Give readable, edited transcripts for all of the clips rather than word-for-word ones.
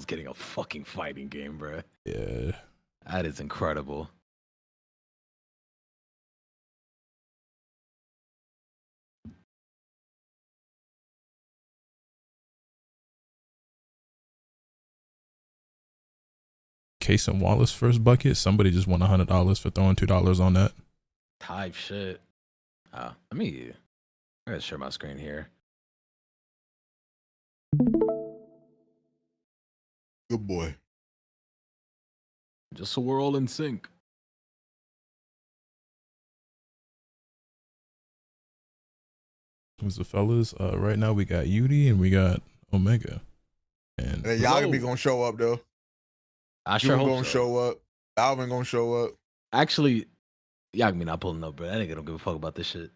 almost getting a fucking fighting game, bro. Yeah. That is incredible. Case and Wallace first bucket. Somebody just won $100 for throwing $2 on that. Type shit. I gotta share my screen here. Good boy. Just so we're all in sync. Who's the fellas? Right now we got Yudi and we got Omega. And y'all gonna be gonna show up though. I sure hope gonna so. show up. Alvin gonna show up. Actually, Yagami not pulling up, bro. That nigga don't give a fuck about this shit.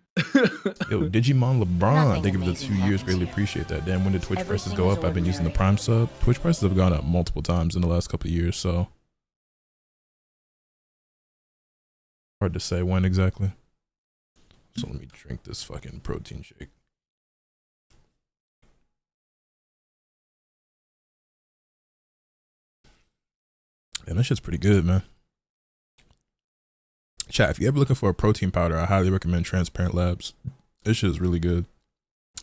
Yo, Digimon LeBron, thank you for the 2 years. Greatly appreciate that. Damn, when did Twitch prices go up? I've been using the Prime sub. Twitch prices have gone up multiple times in the last couple of years, so hard to say when exactly. So let me drink this fucking protein shake. And that shit's pretty good, man. Chat, if you're ever looking for a protein powder, I highly recommend Transparent Labs. This shit is really good.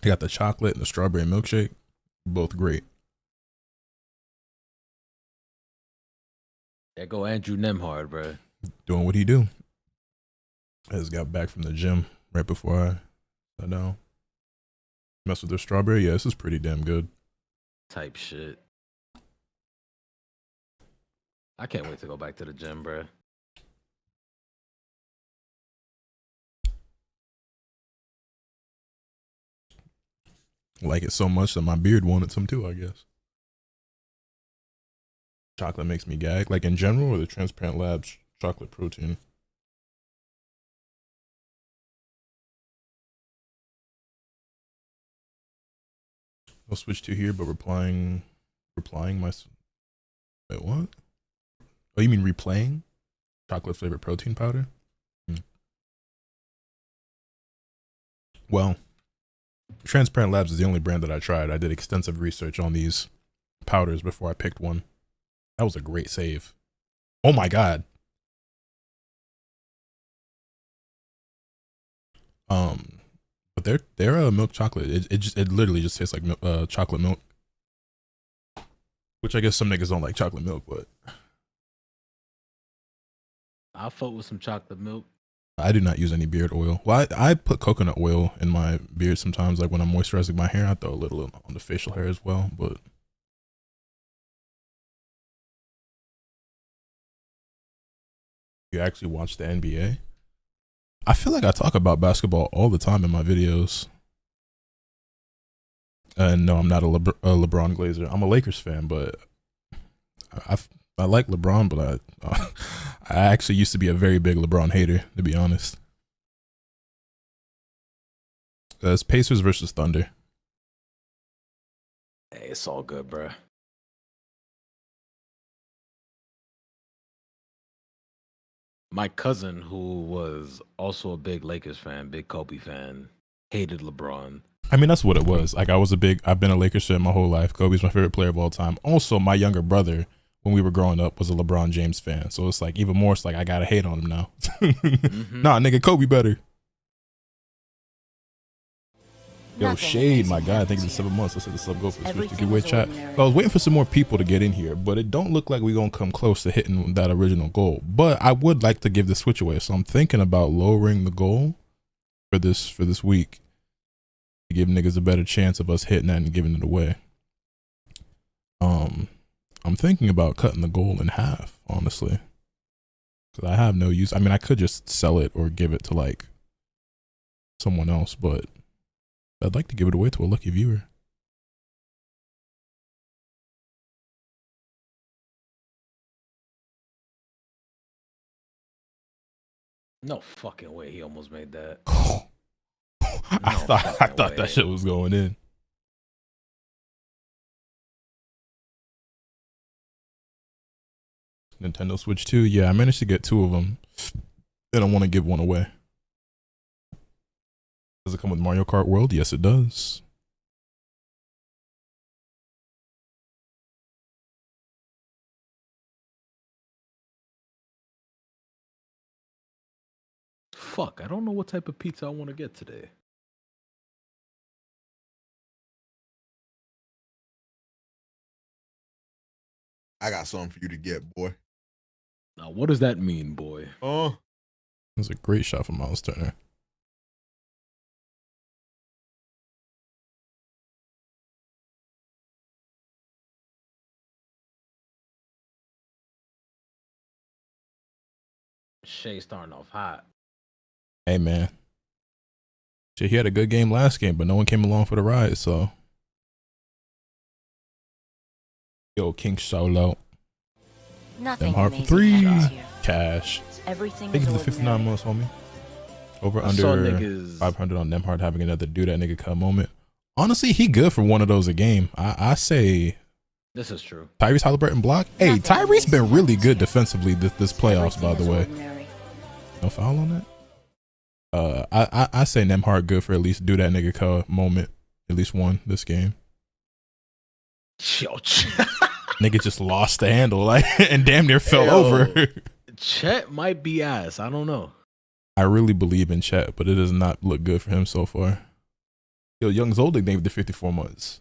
I got the chocolate and the strawberry milkshake. Both great. There go Andrew Nemhard, bro. Doing what he do. I just got back from the gym right before I sat down. Mess with their strawberry? Yeah, this is pretty damn good. Type shit. I can't wait to go back to the gym, bro. Like it so much that my beard wanted some too, I guess. Chocolate makes me gag. Like in general, or the Transparent Labs chocolate protein? I'll switch to here, but replying my. Wait, what? Oh, you mean replaying? Chocolate flavored protein powder? Well, Transparent Labs is the only brand that I tried. I did extensive research on these powders before I picked one. That was a great save. Oh my god. But they're milk chocolate. It literally just tastes like chocolate milk. Which I guess some niggas don't like chocolate milk, but I'll fuck with some chocolate milk. I do not use any beard oil. Well, I put coconut oil in my beard sometimes, like when I'm moisturizing my hair. I throw a little on the facial hair as well, but you actually watch the NBA? I feel like I talk about basketball all the time in my videos. No, I'm not a LeBron Glazer. I'm a Lakers fan, but I like LeBron, but I actually used to be a very big LeBron hater, to be honest. It's Pacers versus Thunder. Hey, it's all good, bro. My cousin, who was also a big Lakers fan, big Kobe fan, hated LeBron. I mean, that's what it was. Like, I've been a Lakers fan my whole life. Kobe's my favorite player of all time. Also, my younger brother, when we were growing up, was a LeBron James fan. So it's like, even more, it's like, I gotta hate on him now. Nah, nigga, Kobe better. Yo, Shade, my God, thank you for 7 months. Let's let the sub go for the switch to giveaway chat. I was waiting for some more people to get in here, but it don't look like we're gonna come close to hitting that original goal. But I would like to give the switch away, so I'm thinking about lowering the goal for this week to give niggas a better chance of us hitting that and giving it away. I'm thinking about cutting the goal in half, honestly, because I have no use. I mean, I could just sell it or give it to like someone else, but I'd like to give it away to a lucky viewer. No fucking way he almost made that. I thought that shit was going in. Nintendo Switch 2, yeah, I managed to get 2 of them. And I want to give one away. Does it come with Mario Kart World? Yes, it does. fuck? I don't know what type of pizza I want to get today. I got something for you to get, boy. Now, what does that mean, boy? Oh, It was a great shot from Miles Turner. Shea starting off hot. Hey, man. Shit, he had a good game last game, but no one came along for the ride, so. Yo, King Solo. Nothing Them hard for amazing 3. happens here. Cash. Everything Thank is you for the 59 ordinary. months, homie. Over I saw under niggas- 500 on Nemhard having another do that nigga cut moment. Honestly, he good for one of those a game. I say This is true. Tyrese Halliburton block. Hey, Nothing Tyrese been amazing really happens good here. defensively this playoffs, by Everything the is way. ordinary. No foul on that. I say Nemhard good for at least do that nigga cut moment. At least one this game. Yo, Nigga just lost the handle like and damn near fell Yo. over. Chet might be ass. I don't know. I really believe in Chet, but it does not look good for him so far. Yo, Young Zoldyck named the 54 months.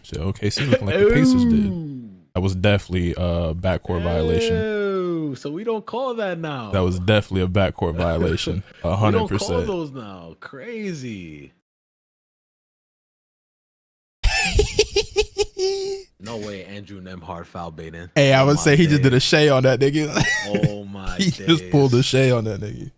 Shit, OKC looking like the Pacers did. That was definitely a backcourt violation. Ew, so we don't call that now. That was definitely a backcourt violation. We don't call 100%. those now. Crazy. No way, Andrew Nemhard foul baiting. Hey, I Oh would my say he just days. did a Shea on that nigga. Oh my He days. just pulled a Shea on that nigga.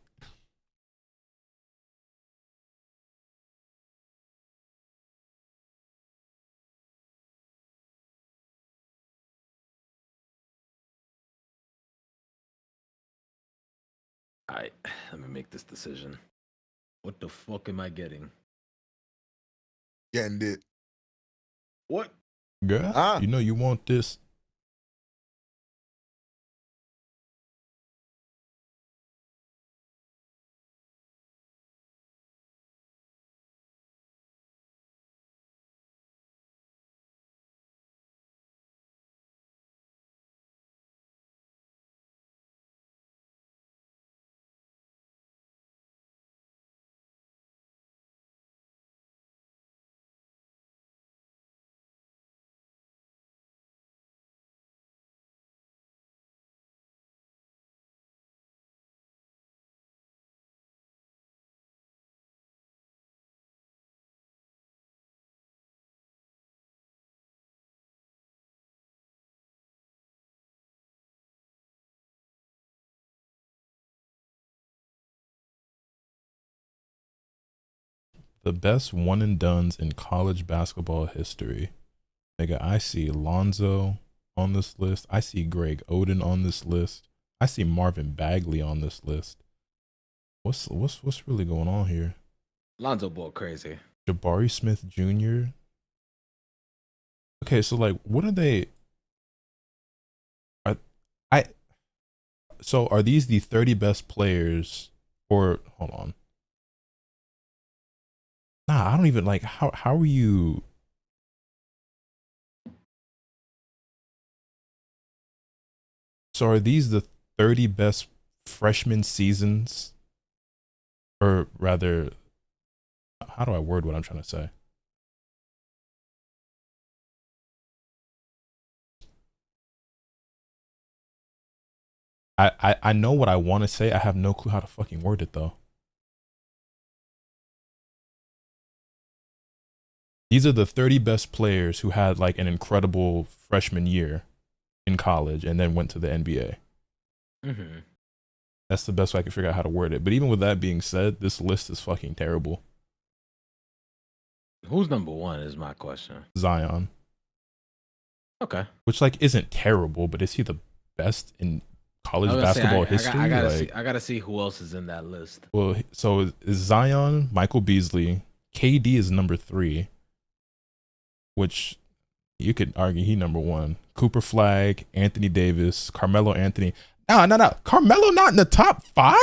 All right, let me make this decision. What the fuck am I getting? getting it. What? Girl, Ah. you know you want this. The best one and dones in college basketball history. Nigga, I see Lonzo on this list. I see Greg Oden on this list. I see Marvin Bagley on this list. What's really going on here? Lonzo Ball crazy. Jabari Smith Jr. Okay, so like, what are they? So are these the 30 best players? Or hold on. Nah, I don't even like. How are you? So are these the 30 best freshman seasons? Or rather, how do I word what I'm trying to say? I know what I want to say. I have no clue how to fucking word it though. These are the 30 best players who had like an incredible freshman year in college and then went to the NBA. Mm-hmm. That's the best way I can figure out how to word it. But even with that being said, this list is fucking terrible. Who's number one is my question. Zion, Okay. which like isn't terrible, but is he the best in college I was gonna say, basketball I history? gotta Like, see. I gotta see who else is in that list. well, so is Zion, Michael Beasley, KD is number 3, which you could argue he number 1. Cooper Flag, Anthony Davis, Carmelo Anthony. No. Carmelo not in the top 5?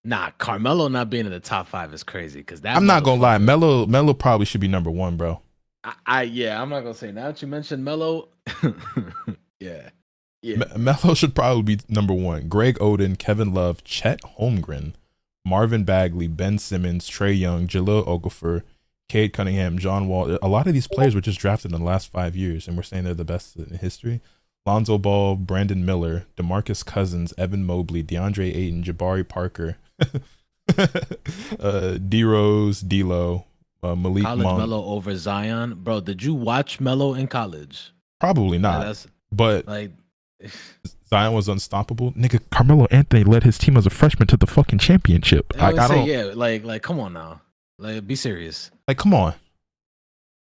Nah, Carmelo not being in the top 5 is crazy because that. I'm not gonna lie, Melo probably should be number 1, bro. Yeah, I'm not gonna say now that you mentioned Melo. yeah. Melo should probably be number 1. Greg Oden, Kevin Love, Chet Holmgren, Marvin Bagley, Ben Simmons, Trae Young, Jaleel Okafor, Cade Cunningham, John Wall. A lot of these players were just drafted in the last 5 years, and we're saying they're the best in history. Lonzo Ball, Brandon Miller, DeMarcus Cousins, Evan Mobley, DeAndre Ayton, Jabari Parker, D Rose, D'Lo, Malik College Monk. Melo over Zion, bro. Did you watch Melo in college? Probably not. But like Zion was unstoppable. Nigga, Carmelo Anthony led his team as a freshman to the fucking championship. I don't. Yeah, like come on now. Like, be serious. Like, come on.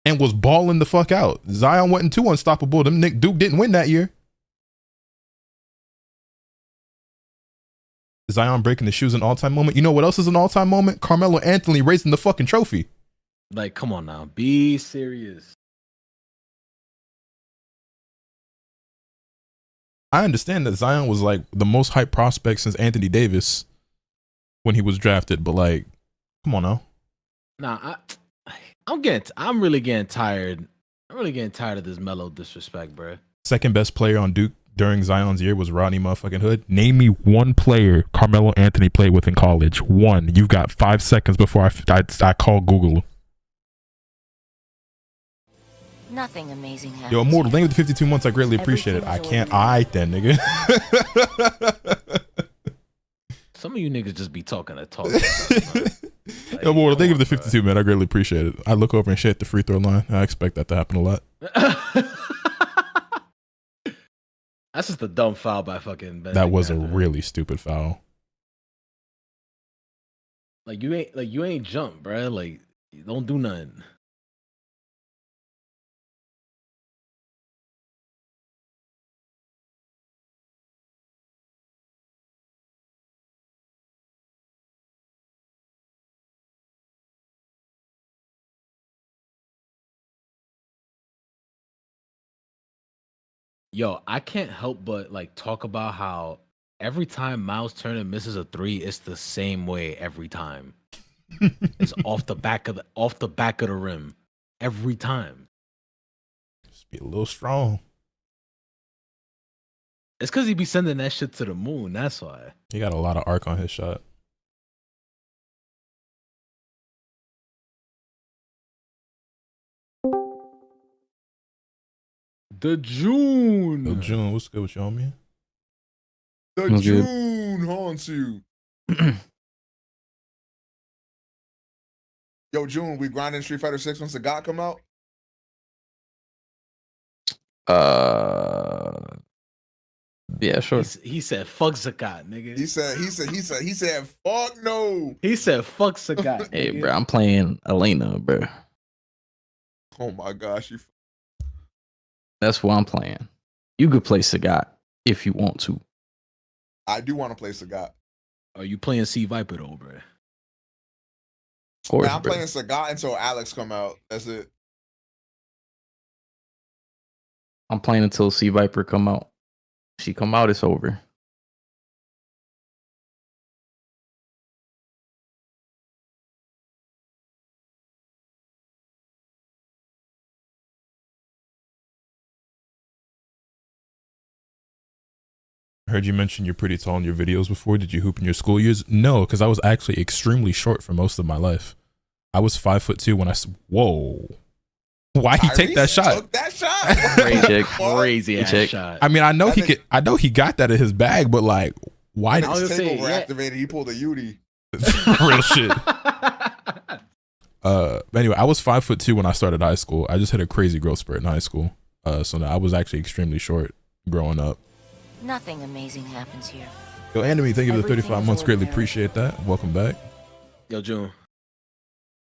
And was balling the fuck out. Zion wasn't too unstoppable. Them Nick Duke didn't win that year. Zion breaking the shoes an all-time moment. You know what else is an all-time moment? Carmelo Anthony raising the fucking trophy. Like, come on now. Be serious. I understand that Zion was like the most hyped prospect since Anthony Davis when he was drafted, but like, come on now. Nah, I'm really getting tired. I'm really getting tired of this Melo disrespect, bro. Second best player on Duke during Zion's year was Rodney motherfucking Hood. Name me one player Carmelo Anthony played with in college. One. You've got 5 seconds before I call Google. Nothing amazing happens. Yo, Immortal, thank you for the 52 months. I greatly appreciate it. I can't. Then, nigga. Some of you niggas just be talking to talk. Like, Yo, Immortal, thank you for the 52, man. I greatly appreciate it. I look over and shit at the free throw line. I expect that to happen a lot. That's just a dumb foul by fucking Ben. That was a really stupid foul. Like you ain't jump, bro. Like, you don't do nothing. Yo, I can't help but like talk about how every time Miles Turner misses a 3, it's the same way every time. It's off the back of the rim every time. Just be a little strong. It's because he be sending that shit to the moon. That's why. He got a lot of arc on his shot. The June. Yo, June, what's good with you, homie? The June haunts you. Yo, June, we grinding Street Fighter 6 once the God come out? Yeah, sure. He said fuck Zakat, nigga. He said fuck no. He said fuck Zakat. Hey, bro, I'm playing Elena, bro. Oh my gosh, That's what I'm playing. You could play Sagat if you want to. I do want to play Sagat. Are you playing C Viper though, bro? Of course, Man, I'm bro. playing Sagat until Alex come out. That's it. I'm playing until C Viper come out. If she come out, it's over. I heard you mention you're pretty tall in your videos before. Did you hoop in your school years? No, because I was actually extremely short for most of my life. I was 5'2" when whoa. Why'd he take that shot? Took that shot. Crazy ass shot. I mean, I know he got that in his bag, but like, why did his takeover activated? He pulled a Yudi. Real shit. Anyway, I was 5'2" when I started high school. I just had a crazy growth spurt in high school. So I was actually extremely short growing up. Nothing amazing happens here. Yo, Anime, thank you for the 35 months. Greatly appreciate that. Welcome back. Yo, June.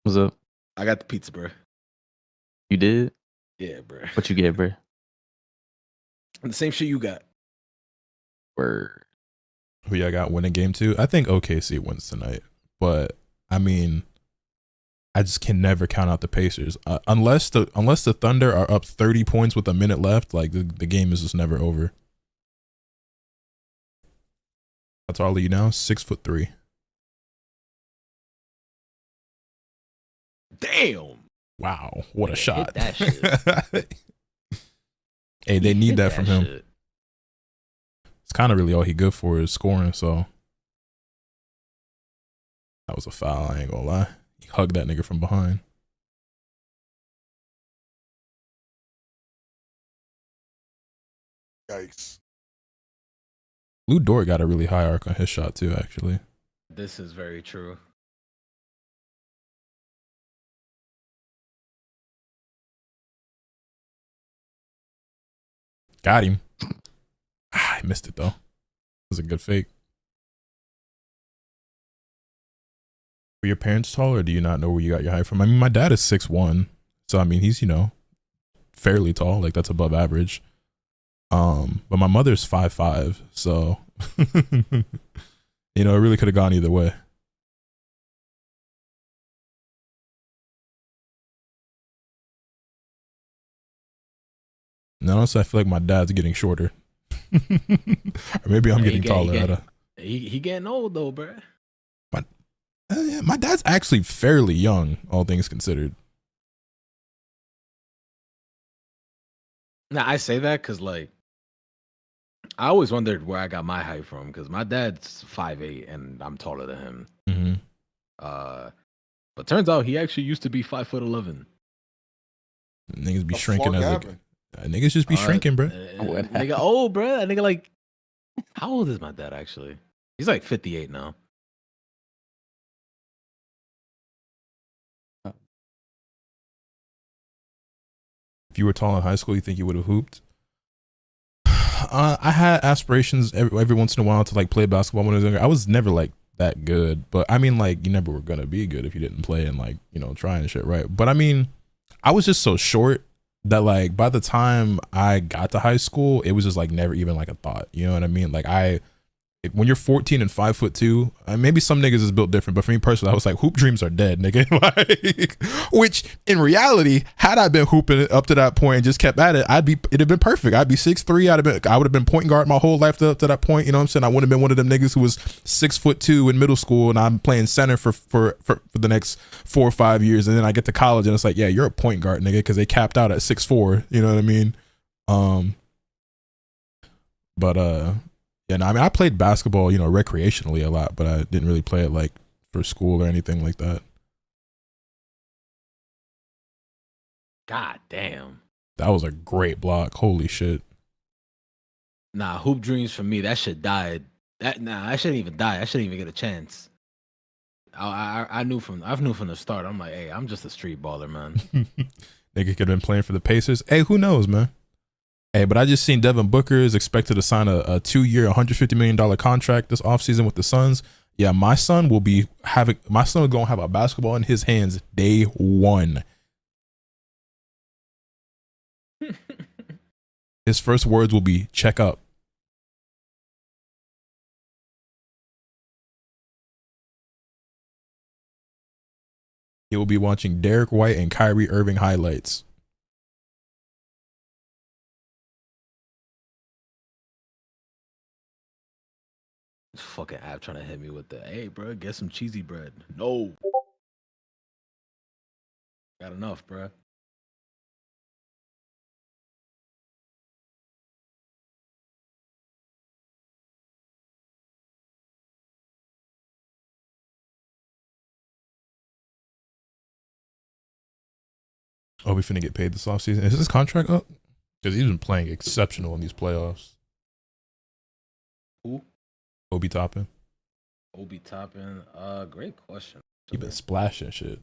What's up? I got the pizza, bro. You did? Yeah, bro. What you get, bro? The same shit you got. Word. Who y'all got winning game 2? I think OKC wins tonight. But, I mean, I just can never count out the Pacers. Unless the Thunder are up 30 points with a minute left, like the game is just never over. That's all of you now, 6'3". Damn. Wow, what a Hit shot. that shit. Hey, they need Hit that from him. shit. It's kind of really all he good for is scoring, so that was a foul, I ain't gonna lie. He hugged that nigga from behind. Yikes. Lou Dort got a really high arc on his shot too, actually. This is very true. Got him. I missed it though. It was a good fake. Were your parents tall, or do you not know where you got your height from? I mean, my dad is 6'1", so I mean, he's, you know, fairly tall, like that's above average. But my mother's 5'5", so you know, it really could have gone either way. And honestly, I feel like my dad's getting shorter. Or maybe I'm getting taller. He getting old though, bro. My dad's actually fairly young, all things considered. Now I say that because like I always wondered where I got my height from because my dad's 5'8" and I'm taller than him. Mm-hmm. But turns out he actually used to be 5'11". Niggas be The shrinking fuck as happened? niggas just be shrinking, bro. Nigga old, bro. That nigga like, how old is my dad actually? He's like 58 now. If you were tall in high school, you think you would have hooped? I had aspirations every once in a while to like play basketball when I was younger. I was never like that good, but I mean, like, you never were gonna be good if you didn't play and like, you know, try and shit, right? But I mean, I was just so short that like by the time I got to high school, it was just like never even like a thought. You know what I mean? Like when you're 14 and 5'2", maybe some niggas is built different, but for me personally, I was like, hoop dreams are dead, nigga. Like, which in reality, had I been hooping up to that point and just kept at it, it'd have been perfect. I'd be 6'3". I would have been point guard my whole life up to that point. You know what I'm saying? I wouldn't have been one of them niggas who was 6'2" in middle school and I'm playing center for the next 4 or 5 years, and then I get to college and it's like, yeah, you're a point guard, nigga, because they capped out at 6'4". You know what I mean? Yeah, no, I mean, I played basketball, you know, recreationally a lot, but I didn't really play it like for school or anything like that. God damn. That was a great block. Holy shit. Nah, hoop dreams for me, that shit died. I shouldn't even die. I shouldn't even get a chance. I knew from the start. I'm like, hey, I'm just a street baller, man. Nigga could have been playing for the Pacers. Hey, who knows, man? Hey, but I just seen Devin Booker is expected to sign a 2-year, $150 million contract this offseason with the Suns. Yeah, my son will gonna have a basketball in his hands day one. His first words will be, check up. He will be watching Derek White and Kyrie Irving highlights. This fucking app trying to hit me with the, hey, bro, get some cheesy bread. No. Got enough, bro. Oh, we finna get paid this offseason. Is his contract up? Because he's been playing exceptional in these playoffs. Who? Obi Toppin. Obi Toppin. Great question. He been splashing shit.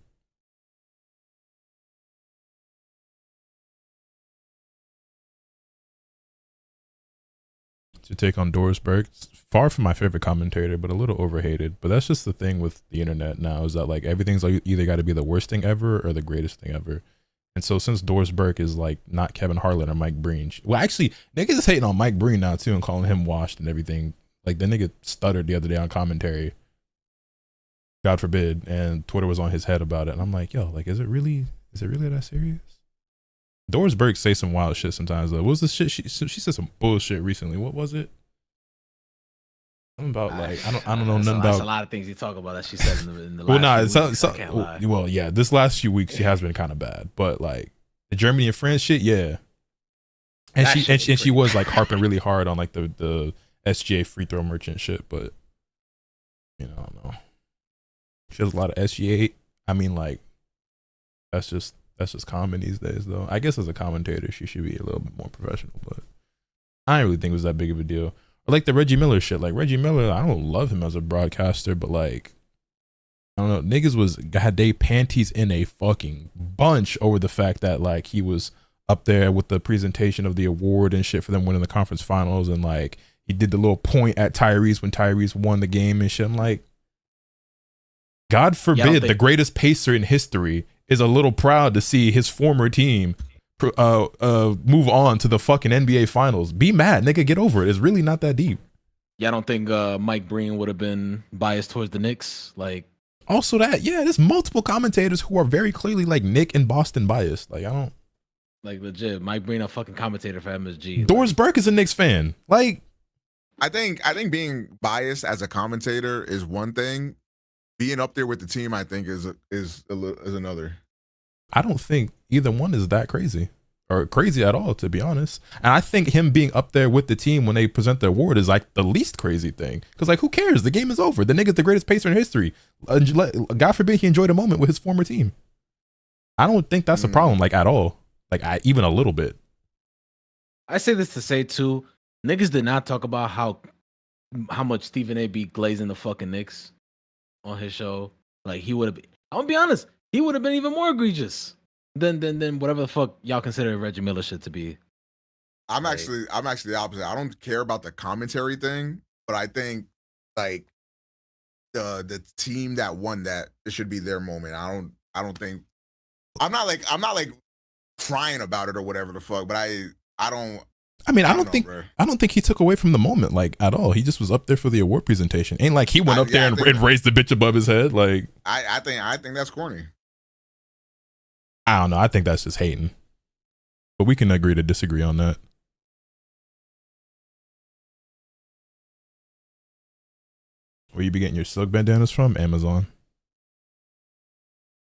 To take on Doris Burke, far from my favorite commentator, but a little overhated. But that's just the thing with the internet now, is that like everything's like either got to be the worst thing ever or the greatest thing ever. And so since Doris Burke is like not Kevin Harlan or Mike Breen, well, actually niggas is hating on Mike Breen now too and calling him washed and everything. Like the nigga stuttered the other day on commentary, God forbid, and Twitter was on his head about it. And I'm like, yo, like, is it really that serious? Doris Burke say some wild shit sometimes though. What was the shit she said some bullshit recently? What was it? Something about like I don't know nothing That's about a lot of things you talk about that she said in the well, last nah, few weeks. I can't lie. well, yeah, this last few weeks she has been kind of bad, but like the Germany and France shit, yeah. And she was like harping really hard on like the SGA free throw merchant shit, but you know, I don't know. She has a lot of SGA. I mean, like that's just common these days, though. I guess as a commentator, she should be a little bit more professional, but I didn't really think it was that big of a deal. Or like the Reggie Miller shit. Like Reggie Miller, I don't love him as a broadcaster, but like I don't know, niggas had they panties in a fucking bunch over the fact that like he was up there with the presentation of the award and shit for them winning the conference finals, and like he did the little point at Tyrese when Tyrese won the game and shit. I'm like, God forbid the greatest pacer in history is a little proud to see his former team move on to the fucking NBA finals. Be mad, nigga, get over it. It's really not that deep. Yeah, I don't think Mike Breen would have been biased towards the Knicks. Like, also that, yeah, there's multiple commentators who are very clearly like Nick and Boston biased. Like, I don't like legit Mike Breen, a fucking commentator for MSG. Doris Burke is a Knicks fan. Like, I think being biased as a commentator is one thing. Being up there with the team, I think, is another. I don't think either one is that crazy or crazy at all, to be honest. And I think him being up there with the team when they present the award is like the least crazy thing. Because like, who cares? The game is over. The nigga's the greatest pacer in history. God forbid he enjoyed a moment with his former team. I don't think that's a problem, like at all. Like even a little bit. I say this to say too, niggas did not talk about how much Stephen A. be glazing the fucking Knicks on his show. Like he would have been, I'm gonna be honest, he would have been even more egregious than whatever the fuck y'all consider Reggie Miller shit to be. I'm actually the opposite. I don't care about the commentary thing, but I think like the team that won that, it should be their moment. I don't think I'm not like crying about it or whatever the fuck, but I don't think he took away from the moment like at all. He just was up there for the award presentation. Ain't like he went up there and raised the bitch above his head. Like I think that's corny. I don't know. I think that's just hating. But we can agree to disagree on that. Where you be getting your silk bandanas from? Amazon.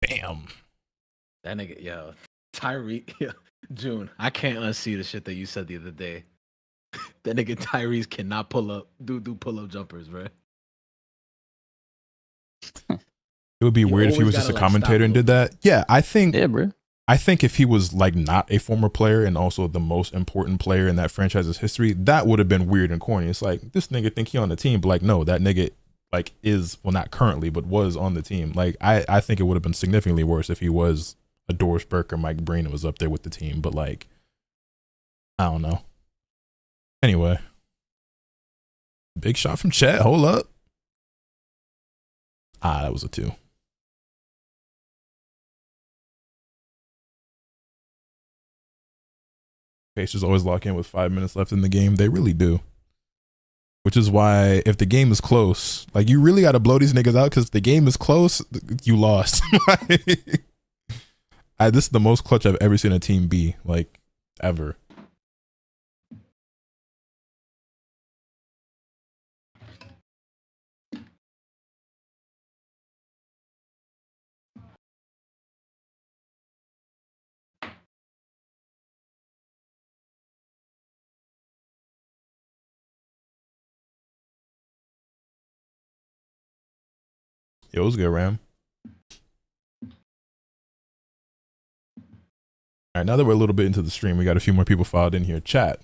Bam. That nigga, yo, Tyrese, June. I can't unsee the shit that you said the other day. That nigga Tyrese cannot do pull up jumpers, bro. It would be weird if he was just a commentator and did that. Yeah, I think. Yeah, bro. I think if he was like not a former player and also the most important player in that franchise's history, that would have been weird and corny. It's like, this nigga think he on the team, but like, no, that nigga like is, well, not currently, but was on the team. Like, I think it would have been significantly worse if he was a Doris Burke or Mike Breen and was up there with the team. But like, I don't know. Anyway, big shot from Chet. Hold up. That was a 2. Pacers always lock in with 5 minutes left in the game. They really do. Which is why if the game is close, like you really got to blow these niggas out, because if the game is close, you lost. This is the most clutch I've ever seen a team be, like, ever. Yo, it was good, Ram. All right, now that we're a little bit into the stream, we got a few more people filed in here. Chat.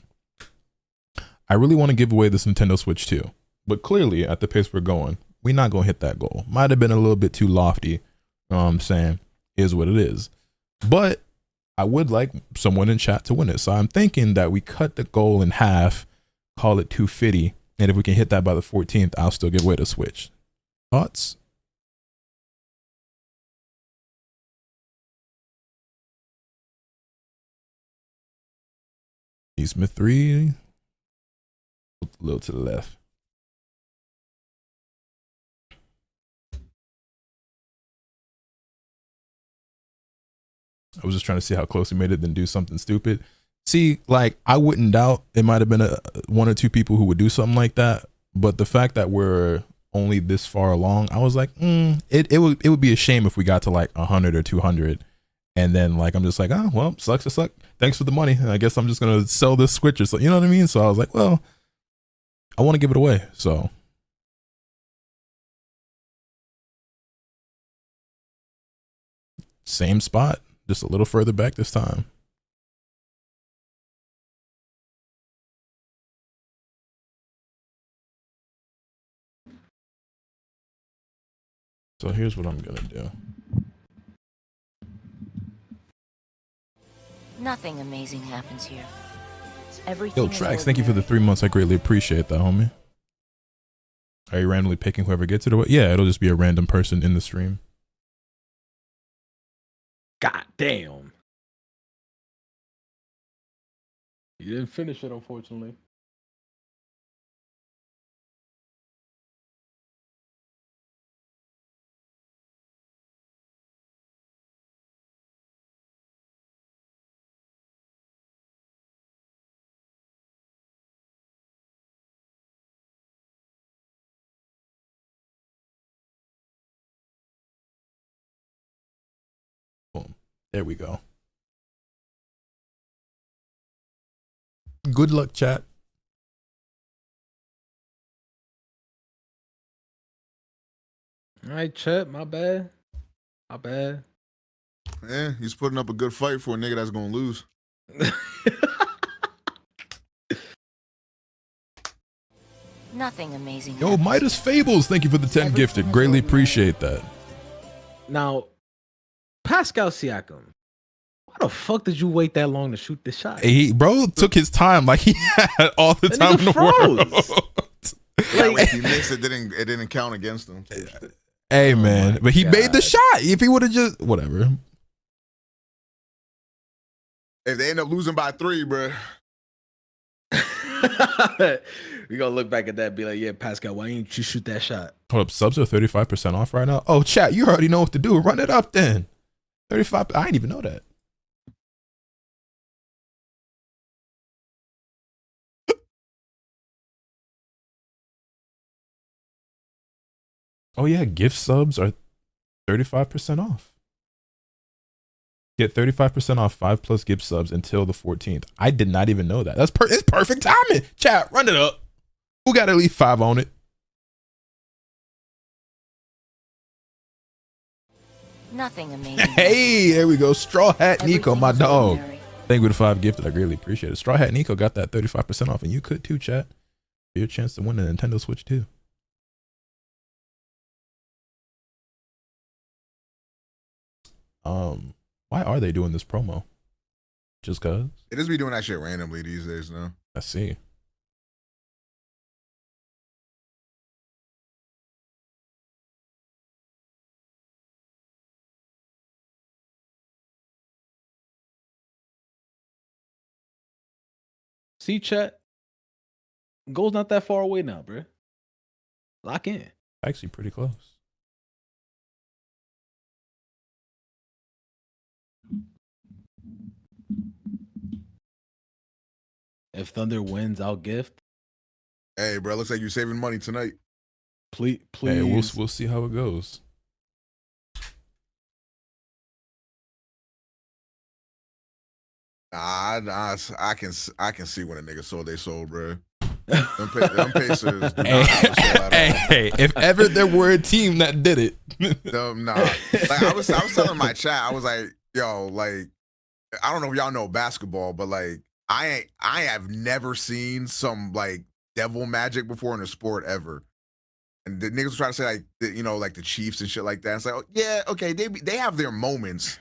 I really want to give away this Nintendo Switch 2, but clearly at the pace we're going, we're not going to hit that goal. Might have been a little bit too lofty. You know what I'm saying? Is what it is. But I would like someone in chat to win it. So I'm thinking that we cut the goal in half, call it 250, and if we can hit that by the 14th, I'll still give away the Switch. Thoughts? Smith 3, a little to the left. I was just trying to see how close he made it, then do something stupid. See, like, I wouldn't doubt it might have been one or two people who would do something like that, But the fact that we're only this far along, I was like, it would be a shame if we got to like 100 or 200, and then like I'm just like, oh well, sucks to suck. Thanks for the money. And I guess I'm just gonna sell this Switch or so. You know what I mean? So I was like, well, I want to give it away. So same spot, just a little further back this time. So here's what I'm gonna do. Nothing amazing happens here. Everything Yo, is Trax, thank you for the 3 months. I greatly appreciate that, homie. Are you randomly picking whoever gets it or what? Yeah, it'll just be a random person in the stream. God damn. You didn't finish it, unfortunately. Boom. There we go. Good luck, chat. All right, Chet, my bad. My bad. Yeah, he's putting up a good fight for a nigga that's gonna lose. Nothing amazing. Yo, happens Midas here. Fables, thank you for the 10 Everything gifted. is Greatly ordinary. appreciate that. Now, Pascal Siakam, why the fuck did you wait that long to shoot this shot? He, bro, took his time like he had all the That time in nigga the froze. world. Like, if he missed it, didn't count against him. Hey, Oh man, my but he made the God. shot. If he would have just, whatever. If they end up losing by 3, bro. We gonna look back at that and be like, yeah, Pascal, why didn't you shoot that shot? Hold up, subs are 35% off right now. Oh, chat, you already know what to do. Run it up then. 35. I didn't even know that. Oh yeah, gift subs are 35% off. Get 35% off 5+ gift subs until the 14th. I did not even know that. That's it's perfect timing. Chat, run it up. Who got at least 5 on it? Nothing amazing. Hey, there we go. Straw Hat Nico, Everything my is dog. ordinary. Thank you for the 5 gifted. I greatly appreciate it. Straw Hat Nico got that 35% off, and you could too, chat. Your chance to win a Nintendo Switch too. Why are they doing this promo? Just cause? They just be doing that shit randomly these days, no? I see. See, Chet, goal's not that far away now, bro. Lock in. Actually pretty close. If Thunder wins, I'll gift. Hey, bro, looks like you're saving money tonight. Please. Hey, we'll see how it goes. Nah, I can see when a nigga sold they sold, bro. Them Pacers do not have a soul at all. Hey, if ever there were a team that did it. Nah. Like I was telling my chat, I was like, yo, like, I don't know if y'all know basketball, but like I have never seen some like devil magic before in a sport ever. And the niggas try to say like like the Chiefs and shit like that. It's like, oh, yeah, okay, they have their moments.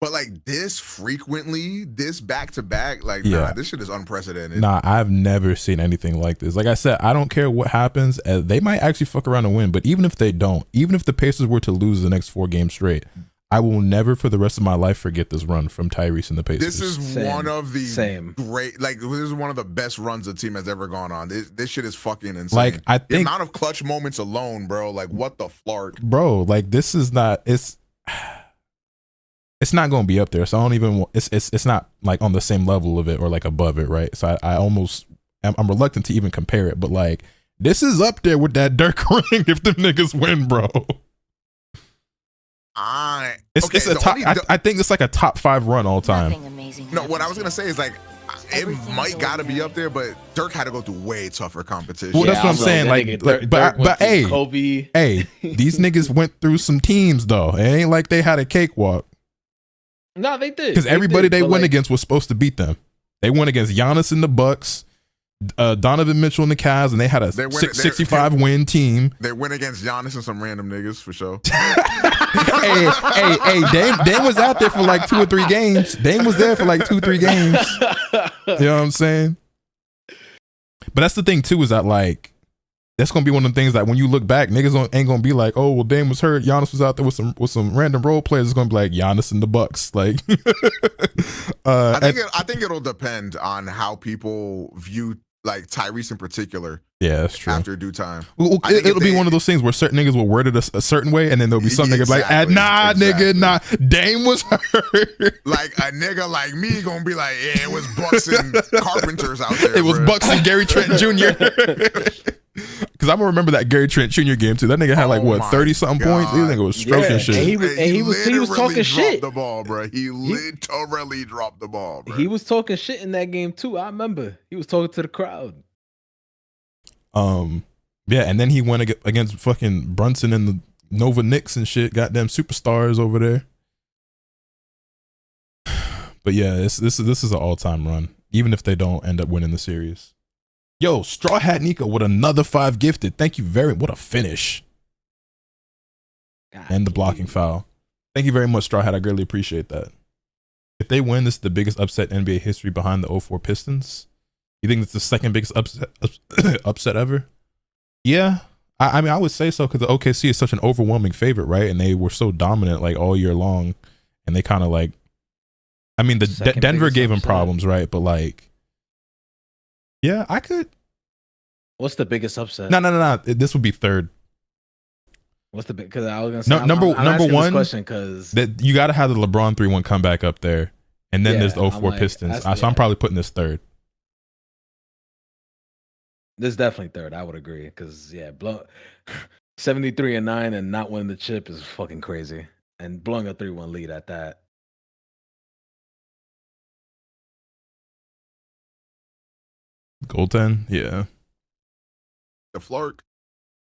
But like this frequently, this back to back, like nah, this shit is unprecedented. Nah, I've never seen anything like this. Like I said, I don't care what happens. They might actually fuck around and win, but even if they don't, even if the Pacers were to lose the next 4 games straight, I will never for the rest of my life forget this run from Tyrese and the Pacers. This is one of the great, like this is one of the best runs a team has ever gone on. This shit is fucking insane. Like I think the amount of clutch moments alone, bro. Like what the flark, bro. Like this is not. It's not going to be up there. So I don't even. It's not like on the same level of it or like above it, right? So I'm reluctant to even compare it. But like This is up there with that Dirk ring if them niggas win, bro. It's a top. I think it's like a top 5 run all time. Nothing amazing No, what I was happens gonna say is like it Everything's might gotta be ordinary. up there, but Dirk had to go through way tougher competition. Well, that's what I'm also, saying. that Like, nigga like, Dirk but went through hey, Kobe. hey, these niggas went through some teams though. It ain't like they had a cakewalk No, they did. because everybody they but, went like, against was supposed to beat them. They went against Giannis and the Bucks, Donovan Mitchell and the Cavs, and they had a 65 win team. They went against Giannis and some random niggas for sure. hey, Dame was out there for like 2 or 3 games. Dame was there for like 2-3 games. You know what I'm saying? But that's the thing too, is that like that's gonna be one of the things that when you look back, niggas ain't gonna be like, oh well, Dame was hurt, Giannis was out there with some random role players. It's gonna be like Giannis and the Bucks. Like, I think it'll depend on how people view like Tyrese in particular. Yeah, that's true. After due time, Well, it'll be one of those things where certain niggas will word it a certain way, and then there'll be some niggas like, nah, nigga, nah, Dame was hurt. Like a nigga like me gonna be like, yeah, it was Bucks and Carpenters out there. It was bruh. Bucks and Gary Trent Jr. Because I'm gonna remember that Gary Trent Jr. game too. That nigga had like what 30 something points. This nigga was stroking Yeah, shit. and he was literally talking shit. Dropped the ball, bro. He literally dropped the ball, bro. He was talking shit in that game too. I remember he was talking to the crowd. Yeah, and then he went against fucking Brunson and the Nova Knicks and shit. Goddamn superstars over there. But yeah, this is an all time run. Even if they don't end up winning the series. Yo, Straw Hat Nico with another 5 gifted. Thank you what a finish. God, And the blocking foul. Thank you very much, Straw Hat. I greatly appreciate that. If they win, this is the biggest upset in NBA history behind the 04 Pistons. You think it's the second biggest upset ever? Yeah. I mean, I would say so because the OKC is such an overwhelming favorite, right? And they were so dominant like all year long. And they kind of like, I mean, the Denver gave them problems, right? But like, yeah, I could. What's the biggest upset? No. This would be third. What's the because I was gonna say Number asking one this question because that you got to have the LeBron 3-1 comeback up there, and then there's the Yeah, 04 I'm like, Pistons. that's- So I'm yeah. probably putting this third. this is definitely third. I would agree because 73-9 and not winning the chip is fucking crazy, and blowing a 3-1 lead at that. Goaltend, yeah. The Flark.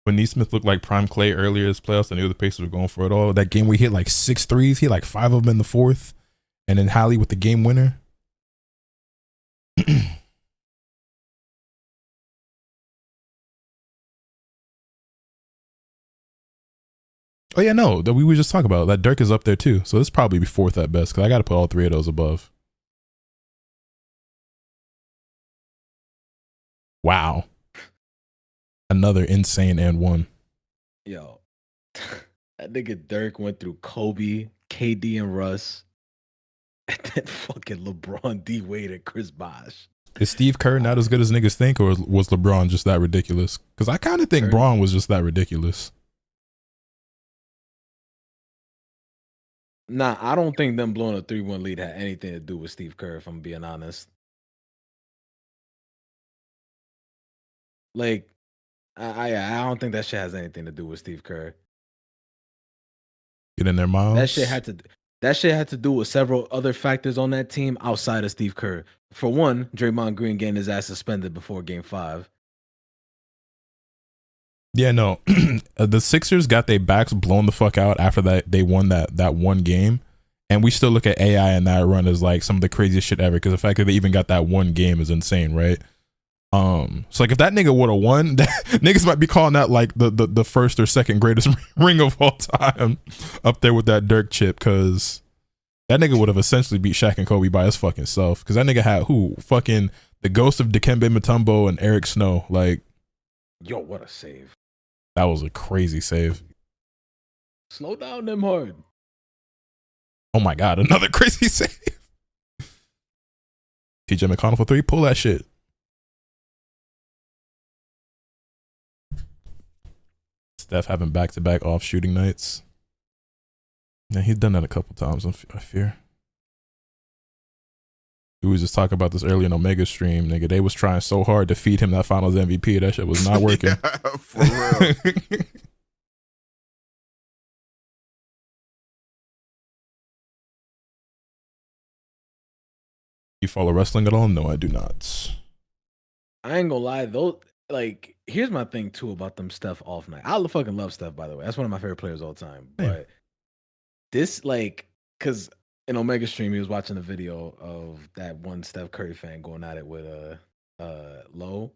When Neesmith looked like prime Clay earlier this playoffs, I knew the Pacers were going for it all. That game we hit like 6 threes, he had like 5 of them in the fourth, and then Hallie with the game winner. Oh yeah, no, that we were just talking about that. Dirk is up there too, so this probably be 4th at best because I got to put all 3 of those above. Wow, another insane and one. Yo, that nigga Dirk went through Kobe, KD, and Russ, and then fucking LeBron, D Wade, and Chris Bosh. Is Steve Kerr not as good as niggas think, or was LeBron just that ridiculous? Because I kind of think Kerr. Braun was just that ridiculous. Nah, I don't think them blowing a 3-1 lead had anything to do with Steve Kerr, if I'm being honest. Like, I don't think that shit has anything to do with Steve Kerr. Get in there, Miles. That shit had to do with several other factors on that team outside of Steve Kerr. For one, Draymond Green getting his ass suspended before Game 5. Yeah, no. The Sixers got their backs blown the fuck out after that they won that one game. And we still look at AI and that run as like some of the craziest shit ever because the fact that they even got that one game is insane, right? So like if that nigga would have won, niggas might be calling that like the first or second greatest ring of all time up there with that Dirk chip because that nigga would have essentially beat Shaq and Kobe by his fucking self because that nigga had who? Fucking the ghost of Dikembe Mutombo and Eric Snow. Like, Yo, what a save. that was a crazy save. Slow down them hard. Oh my God, another crazy save. TJ McConnell for 3, pull that shit. Steph having back-to-back off shooting nights. Yeah, he's done that a couple times, I fear. We was just talking about this earlier in Omega stream, nigga. They was trying so hard to feed him that Finals MVP. That shit was not working. Yeah, for real. You follow wrestling at all? No, I do not. I ain't gonna lie, though. Like, here's my thing too about them Steph off night. I fucking love Steph, by the way. That's one of my favorite players of all time. Yeah. But this, like, because in Omega stream, he was watching a video of that one Steph Curry fan going at it with Low,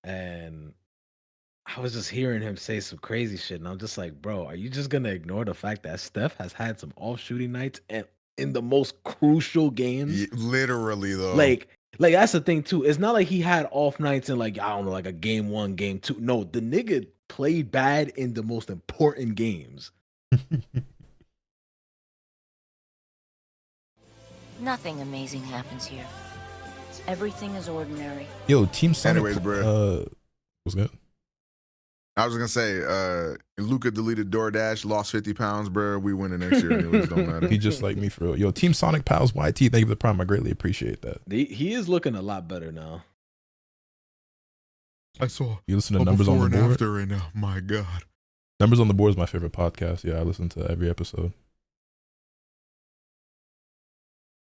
and I was just hearing him say some crazy shit, and I'm just like, bro, are you just gonna ignore the fact that Steph has had some off shooting nights and in the most crucial games? Yeah, literally though. Like that's the thing too. It's not like he had off nights in like, I don't know, like a game 1, game 2. No, the nigga played bad in the most important games. Nothing amazing happens here. Everything is ordinary. Yo, Team Sonic. Anyways, bro. What's good? I was gonna say, Luca deleted DoorDash, lost 50 pounds, bro. We winning next year. Anyways, don't matter. He just like me for real. Yo, Team Sonic Pals YT, thank you for the prime. I greatly appreciate that. He is looking a lot better now. I saw. You listen to Numbers on the Board? After, and my God. Numbers on the Board is my favorite podcast. Yeah, I listen to every episode.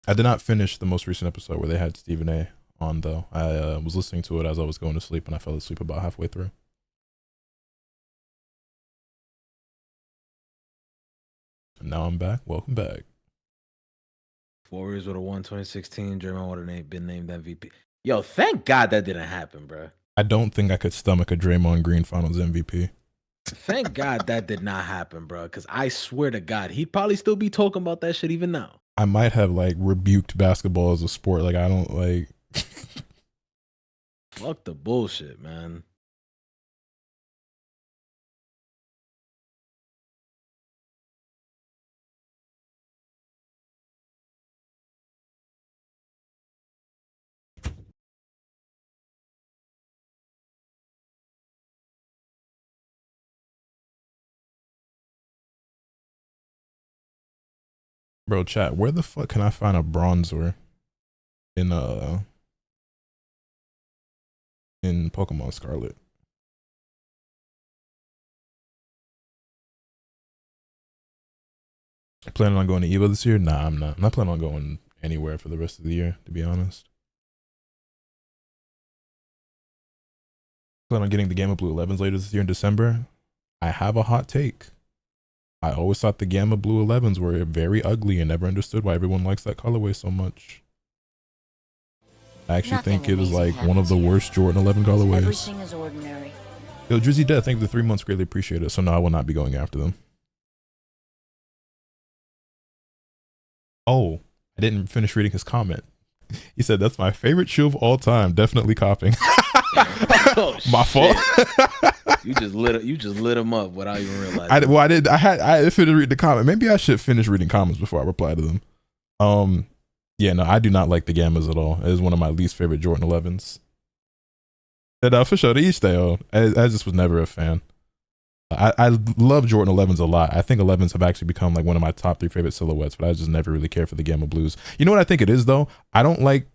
I did not finish the most recent episode where they had Stephen A on, though. I was listening to it as I was going to sleep, and I fell asleep about halfway through. Now I'm back. Welcome back. Warriors would have won 2016. Draymond would have been named MVP. Yo, thank God that didn't happen, bro. I don't think I could stomach a Draymond Green Finals MVP. Thank God that did not happen, bro. Because I swear to God, he'd probably still be talking about that shit even now. I might have like rebuked basketball as a sport. Like I don't like. Fuck the bullshit, man. Bro, chat, where the fuck can I find a bronzer in Pokemon Scarlet? Planning on going to EVO this year? Nah, I'm not. I'm not planning on going anywhere for the rest of the year, to be honest. Plan on getting the Gamma Blue 11s later this year in December. I have a hot take. I always thought the Gamma Blue 11s were very ugly and never understood why everyone likes that colorway so much. I actually think it is like one of the worst Jordan 11 colorways. Everything is ordinary. Yo, Drizzy Death, thank you for the 3 months. Greatly appreciate it. So no, I will not be going after them. Oh, I didn't finish reading his comment. He said, that's my favorite shoe of all time. Definitely copying. Oh, my fault. You just lit him up without even realizing. I finished reading the comment. Maybe I should finish reading comments before I reply to them. Yeah, no, I do not like the Gammas at all. It is one of my least favorite Jordan 11s. And for sure, to each their own. I just was never a fan. I love Jordan 11s a lot. I think 11s have actually become like one of my top 3 favorite silhouettes, but I just never really cared for the Gamma Blues. You know what I think it is though? I don't like,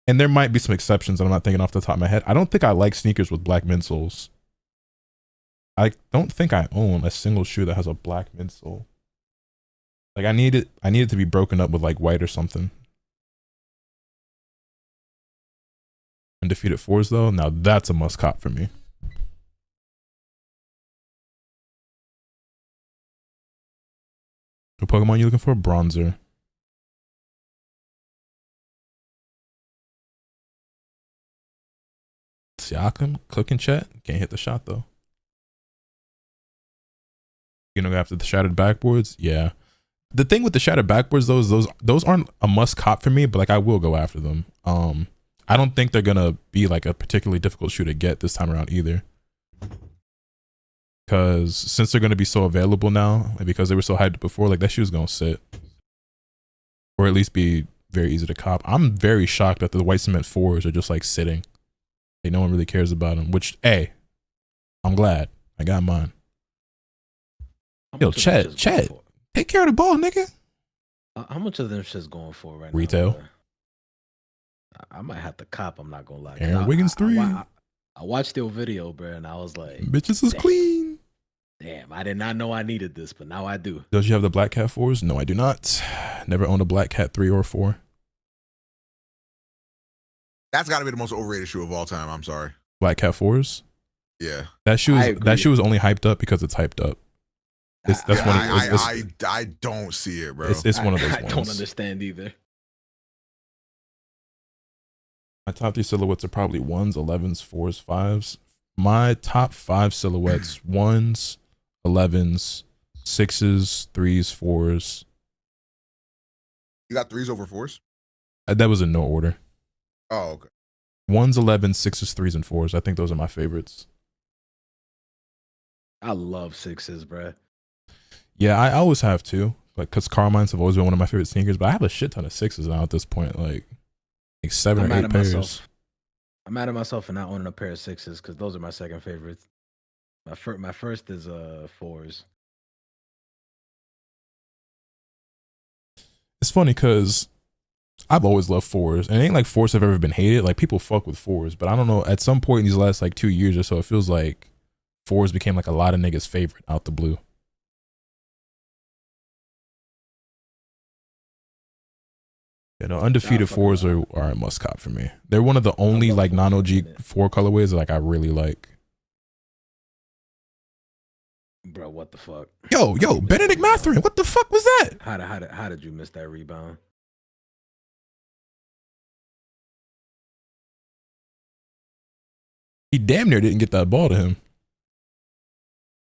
and there might be some exceptions that I'm not thinking off the top of my head. I don't think I like sneakers with black midsoles. I don't think I own a single shoe that has a black midsole. Like I need it to be broken up with like white or something. Undefeated 4s though, now that's a must cop for me. What Pokemon you looking for? Bronzer. Siakam, cooking chat. Can't hit the shot though. You know, after the shattered backboards, yeah. The thing with the shattered backboards though is those aren't a must cop for me, but like I will go after them. I don't think they're gonna be like a particularly difficult shoe to get this time around either. Because since they're gonna be so available now, and because they were so hyped before, like that shoe's gonna sit. Or at least be very easy to cop. I'm very shocked that the white cement 4s are just like sitting. Like no one really cares about them, which, hey, I'm glad. I got mine. Yo, Chad, take care of the ball, nigga. How much of them shit's going for right Retail? now? I might have to cop. I'm not gonna lie. Aaron Wiggins 3. I watched your video, bro, and I was like, bitches is clean. Damn, I did not know I needed this, but now I do. Does you have the Black Cat 4s? No, I do not. Never owned a Black Cat 3 or 4. That's got to be the most overrated shoe of all time. I'm sorry. Black Cat 4s? Yeah. That shoe is only hyped up because it's hyped up. That's one. I don't see it, bro. It's one of those I ones. don't understand either. My top 3 silhouettes are probably 1s, 11s, 4s, 5s. My top 5 silhouettes: 1s, 11s, 6s, 3s, 4s. You got 3s over 4s? That was in no order. Oh, okay. 1s, 11s, 6s, 3s, and 4s. I think those are my favorites. I love 6s, bro. Yeah, I always have too. Like, because Carmine's have always been one of my favorite sneakers, but I have a shit ton of 6s now at this point. Like 7 or 8 pairs. I'm mad at myself for not owning a pair of 6s because those are my second favorites. My first is 4s. It's funny because I've always loved 4s, and it ain't like 4s have ever been hated. Like, people fuck with 4s, but I don't know. At some point in these last like 2 years or so, it feels like 4s became like a lot of niggas' favorite out the blue. You know, undefeated 4s are a must cop for me. They're one of the only like non-OG 4 colorways that like I really like. Bro, what the fuck? Yo, Benedict Mathurin, what the fuck was that? How did you miss that rebound? He damn near didn't get that ball to him.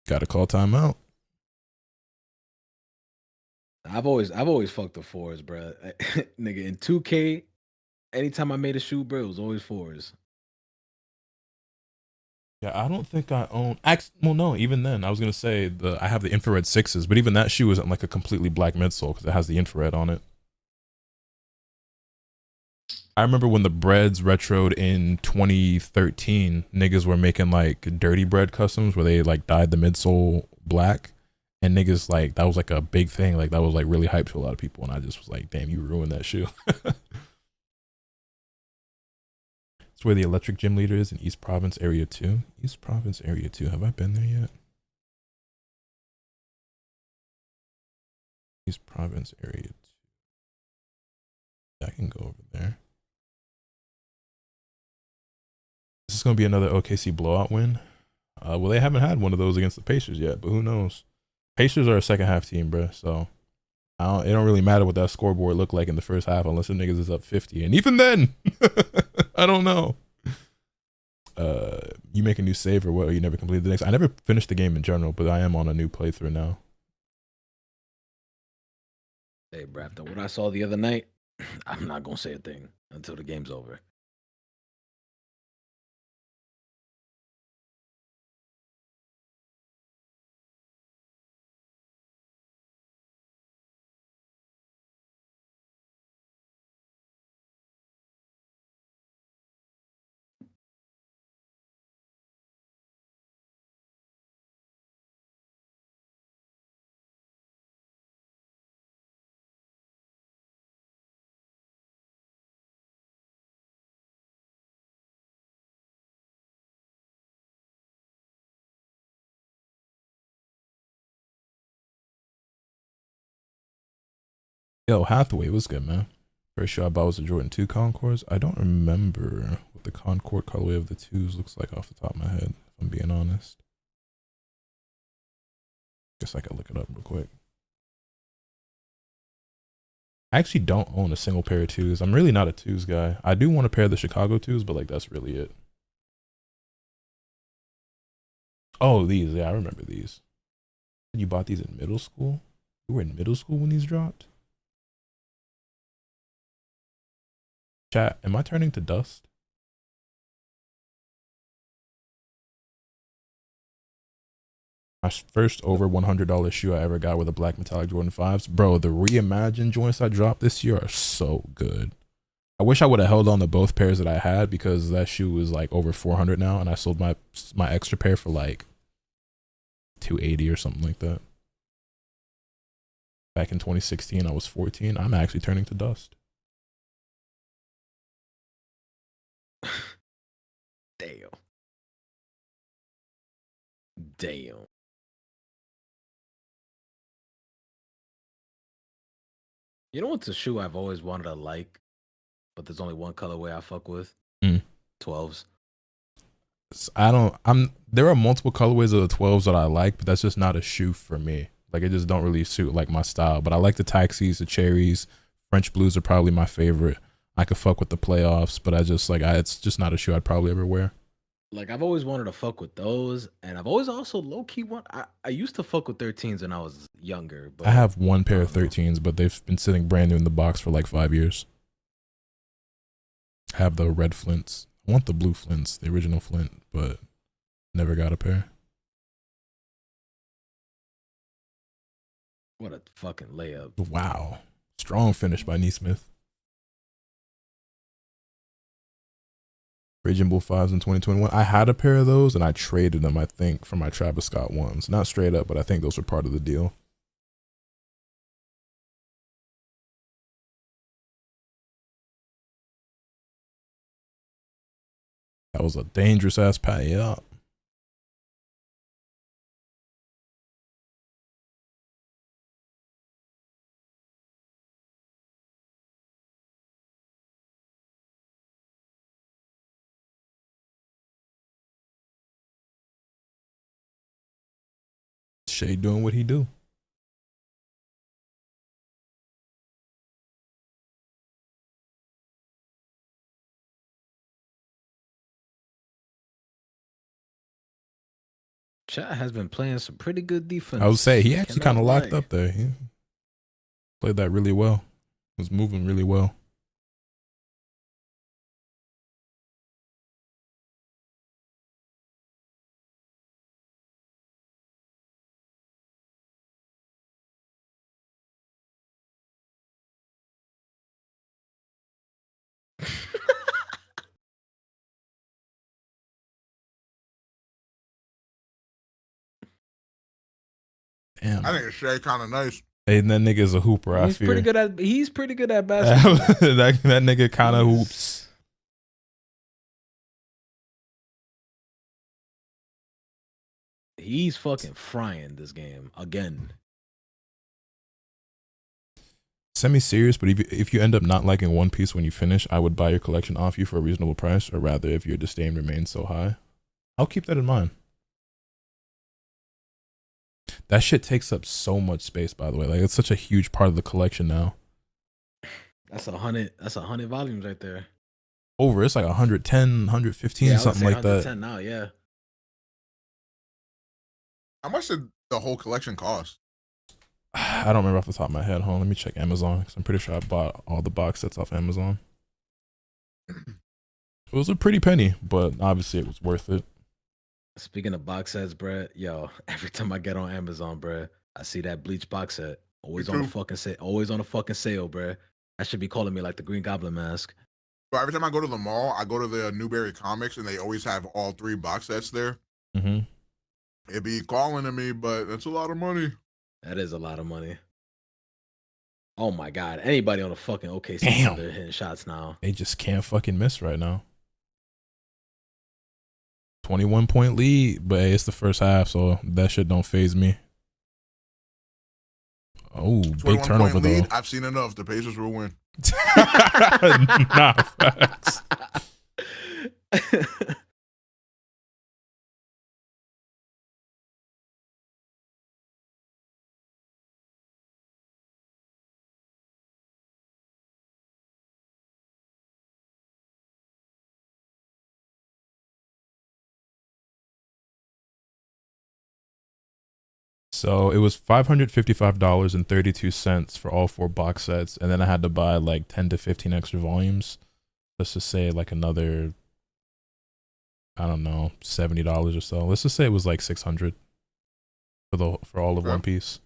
Got to call timeout. I've always fucked the 4s, bro. Nigga, in 2K, anytime I made a shoe, bro, it was always 4s. Yeah, I don't think I own. Well, no, even then, I was gonna say I have the infrared 6s, but even that shoe isn't like a completely black midsole because it has the infrared on it. I remember when the breads retroed in 2013, niggas were making like dirty bread customs where they like dyed the midsole black, and niggas like that was like a big thing. Like that was like really hyped to a lot of people, and I just was like, damn, you ruined that shoe. It's where the electric gym leader is in East Province Area 2. East Province Area 2. Have I been there yet? East Province Area 2. I can go over there. This is going to be another OKC blowout win. Well, they haven't had one of those against the Pacers yet, but who knows? Pacers are a second half team, bro. So it don't really matter what that scoreboard looked like in the first half unless the niggas is up 50. And even then, I don't know. You make a new save or what? Or you never completed the next? I never finished the game in general, but I am on a new playthrough now. Hey, bro, after what I saw the other night, I'm not gonna say a thing until the game's over. Yo, Hathaway was good, man. First shoe I bought was the Jordan 2 Concords. I don't remember what the Concord colorway of the 2s looks like off the top of my head, if I'm being honest. Guess I could look it up real quick. I actually don't own a single pair of 2s. I'm really not a 2s guy. I do want a pair of the Chicago 2s, but like that's really it. Oh, these. Yeah, I remember these. You bought these in middle school? You were in middle school when these dropped? Chat, am I turning to dust? My first over $100 shoe I ever got with a black metallic Jordan 5s. Bro, the reimagined joints I dropped this year are so good. I wish I would have held on to both pairs that I had because that shoe is like over 400 now, and I sold my extra pair for like 280 or something like that. Back in 2016, I was 14. I'm actually turning to dust. Damn. You know what's a shoe I've always wanted to like, but there's only one colorway I fuck with? 12s. There are multiple colorways of the 12s that I like, but that's just not a shoe for me. Like, it just don't really suit like my style. But I like the taxis, the cherries, French blues are probably my favorite. I could fuck with the playoffs, but it's just not a shoe I'd probably ever wear. Like, I've always wanted to fuck with those, and I've always also low-key I used to fuck with 13s when I was younger. But I have one pair of 13s, but they've been sitting brand new in the box for like 5 years. I have the red Flints. I want the blue Flints, the original Flint, but never got a pair. What a fucking layup. Wow. Strong finish by Neesmith. Raging Bull 5s in 2021. I had a pair of those and I traded them, I think, for my Travis Scott ones. Not straight up, but I think those were part of the deal. That was a dangerous ass pat. Yeah. Shay doing what he do. Chat has been playing some pretty good defense. I would say he actually kind of locked lie. up there. He played that really well. Was moving really well. Damn. I think Shay kind of nice. Hey, that nigga's a hooper. He's I fear. He's pretty good at basketball. that nigga kind of hoops. He's fucking frying this game again. Semi-serious, but if you end up not liking One Piece when you finish, I would buy your collection off you for a reasonable price, or rather, if your disdain remains so high, I'll keep that in mind. That shit takes up so much space, by the way. Like, it's such a huge part of the collection now. That's 100 volumes right there. Over, it's like 110, 115, something like that. 110 now, yeah. How much did the whole collection cost? I don't remember off the top of my head. Hold on, let me check Amazon, because I'm pretty sure I bought all the box sets off Amazon. It was a pretty penny, but obviously it was worth it. Speaking of box sets, bruh, yo, every time I get on Amazon, bruh, I see that Bleach box set. Always on a fucking sale, bruh. That should be calling me like the Green Goblin mask. But every time I go to the mall, I go to the Newberry Comics, and they always have all 3 box sets there. Mm-hmm. It'd be calling to me, but that's a lot of money. That is a lot of money. Oh my god, anybody on a fucking OKC, they're hitting shots now. They just can't fucking miss right now. 21-point lead, but hey, it's the first half, so that shit don't phase me. Oh, big turnover though. I've seen enough. The Pacers will win. Nah, facts. So it was $555.32 for all 4 box sets, and then I had to buy like 10 to 15 extra volumes. Let's just say like another, I don't know, $70 or so. Let's just say it was like $600 for all of One Piece.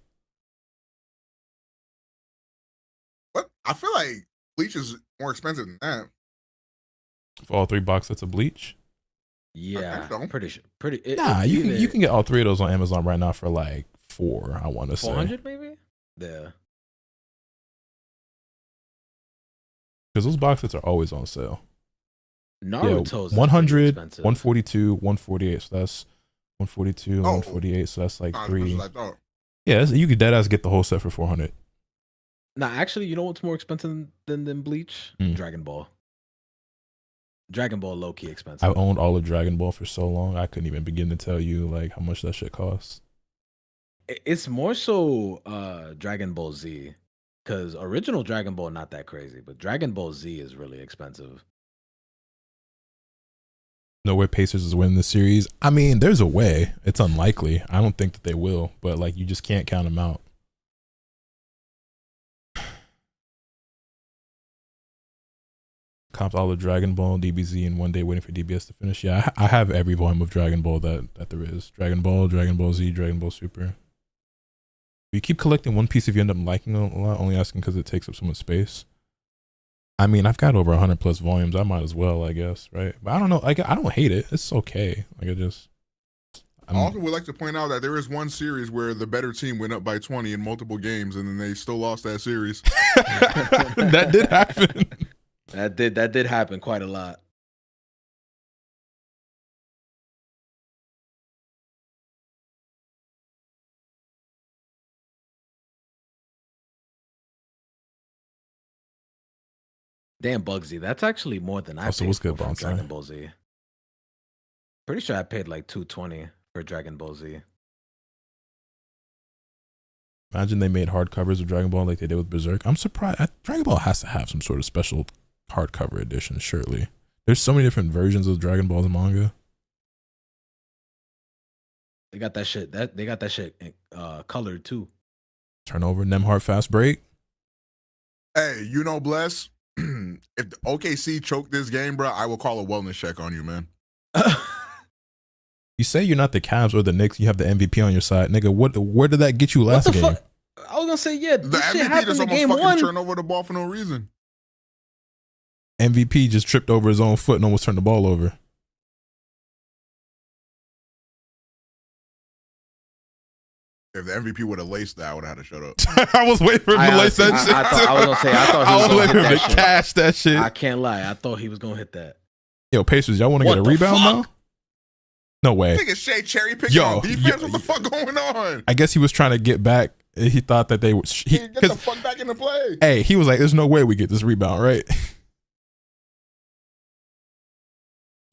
What? I feel like Bleach is more expensive than that. For all 3 box sets of Bleach? Yeah, so. Pretty sure. You can get all 3 of those on Amazon right now for like $400, I want to say. 400 maybe? Yeah. Because those box sets are always on sale. Naruto's 100, 142, 148. So that's 142, 148. So that's like not as three. much as I thought. Yeah, you could deadass get the whole set for 400. Nah, actually, you know what's more expensive than Bleach? Dragon Ball. Dragon Ball low key expensive. I owned all of Dragon Ball for so long, I couldn't even begin to tell you like how much that shit costs. It's more so Dragon Ball Z, because original Dragon Ball not that crazy, but Dragon Ball Z is really expensive. No way Pacers is winning the series. I mean, there's a way. It's unlikely. I don't think that they will, but like you just can't count them out. Cops all of Dragon Ball, DBZ, and one day waiting for DBS to finish. Yeah, I have every volume of Dragon Ball that there is. Dragon Ball Z, Dragon Ball Super. You keep collecting One Piece if you end up liking it a lot, only asking because it takes up so much space. I mean, I've got over 100 plus volumes. I might as well, I guess, right? But I don't know. Like, I don't hate it. It's okay. Like, I also would like to point out that there is one series where the better team went up by 20 in multiple games, and then they still lost that series. That did happen. That did happen quite a lot. Damn, Bugsy, that's actually more than I Also, paid what's good, for Bonsai? Dragon Ball Z. Pretty sure I paid like $220 for Dragon Ball Z. Imagine they made hardcovers of Dragon Ball like they did with Berserk. I'm surprised. Dragon Ball has to have some sort of special hardcover edition, surely. There's so many different versions of Dragon Ball in manga. They got that shit. They got that shit colored too. Turnover, Nemhart fast break. Hey, you know, Bless, if the OKC choke this game, bro, I will call a wellness check on you, man. You say you're not the Cavs or the Knicks. You have the MVP on your side, nigga. Where did that get you last game? Fuck? I was gonna say, yeah, The this shit MVP happened just in almost game fucking one. turned over the ball for no reason. MVP just tripped over his own foot and almost turned the ball over. If the MVP would have laced that, I would have had to shut up. I was waiting for him to lace that shit. I was gonna say, I thought he I was was gonna waiting hit for him that to shit. cash that shit. I can't lie. I thought he was gonna hit that. Yo, Pacers, y'all want to What get a the rebound fuck? now? No way. Nigga Shea cherry picking on defense. What the fuck going on? I guess he was trying to get back. He thought that they would. Get the fuck back into play. Hey, he was like, "There's no way we get this rebound, right?"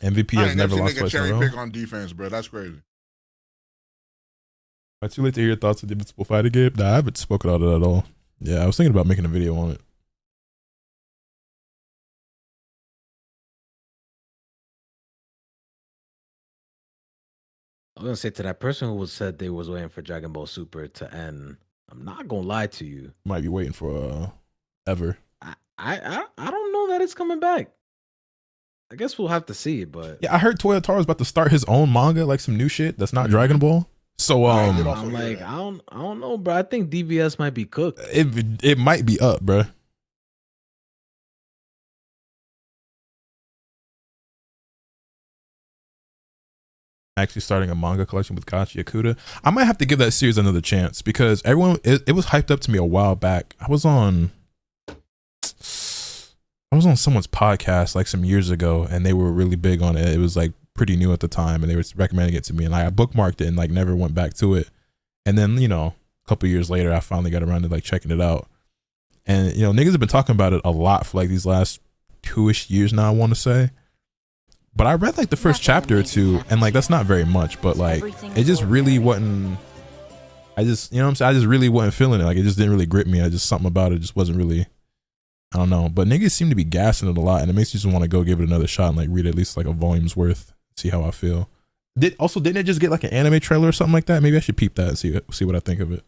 MVP I has ain't never seen lost nigga twice in a cherry row. pick on defense, bro. That's crazy. Am I too late to hear your thoughts on the Invincible Fighter game? Nah, I haven't spoken about it at all. Yeah, I was thinking about making a video on it. I was gonna say to that person who said they was waiting for Dragon Ball Super to end. I'm not gonna lie to you. Might be waiting for ever. I don't know that it's coming back. I guess we'll have to see, but Yeah, I heard Toyotaro is about to start his own manga, like some new shit that's not Dragon Ball. So also I'm like, I don't know, bro. I think DBS might be cooked. it might be up, bro. Actually starting a manga collection with Kachi Yakuda. I might have to give that series another chance because everyone it was hyped up to me a while back. I was on someone's podcast like some years ago and they were really big on it. It was like pretty new at the time and they were recommending it to me and I bookmarked it and like never went back to it. And then, you know, a couple years later I finally got around to like checking it out. And you know, niggas have been talking about it a lot for like these last 2-ish years now, I want to say. But I read like the first chapter or two and like that's not very much, but like it just really wasn't, I just, you know what I'm saying? I just really wasn't feeling it. Like it just didn't really grip me. I just, something about it just wasn't really, I don't know. But niggas seem to be gassing it a lot and it makes you just want to go give it another shot and like read at least like a volume's worth, see how I feel. Didn't it just get like an anime trailer or something like that? Maybe I should peep that and see what I think of it.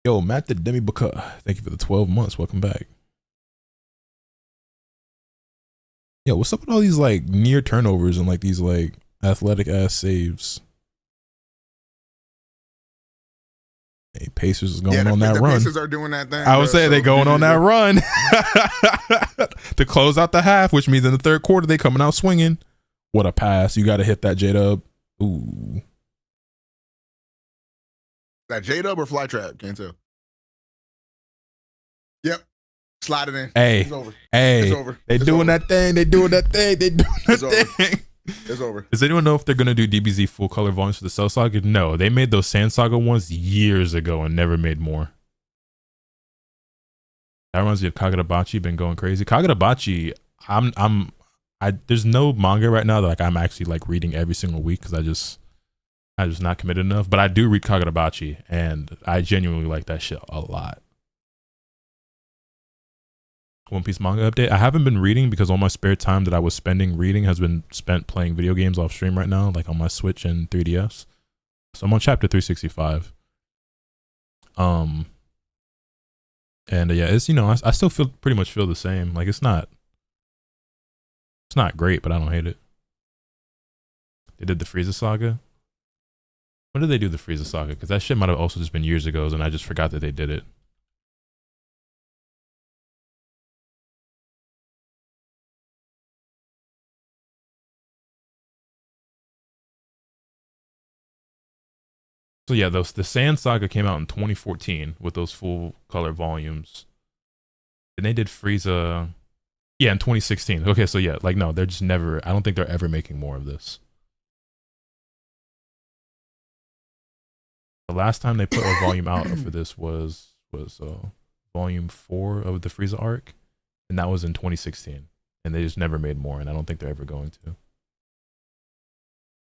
Yo, Matt the Demi Baka, thank you for the 12 months. Welcome back. Yo, what's up with all these like near turnovers and like these like athletic ass saves? Hey, Pacers is going on that the run. Pacers are doing that thing. I would say they going on that run to close out the half, which means in the third quarter they coming out swinging. What a pass! You got to hit that J-Dub. Ooh. That J-Dub or Flytrap? Can't tell. Yep. Slide it in. Hey, it's over. Hey, it's over. They it's doing over. that thing. They doing that thing. They doing that It's over. thing. It's over. Does anyone know if they're gonna do DBZ full color volumes for the Cell Saga? No, they made those Sand Saga ones years ago and never made more. That reminds me of Kagurabachi been going crazy. Kagurabachi, there's no manga right now that like I'm actually like reading every single week because I just not committed enough. But I do read Kagurabachi and I genuinely like that shit a lot. One Piece manga update. I haven't been reading because all my spare time that I was spending reading has been spent playing video games off stream right now, like on my Switch and 3DS. So I'm on chapter 365. And yeah, it's, you know, I still pretty much feel the same. Like it's not great, but I don't hate it. They did the Frieza saga. When did they do the Frieza saga? Because that shit might have also just been years ago, and I just forgot that they did it. So yeah, the Sand Saga came out in 2014 with those full color volumes. And they did Frieza, yeah, in 2016. Okay, so yeah, like no, they're just never, I don't think they're ever making more of this. The last time they put a volume out for this was volume 4 of the Frieza arc, and that was in 2016. And they just never made more, and I don't think they're ever going to.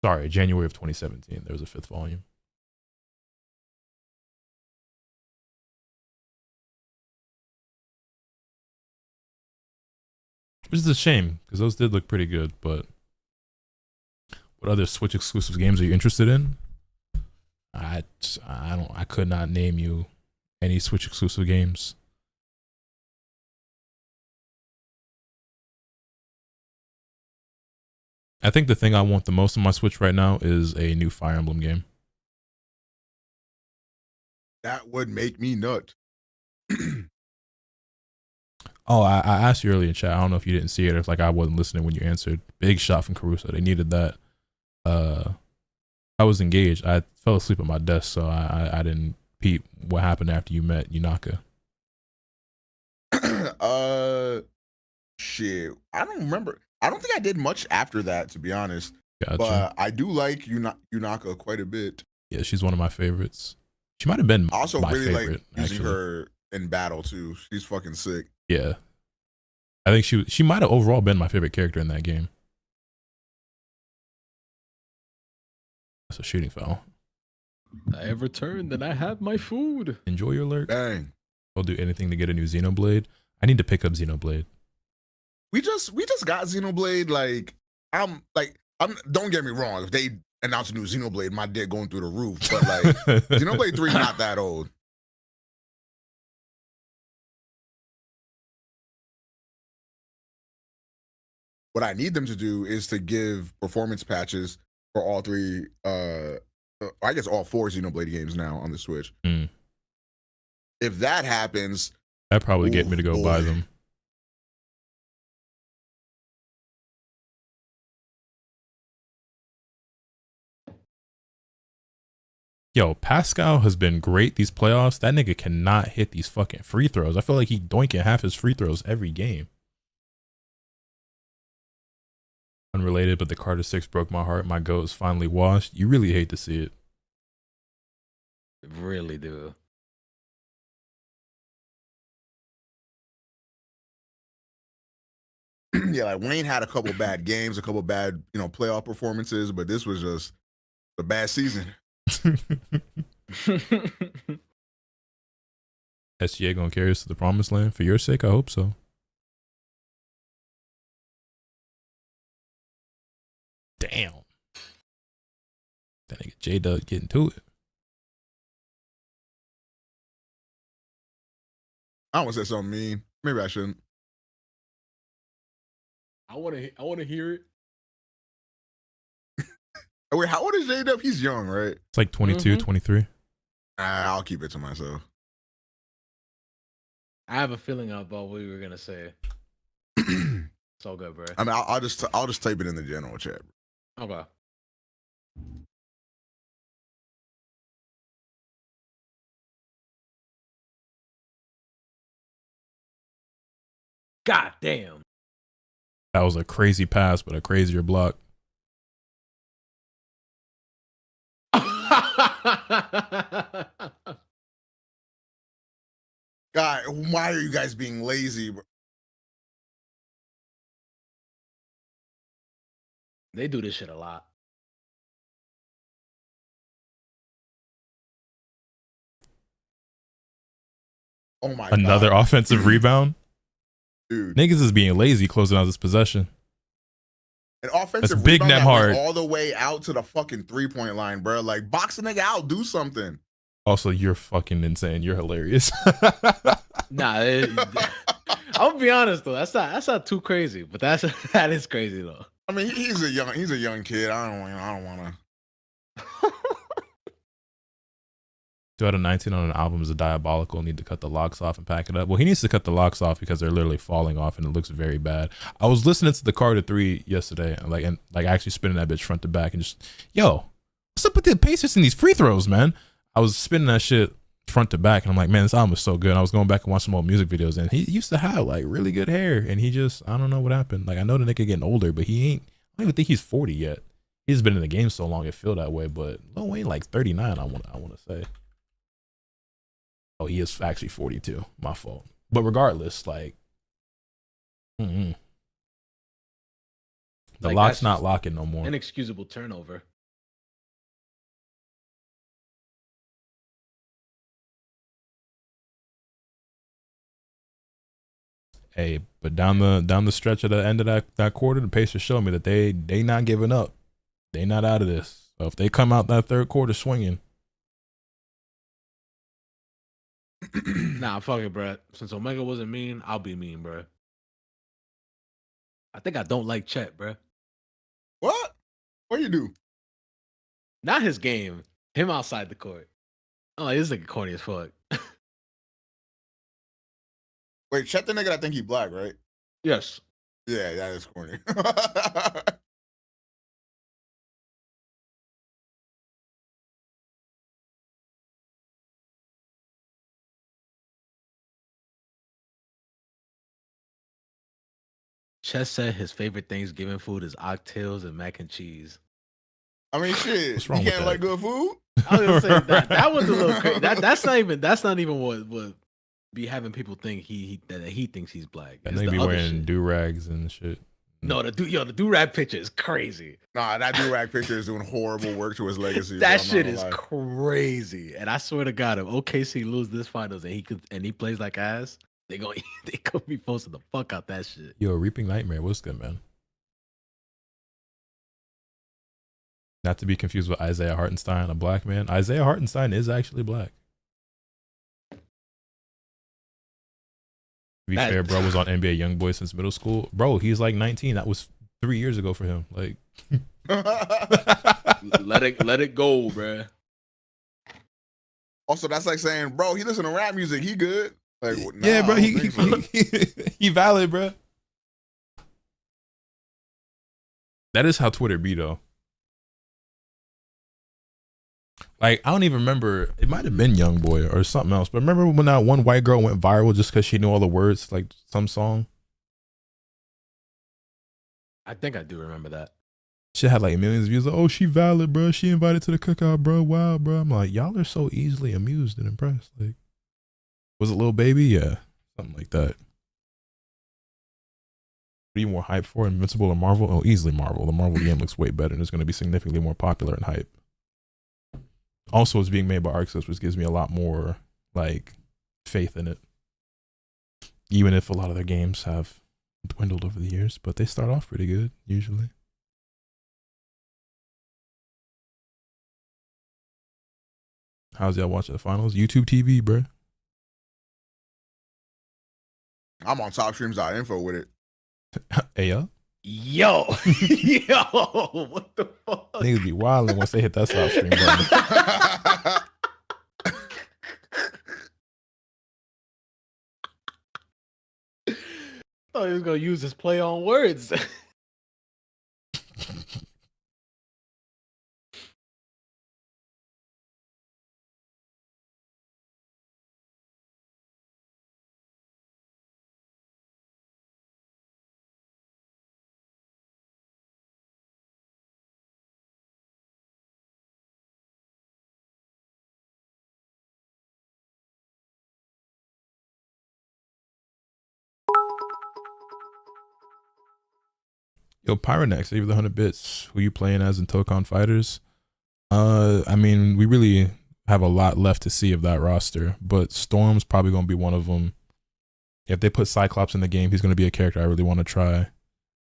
Sorry, January of 2017, there was a 5th volume. Which is a shame, because those did look pretty good, but what other Switch exclusive games are you interested in? I could not name you any Switch exclusive games. I think the thing I want the most on my Switch right now is a new Fire Emblem game. That would make me nut. Oh, I asked you earlier in chat. I don't know if you didn't see it or if like I wasn't listening when you answered. Big shot from Caruso. They needed that. I was engaged. I fell asleep at my desk, so I didn't peep what happened after you met Yunaka. Shit. I don't remember. I don't think I did much after that, to be honest. Gotcha. But I do like Yunaka quite a bit. Yeah, she's one of my favorites. She might have been I also my really favorite, like using actually. her in battle too. She's fucking sick. Yeah, I think she might have overall been my favorite character in that game. That's a shooting foul. I have returned and I have my food. Enjoy your lurk. Dang. I'll do anything to get a new Xenoblade. I need to pick up Xenoblade. We just got Xenoblade. I'm don't get me wrong. If they announce a new Xenoblade, my dick going through the roof. But like Xenoblade 3 not that old. What I need them to do is to give performance patches for all 3 I guess all 4 Xenoblade games now on the Switch. Mm. If that happens, That'd probably get me to go buy them. Yo, Pascal has been great these playoffs. That nigga cannot hit these fucking free throws. I feel like he doinking half his free throws every game. Unrelated, but the Carter 6 broke my heart. My goat is finally washed. You really hate to see it. Really do. Yeah, like Wayne had a couple bad games, a couple bad, playoff performances, but this was just a bad season. SGA gonna carry us to the promised land? For your sake, I hope so. Damn. That nigga J-Dub getting to it. I don't want to say something mean. Maybe I shouldn't. I want to hear it. Wait, how old is J-Dub? He's young, right? It's like 22, 23. I'll keep it to myself. I have a feeling about what we were gonna say. It's all good, bro. I mean, I'll just type it in the general chat. Okay. God damn. That was a crazy pass, but a crazier block. God, why are you guys being lazy, bro? They do this shit a lot. Oh my Another God. offensive rebound. Dude. Niggas is being lazy closing out this possession. An offensive That's big rebound Nemhard. that went all the way out to the fucking 3-point line, bro. Like, box the nigga out, do something. Also, you're fucking insane. You're hilarious. Nah, I'll be honest though. That's not too crazy, but that is crazy though. I mean, he's a young kid. I don't want to. 2019 on an album is a diabolical. Need to cut the locks off and pack it up. Well, he needs to cut the locks off because they're literally falling off and it looks very bad. I was listening to the Carter 3 yesterday, and actually spinning that bitch front to back and just, yo, what's up with the Pacers and these free throws, man? I was spinning that shit front to back and I'm like, man, this album is so good. And I was going back and watching some old music videos and he used to have like really good hair and he just, I don't know what happened. Like, I know the nigga getting older, but I don't even think he's 40 yet. He's been in the game so long it feel that way, but Lil Wayne like 39, I want to say. Oh, he is actually 42. My fault. But regardless, like, the Like, lock's that's not just locking no more. Inexcusable turnover. Hey, but down the stretch at the end of that quarter, the Pacers showed me that they not giving up. They not out of this. So if they come out that third quarter swinging. Nah, fuck it, bro. Since Omega wasn't mean, I'll be mean, bro. I think I don't like Chet, bro. What? What you do? Not his game. Him outside the court. Oh, this nigga corny as fuck. Wait, check the nigga that think he black, right? Yes. Yeah, that is corny. Chet said his favorite Thanksgiving food is oxtails and mac and cheese. I mean, shit. What's You wrong with can't that? like good food? I was gonna say that was a little crazy. That's not even what would be having people think that he thinks he's black. That It's nigga the be other wearing shit. do-rags and shit. No, the do-rag picture is crazy. Nah, that do-rag picture is doing horrible work to his legacy. That bro, I'm shit not is gonna lie. crazy. And I swear to God, if OKC lose this finals and he plays like ass, they gonna be posting the fuck out that shit. Yo, Reaping Nightmare, what's good, man? Not to be confused with Isaiah Hartenstein, a black man. Isaiah Hartenstein is actually black. To be fair, bro was on NBA YoungBoy since middle school. Bro, he's like 19. That was 3 years ago for him. Like, let it go, bro. Also, that's like saying, bro, he listen to rap music. He good. Like, nah, yeah, bro, I don't think so. he valid, bro. That is how Twitter be though. Like, I don't even remember. It might have been YoungBoy or something else. But remember when that one white girl went viral just because she knew all the words, like some song? I think I do remember that. She had like millions of views. Like, oh, she valid, bro. She invited to the cookout, bro. Wow, bro. I'm like, y'all are so easily amused and impressed. Like, was it Lil Baby? Yeah, something like that. What are you more hyped for, Invincible or Marvel? Oh, easily Marvel. The Marvel game looks way better and it's going to be significantly more popular and hype. Also, it's being made by Arxis, which gives me a lot more like faith in it. Even if a lot of their games have dwindled over the years, but they start off pretty good usually. How's y'all watching the finals? YouTube TV, bro. I'm on topstreams.info with it. Hey, yo. Yo, what the fuck? Niggas be wilding once they hit that stop stream button. thought he was gonna use his play on words. Yo, Pyronex, save the 100 bits. Who you playing as in Tokon Fighters? I mean, we really have a lot left to see of that roster, but Storm's probably going to be one of them. If they put Cyclops in the game, he's going to be a character I really want to try.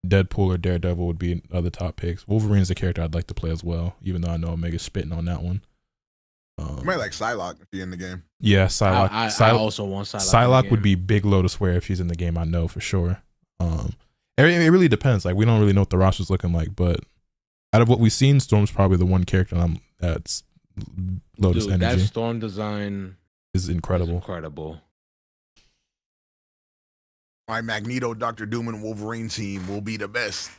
Deadpool or Daredevil would be other top picks. Wolverine's a character I'd like to play as well, even though I know Omega's spitting on that one. You might like Psylocke if you're in the game. Yeah, Psylocke. I also want Psylocke. Psylocke would be big Lotus Swear if she's in the game, I know for sure. It really depends. Like, we don't really know what the roster's looking like, but out of what we've seen, Storm's probably the one character that's Lotus Dude, energy. that Storm design is incredible. Incredible. My Magneto, Dr. Doom, and Wolverine team will be the best.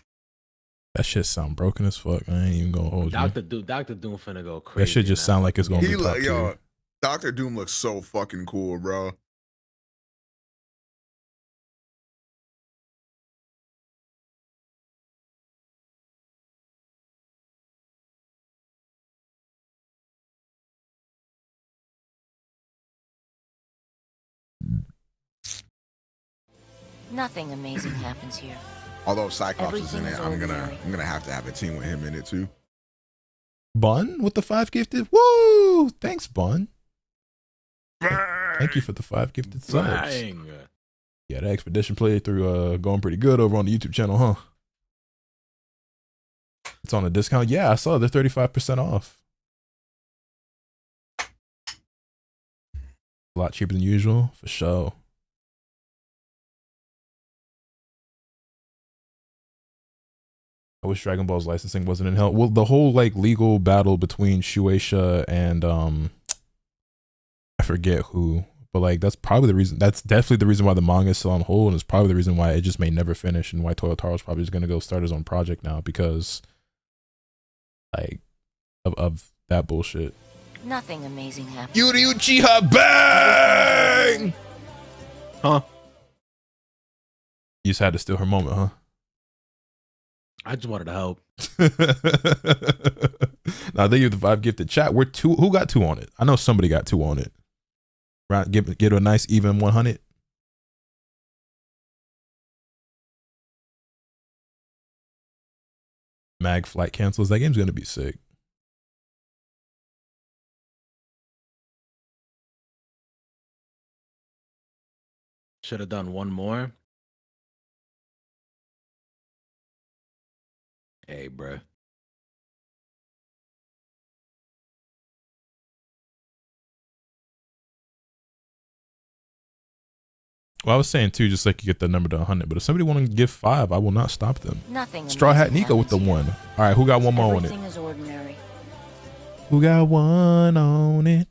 That shit sound broken as fuck. I ain't even gonna hold you. Dr. Doom finna go crazy. That shit just sound like it's gonna be top tier. Dr. Doom looks so fucking cool, bro. Nothing amazing happens here. Although Cyclops is Everything in it, is I'm ordinary. gonna have to have a team with him in it too. Bun with the 5 gifted. Woo! Thanks, Bun. Thank you for the 5 gifted subs. Bang. Yeah, the expedition playthrough going pretty good over on the YouTube channel, huh? It's on a discount. Yeah, I saw they're 35% off. A lot cheaper than usual, for sure. I wish Dragon Ball's licensing wasn't in hell. Well, the whole like legal battle between Shueisha and I forget who, but like that's probably the reason. That's definitely the reason why the manga is still on hold, and it's probably the reason why it just may never finish, and why Toyotaro's probably just gonna go start his own project now because like of that bullshit. Nothing amazing happens. Yuri Uchiha bang! Huh? You just had to steal her moment, huh? I just wanted to help. Now they give the 5 gifted chat. We're 2. Who got 2 on it? I know somebody got 2 on it. Right? Get a nice even 100. Mag flight cancels. That game's gonna be sick. Should have done one more. Hey, bruh. Well, I was saying too, just like you get the number to 100, but if somebody want to give 5, I will not stop them. Nothing Straw Hat amazing Nico with the happens 1. here. All right, who got one more on it? Everything is ordinary. Who got 1 on it?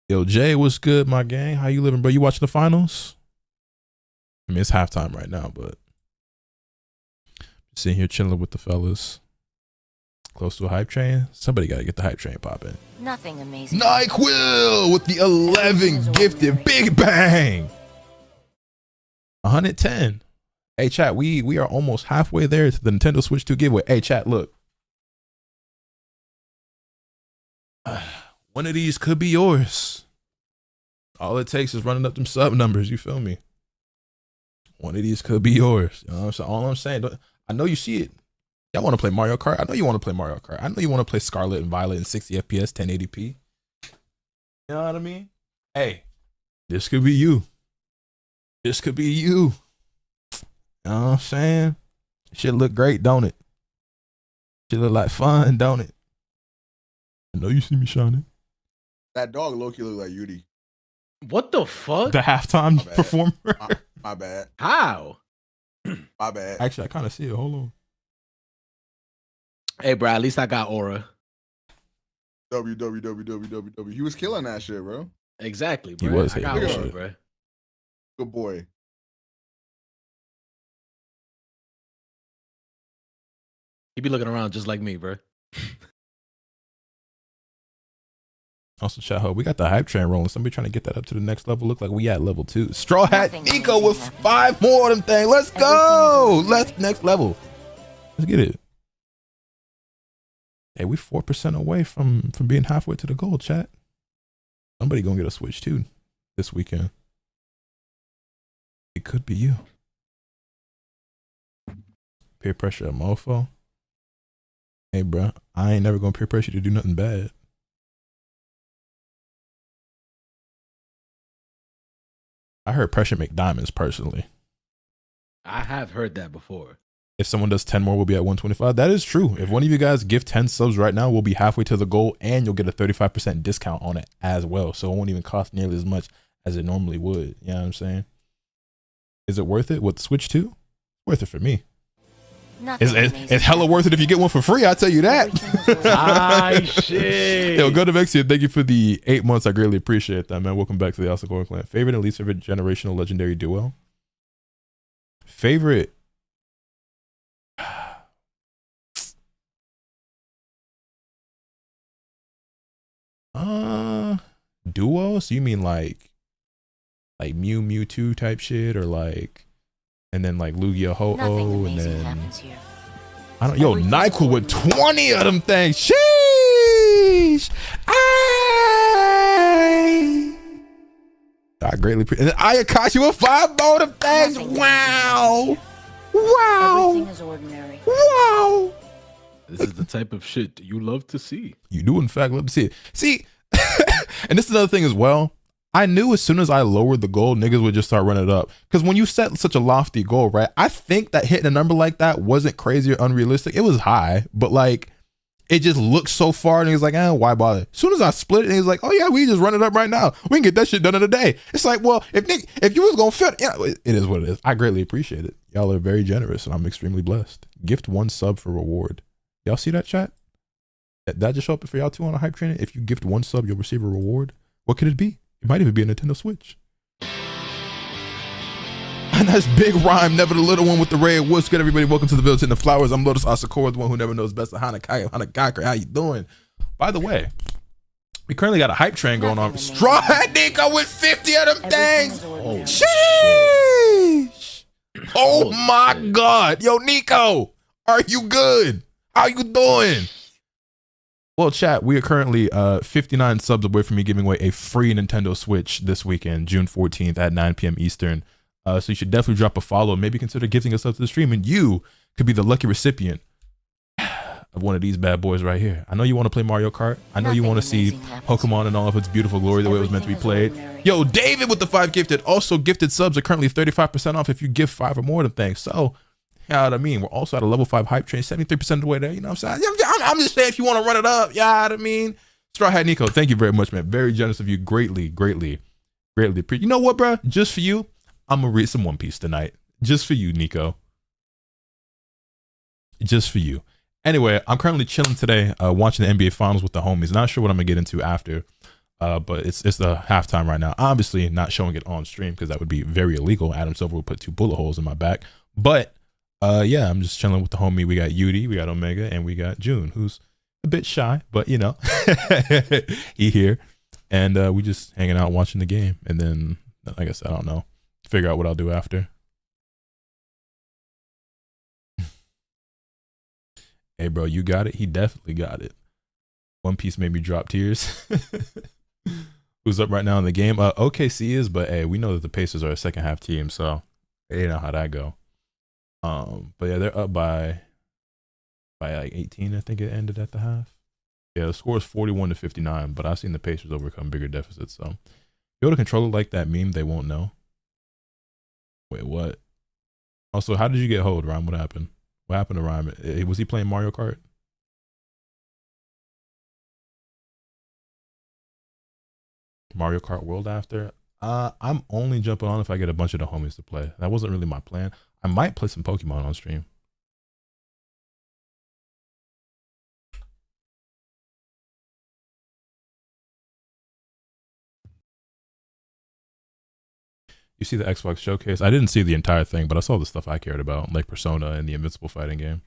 Yo, Jay, what's good, my gang? How you living, bro? You watching the finals? I mean, it's halftime right now, but sitting here chilling with the fellas. Close to a hype train. Somebody got to get the hype train popping. Nothing amazing. NyQuil with the 11 gifted. Big bang. 110. Hey, chat, we are almost halfway there to the Nintendo Switch 2 giveaway. Hey, chat, look. One of these could be yours. All it takes is running up them sub numbers. You feel me? One of these could be yours. You know what I'm saying? All I'm saying, I know you see it. Y'all want to play Mario Kart? I know you want to play Mario Kart. I know you want to play Scarlet and Violet in 60 FPS, 1080p. You know what I mean? Hey, this could be you. This could be you. You know what I'm saying? Shit look great, don't it? Shit look like fun, don't it? I know you see me shining. That dog low-key look like Yuri. What the fuck? The halftime performer. My bad. How? My bad. Actually, I kind of see it. Hold on. Hey, bro, at least I got aura. WWWWWW. He was killing that shit, bro. Exactly, He bro. was I got hitting that aura, shit. bro. Good boy. He be looking around just like me, bro. Also, chat ho, we got the hype train rolling. Somebody trying to get that up to the next level. Look like we at level 2. Straw Hat Nothing Nico amazing with happens. 5 more of them things. Let's Everything go. is Let's ordinary. next level. Let's get it. Hey, we 4% away from being halfway to the goal, chat. Somebody gonna get a Switch too this weekend. It could be you. Peer pressure a mofo. Hey, bro, I ain't never gonna peer pressure you to do nothing bad. I heard pressure make diamonds personally. I have heard that before. If someone does 10 more, we'll be at 125. That is true. If one of you guys give 10 subs right now, we'll be halfway to the goal and you'll get a 35% discount on it as well. So it won't even cost nearly as much as it normally would. You know what I'm saying? Is it worth it with Switch 2? Worth it for me. It's hella worth it if you get one for free. I'll tell you that. Shit. Yo, go to Vexia. Thank you for the 8 months. I greatly appreciate that, man. Welcome back to the Asakura clan. Favorite and least favorite generational legendary duo? Favorite. Duo? So you mean like Mew Mewtwo type shit, or like, and then like Lugia Ho-Oh, and then I don't. Yo, Nyquil with 20 of them things. Sheesh. I greatly appreciate. And then Ayakashi with 5 more of them things. Wow. Wow. Everything is ordinary. Wow. This is the type of shit you love to see. You do, in fact, love to see it. See, and this is another thing as well. I knew as soon as I lowered the goal, niggas would just start running it up. Because when you set such a lofty goal, right? I think that hitting a number like that wasn't crazy or unrealistic. It was high, but like, it just looked so far, and he was like, why bother? As soon as I split it, and he's like, oh yeah, we just run it up right now. We can get that shit done in a day. It's like, well, if you was gonna fit, it is what it is. I greatly appreciate it. Y'all are very generous, and I'm extremely blessed. Gift 1 sub for reward. Y'all see that, chat? That just show up for y'all too on a hype train. If you gift 1 sub, you'll receive a reward. What could it be? It might even be a Nintendo Switch. And that's Big Rhyme, never the little one with the red. What's good, everybody? Welcome to the Village in the Flowers. I'm Lotus Asakura, the one who never knows best of Hanakaker. How you doing? By the way, we currently got a hype train going on. Straw Hat Nico with 50 of them things. Oh, Sheesh. Oh my God. Yo, Nico, are you good? How you doing? Well, chat, we are currently 59 subs away from me giving away a free Nintendo Switch this weekend, June 14th at 9 p.m. Eastern. So you should definitely drop a follow. Maybe consider gifting us up to the stream, and you could be the lucky recipient of one of these bad boys right here. I know you want to play Mario Kart. I know you want to see Pokemon in all of its beautiful glory the way it was meant to be played. Yo, David with the 5 gifted. Also, gifted subs are currently 35% off if you gift 5 or more of them things. So, you know what I mean? We're also at a level 5 hype train, 73% of the way there. You know what I'm saying? I'm just saying if you want to run it up, you know what I mean? Straw Hat Nico, thank you very much, man. Very generous of you. Greatly appreciate. You know what, bro? Just for you, I'm going to read some One Piece tonight. Just for you, Nico. Just for you. Anyway, I'm currently chilling today, watching the NBA Finals with the homies. Not sure what I'm going to get into after, but it's the halftime right now. Obviously, not showing it on stream because that would be very illegal. Adam Silver would put 2 bullet holes in my back. But yeah, I'm just chilling with the homie. We got Yudi, we got Omega, and we got June, who's a bit shy, but you know, he here. And we just hanging out watching the game. And then, like I said, I don't know, figure out what I'll do after. Hey, bro, you got it? He definitely got it. One Piece made me drop tears. Who's up right now in the game? OKC is, but hey, we know that the Pacers are a second half team, so they know how that go. But yeah, they're up by like 18. I think it ended at the half. Yeah, the score is 41-59, but I've seen the Pacers overcome bigger deficits. So, be able to control it like that meme, they won't know. Wait, what? Also, how did you get hold, Rhyme? What happened? What happened to Rhyme? Was he playing Mario Kart? Mario Kart World after? I'm only jumping on if I get a bunch of the homies to play. That wasn't really my plan. I might play some Pokemon on stream. You see the Xbox showcase? I didn't see the entire thing, but I saw the stuff I cared about, like Persona and the Invincible fighting game.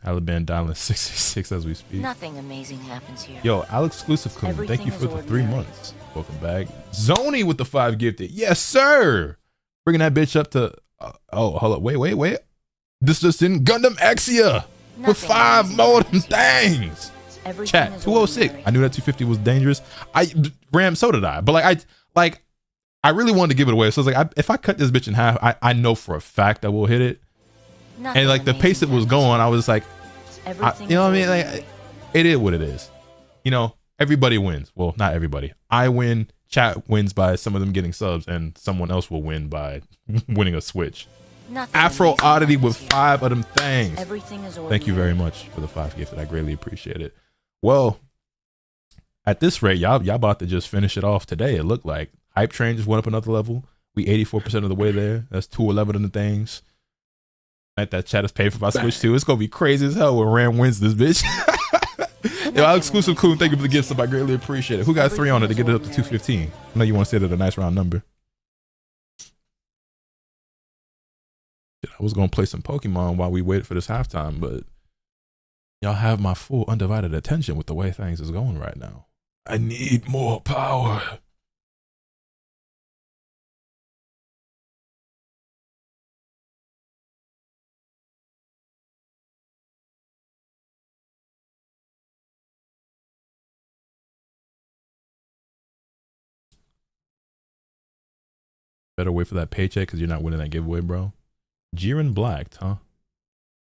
Alabama dialing 666 as we speak. Nothing amazing happens here. Yo, Alex Exclusive Coon, thank you for the 3 months. Welcome back. Zony with the 5 gifted. Yes, sir. Bringing that bitch up to, oh, hold up. Wait. This just in Gundam Exia with 5 more of them things. Chat 206. I knew that 250 was dangerous. Ram, so did I. But like I really wanted to give it away. So I was like, if I cut this bitch in half, I know for a fact I will hit it. Nothing And like the pace it was going, I was like, you know what I mean? Like, it is what it is. You know, everybody wins. Well, not everybody. I win. Chat wins by some of them getting subs, and someone else will win by winning a Switch. Afro Oddity with 5 of them things. Thank you very much for the 5 gifted. I greatly appreciate it. Well, at this rate, y'all about to just finish it off today. It looked like Hype Train just went up another level. We 84% of the way there. That's 211 of the things. That chat is paid for my Switch too. It's gonna be crazy as hell when Ram wins this bitch. Yo, I'll exclusive cool. Thank you for the gift sub. I greatly appreciate it. Who got 3 on it to get it up to 215? I know you want to say that a nice round number. I was gonna play some Pokemon while we wait for this halftime, but y'all have my full undivided attention with the way things is going right now. I need more power. Better wait for that paycheck because you're not winning that giveaway, bro. Jiren Blacked, huh?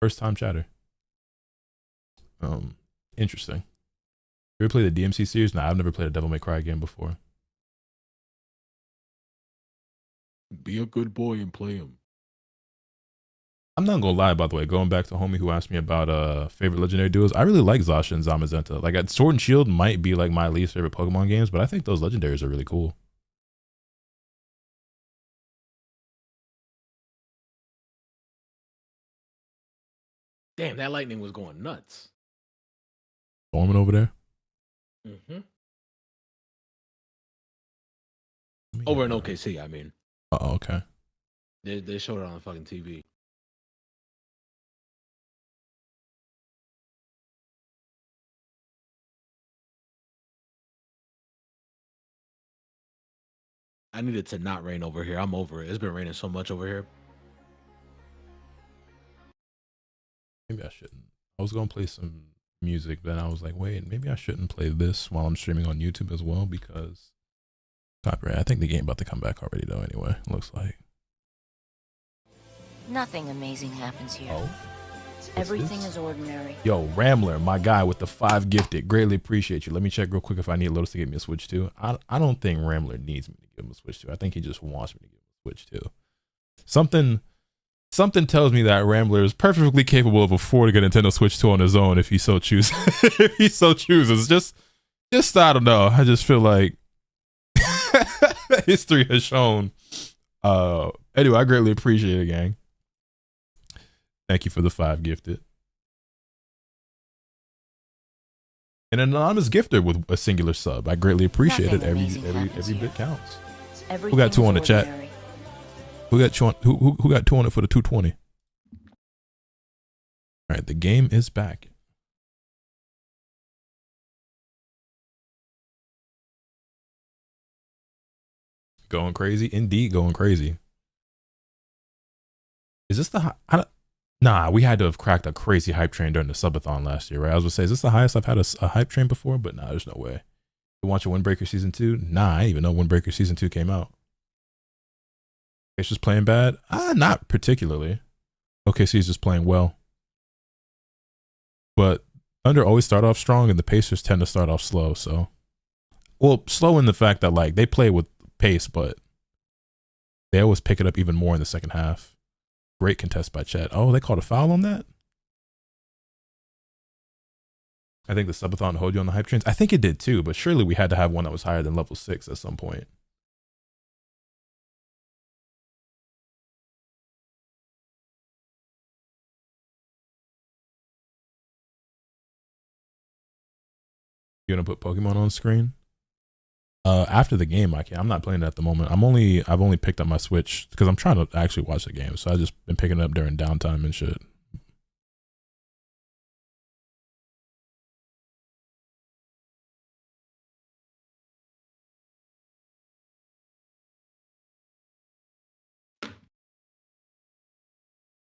First time chatter. Interesting. You ever played the DMC series? Nah, I've never played a Devil May Cry game before. Be a good boy and play him. I'm not gonna lie, by the way, going back to homie who asked me about favorite legendary duos, I really like Zasha and Zamazenta. Like, Sword and Shield might be like my least favorite Pokemon games, but I think those legendaries are really cool. Damn, that lightning was going nuts. Storming over there? Mm-hmm. Over in OKC, I mean. Oh, okay. They showed it on the fucking TV. I needed to not rain over here. I'm over it. It's been raining so much over here. Maybe I shouldn't. I was gonna play some music, then I was like, wait, maybe I shouldn't play this while I'm streaming on YouTube as well because copyright. I think the game about to come back already though. Anyway, looks like. Nothing amazing happens here. Oh, everything is ordinary. Yo, Rambler, my guy with the 5 gifted. Greatly appreciate you. Let me check real quick if I need Lotus to give me a Switch too. I don't think Rambler needs me to give him a Switch too. I think he just wants me to give him a Switch too. Something tells me that Rambler is perfectly capable of affording a Nintendo Switch 2 on his own if he so chooses. If he so chooses. Just I don't know. I just feel like history has shown. Anyway, I greatly appreciate it, gang. Thank you for the 5 gifted. An anonymous gifter with a singular sub. I greatly appreciate it. Every bit counts. Who got 2 on the chat? Who got 2 on it for the 220? All right, the game is back. Going crazy, indeed, going crazy. Is this the nah? We had to have cracked a crazy hype train during the subathon last year, right? I was gonna say, is this the highest I've had a hype train before? But nah, there's no way. You watch a Windbreaker season 2? Nah, I didn't even know Windbreaker season 2 came out. It's just playing bad? Not particularly. OKC is just playing well. But Thunder always start off strong and the Pacers tend to start off slow, so. Well, slow in the fact that like they play with pace, but they always pick it up even more in the second half. Great contest by Chet. Oh, they called a foul on that? I think the subathon hold you on the hype trains. I think it did too, but surely we had to have one that was higher than level 6 at some point. You gonna put Pokemon on screen? After the game, I can. I'm not playing it at the moment. I've only picked up my Switch because I'm trying to actually watch the game. So I just been picking it up during downtime and shit.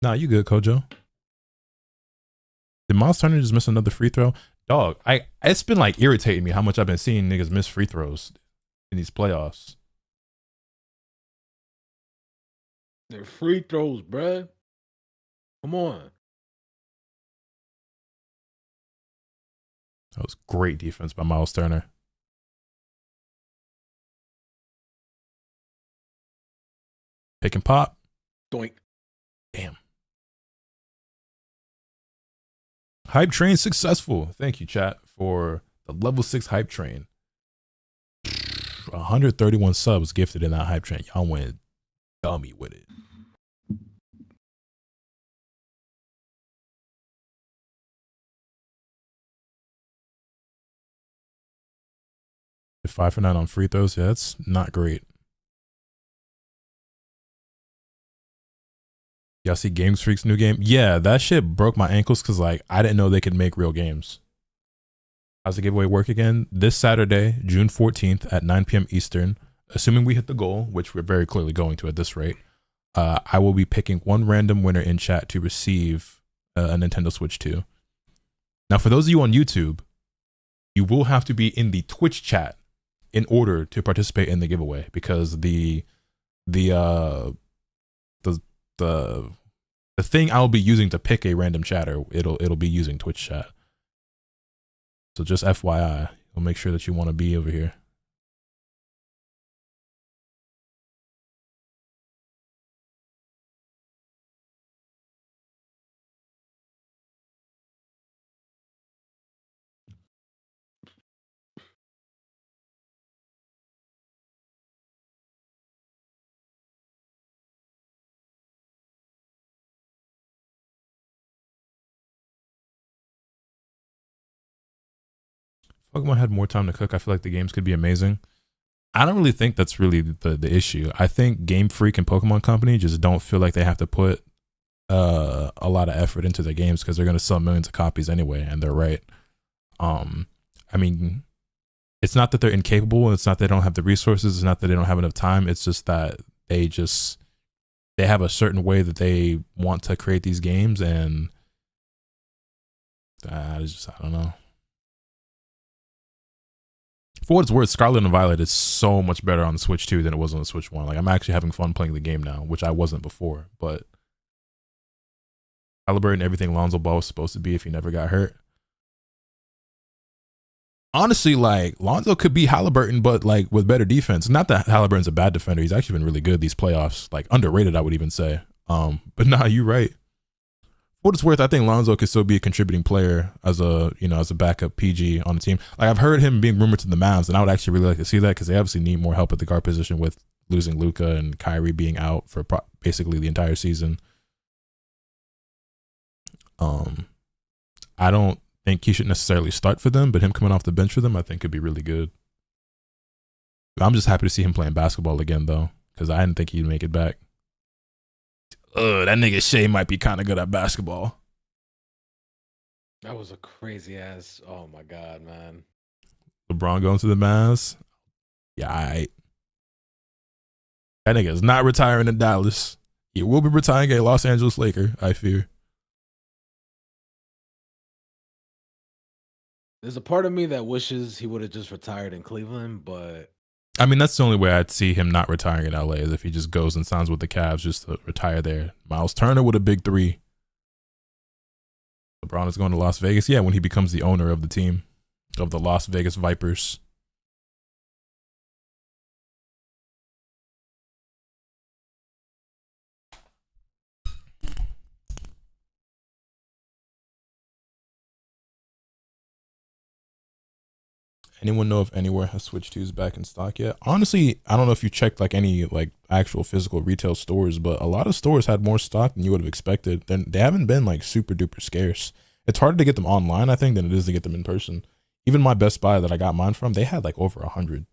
Nah, you good, Kojo? Did Miles Turner just miss another free throw? Dog, it's been like irritating me how much I've been seeing niggas miss free throws in these playoffs. They're free throws, bruh. Come on. That was great defense by Miles Turner. Pick and pop. Doink. Damn. Hype train successful. Thank you, chat, for the level 6 hype train. 131 subs gifted in that hype train. Y'all went dummy with it. Five for 9 on free throws. Yeah, that's not great. Y'all see Games Freak's new game? Yeah, that shit broke my ankles because like I didn't know they could make real games. How's the giveaway work again? This Saturday, June 14th at 9 p.m. Eastern, assuming we hit the goal, which we're very clearly going to at this rate, I will be picking one random winner in chat to receive a Nintendo Switch 2. Now, for those of you on YouTube, you will have to be in the Twitch chat in order to participate in the giveaway because the thing I'll be using to pick a random chatter, it'll be using Twitch chat. So just FYI, we'll make sure that you want to be over here. Pokemon had more time to cook. I feel like the games could be amazing. I don't really think that's really the issue. I think Game Freak and Pokemon Company just don't feel like they have to put a lot of effort into their games because they're going to sell millions of copies anyway, and they're right. I mean, it's not that they're incapable. It's not that they don't have the resources. It's not that they don't have enough time. It's just that they have a certain way that they want to create these games, and I don't know. For what it's worth, Scarlet and Violet is so much better on the Switch 2 than it was on the Switch 1. Like, I'm actually having fun playing the game now, which I wasn't before. But Halliburton, everything Lonzo Ball was supposed to be if he never got hurt. Honestly, like, Lonzo could be Halliburton, but, like, with better defense. Not that Halliburton's a bad defender. He's actually been really good these playoffs. Like, underrated, I would even say. But nah, you're right. For what it's worth, I think Lonzo could still be a contributing player as a backup PG on the team. Like, I've heard him being rumored to the Mavs, and I would actually really like to see that because they obviously need more help at the guard position with losing Luka and Kyrie being out for basically the entire season. I don't think he should necessarily start for them, but him coming off the bench for them, I think could be really good. I'm just happy to see him playing basketball again, though, because I didn't think he'd make it back. That nigga Shea might be kind of good at basketball. That was a crazy ass. Oh my god, man. LeBron going to the Mavs. Yeah, that nigga is not retiring in Dallas. He will be retiring a Los Angeles Laker, I fear. There's a part of me that wishes he would have just retired in Cleveland, but I mean, that's the only way I'd see him not retiring in LA is if he just goes and signs with the Cavs just to retire there. Miles Turner with a big 3. LeBron is going to Las Vegas. Yeah, when he becomes the owner of the team, of the Las Vegas Vipers. Anyone know if Anywhere has Switch 2s back in stock yet? Honestly, I don't know if you checked like any like actual physical retail stores, but a lot of stores had more stock than you would have expected. They haven't been like super duper scarce. It's harder to get them online, I think, than it is to get them in person. Even my Best Buy that I got mine from, they had like over 100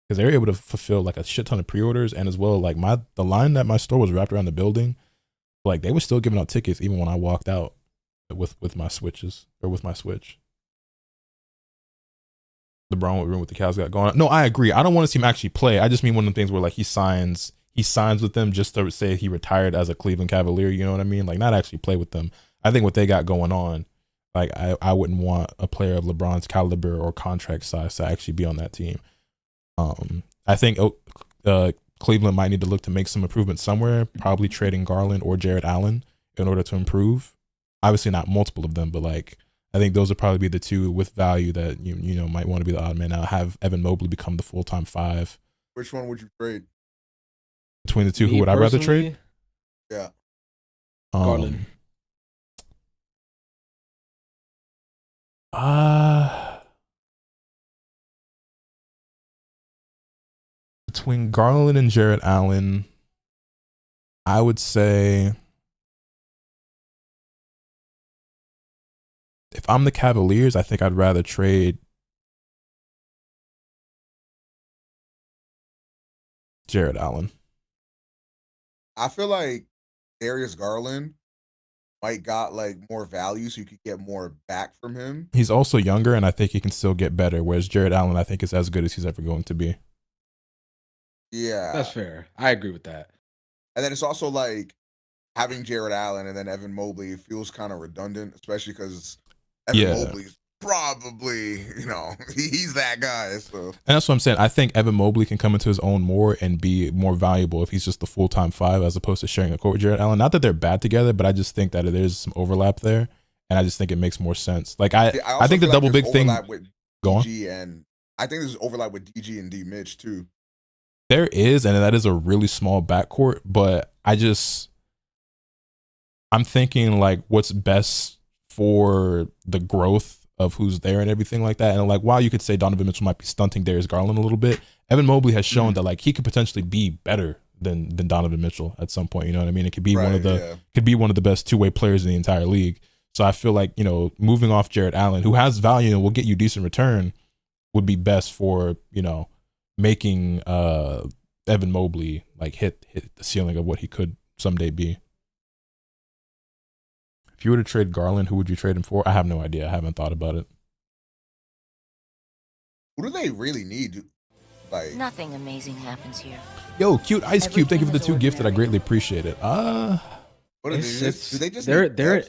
because they were able to fulfill like a shit ton of pre-orders, and as well like the line that my store was wrapped around the building, like they were still giving out tickets even when I walked out with my Switches or with my Switch. LeBron with the Cavs got going on. No, I agree. I don't want to see him actually play. I just mean one of the things where like he signs with them just to say he retired as a Cleveland Cavalier. You know what I mean? Like not actually play with them. I think what they got going on, like I wouldn't want a player of LeBron's caliber or contract size to actually be on that team. I think Cleveland might need to look to make some improvements somewhere, probably trading Garland or Jared Allen in order to improve. Obviously not multiple of them, but like I think those would probably be the two with value that you know might want to be the odd man out. Have Evan Mobley become the full-time 5. Which one would you trade? Between the two, who would I rather trade? Yeah. Garland. Between Garland and Jared Allen, I would say if I'm the Cavaliers, I think I'd rather trade Jared Allen. I feel like Darius Garland might got like more value, so you could get more back from him. He's also younger, and I think he can still get better. Whereas Jared Allen, I think, is as good as he's ever going to be. Yeah, that's fair. I agree with that. And then it's also like having Jared Allen and then Evan Mobley feels kind of redundant, especially because Evan Mobley's probably, you know, he's that guy. So. And that's what I'm saying. I think Evan Mobley can come into his own more and be more valuable if he's just the full-time 5 as opposed to sharing a court with Jared Allen. Not that they're bad together, but I just think that there's some overlap there, and I just think it makes more sense. Like I think the double big thing. Go on. And I think there's overlap with DG and D Mitch too. There is, and that is a really small backcourt, but I'm thinking like what's best for the growth of who's there and everything like that. And like, while you could say Donovan Mitchell might be stunting Darius Garland a little bit, Evan Mobley has shown that like he could potentially be better than Donovan Mitchell at some point. You know what I mean? It could be one of the best two-way players in the entire league. So I feel like, you know, moving off Jared Allen, who has value and will get you decent return, would be best for, you know, making Evan Mobley like hit the ceiling of what he could someday be. If you were to trade Garland, who would you trade him for? I have no idea. I haven't thought about it. Who do they really need? Like, nothing amazing happens here. Yo, cute Ice Cube, thank you for the 2 gifted. I greatly appreciate it. What do they just they're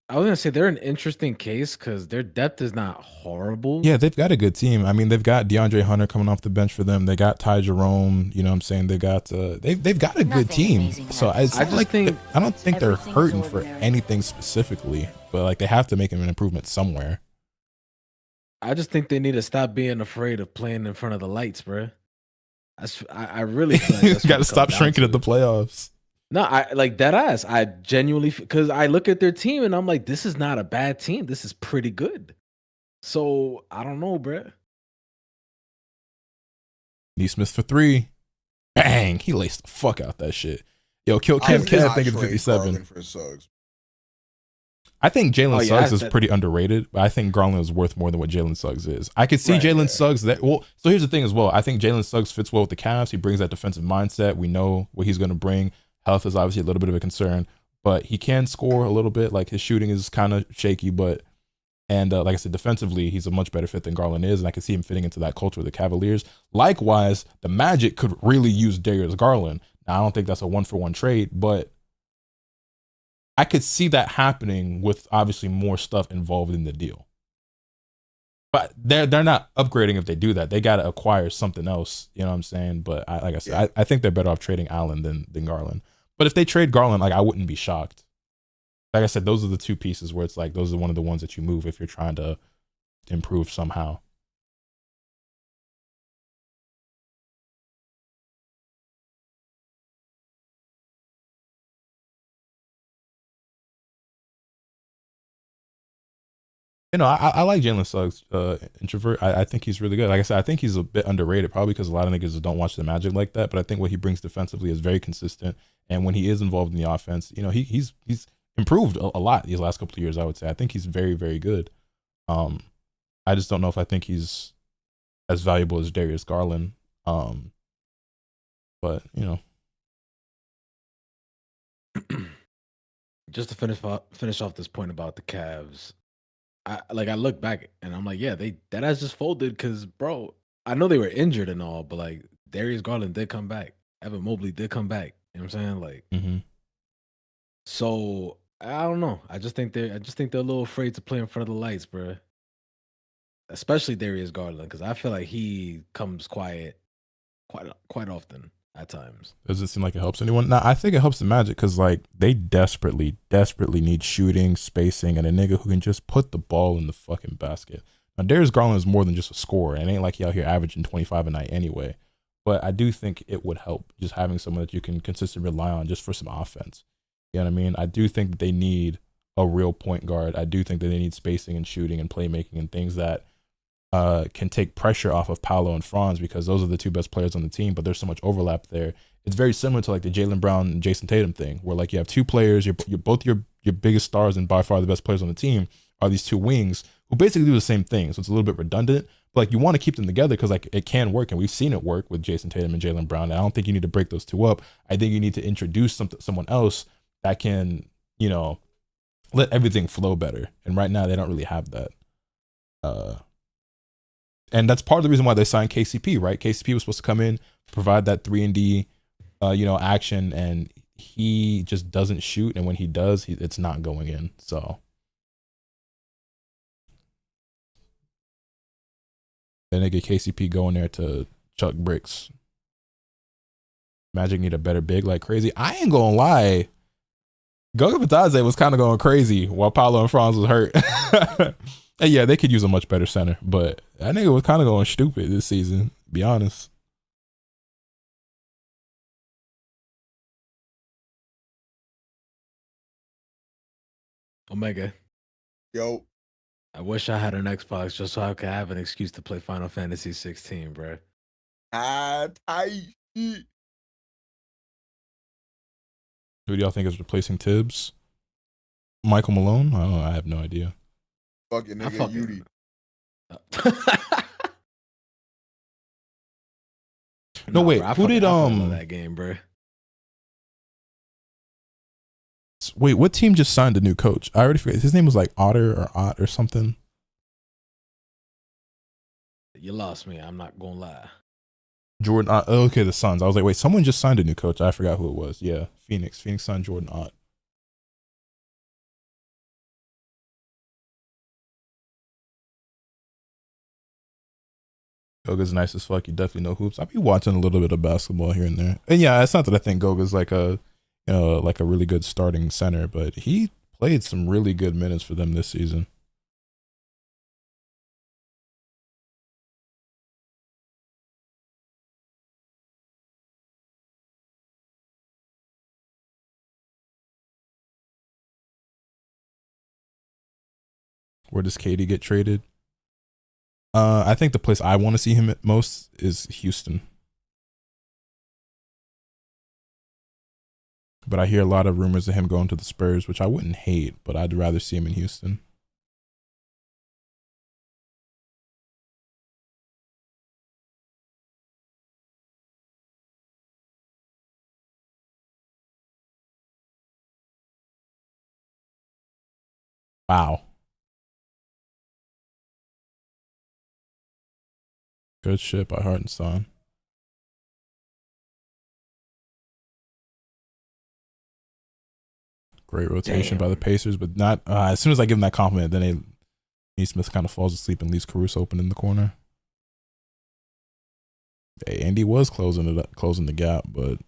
I was gonna say they're an interesting case because their depth is not horrible. Yeah, they've got a good team. I mean, they've got DeAndre Hunter coming off the bench for them. They got Ty Jerome. You know what I'm saying? They got they've got a good team. So I don't think they're hurting for anything specifically, but like they have to make an improvement somewhere. I just think they need to stop being afraid of playing in front of the lights, bro. I really feel like got to stop shrinking at the playoffs. No, I like that ass. I genuinely, because I look at their team and I'm like, this is not a bad team. This is pretty good. So I don't know, bro. Neesmith for 3. Bang! He laced the fuck out that shit. Yo, Kill Kim Kev thinking 57. I think Jalen Suggs is pretty underrated, but I think Garland is worth more than what Jalen Suggs is. I could see Jalen Suggs that. Well, so here's the thing as well. I think Jalen Suggs fits well with the Cavs. He brings that defensive mindset. We know what he's going to bring. Health is obviously a little bit of a concern, but he can score a little bit. Like his shooting is kind of shaky, but like I said, defensively, he's a much better fit than Garland is, and I can see him fitting into that culture with the Cavaliers. Likewise, the Magic could really use Darius Garland. Now, I don't think that's a 1-for-1 trade, but I could see that happening with obviously more stuff involved in the deal. But they're not upgrading if they do that. They got to acquire something else. You know what I'm saying? But like I said, I think they're better off trading Allen than Garland. But if they trade Garland, like I wouldn't be shocked. Like I said, those are the 2 pieces where it's like those are one of the ones that you move if you're trying to improve somehow. You know, I like Jalen Suggs, introvert. I think he's really good. Like I said, I think he's a bit underrated, probably because a lot of niggas don't watch the Magic like that. But I think what he brings defensively is very consistent. And when he is involved in the offense, you know, he's improved a lot these last couple of years, I would say. I think he's very, very good. I just don't know if I think he's as valuable as Darius Garland. But, you know. Just to finish off this point about the Cavs. I look back and I'm like, yeah, that has just folded because, bro, I know they were injured and all, but like Darius Garland did come back. Evan Mobley did come back. You know what I'm saying? Like, so I don't know. I just think they're a little afraid to play in front of the lights, bro. Especially Darius Garland, because I feel like he comes quiet quite often. at times. Doesn't seem like it helps anyone. Now, I think it helps the Magic because, like, they desperately need shooting, spacing, and a nigga who can just put the ball in the fucking basket. Now, Darius Garland is more than just a scorer. It ain't like he out here averaging 25 a night anyway. But I do think it would help just having someone that you can consistently rely on just for some offense. You know what I mean? I do think that they need a real point guard. I do think that they need spacing and shooting and playmaking and things that can take pressure off of Paolo and Franz, because those are the two best players on the team, but there's so much overlap there. It's very similar to like the Jaylen Brown and Jason Tatum thing, where like you have two players, you're both your biggest stars and by far the best players on the team are these two wings who basically do the same thing. So it's a little bit redundant, but like you want to keep them together because like it can work, and we've seen it work with Jason Tatum and Jaylen Brown. And I don't think you need to break those two up. I think you need to introduce someone else that can, you know, let everything flow better. And right now they don't really have that. And that's part of the reason why they signed KCP, right? KCP was supposed to come in, provide that 3-and-D, action, and he just doesn't shoot. And when he does, it's not going in. So then they get KCP going there to chuck bricks. Magic need a better big like crazy. I ain't gonna lie. Goga Bitadze was kind of going crazy while Paolo and Franz was hurt. And yeah, they could use a much better center, but that nigga was kind of going stupid this season, to be honest. Omega. Yo. I wish I had an Xbox just so I could have an excuse to play Final Fantasy 16, bro. Who do y'all think is replacing Tibbs? Michael Malone? I don't know. I have no idea. Fucking nigga, Yudi. No, wait. Bro, who did that game, bro? Wait, what team just signed a new coach? I already forget. His name was like Otter or Ott or something. You lost me. I'm not gonna lie. Jordan Ott. Oh, okay, the Suns. I was like, wait, someone just signed a new coach. I forgot who it was. Yeah, Phoenix. Phoenix signed Jordan Ott. Goga's nice as fuck. You definitely know hoops. I'll be watching a little bit of basketball here and there. And yeah, it's not that I think Goga's like a, like a really good starting center, but he played some really good minutes for them this season. Where does KD get traded? I think the place I want to see him at most is Houston. But I hear a lot of rumors of him going to the Spurs, which I wouldn't hate, but I'd rather see him in Houston. Wow. Good shit by Hartenstein. Great rotation by the Pacers, but not as soon as I give him that compliment, then Smith kind of falls asleep and leaves Caruso open in the corner. Hey, Andy was closing the gap, but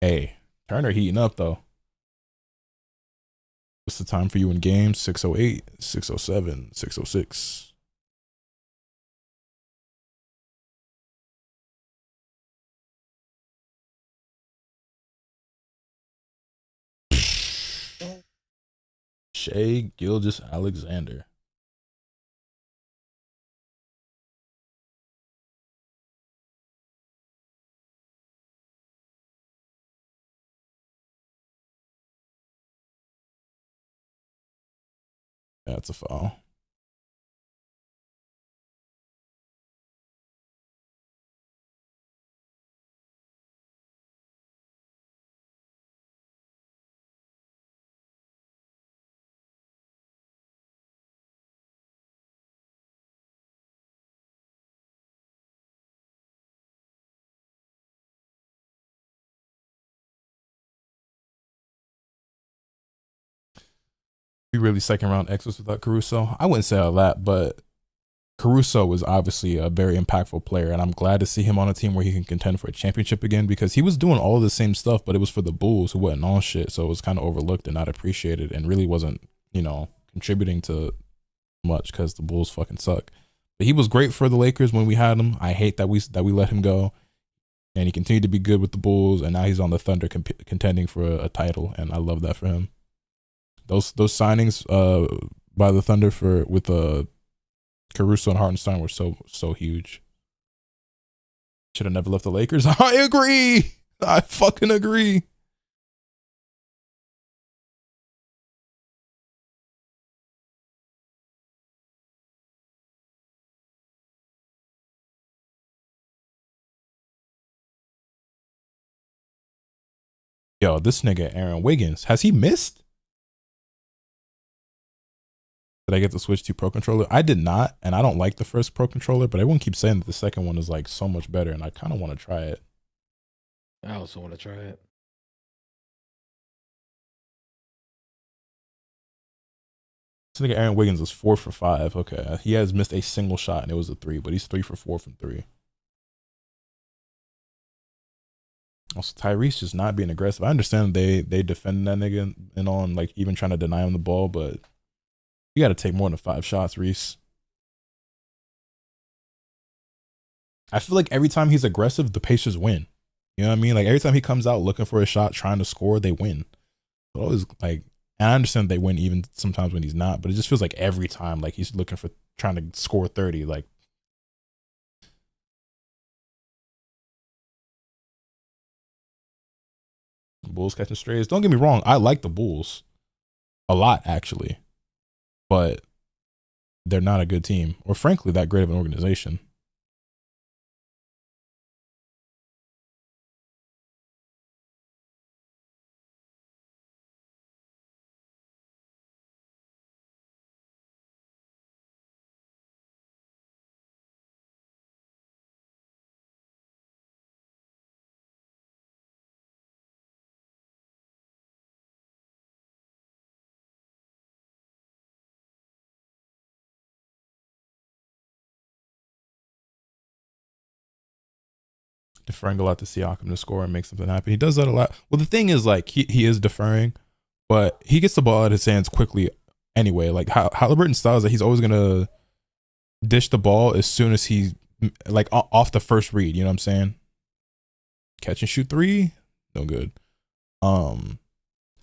hey, Turner heating up though. What's the time for you in games? 6:08, 6:07, 6:06. Shea Gilgeous-Alexander. That's a foul. We really second round exits without Caruso. I wouldn't say all that, but Caruso was obviously a very impactful player, and I'm glad to see him on a team where he can contend for a championship again, because he was doing all of the same stuff, but it was for the Bulls who wasn't on shit, so it was kind of overlooked and not appreciated, and really wasn't, you know, contributing to much because the Bulls fucking suck. But he was great for the Lakers when we had him. I hate that we let him go, and he continued to be good with the Bulls, and now he's on the Thunder contending for a title, and I love that for him. Those signings by the Thunder with Caruso and Hartenstein were so huge. Should have never left the Lakers. I agree. I fucking agree. Yo, this nigga Aaron Wiggins, has he missed? Did I get to switch to Pro Controller? I did not, and I don't like the first Pro Controller, but everyone keeps saying that the second one is like so much better, and I kind of want to try it. I also want to try it. This nigga Aaron Wiggins was 4 for 5. Okay, he has missed a single shot, and it was a 3, but he's 3 for 4 from 3. Also, Tyrese just not being aggressive. I understand they defended that nigga and on, like, even trying to deny him the ball, but you got to take more than 5 shots, Reese. I feel like every time he's aggressive, the Pacers win. You know what I mean? Like, every time he comes out looking for a shot, trying to score, they win. So always, like, and I understand they win even sometimes when he's not, but it just feels like every time, like, he's looking for trying to score 30, like. Bulls catching strays. Don't get me wrong, I like the Bulls a lot, actually, but they're not a good team, or frankly, that great of an organization. Deferring a lot to Siakam to score and make something happen. He does that a lot. Well, the thing is, like, he is deferring, but he gets the ball out of his hands quickly anyway. Like, Halliburton style is that he's always going to dish the ball as soon as he's, like, off the first read. You know what I'm saying? Catch and shoot 3, no good.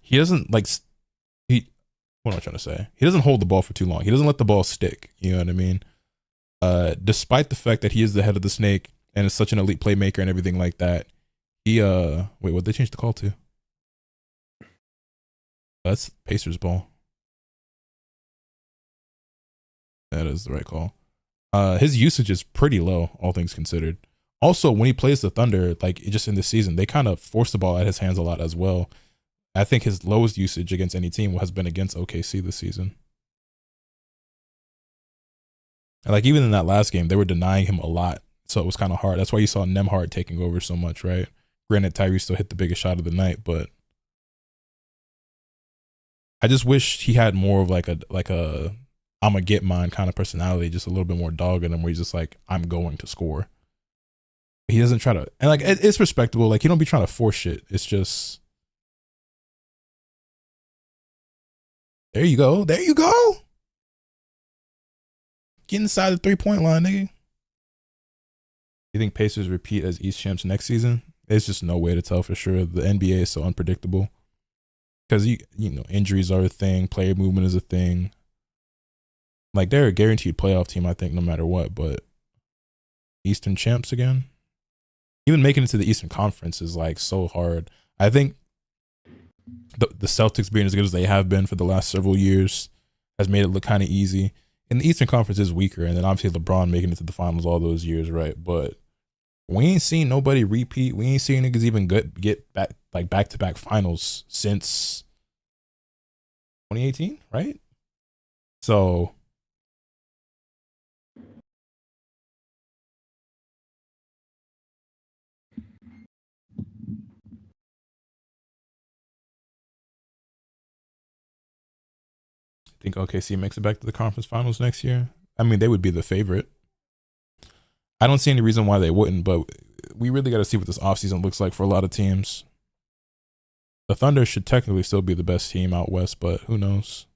He doesn't, like, what am I trying to say? He doesn't hold the ball for too long. He doesn't let the ball stick. You know what I mean? Despite the fact that he is the head of the snake and is such an elite playmaker and everything like that, he wait, what they changed the call to? That's Pacers ball. That is the right call. His usage is pretty low, all things considered. Also, when he plays the Thunder, like, just in this season, they kind of force the ball at his hands a lot as well. I think his lowest usage against any team has been against OKC this season. And, like, even in that last game, they were denying him a lot, so it was kind of hard. That's why you saw Nembhard taking over so much, right? Granted, Tyrese still hit the biggest shot of the night, but I just wish he had more of like a I'm gonna get mine kind of personality, just a little bit more dog in him, where he's just like, I'm going to score. He doesn't try to, and like it's respectable. Like, he don't be trying to force shit. It's just, there you go, there you go. Get inside the 3-point line, nigga. You think Pacers repeat as East champs next season? There's just no way to tell for sure. The NBA is so unpredictable because you know, injuries are a thing, player movement is a thing. Like, they're a guaranteed playoff team, I think, no matter what. But Eastern champs again, even making it to the Eastern Conference is like so hard. I think the Celtics being as good as they have been for the last several years has made it look kind of easy. And the Eastern Conference is weaker, and then obviously LeBron making it to the finals all those years, right? But we ain't seen nobody repeat. We ain't seen niggas even get back, like, back-to-back finals since 2018, right? So think OKC makes it back to the conference finals next year. I mean, they would be the favorite. I don't see any reason why they wouldn't, but we really got to see what this offseason looks like for a lot of teams. The Thunder should technically still be the best team out west, but who knows?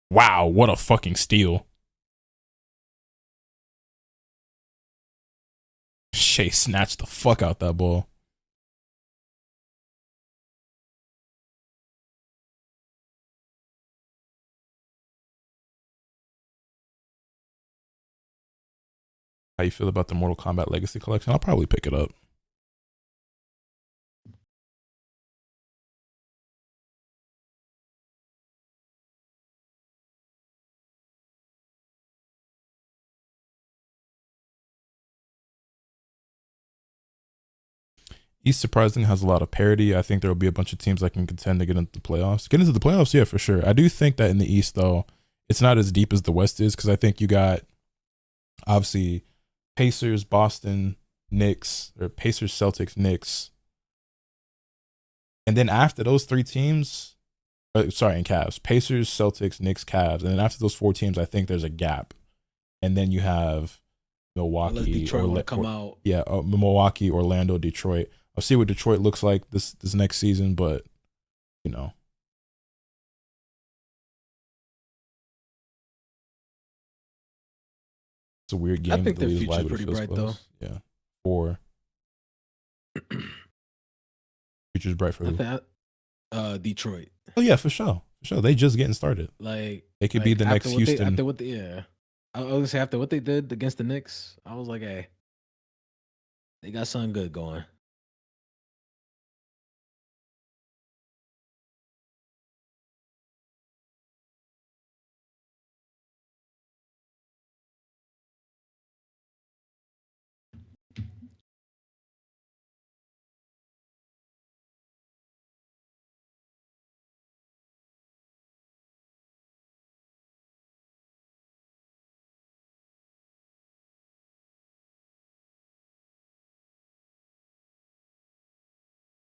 Wow, what a fucking steal. Shea snatched the fuck out that ball. How you feel about the Mortal Kombat Legacy Collection? I'll probably pick it up. East surprisingly has a lot of parity. I think there will be a bunch of teams that can contend to get into the playoffs. Get into the playoffs, yeah, for sure. I do think that in the East, though, it's not as deep as the West is, because I think you got, obviously, Pacers, Boston, Knicks, or Pacers, Celtics, Knicks. And then after those three teams, and Cavs. Pacers, Celtics, Knicks, Cavs. And then after those four teams, I think there's a gap. And then you have Milwaukee. Unless Detroit will come out. Yeah, Milwaukee, Orlando, Detroit. I'll see what Detroit looks like this next season, but, you know. It's a weird game. I think their future's pretty bright, though. Yeah. For future's bright for who? Detroit. Oh, yeah, for sure. For sure. They just getting started. Like, they could be the next Houston. I was gonna say, after what they did against the Knicks, I was like, hey, they got something good going.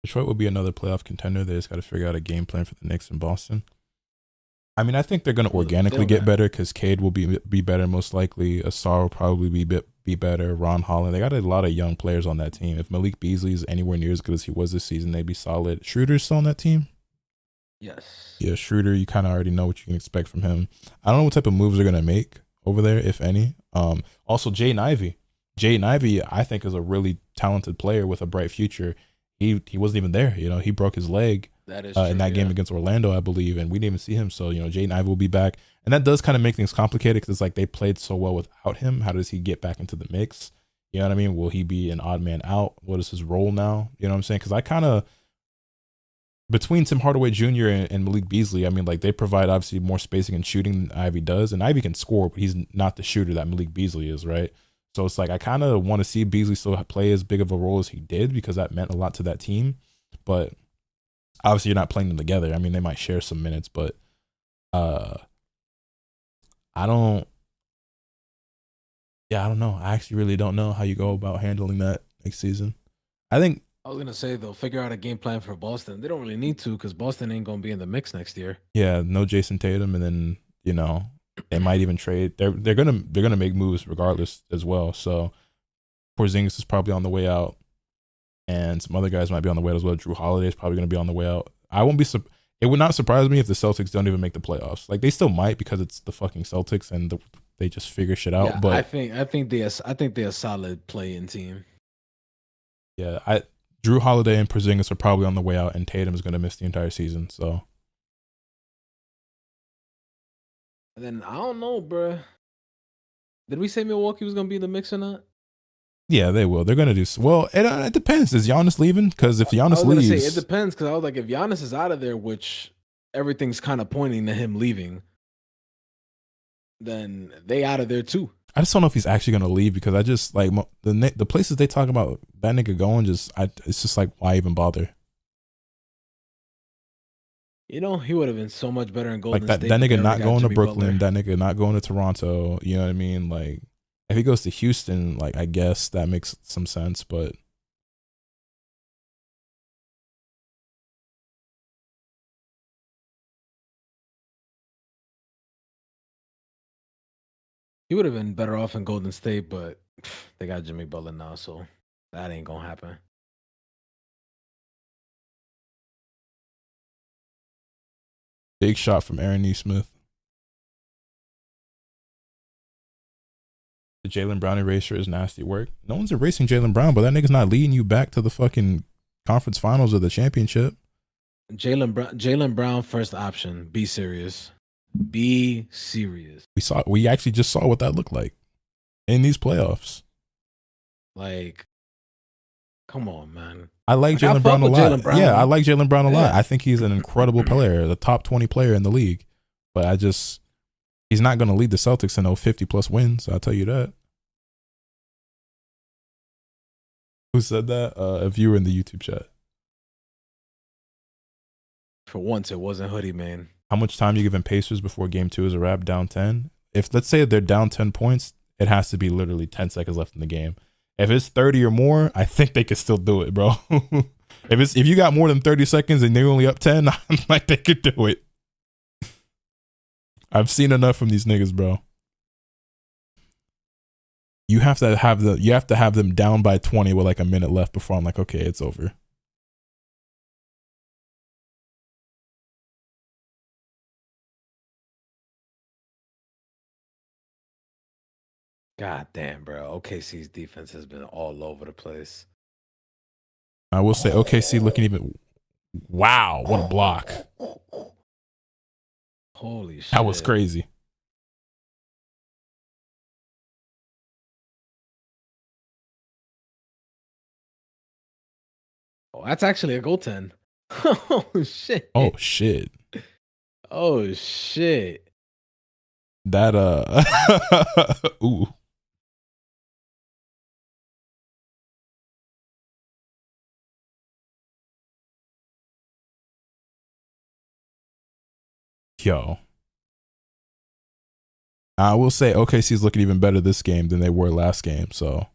Detroit will be another playoff contender. They just got to figure out a game plan for the Knicks in Boston. I mean, I think they're going to organically get better because Cade will be better most likely. Asar will probably be better. Ron Holland. They got a lot of young players on that team. If Malik Beasley is anywhere near as good as he was this season, they'd be solid. Schroeder's still on that team? Yes. Yeah, Schroeder, you kind of already know what you can expect from him. I don't know what type of moves they're going to make over there, if any. Also, Jaden Ivey. Jaden Ivey, I think, is a really talented player with a bright future. He wasn't even there. You know, he broke his leg in that game against Orlando, I believe, and we didn't even see him. So, you know, Jaden Ivey will be back. And that does kind of make things complicated because it's like they played so well without him. How does he get back into the mix? You know what I mean? Will he be an odd man out? What is his role now? You know what I'm saying? Because I kind of, between Tim Hardaway Jr. and Malik Beasley, I mean, like, they provide obviously more spacing and shooting than Ivy does. And Ivy can score, but he's not the shooter that Malik Beasley is, right? So it's like I kind of want to see Beasley still play as big of a role as he did because that meant a lot to that team. But obviously you're not playing them together. I mean, they might share some minutes, but I don't know. I actually really don't know how you go about handling that next season. I was going to say, they'll figure out a game plan for Boston. They don't really need to because Boston ain't going to be in the mix next year. Yeah, no Jason Tatum, and then, you know, they might even trade. They're gonna make moves regardless as well. So Porzingis is probably on the way out, and some other guys might be on the way out as well. Drew Holiday is probably gonna be on the way out. It would not surprise me if the Celtics don't even make the playoffs. Like, they still might because it's the fucking Celtics and they just figure shit out. Yeah, but I think they're a solid play-in team. Yeah, Drew Holiday and Porzingis are probably on the way out, and Tatum is gonna miss the entire season. So. And then I don't know, bro. Did we say Milwaukee was gonna be in the mix or not? Yeah, they will. They're gonna do well. It depends. Is Giannis leaving? Because if Giannis leaves, say, it depends. Because I was like, if Giannis is out of there, which everything's kind of pointing to him leaving, then they out of there too. I just don't know if he's actually gonna leave because I just like the places they talk about that nigga going. It's just like, why even bother? You know, he would have been so much better in Golden State. That nigga not going to Brooklyn. That nigga not going to Toronto. You know what I mean? Like If he goes to Houston, like I guess that makes some sense, but He would have been better off in Golden State, but they got Jimmy Butler now, so that ain't gonna happen. big shot from Aaron Nesmith. The Jaylen Brown eraser is nasty work. No one's erasing Jaylen Brown, but that nigga's not leading you back to the fucking conference finals or the championship. Jaylen Brown, first option. Be serious. Be serious. We actually just saw what that looked like in these playoffs. Like, come on, man. I like Jaylen Brown a lot. Yeah, I like Jaylen Brown a lot. Yeah. I think he's an incredible player, the top 20 player in the league. But he's not going to lead the Celtics to no 50 plus wins. I'll tell you that. Who said that? A viewer in the YouTube chat. For once, it wasn't Hoodie Man. How much time you giving Pacers before game 2 is a wrap, down 10? If let's say they're down 10 points, it has to be literally 10 seconds left in the game. If it's 30 or more, I think they could still do it, bro. If you got more than 30 seconds and they're only up 10, I'm like, they could do it. I've seen enough from these niggas, bro. You have to have them down by 20 with like a minute left before I'm like, okay, it's over. God damn, bro. OKC's defense has been all over the place. I will say OKC looking even. Wow, what a block. Holy shit. That was crazy. Oh, that's actually a goaltend. Oh, shit. Oh, shit. Oh, shit. That, ooh. Yo. I will say OKC's looking even better this game than they were last game. So,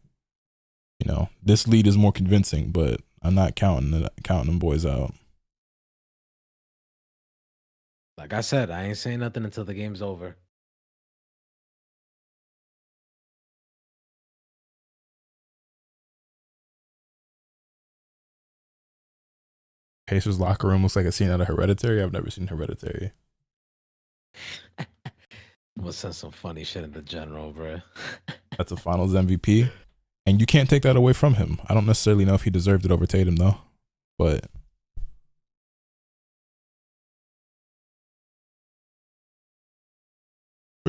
you know, this lead is more convincing, but I'm not counting them boys out. Like I said, I ain't saying nothing until the game's over. Pacers locker room looks like a scene out of Hereditary. I've never seen Hereditary. I'm gonna send some funny shit in the general, bro. That's a finals MVP. And you can't take that away from him. I don't necessarily know if he deserved it over Tatum, though. But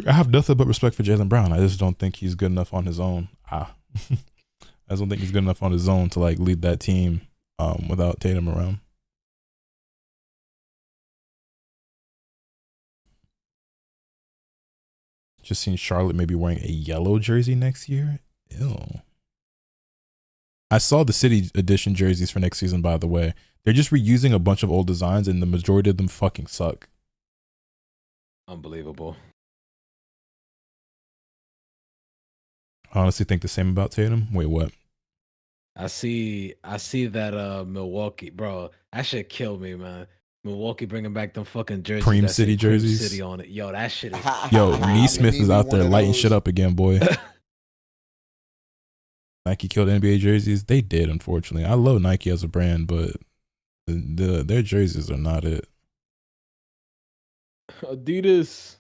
I have nothing but respect for Jaylen Brown. I just don't think he's good enough on his own. I just don't think he's good enough on his own to like lead that team without Tatum around. Just seen Charlotte maybe wearing a yellow jersey next year. Ew. I saw the City Edition jerseys for next season, by the way. They're just reusing a bunch of old designs, and the majority of them fucking suck. Unbelievable. I honestly think the same about Tatum. Wait, what? I see that Milwaukee, bro. That shit killed me, man. Milwaukee bringing back them fucking jerseys. Cream that City say Cream jerseys. City on it. Yo, that shit is. Yo, Neesmith is out there lighting shit up again, boy. Nike killed NBA jerseys. They did, unfortunately. I love Nike as a brand, but their jerseys are not it. Adidas,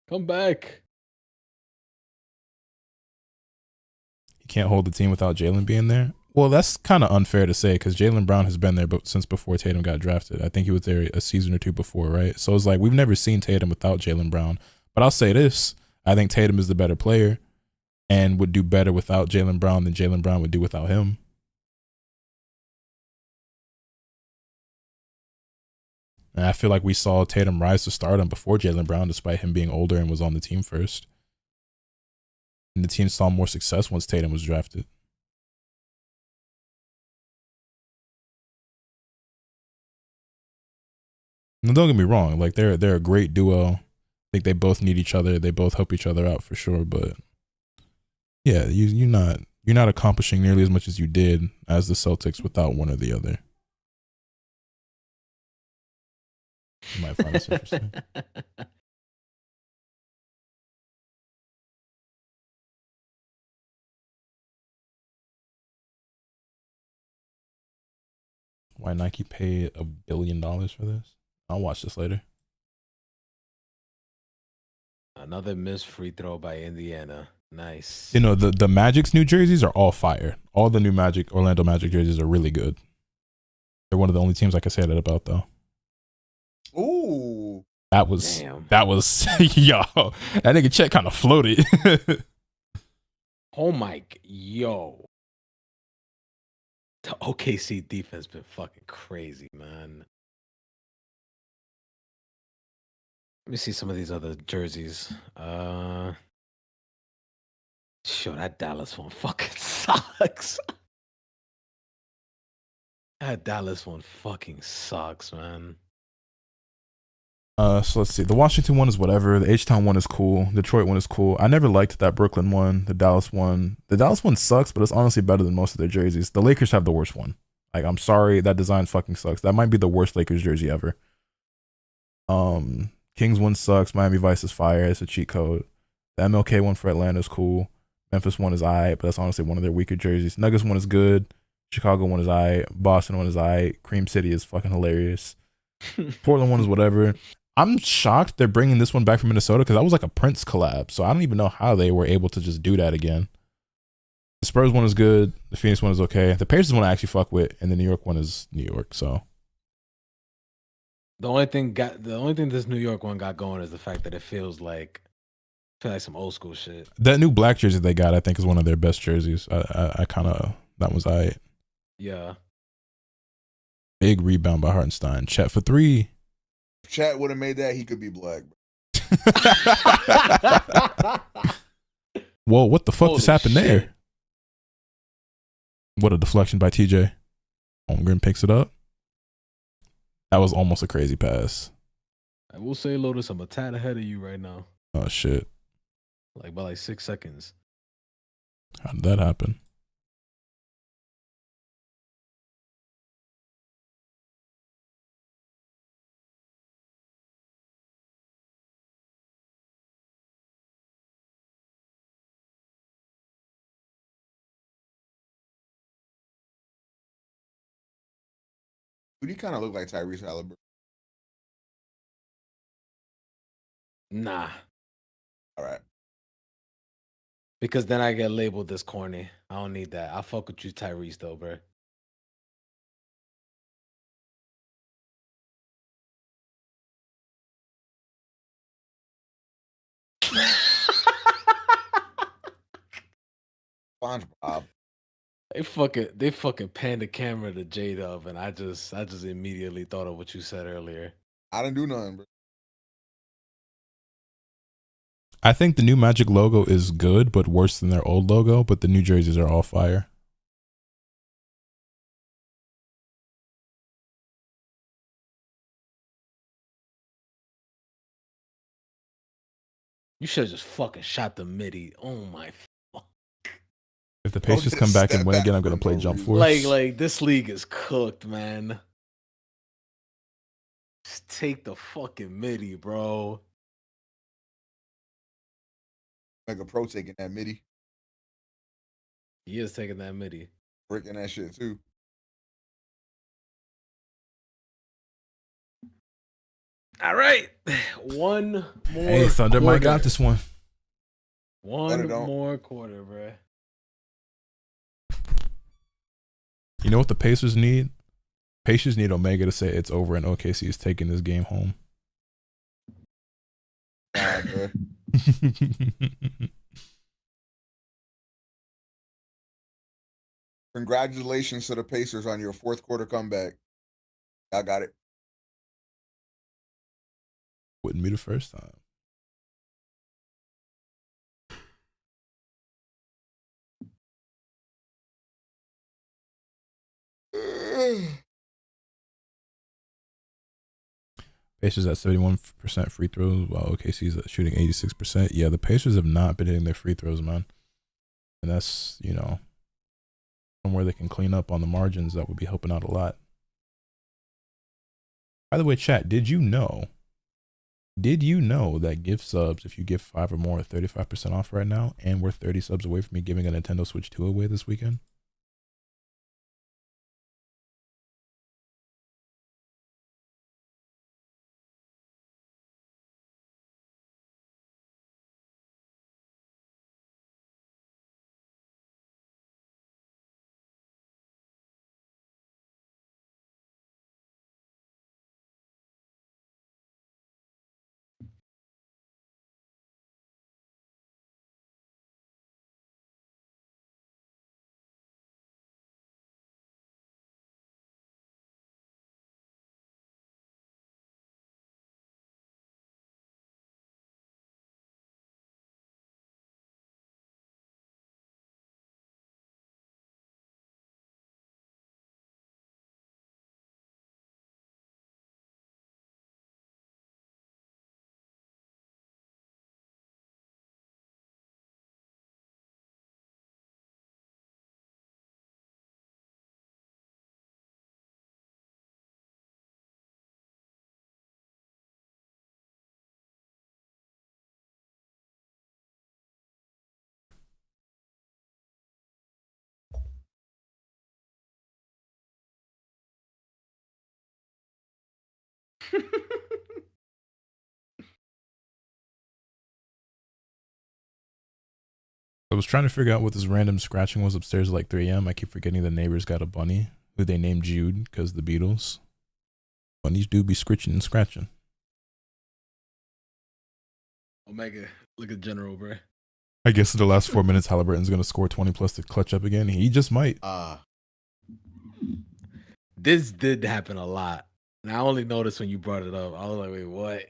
come back. You can't hold the team without Jaylen being there. Well, that's kind of unfair to say because Jaylen Brown has been there since before Tatum got drafted. I think he was there a season or two before, right? So it's like we've never seen Tatum without Jaylen Brown. But I'll say this. I think Tatum is the better player and would do better without Jaylen Brown than Jaylen Brown would do without him. And I feel like we saw Tatum rise to stardom before Jaylen Brown, despite him being older and was on the team first. And the team saw more success once Tatum was drafted. Now, don't get me wrong, like they're a great duo. think they both need each other. They both help each other out for sure. But yeah, you're not accomplishing nearly as much as you did as the Celtics without one or the other. You might find this interesting. Why Nike paid $1 billion for this? I'll watch this later. Another missed free throw by Indiana. Nice. You know, the Magic's new jerseys are all fire. All the new Orlando Magic jerseys are really good. They're one of the only teams I can say that about, though. Ooh. That was yo. That nigga Chet kind of floated. Oh my, yo. The OKC defense been fucking crazy, man. Let me see some of these other jerseys. Sure, that Dallas one fucking sucks. That Dallas one fucking sucks, man. So let's see. The Washington one is whatever. The H-Town one is cool. Detroit one is cool. I never liked that Brooklyn one. The Dallas one. The Dallas one sucks, but it's honestly better than most of their jerseys. The Lakers have the worst one. Like, I'm sorry, that design fucking sucks. That might be the worst Lakers jersey ever. Kings one sucks. Miami Vice is fire. It's a cheat code. The MLK one for Atlanta is cool. Memphis one is aight, but that's honestly one of their weaker jerseys. Nuggets one is good. Chicago one is aight. Boston one is aight. Cream City is fucking hilarious. Portland one is whatever. I'm shocked they're bringing this one back from Minnesota because that was like a Prince collab. So I don't even know how they were able to just do that again. The Spurs one is good. The Phoenix one is okay. The Pacers one I actually fuck with, and the New York one is New York. So the only thing this New York one got going is the fact that it feels like some old school shit. That new black jersey they got, I think, is one of their best jerseys. I kind of, that was aight. Yeah. Big rebound by Hartenstein. Chet for 3. If Chat would have made that, he could be black. Whoa, what the fuck Holy just happened shit. there? What a deflection by TJ. Holmgren picks it up. That was almost a crazy pass. I will say, Lotus, I'm a tad ahead of you right now. Oh, shit. Like by 6 seconds. How did that happen? Dude, he kind of look like Tyrese Halliburton. Nah. All right. Because then I get labeled this corny. I don't need that. I fuck with you, Tyrese, though, bro. SpongeBob. They fucking panned the camera to J-Dub, and I just immediately thought of what you said earlier. I didn't do nothing, bro. I think the new Magic logo is good, but worse than their old logo, but the new jerseys are all fire. You should have just fucking shot the midi. Oh my. If the Pacers come back and win again, I'm going to play Jump Force. Like this league is cooked, man. Just take the fucking midi, bro. Like a pro taking that midi. He is taking that midi. Breaking that shit, too. All right. One more. Hey, Thunder might got this one. One more quarter, bro. You know what the Pacers need? Pacers need Omega to say it's over and OKC is taking this game home. Congratulations to the Pacers on your 4th quarter comeback. I got it. Wouldn't be the first time. Pacers at 71% free throws, while OKC's at shooting 86%. Yeah, the Pacers have not been hitting their free throws, man. And that's, you know, somewhere they can clean up on the margins. That would be helping out a lot. By the way, chat, did you know that gift subs, if you give 5 or more, are 35% off right now? And we're 30 subs away from me giving a Nintendo Switch 2 away this weekend? I was trying to figure out what this random scratching was upstairs at like 3 a.m. I keep forgetting the neighbors got a bunny who they named Jude because the Beatles. Bunnies do be scritching and scratching. Omega, look at General, bro. I guess in the last 4 minutes, Halliburton's going to score 20 plus to clutch up again. He just might. This did happen a lot. And I only noticed when you brought it up. I was like, wait, what?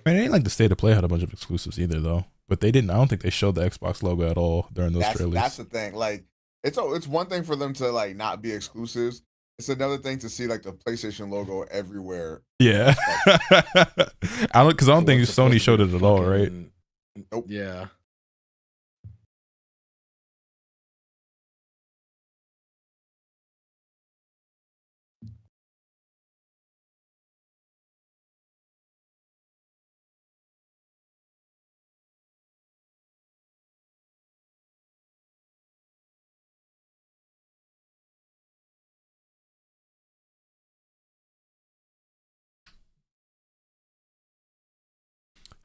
Man, it ain't like the State of Play had a bunch of exclusives either, though. But they didn't. I don't think they showed the Xbox logo at all during those trailers. That's the thing. Like, it's one thing for them to like not be exclusives. It's another thing to see like the PlayStation logo everywhere. Yeah, because I don't think Sony showed it at all, right? Nope. Yeah.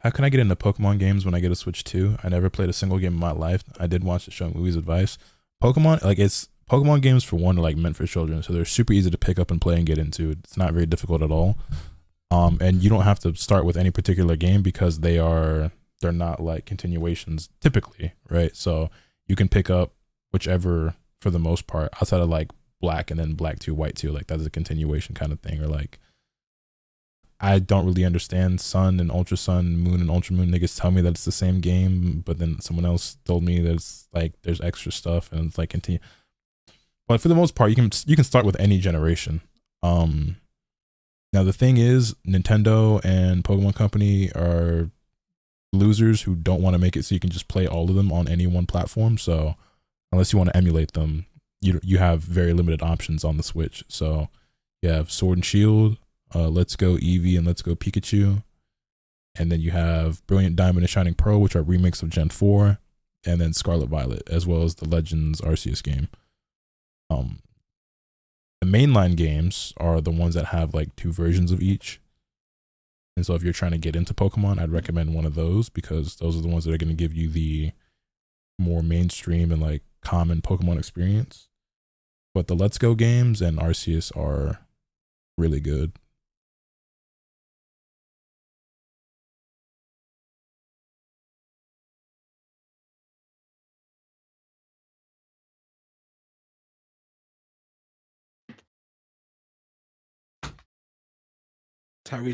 How can I get into Pokemon games when I get a Switch 2? I never played a single game in my life. I did watch the show Movie's Advice. Pokemon games for one are like meant for children, so they're super easy to pick up and play and get into. It's not very difficult at all. And you don't have to start with any particular game because they're not like continuations typically, right? So you can pick up whichever for the most part, outside of like Black and then Black 2, White 2, like that's a continuation kind of thing, or like I don't really understand Sun and Ultra Sun, Moon and Ultra Moon. Niggas tell me that it's the same game, but then someone else told me that it's like there's extra stuff and it's like continue. But for the most part, you can start with any generation. Now the thing is, Nintendo and Pokemon Company are losers who don't want to make it so you can just play all of them on any one platform. So unless you want to emulate them, you have very limited options on the Switch. So you have Sword and Shield, Let's Go Eevee and Let's Go Pikachu, and then you have Brilliant Diamond and Shining Pearl, which are remakes of Gen 4, and then Scarlet Violet, as well as the Legends Arceus game. The mainline games are the ones that have like 2 versions of each, and so if you're trying to get into Pokemon, I'd recommend one of those because those are the ones that are going to give you the more mainstream and like common Pokemon experience. But the Let's Go games and Arceus are really good.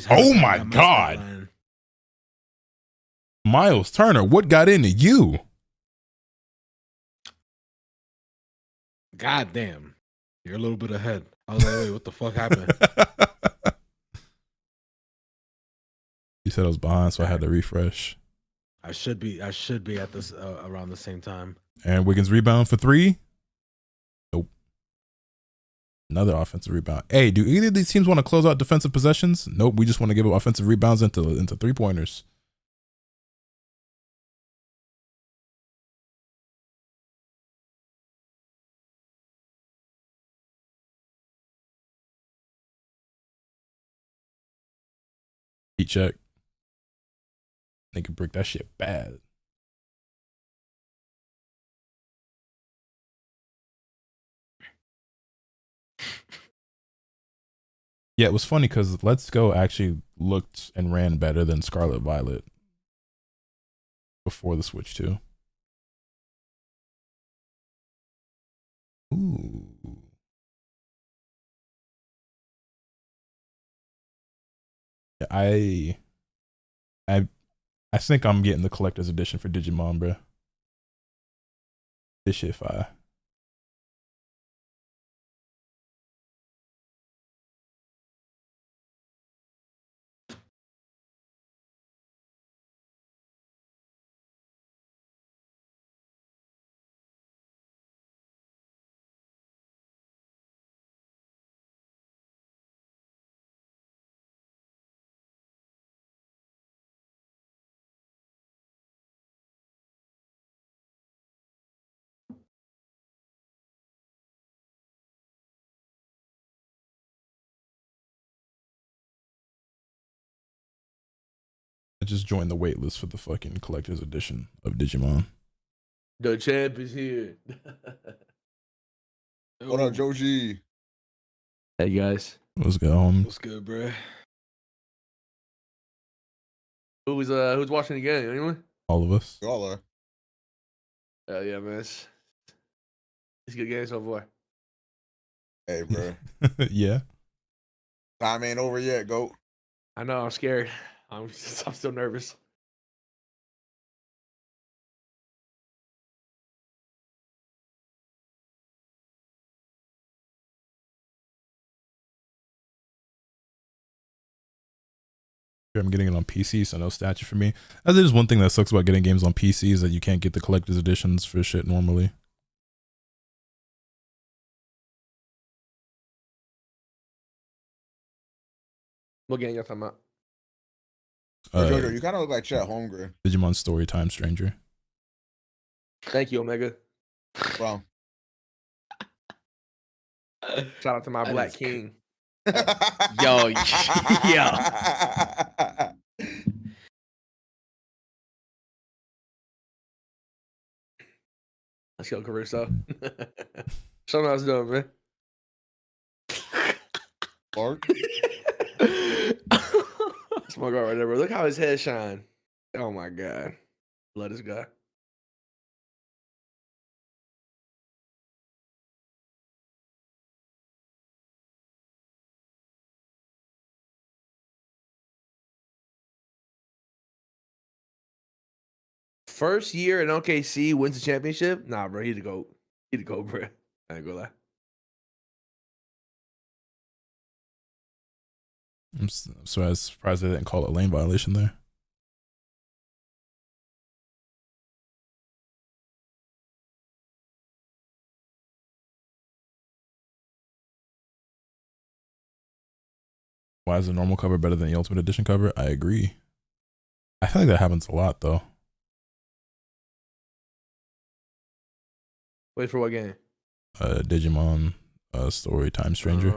Oh my God. Miles Turner, what got into you? God damn. You're a little bit ahead. I was like, wait, what the fuck happened? You said I was behind, so I had to refresh. I should be at this around the same time. And Wiggins rebound for 3. Nope. Another offensive rebound. Hey, do either of these teams want to close out defensive possessions? Nope. We just want to give up offensive rebounds into 3-pointers. Heat check. They can break that shit bad. Yeah, it was funny because Let's Go actually looked and ran better than Scarlet Violet before the switch too. Ooh. Yeah, I think I'm getting the collector's edition for Digimon, bro. This shit fire. I just joined the wait list for the fucking collector's edition of Digimon. The champ is here. What up, Joji? Hey guys. Let's go. What's good, bro? Who's watching the game? Anyone? All of us. Y'all are. Yeah, man. It's a good game so far. Hey, bro. Yeah. Time ain't over yet, goat. I know. I'm scared. I'm still nervous. I'm getting it on PC, so no statue for me. That is one thing that sucks about getting games on PC is that you can't get the collector's editions for shit normally. What game y'all talking about? Jojo, you kind of look like Chet Holmgren. Digimon Story Time Stranger. Thank you, Omega. Wow. Shout out to my Black King. Yo, yo. Let's go, Caruso. Show me how it's doing, man. Clark? That's my guy right there, bro. Look how his head shine. Oh my god. Love this guy. First year in OKC wins the championship. Nah, bro, he the GOAT. He the GOAT, bro. I ain't gonna lie. I'm surprised they didn't call it lane violation there. Why is the normal cover better than the Ultimate Edition cover? I agree. I feel like that happens a lot though. Wait for what game? Digimon Story Time Stranger.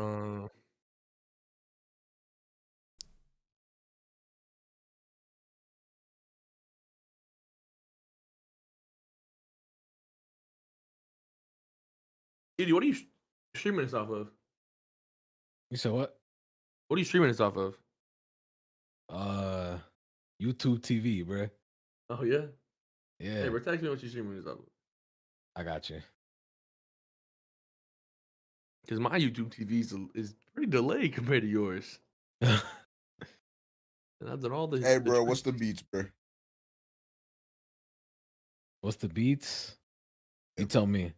Dude, what are you streaming this off of? You said what? What are you streaming this off of? YouTube TV, bro. Oh yeah. Yeah, Hey, bro, text me what you streaming this off of. I got you. Because my YouTube TV is pretty delayed compared to yours. And I've done all the. Hey, bro, what's the beats, bro? What's the beats? You tell me.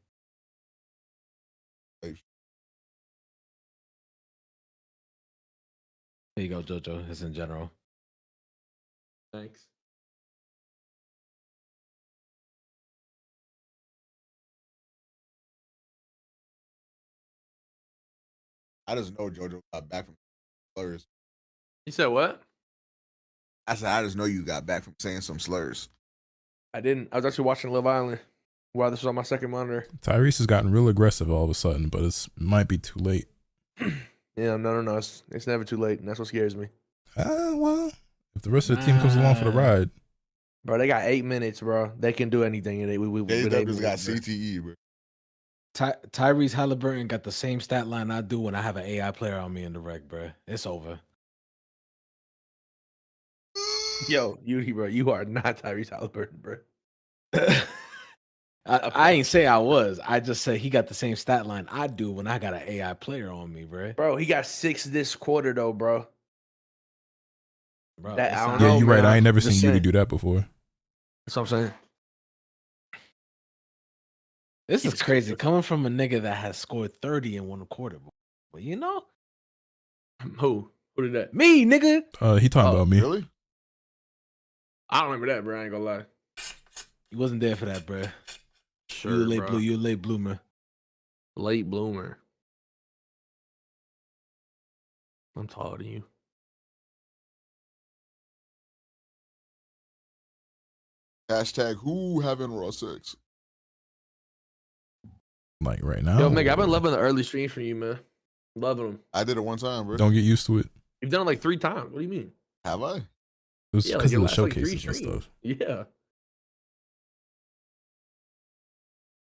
Here you go, JoJo. It's in general. Thanks. I just know JoJo got back from slurs. You said what? I said I just know you got back from saying some slurs. I didn't. I was actually watching Love Island while this was on my second monitor. Tyrese has gotten real aggressive all of a sudden, but it might be too late. Yeah, no. It's never too late, and that's what scares me. Well, if the rest of the team comes along for the ride. Bro, they got 8 minutes, bro. They can do anything. And They just got CTE, bro. Tyrese Halliburton got the same stat line I do when I have an AI player on me in the rec, bro. It's over. Yo, Yudi, bro, you are not Tyrese Halliburton, bro. I ain't say I was. I just said he got the same stat line I do when I got an AI player on me, bro. Bro, he got 6 this quarter, though, bro. Bro, I don't Yeah, know, you're right. man. I ain't never Just seen you saying. do that before. That's what I'm saying. This Keep is it crazy. simple. Coming from a nigga that has scored 30 in one quarter. But you know, Who did that? me, nigga. He talking about me. Really? I don't remember that, bro. I ain't gonna lie. You wasn't there for that, bro. Sure, you a late bro. blue. You a late bloomer. Late bloomer. I'm taller than you. Hashtag who having raw sex? Like right now. Yo, Meg, I've been loving the early streams from you, man. Loving them. I did it one time, bro. Don't get used to it. You've done it like 3 times. What do you mean? Have I? It's Yeah, because like your of the last, like, 3 showcases and streams. stuff. Yeah.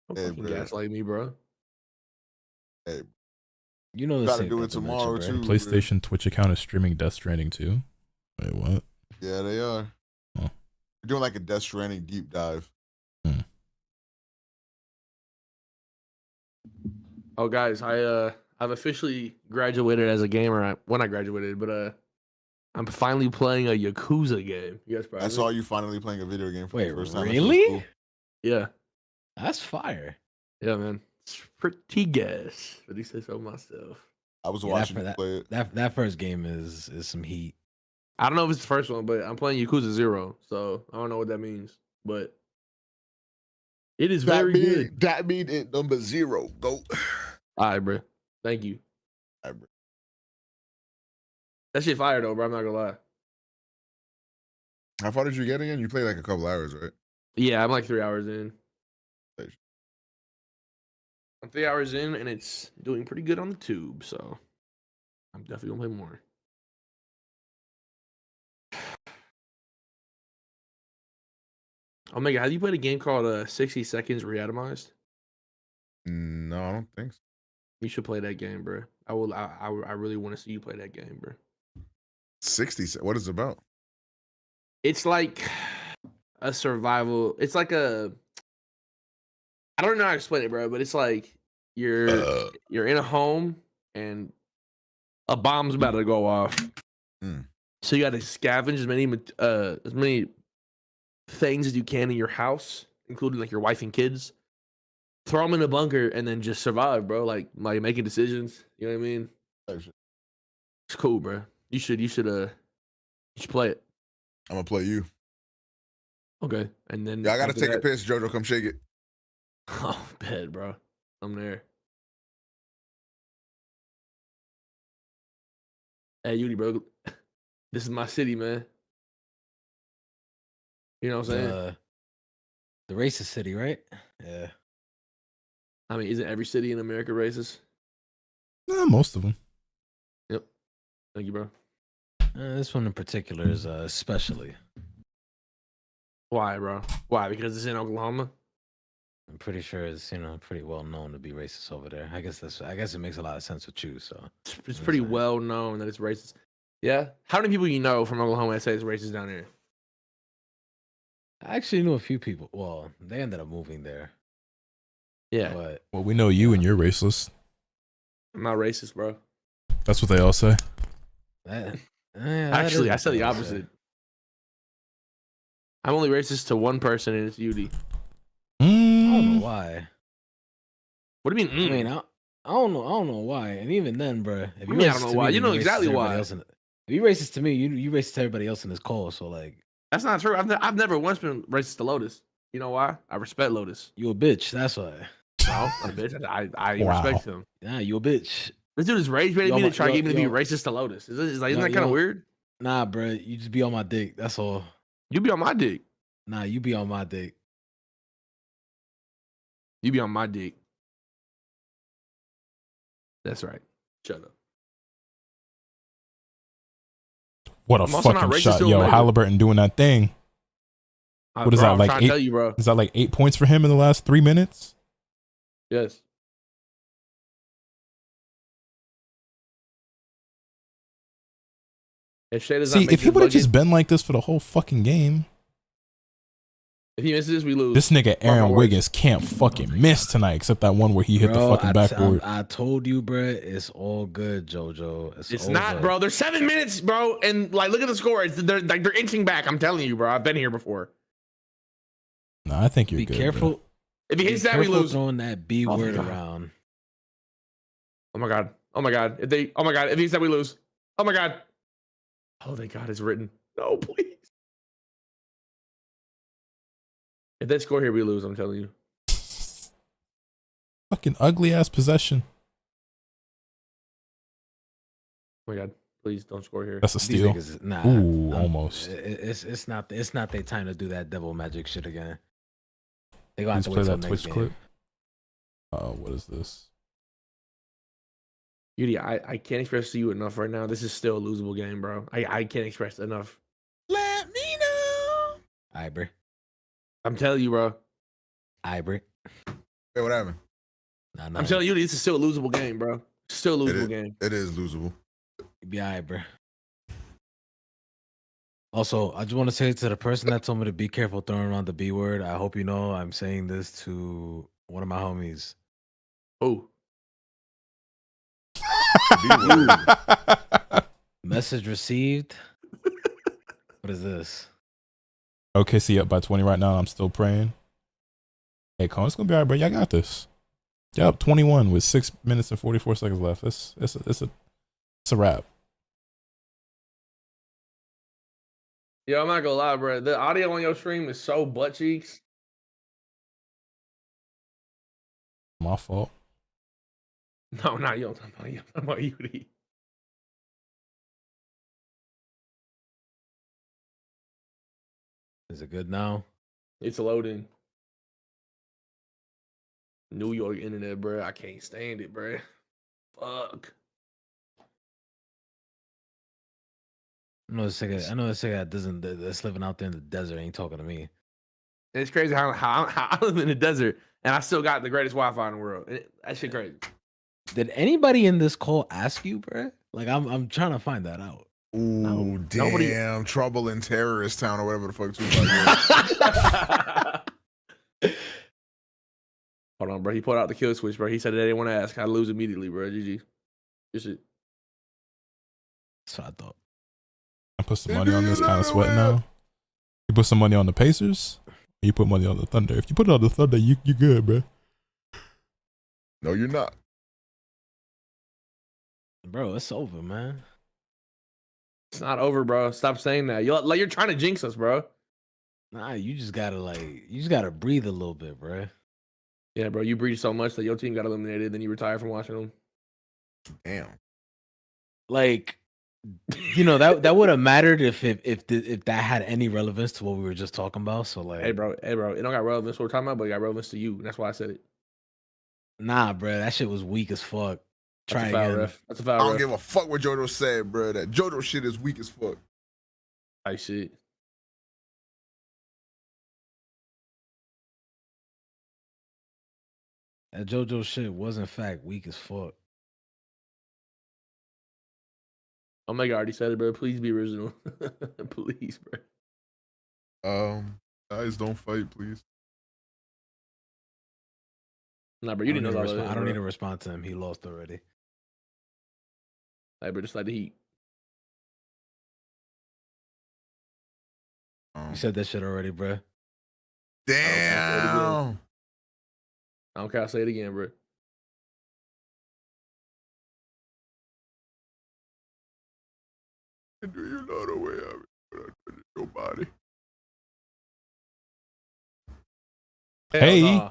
Don't Hey, fucking bro. gaslight me, bro. Hey, You know this gotta ain't do that it tomorrow, dimension, too. bro. PlayStation Twitch account is streaming Death Stranding too. Wait, what? yeah, they are. Huh. They're doing like a Death Stranding deep dive. Oh, guys, I've officially graduated as a gamer. When I graduated, but I'm finally playing a Yakuza game. You guys probably I saw you finally playing a video game for Wait, the first time. really? That's cool. Yeah, That's fire. yeah, man. It's pretty gas. But he said so myself. I was Yeah, watching you that, play it. that first game is some heat. I don't know if it's the first one, but I'm playing Yakuza 0, so I don't know what that means. But it is very good. That mean it number 0. Go. All right, bro. Thank you. All right, bro. That shit fire though, bro. I'm not gonna lie. How far did you get again? You played like a couple hours, right? Yeah, I'm like 3 hours in. Thanks. I'm 3 hours in, and it's doing pretty good on the tube, so I'm definitely gonna play more. Omega, have you played a game called 60 Seconds Reatomized? No, I don't think so. You should play that game, bro. I really want to see you play that game, bro. 60. What is it about? It's like a survival. It's like a. I don't know how to explain it, bro, but it's like you're in a home and a bomb's about to go off. Mm. So you got to scavenge as many things as you can in your house, including like your wife and kids. Throw them in a bunker and then just survive, bro. Like making decisions. You know what I mean? It's cool, bro. You should play it. I'm gonna play you. Okay, and then Yeah, I gotta after take a that- piss, Jojo. Come shake it. Oh, bad, bro. I'm there. Hey, Yudi, bro. This is my city, man. You know what I'm saying? The racist city, right? Yeah. I mean, isn't every city in America racist? Nah, most of them. Yep. Thank you, bro. This one in particular is especially. Why, bro? Why? Because it's in Oklahoma? I'm pretty sure it's pretty well known to be racist over there. I guess it makes a lot of sense with you. So It's pretty well known that it's racist. Yeah. How many people you know from Oklahoma that say it's racist down here? I actually knew a few people. Well, they ended up moving there. Yeah. But Well, we know you and you're racist. I'm not racist, bro. That's what they all say. that Actually, I is said the what they opposite. say. I'm only racist to one person, and it's Yudi. I don't Mm, know why. What do you mean? I mean, I don't know why. And even then, bro, if I mean, I don't know why. You know exactly why. You racist to me. You racist to everybody else in this call. So like, That's not true. I've never once been racist to Lotus. You know why? I respect Lotus. you a bitch. That's why. No, I'm a bitch. I Wow. respect him. Nah, you a bitch. This dude is rage baiting Yo, me to my- try to yo, get me to be yo. racist to Lotus. Isn't Yo, that kind of yo. weird? Nah, bro. You just be on my dick. That's all. You be on my dick. Nah, you be on my dick. You be on my dick. That's right. Shut up. What a I'm also not fucking racist shot, to yo! Omega. Halliburton doing that thing. What is Bro, that, I'm like trying to 8? tell you, bro. Is that like 8 points for him in the last 3 minutes? Yes. If Shay does not See, make if he this would have bucket, just been like this for the whole fucking game, if he misses this, we lose. this nigga Mark my Aaron words. Wiggins can't fucking miss tonight, except that one where he hit the Bro, fucking backboard. I told you, bro. It's all good, JoJo. It's over. not, bro. There's 7 minutes, bro, and like, look at the score. They're inching back. I'm telling you, bro. I've been here before. No, I think you're Be good. careful. Bro. If he Be hits that, we careful lose. throwing that B Oh my word God. around. Oh my god. Oh my god. Oh my god. If he hits that, we lose. Oh my god. Oh, thank God, it's written. No, please. If they score here, we lose. I'm telling you. Fucking ugly ass possession. Oh my god. Please don't score here. That's a These steal. niggas, nah. Ooh, almost. It's not their time to do that devil magic shit again. They gonna have Please to play wait till that next Twitch game. clip. What is this? Yudi, I can't express to you enough right now. This is still a losable game, bro. I can't express enough. Let me know. Iber. I'm telling you, bro. Iber. Hey, what happened? Nah, I'm telling you, this is still a losable game, bro. Still a losable game. It is losable. Be Iber. Also, I just want to say to the person that told me to be careful throwing around the B word, I hope you know I'm saying this to one of my homies. Oh, Message received. What is this? OKC up by 20 right now. I'm still praying. Hey, Colin, it's gonna be all right, bro. Y'all got this. Y'all up 21 with 6 minutes and 44 seconds left. It's a wrap. yo, I'm not gonna lie, bro. The audio on your stream is so butt cheeks. My fault. No, not you. I'm talking about Yudi. Is it good now? It's loading. New York internet, bro. I can't stand it, bro. Fuck. I know this nigga that's living out there in the desert ain't talking to me. And it's crazy how I live in the desert and I still got the greatest Wi-Fi in the world. That shit crazy. Did anybody in this call ask you, bro? Like I'm trying to find that out. Ooh, No, damn. nobody- Trouble in terrorist town or whatever the fuck Tupac is. Hold on, bro. He pulled out the kill switch, bro. He said they didn't want to ask. I lose immediately, bro. GG. Good shit. That's what I thought. I put some money on this, kind of sweating now. You put some money on the Pacers. You put money on the Thunder. If you put it on the Thunder, you good, bro. No, you're not. Bro, it's over, man. It's not over, bro. Stop saying that. You're trying to jinx us, bro. Nah, you just gotta breathe a little bit, bro. Yeah, bro. You breathed so much that your team got eliminated, then you retired from watching them. Damn. Like, you know, that would have mattered if that had any relevance to what we were just talking about. So like, Hey, bro. It don't got relevance to what we're talking about, but it got relevance to you. That's why I said it. nah, bro, that shit was weak as fuck. That's Try a foul, again. ref. That's a I foul, don't ref. give a fuck what JoJo said, bro. That JoJo shit is weak as fuck. I shit. That JoJo shit was in fact weak as fuck. Omega already said it, bro. Please be original. Please, bro. Guys, don't fight, please. Nah, bro. You didn't know that. I don't need to respond to him. He lost already. Hey, bro. Just like the Heat. You said that shit already, bro. Damn. I don't care. I'll say it again, bro. Do you know the way of your body? Hey. Nah.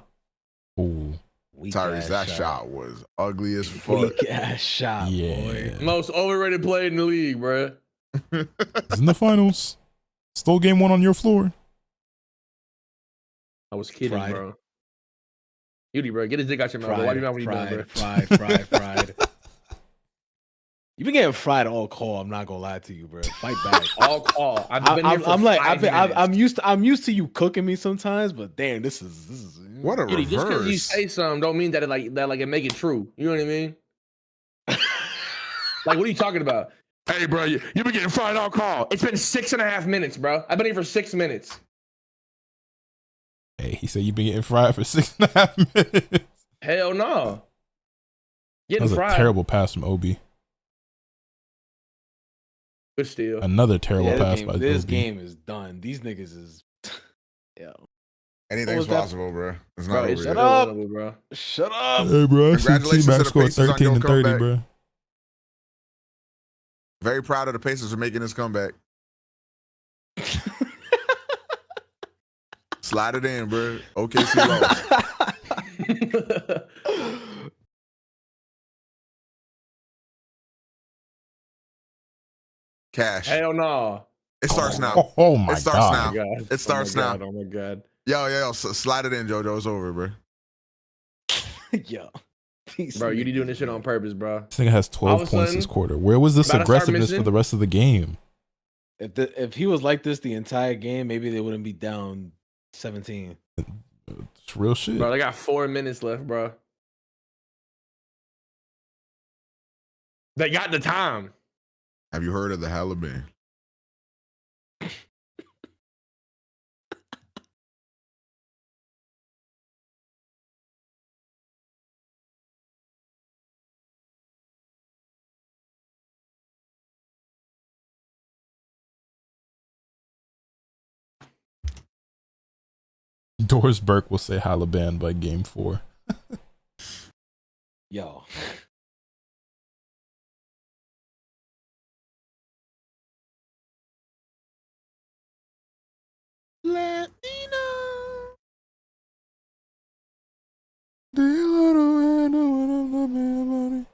Ooh. Weak Tyrese, ass that shot was ugly as fuck. Weak ass shot, Yeah. boy. Most overrated player in the league, bro. He's in the finals. Stole game 1 on your floor. I was kidding, Pride. bro. Beauty, bro. Get his dick out your mouth, bro. Why do you not what you doing, bro? Fried. You been getting fried all call. I'm not gonna lie to you, bro. Fight back. All call. I've been here for I'm like, 5 minutes. I'm used to you cooking me sometimes, but damn, this is What a Beauty, just because you reverse. say something don't mean that it make it true. You know what I mean? Like, what are you talking about? Hey, bro, you been getting fried all call. It's been 6.5 minutes, bro. I've been here for 6 minutes. Hey, he said you've been getting fried for 6.5 minutes. Hell no. That Getting was a fried. terrible pass from Obi. Good steal. Another terrible pass by this Obi. game is done. These niggas is yeah. Anything's was that? possible, bro. It's Bro, not it's over yet. shut up. unbelievable, bro. Shut up. Hey, bro, I see Congratulations to T-Mac the scored Pacers on 13 your and 30, comeback. bro. Very proud of the Pacers for making this comeback. Slide it in, bro. OKC lost. Cash. Hell no. It starts now. Oh my It starts God. now. It starts now. Oh my god. Yo, slide it in, JoJo. It's over, bro. Yo. These Bro, you be doing niggas, this shit on purpose, bro. This nigga has All 12 of a points this sudden, quarter. Where was this about to start aggressiveness for missing? the rest of the game? If he was like this the entire game, maybe they wouldn't be down 17. It's real shit. Bro, they got 4 minutes left, bro. They got the time. Have you heard of the Haliban? Doris Burke will say Halaban by game 4. Yo. Let me know. Do you know what I'm talking about?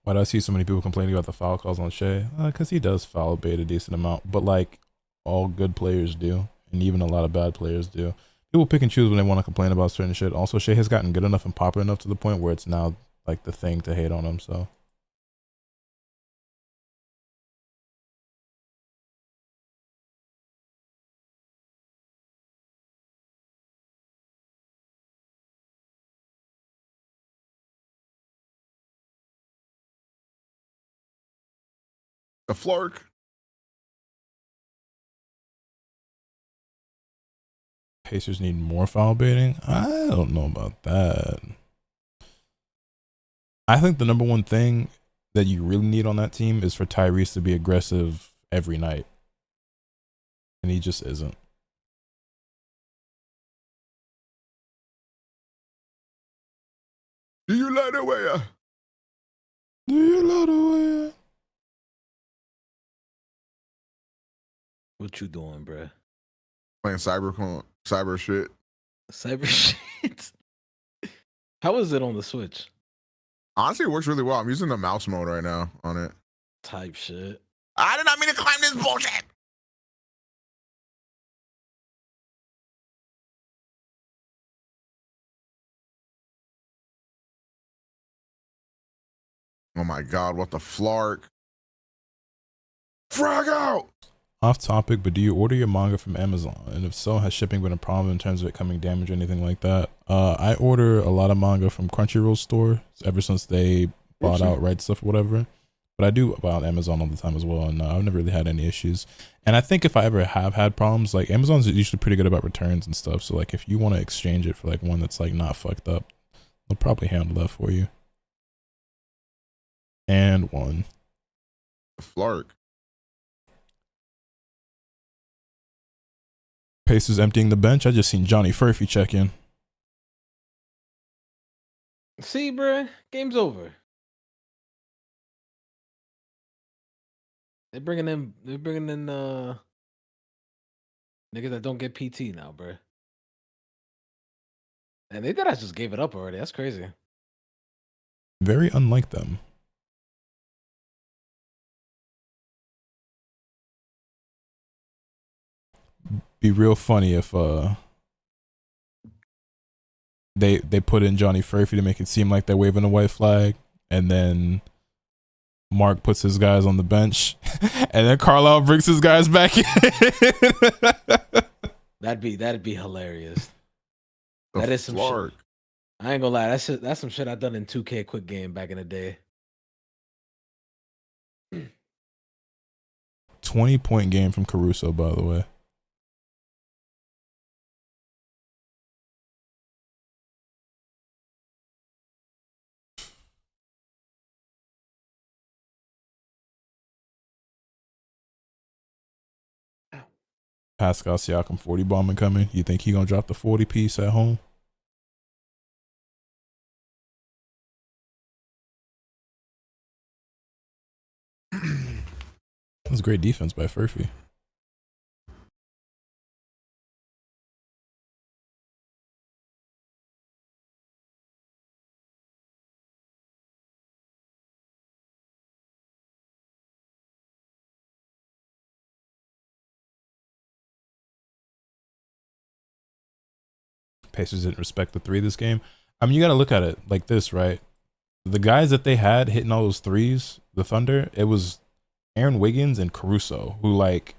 Why do I see so many people complaining about the foul calls on Shea? Because he does foul bait a decent amount, but like all good players do, and even a lot of bad players do. People pick and choose when they want to complain about certain shit. Also, Shea has gotten good enough and popular enough to the point where it's now like the thing to hate on him. So The Flork. Pacers need more foul baiting. I don't know about that. I think the number one thing that you really need on that team is for Tyrese to be aggressive every night, and he just isn't. Do you like the way? Do you love the way? What you doing, bruh? Playing cyber shit. Cyber shit. How is it on the Switch? Honestly, it works really well. I'm using the mouse mode right now on it. Type shit. I did not mean to climb this bullshit. Oh my God, what the flark? Frag out! Off topic, but do you order your manga from Amazon? And if so, has shipping been a problem in terms of it coming damaged or anything like that? I order a lot of manga from Crunchyroll store ever since they bought out Right Stuff or whatever. But I do buy on Amazon all the time as well, and I've never really had any issues. And I think if I ever have had problems, like Amazon's usually pretty good about returns and stuff. So like if you want to exchange it for like one that's like not fucked up, they'll probably handle that for you. And one. Flark. Pacers emptying the bench. I just seen Johnny Furphy check in. See, bruh, game's over. They're bringing in niggas that don't get PT now, bruh. And they thought I just gave it up already. That's crazy. Very unlike them. Be real funny if they put in Johnny Furphy to make it seem like they're waving a white flag, and then Mark puts his guys on the bench, and then Carlisle brings his guys back in. That'd be hilarious. That is some shit. I ain't gonna lie, that's some shit I done in 2K quick game back in the day. 20-point game from Caruso, by the way. Pascal Siakam 40 bombing coming. You think he gonna drop the 40 piece at home? That's great defense by Furphy. Pacers didn't respect the three this game. I mean, you got to look at it like this, right? The guys that they had hitting all those threes, the Thunder, it was Aaron Wiggins and Caruso, who like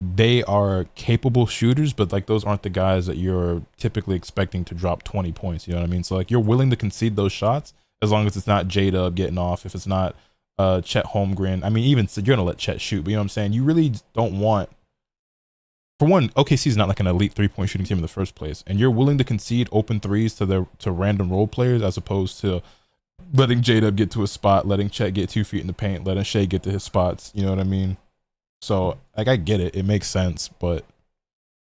they are capable shooters, but like those aren't the guys that you're typically expecting to drop 20 points. You know what I mean? So like you're willing to concede those shots as long as it's not J-Dub getting off, if it's not Chet Holmgren. I mean, even so, you're gonna let Chet shoot, but you know what I'm saying? You really don't want. For one, OKC is not like an elite 3-point shooting team in the first place, and you're willing to concede open threes to random role players as opposed to letting J-Dub get to a spot, letting Chet get 2 feet in the paint, letting Shea get to his spots. You know what I mean? So like I get it, it makes sense, but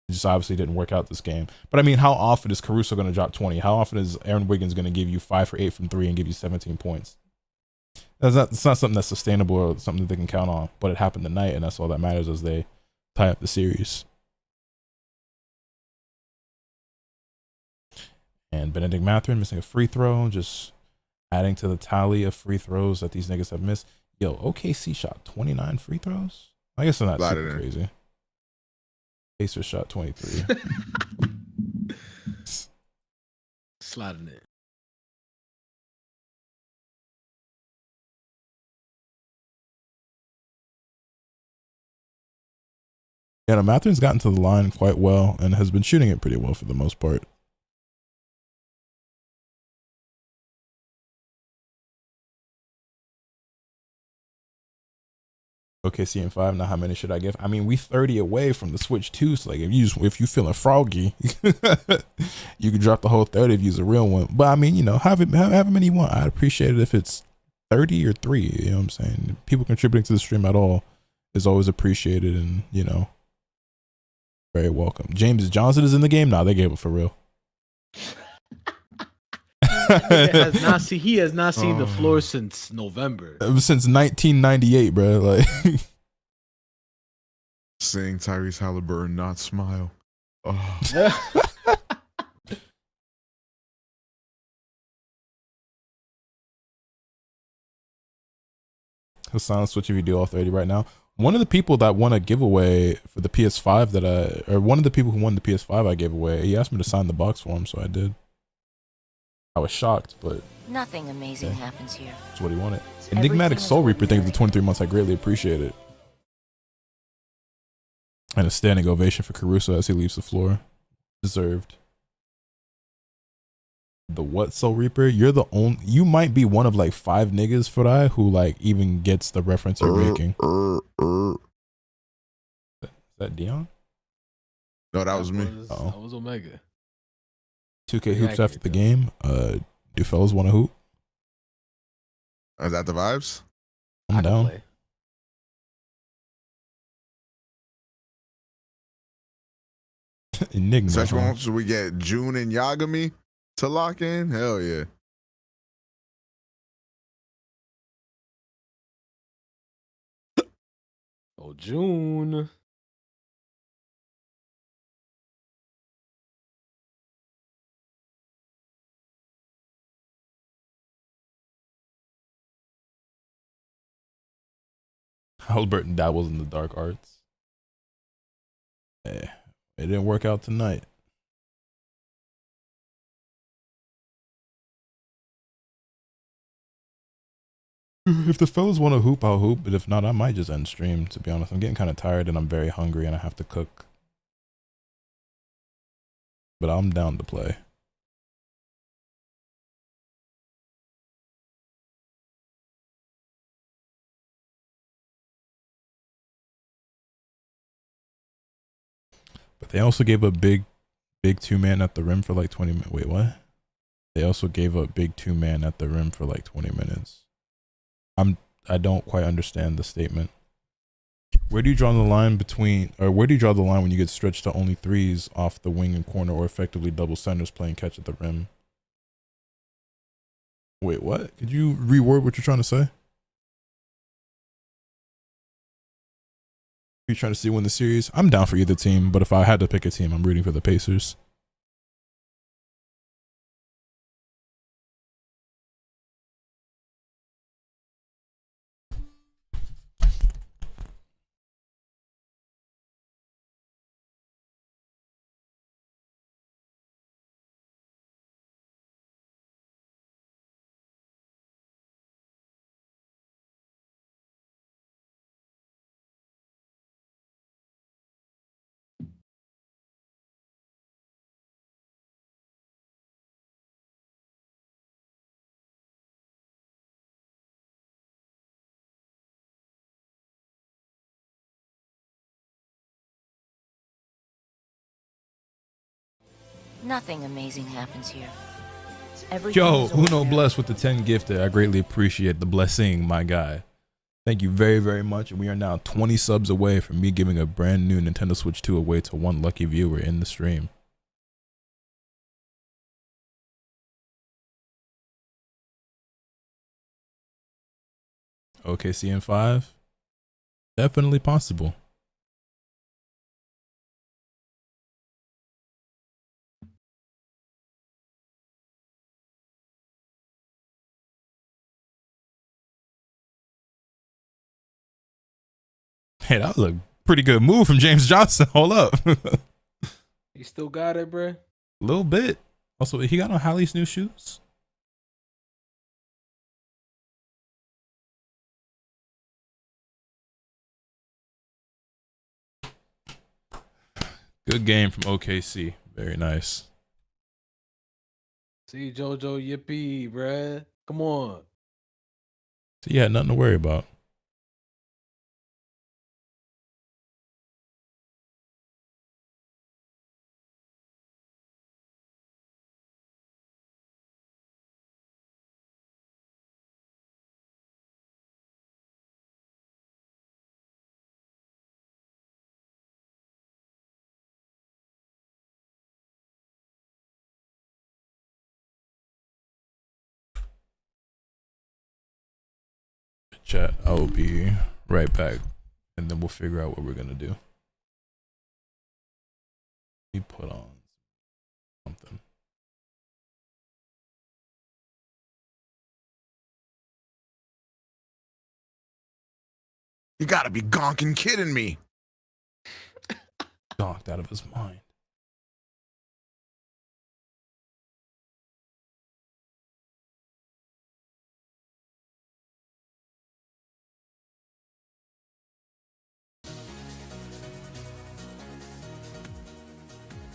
it just obviously didn't work out this game. But I mean, how often is Caruso going to drop 20? How often is Aaron Wiggins going to give you 5 for 8 from 3 and give you 17 points? It's not something that's sustainable or something that they can count on. But it happened tonight, and that's all that matters as they tie up the series. And Benedict Mathurin missing a free throw, just adding to the tally of free throws that these niggas have missed. Yo, OKC shot 29 free throws? I guess they're not super crazy. Pacers shot 23. Sliding it. Yeah, no, Mathurin's gotten to the line quite well and has been shooting it pretty well for the most part. OKC in 5. Now, how many should I give? I mean, we 30 away from the switch too. So, like, if you feeling froggy, you can drop the whole 30 if you's a real one. But I mean, you know, however many you want. I'd appreciate it if it's 30 or 3. You know what I'm saying? People contributing to the stream at all is always appreciated, and you know, very welcome. James Johnson is in the game now. They gave it for real. He has not seen the floor since November. Since 1998, bro. Like seeing Tyrese Halliburton not smile. Oh. Hassan, switch if you do all 30 right now. One of the people that won a giveaway for the PS5 one of the people who won the PS5 I gave away, he asked me to sign the box for him, so I did. I was shocked, but Nothing amazing happens here. that's what he wanted. Everything Enigmatic is Soul Reaper, thank you for ordinary. the 23 months. I greatly appreciate it. And a standing ovation for Caruso as he leaves the floor. Deserved. The what Soul Reaper? You're the only. You might be one of like 5 niggas for that who like even gets the reference you're making. Is that Dion? No, that was me. That was Omega. 2K hoops after the game. Do fellas want to hoop? Is that the vibes? I'm down. Play. Enigma. Especially Huh? once we get June and Yagami to lock in. Hell yeah. Oh, June. Halliburton dabbles in the dark arts. Eh, it didn't work out tonight. If the fellas want to hoop, I'll hoop. But if not, I might just end stream, to be honest. I'm getting kind of tired and I'm very hungry and I have to cook. But I'm down to play. But they also gave up big 2-man at the rim for like 20 minutes. Wait, what? They also gave up big 2-man at the rim for like 20 minutes. I don't quite understand the statement. Where do you draw the line between, or where do you draw the line when you get stretched to only threes off the wing and corner, or effectively double centers playing catch at the rim? Wait, what? Could you reword what you're trying to say? You trying to see win the series? I'm down for either team, but if I had to pick a team, I'm rooting for the Pacers. Nothing amazing happens here. Everything Yo, is Uno ordinary. blessed with the 10 gifted. I greatly appreciate the blessing, my guy. Thank you very, very much. And we are now 20 subs away from me giving a brand new Nintendo Switch 2 away to one lucky viewer in the stream. OKC in 5? Definitely possible. Hey, that was a pretty good move from James Johnson. Hold up. You still got it, bruh? A little bit. Also, he got on Hallie's new shoes. Good game from OKC. Very nice. See, JoJo, yippee, bruh. Come on. So yeah, nothing to worry about. Chat, I will be right back and then we'll figure out what we're gonna do. Let me put on something. You gotta be gonking kidding me. Donked out of his mind.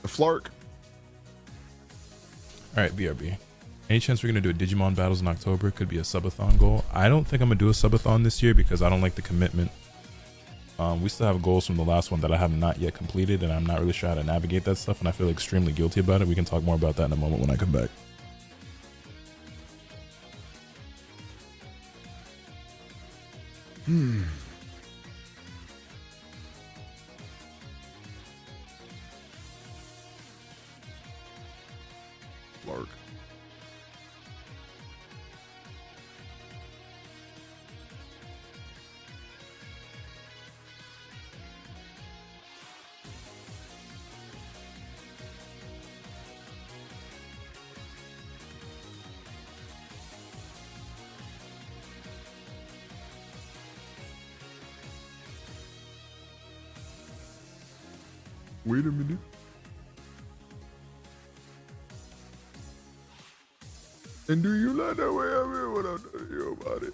The Flark. All right, BRB. Any chance we're gonna do a Digimon battles in October? Could be a subathon goal. I don't think I'm gonna do a subathon this year because I don't like the commitment. We still have goals from the last one that I have not yet completed, and I'm not really sure how to navigate that stuff, and I feel extremely guilty about it. We can talk more about that in a moment when I come back. Flark. Wait a minute. And do you like that way I mean what I'm telling you about it?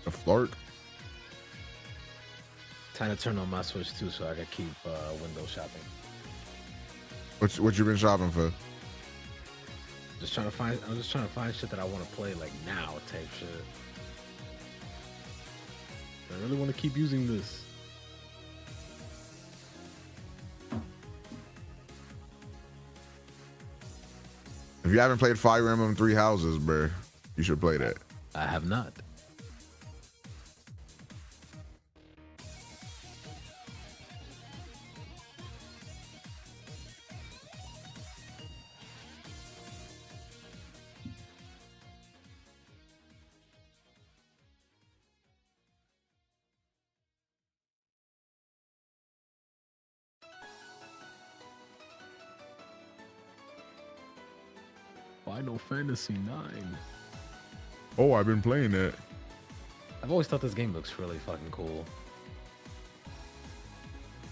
A Flark. Time to turn on my Switch too, so I can keep window shopping. What you been shopping for? Just trying to find. I'm just trying to find shit that I want to play like now, type shit. I really want to keep using this. If you haven't played Fire Emblem Three Houses, bro, you should play that. I have not. Final Fantasy 9. Oh, I've been playing that. I've always thought this game looks really fucking cool.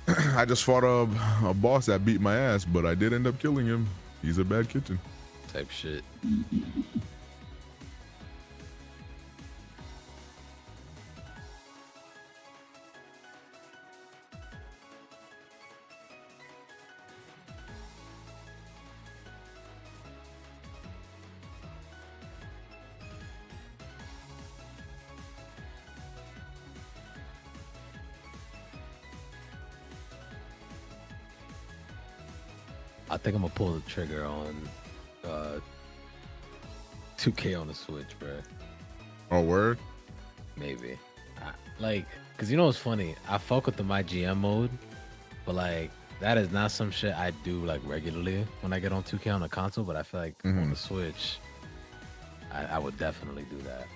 I just fought a boss that beat my ass, but I did end up killing him. He's a bad kitten. Type shit. I think I'm gonna pull the trigger on 2K on the Switch, bro. Oh, word? Maybe. Cause you know what's funny? I fuck with the My GM mode, but like that is not some shit I do like regularly when I get on 2K on the console. But I feel like on the Switch, I would definitely do that.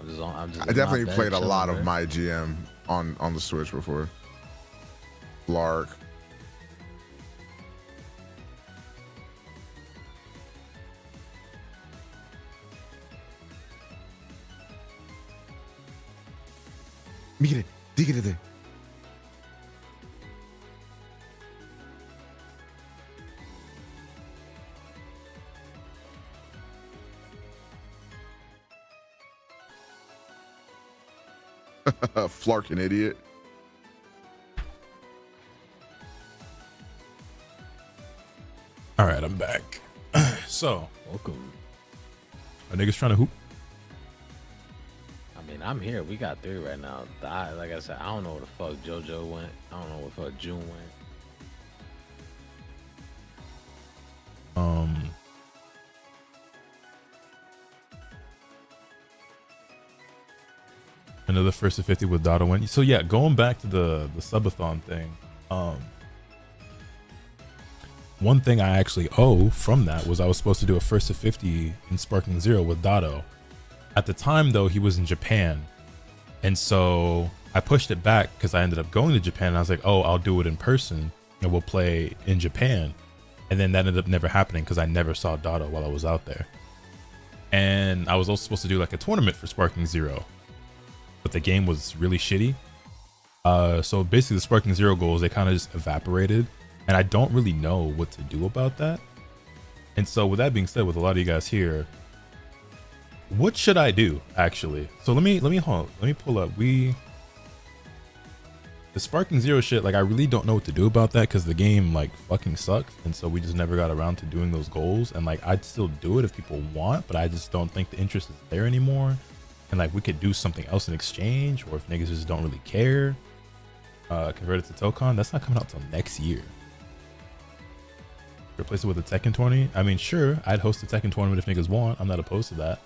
I definitely played a lot of My GM on the Switch before. Lark. Mire, dígate. Flark, an idiot. All right, I'm back. So, Welcome. a niggas trying to hoop. I mean, I'm here. We got 3 right now. Like I said, I don't know where the fuck JoJo went. I don't know where the fuck June went. Another first to 50 with Dotto win. So yeah, going back to the subathon thing. One thing I actually owe from that was I was supposed to do a first to 50 in Sparking Zero with Dotto. At the time though, he was in Japan. And so I pushed it back because I ended up going to Japan. And I was like, oh, I'll do it in person and we'll play in Japan. And then that ended up never happening because I never saw Dado while I was out there. And I was also supposed to do like a tournament for Sparking Zero, but the game was really shitty. So basically the Sparking Zero goals, they kind of just evaporated, and I don't really know what to do about that. And so with that being said, with a lot of you guys here, what should I do actually? So let me pull up. The Sparking Zero shit, like I really don't know what to do about that because the game like fucking sucks, and so we just never got around to doing those goals. And like I'd still do it if people want, but I just don't think the interest is there anymore. And like we could do something else in exchange, or if niggas just don't really care, convert it to Tokon. That's not coming out till next year. Replace it with a Tekken 20. I mean, sure, I'd host a Tekken tournament if niggas want. I'm not opposed to that.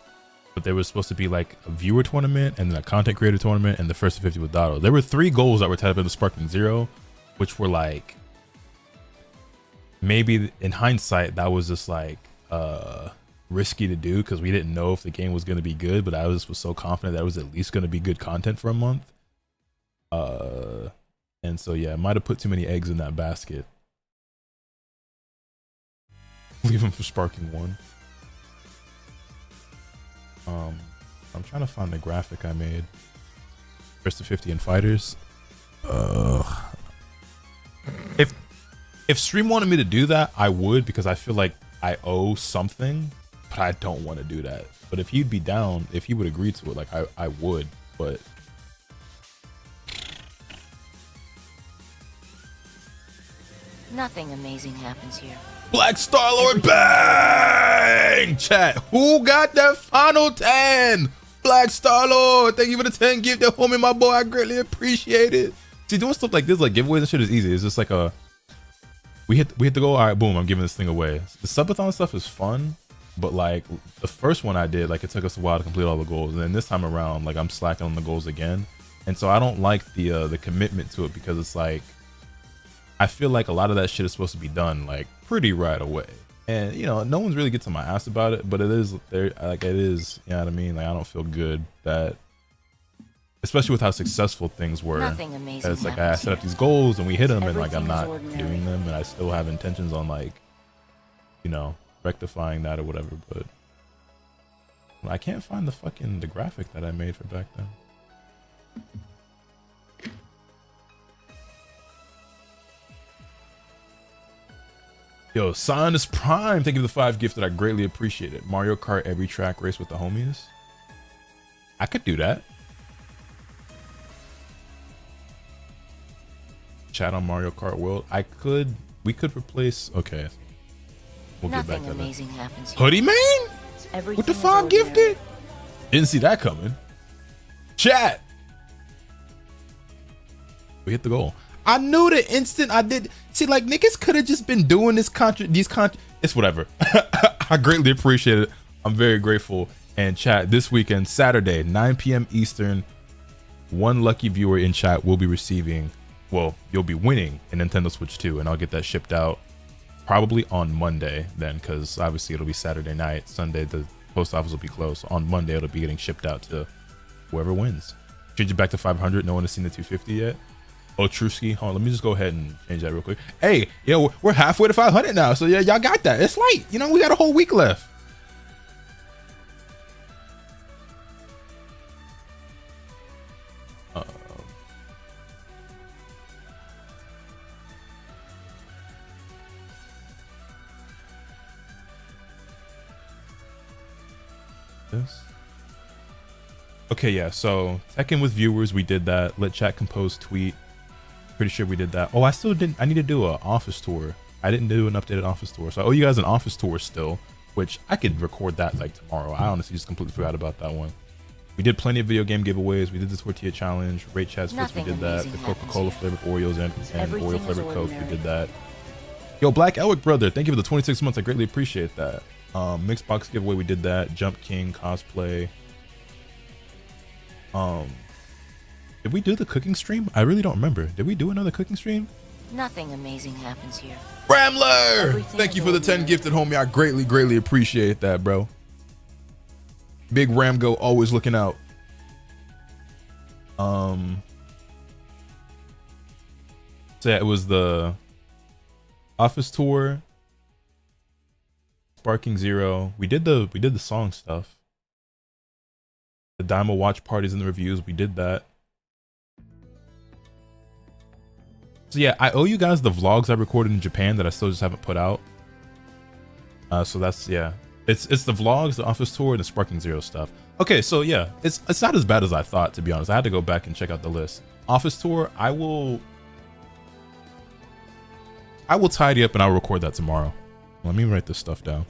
But there was supposed to be like a viewer tournament and then a content creator tournament and the first to 50 with Dado. There were 3 goals that were tied up in the Sparking Zero, which were like, maybe in hindsight, that was just like risky to do because we didn't know if the game was going to be good, but I was so confident that it was at least going to be good content for a month. And so, yeah, I might have put too many eggs in that basket. Leave them for Sparking 1. I'm trying to find the graphic I made. First to 50 in fighters. If Stream wanted me to do that, I would, because I feel like I owe something, but I don't want to do that. But if he'd be down, if he would agree to it, like I would, but Nothing amazing happens here. Black Star-Lord, bang! Chat, who got that final 10? Black Star-Lord, thank you for the 10 gift, that homie, my boy, I greatly appreciate it. See, doing stuff like this, like giveaways and shit, is easy. It's just like we hit the goal, all right, boom, I'm giving this thing away. The subathon stuff is fun, but like the first one I did, like it took us a while to complete all the goals, and then this time around, like I'm slacking on the goals again, and so I don't like the commitment to it, because it's like I feel like a lot of that shit is supposed to be done like pretty right away, and you know, no one's really gets on my ass about it, but it is there, like it is, you know what I mean? Like I don't feel good that, especially with how successful things were. Nothing amazing. It's like I set up these goals and we hit them, and like I'm Everything is not ordinary. doing them, and I still have intentions on like, you know, rectifying that or whatever. But I can't find the graphic that I made for back then. Yo, Sinus Prime, thank you for the 5 gift that I greatly appreciate it. Mario Kart every track race with the homies. I could do that. Chat on Mario Kart World. We could replace, okay. We'll get back Nothing to that. amazing happens here. Hoodie man? Everything With the is 5 ordinary. gifted? Didn't see that coming. Chat. We hit the goal. I knew the instant I did. See, like niggas could have just been doing this it's whatever. I greatly appreciate it. I'm very grateful. And chat, this weekend, Saturday, 9 p.m. Eastern, one lucky viewer in chat will be receiving, well, you'll be winning a Nintendo Switch 2, and I'll get that shipped out probably on Monday then, because obviously it'll be Saturday night. Sunday, the post office will be closed. On Monday, it'll be getting shipped out to whoever wins. Change it back to 500. No one has seen the 250 yet. Oh, Truski, hold on, let me just go ahead and change that real quick. Hey, yo, we're halfway to 500 now, so yeah, y'all got that. It's light, you know, we got a whole week left. This. Okay, yeah, so Tekken with viewers, we did that. Let chat compose tweet. Pretty sure we did that. Oh, I need to do an office tour. I didn't do an updated office tour, so I owe you guys an office tour still, which I could record that like tomorrow. I honestly just completely forgot about that one. We did plenty of video game giveaways. We did the tortilla challenge, rate chats first, we Nothing did that. amazing The happens Coca-Cola here. flavored Oreos and Everything Oreo is flavored Coke, we ordinary. did that. Yo, Black Elwick brother, thank you for the 26 months. I greatly appreciate that. Mixed box giveaway, we did that. Jump King cosplay. Did we do the cooking stream? I really don't remember. Did we do another cooking stream? Nothing amazing happens here. Ramler! Everything Thank is you for the 10 ordinary. gifted, homie. I greatly appreciate that, bro. Big Ramgo always looking out. So yeah, it was the office tour, Sparking Zero. We did the song stuff. The Daimo watch parties and the reviews, we did that. So yeah, I owe you guys the vlogs I recorded in Japan that I still just haven't put out. So that's, yeah. It's the vlogs, the office tour, and the Sparking Zero stuff. Okay, so yeah, it's not as bad as I thought, to be honest. I had to go back and check out the list. Office tour, I will tidy up and I'll record that tomorrow. Let me write this stuff down.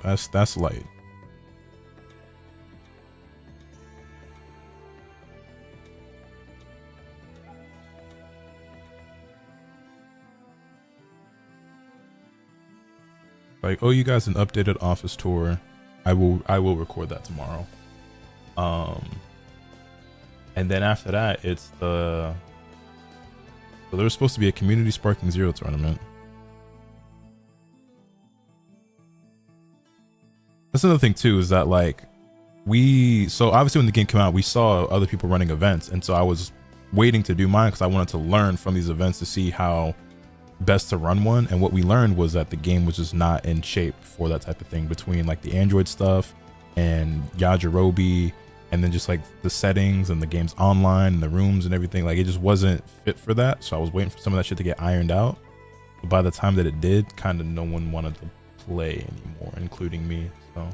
That's light. Like, oh, you guys an updated office tour. I will record that tomorrow. And then after that, it's so there's supposed to be a community Sparking Zero tournament. That's another thing too, is that like so obviously when the game came out, we saw other people running events, and so I was waiting to do mine because I wanted to learn from these events to see how best to run one. And what we learned was that the game was just not in shape for that type of thing, between like the Android stuff and Yajirobe, and then just like the settings and the game's online and the rooms and everything. Like, it just wasn't fit for that. So I was waiting for some of that shit to get ironed out. But by the time that it did, kind of no one wanted to play anymore, including me. So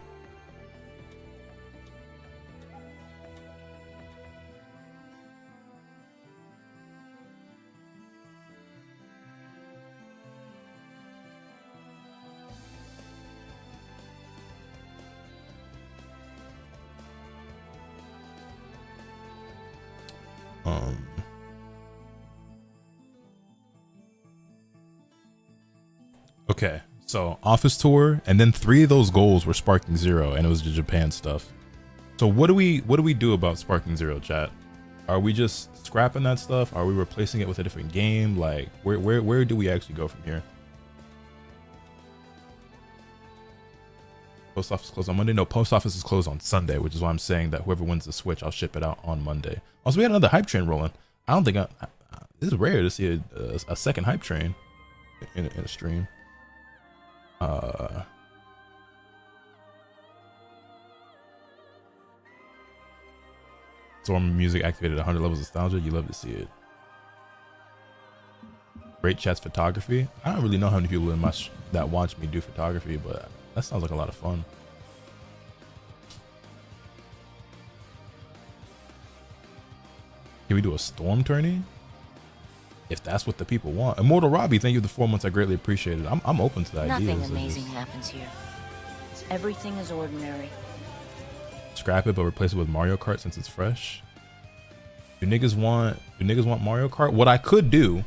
okay, so office tour, and then 3 of those goals were Sparking Zero, and it was the Japan stuff. So what do we do about Sparking Zero, chat? Are we just scrapping that stuff? Are we replacing it with a different game? Like, where do we actually go from here? Post office closed on Monday? No, post office is closed on Sunday, which is why I'm saying that whoever wins the Switch, I'll ship it out on Monday. Also, we had another hype train rolling. I don't think this is rare to see a second hype train in a stream. Storm music activated 100 levels of nostalgia. You love to see it. Great chats photography. I don't really know how many people in that watch me do photography, but that sounds like a lot of fun. Can we do a storm tourney? If that's what the people want. Immortal Robbie, thank you for the 4 months. I greatly appreciate it. I'm open to the idea. Nothing amazing happens here. Everything is ordinary. Scrap it, but replace it with Mario Kart since it's fresh. Do niggas want Mario Kart? What I could do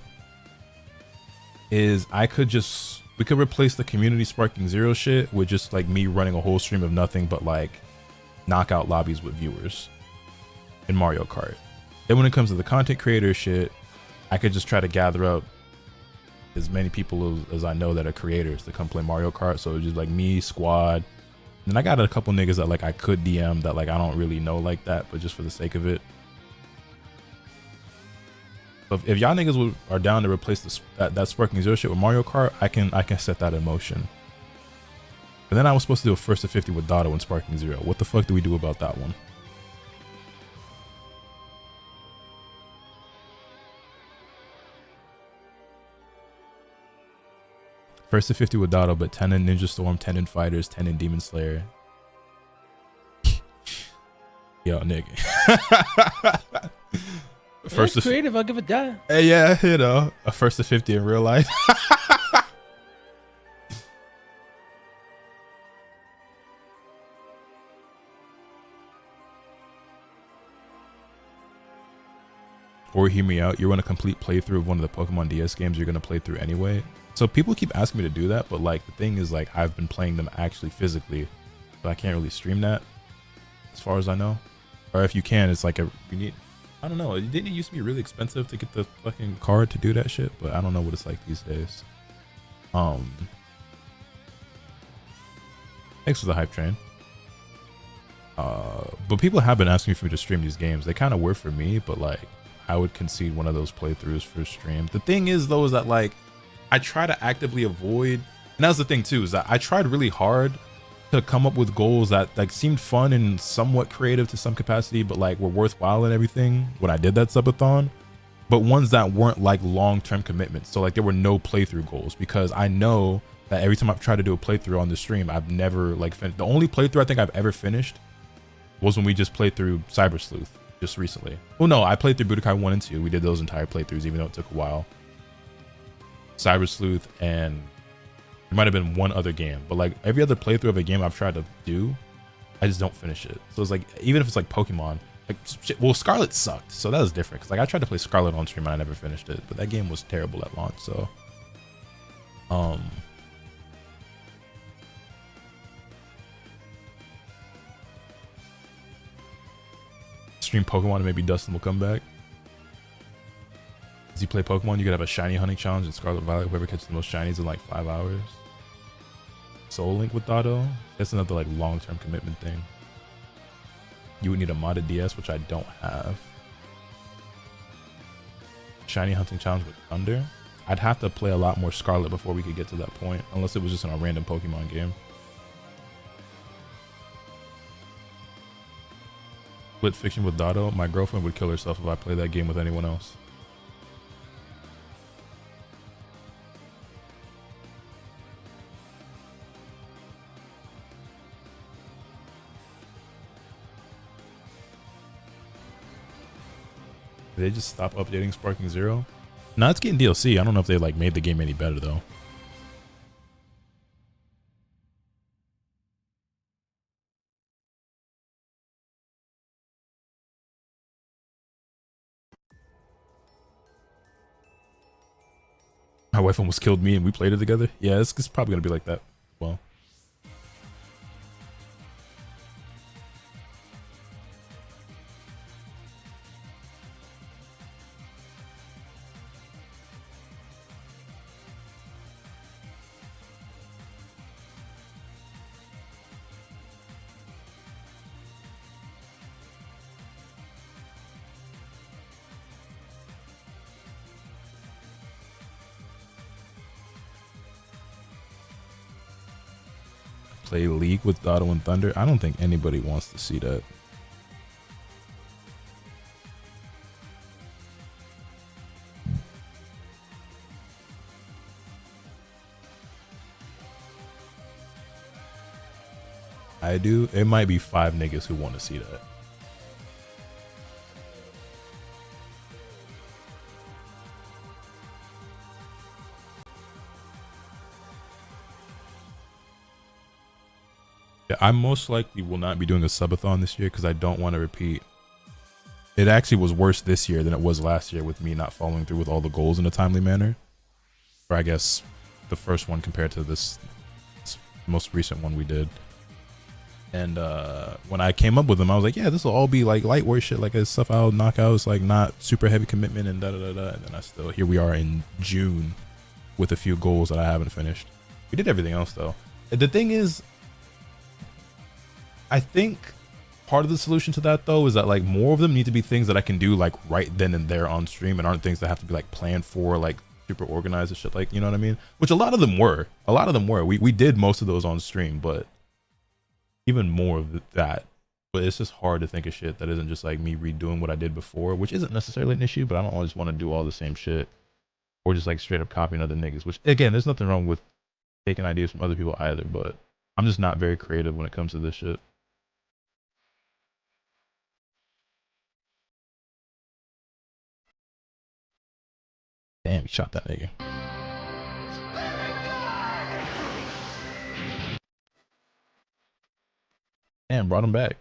is we could replace the community Sparking Zero shit with just like me running a whole stream of nothing but like knockout lobbies with viewers in Mario Kart. Then when it comes to the content creator shit, I could just try to gather up as many people as I know that are creators to come play Mario Kart. So it's just like me, squad. And I got a couple niggas that like I could DM that like I don't really know like that, but just for the sake of it. But if y'all niggas are down to replace that Sparking Zero shit with Mario Kart, I can set that in motion. And then I was supposed to do a first to 50 with Dotto and Sparking Zero. What the fuck do we do about that one? First to 50 with Dotto, but 10 in Ninja Storm, 10 in Fighters, 10 in Demon Slayer. Yo, nigga. First That's creative, I'll give it that. Hey, yeah, you know, a first to 50 in real life. Or hear me out, you want a complete playthrough of one of the Pokemon DS games you're going to play through anyway. So people keep asking me to do that, but like the thing is like I've been playing them actually physically, but I can't really stream that as far as I know. Or if you can, it's like you need, I don't know, didn't it used to be really expensive to get the fucking card to do that shit? But I don't know what it's like these days. Thanks for the hype train. But people have been asking me to stream these games. They kind of were for me, but like I would concede one of those playthroughs for stream. The thing is though, is that like I try to actively avoid, and that's the thing too, is that I tried really hard to come up with goals that like seemed fun and somewhat creative to some capacity, but like were worthwhile and everything when I did that subathon, but ones that weren't like long-term commitments. So like there were no playthrough goals, because I know that every time I've tried to do a playthrough on the stream, I've never like finished. The only playthrough I think I've ever finished was when we just played through Cyber Sleuth just recently. Well, no, I played through Budokai 1 and 2. We did those entire playthroughs, even though it took a while. Cyber Sleuth, and there might have been one other game, but like every other playthrough of a game I've tried to do, I just don't finish it. So it's like, even if it's like Pokemon, like shit, well, Scarlet sucked, so that was different, because like I tried to play Scarlet on stream and I never finished it, but that game was terrible at launch. So stream Pokemon and maybe Dustin will come back. As you play Pokemon, you could have a shiny hunting challenge in Scarlet Violet. Whoever catches the most shinies in like 5 hours. Soul Link with Dotto. That's another like long-term commitment thing. You would need a modded DS, which I don't have. Shiny hunting challenge with Thunder. I'd have to play a lot more Scarlet before we could get to that point, unless it was just in a random Pokemon game. Split fiction with Dotto. My girlfriend would kill herself if I played that game with anyone else. Did they just stop updating Sparking Zero? No, it's getting DLC. I don't know if they like made the game any better though. My wife almost killed me and we played it together. Yeah, it's probably gonna be like that. Well, play League with Dotto and Thunder. I don't think anybody wants to see that. I do. It might be 5 niggas who want to see that. Yeah, I most likely will not be doing a subathon this year because I don't want to repeat. It actually was worse this year than it was last year with me not following through with all the goals in a timely manner. Or I guess the first one compared to this most recent one we did. And when I came up with them, I was like, yeah, this will all be like light work shit, like a stuff I'll knock out. It's like not super heavy commitment and da da da da. And then here we are in June with a few goals that I haven't finished. We did everything else though. The thing is, I think part of the solution to that though is that like more of them need to be things that I can do like right then and there on stream, and aren't things that have to be like planned for, like super organized and shit, like, you know what I mean? Which a lot of them were. We did most of those on stream, but even more of that. But it's just hard to think of shit that isn't just like me redoing what I did before, which isn't necessarily an issue, but I don't always want to do all the same shit or just like straight up copying other niggas, which again, there's nothing wrong with taking ideas from other people either, but I'm just not very creative when it comes to this shit. Damn, he shot that nigga. Damn, brought him back.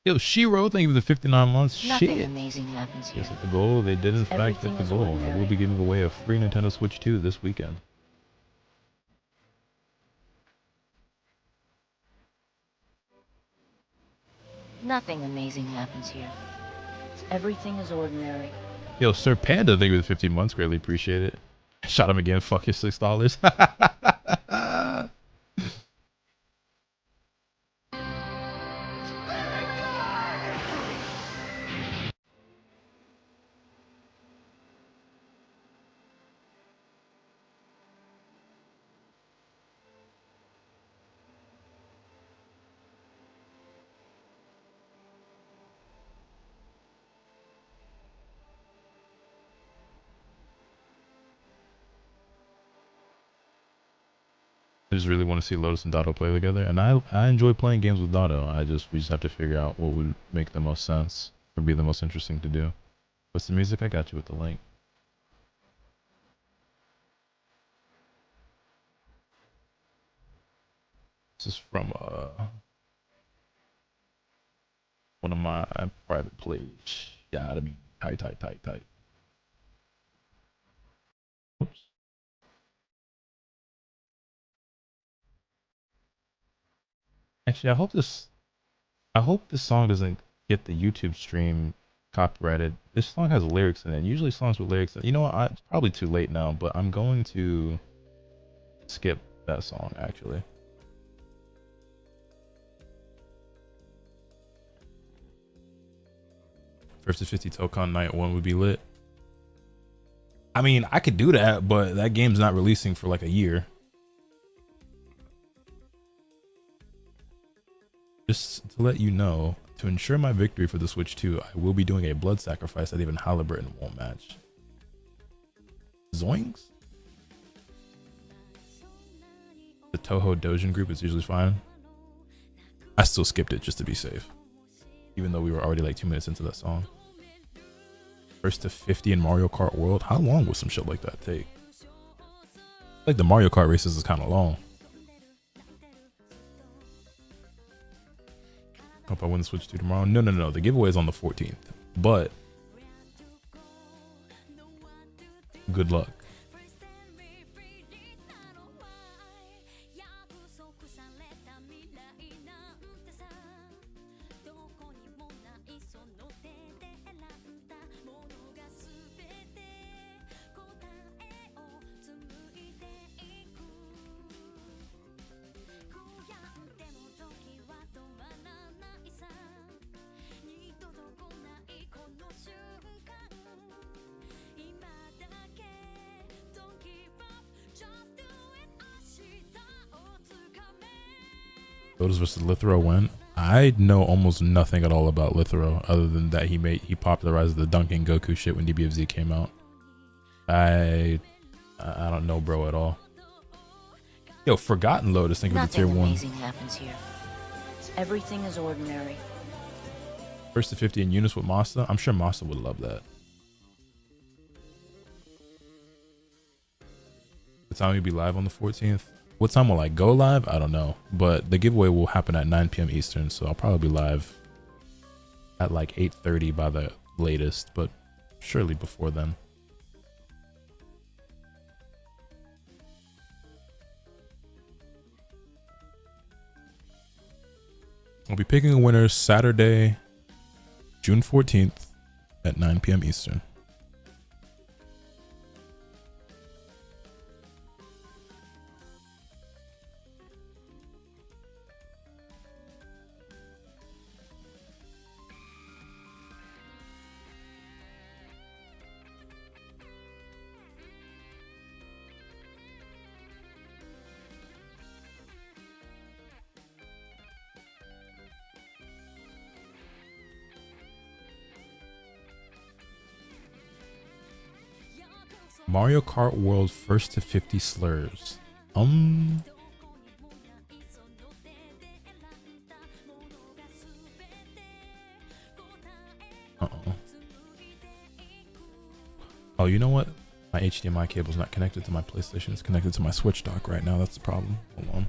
Yo, Shiro, thank you for the 59 months. Nothing Shit. amazing happens here. Yes, at the goal. They did in fact Everything hit the is goal. I ordinary. will be giving away a free Nintendo Switch 2 this weekend. Nothing amazing happens here. Everything is ordinary. Yo, Sir Panda, thank you for the 15 months. Greatly appreciate it. Shot him again. Fuck your $6. I just really want to see Lotus and Dotto play together, and I enjoy playing games with Dotto. We just have to figure out what would make the most sense or be the most interesting to do. What's the music? I got you with the link. This is from one of my private plays. Yeah, I mean, tight. Oops. Actually, I hope this song doesn't get the YouTube stream copyrighted. This song has lyrics in it. Usually songs with lyrics, you know what? It's probably too late now, but I'm going to skip that song actually. Versus 50 Tokon Night 1 would be lit. I mean, I could do that, but that game's not releasing for like a year. Just to let you know, to ensure my victory for the Switch 2, I will be doing a blood sacrifice that even Halliburton won't match. Zoinks? The Toho Dojin group is usually fine. I still skipped it just to be safe, even though we were already like 2 minutes into that song. First to 50 in Mario Kart World. How long would some shit like that take? Like the Mario Kart races is kind of long. Hope I win the Switch 2 tomorrow. No. The giveaway is on the 14th. But good luck. Lotus versus Lithro win. I know almost nothing at all about Lithro other than that he popularized the dunking Goku shit when DBFZ came out. I don't know bro at all. Yo, Forgotten Lotus, think of the tier 1. Nothing amazing happens here. Everything is ordinary. First to 50 in Eunice with Masa. I'm sure Masa would love that. The time you'll be live on the 14th. What time will I go live? I don't know. But the giveaway will happen at 9 p.m. Eastern, so I'll probably be live at like 8:30 by the latest, but surely before then. I'll be picking a winner Saturday, June 14th at 9 p.m. Eastern. Mario Kart World first to 50 slurs. Uh-oh. Oh, you know what? My HDMI cable's not connected to my PlayStation. It's connected to my Switch dock right now. That's the problem. Hold on.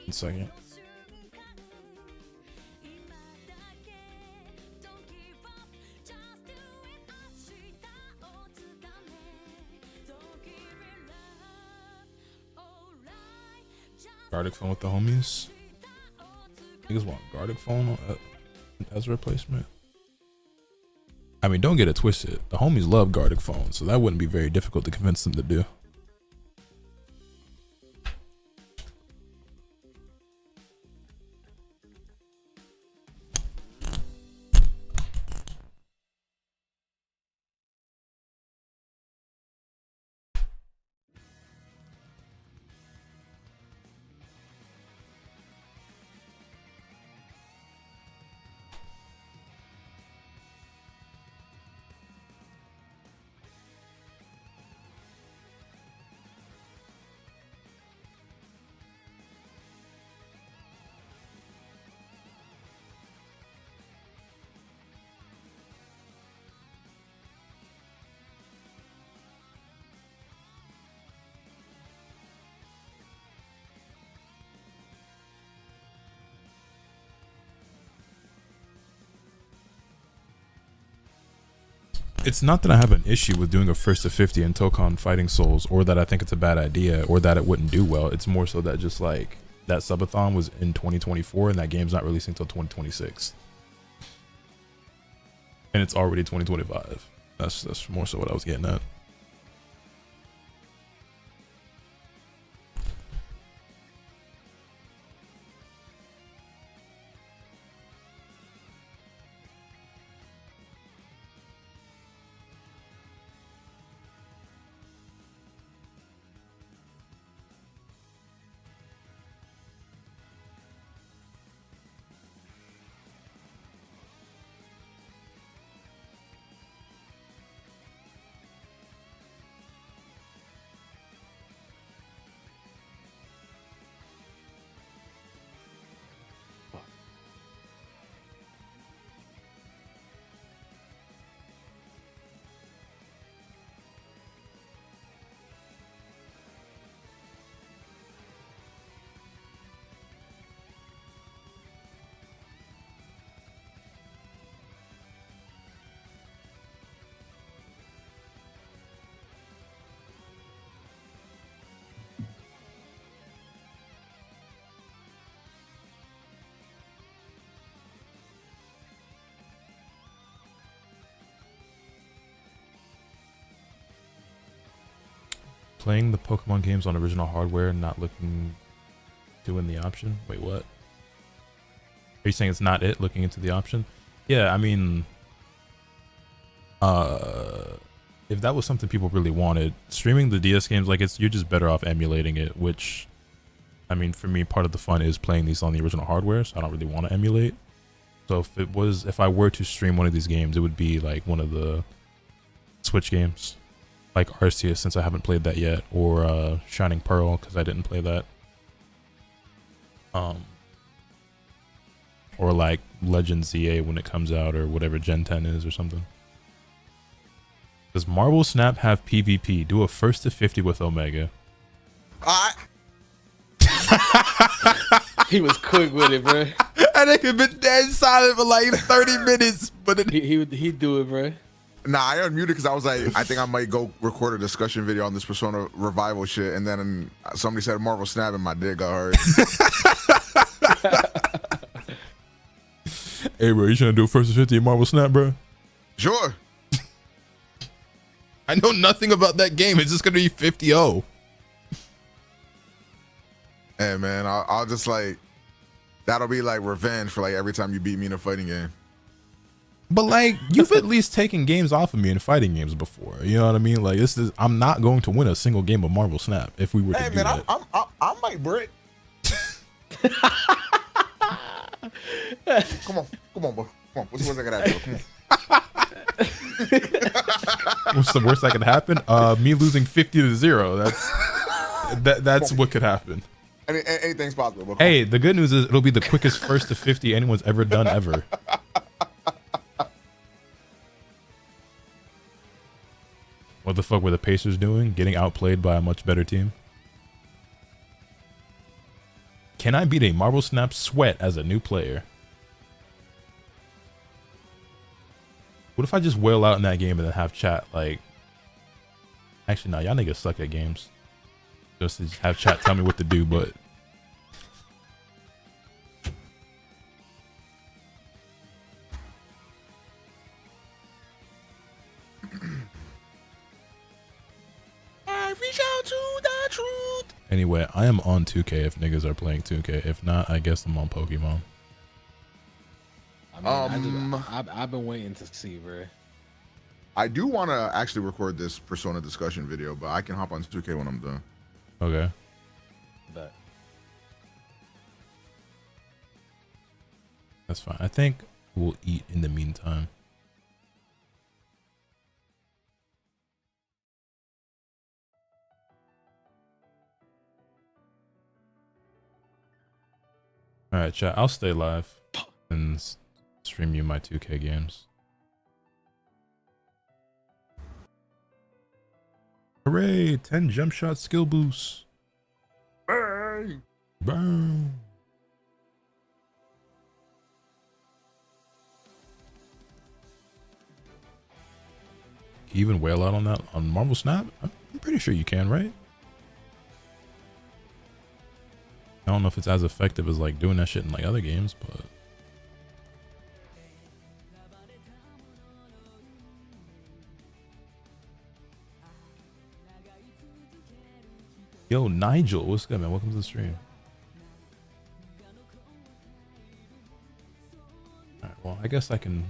1 second. Gardic phone with the homies. Niggas want Gardic phone as a replacement. I mean, don't get it twisted. The homies love Gardic phones, so that wouldn't be very difficult to convince them to do. It's not that I have an issue with doing a first to 50 in Tokon Fighting Souls, or that I think it's a bad idea, or that it wouldn't do well. It's more so that just like that subathon was in 2024 and that game's not releasing until 2026. And it's already 2025. That's more so what I was getting at. Playing the Pokemon games on original hardware, not doing the option. Wait, what? Are you saying it's not it looking into the option? Yeah, I mean, if that was something people really wanted, streaming the DS games, like you're just better off emulating it, which, I mean, for me, part of the fun is playing these on the original hardware, so I don't really want to emulate. So if I were to stream one of these games, it would be like one of the Switch games, like Arceus, since I haven't played that yet, or Shining Pearl, because I didn't play that. Or like Legend ZA when it comes out, or whatever Gen 10 is, or something. Does Marvel Snap have PvP? Do a first to 50 with Omega. He was quick with it, bro. And it could been dead silent for like 30 minutes, but he'd do it, bro. Nah, I unmuted because I was like, I think I might go record a discussion video on this Persona revival shit, and then somebody said Marvel Snap and my dick got hurt. Hey, bro, you trying to do a first to 50 in Marvel Snap, bro? Sure. I know nothing about that game. It's just gonna be 50-0. Hey, man, I'll just like, that'll be like revenge for like every time you beat me in a fighting game. But like, you've at least taken games off of me in fighting games before. You know what I mean? Like, I'm not going to win a single game of Marvel Snap if we were to do that. I might brick. Come on, bro. Come on. What's the worst I can happen, bro? Come on. What's the worst that could happen? Me losing 50-0. That's what could happen. Anything's possible. Bro. Hey, the good news is it'll be the quickest first to 50 anyone's ever done ever. What the fuck were the Pacers doing? Getting outplayed by a much better team? Can I beat a Marvel Snap sweat as a new player? What if I just wail out in that game and then have chat like... Actually, no, y'all niggas suck at games. Just to have chat tell me what to do, but Anyway, I am on 2K if niggas are playing 2K. If not, I guess I'm on Pokemon. I mean, I've been waiting to see, bro. I do want to actually record this Persona discussion video, but I can hop on 2K when I'm done. Okay. But That's fine. I think we'll eat in the meantime. All right, chat. I'll stay live and stream you my 2K games. Hooray! 10 jump shot skill boosts. Bang! Bang! Can you even wail out on that on Marvel Snap? I'm pretty sure you can, right? I don't know if it's as effective as like doing that shit in like other games, but yo, Nigel, what's good, man? Welcome to the stream. Alright, well, I guess I can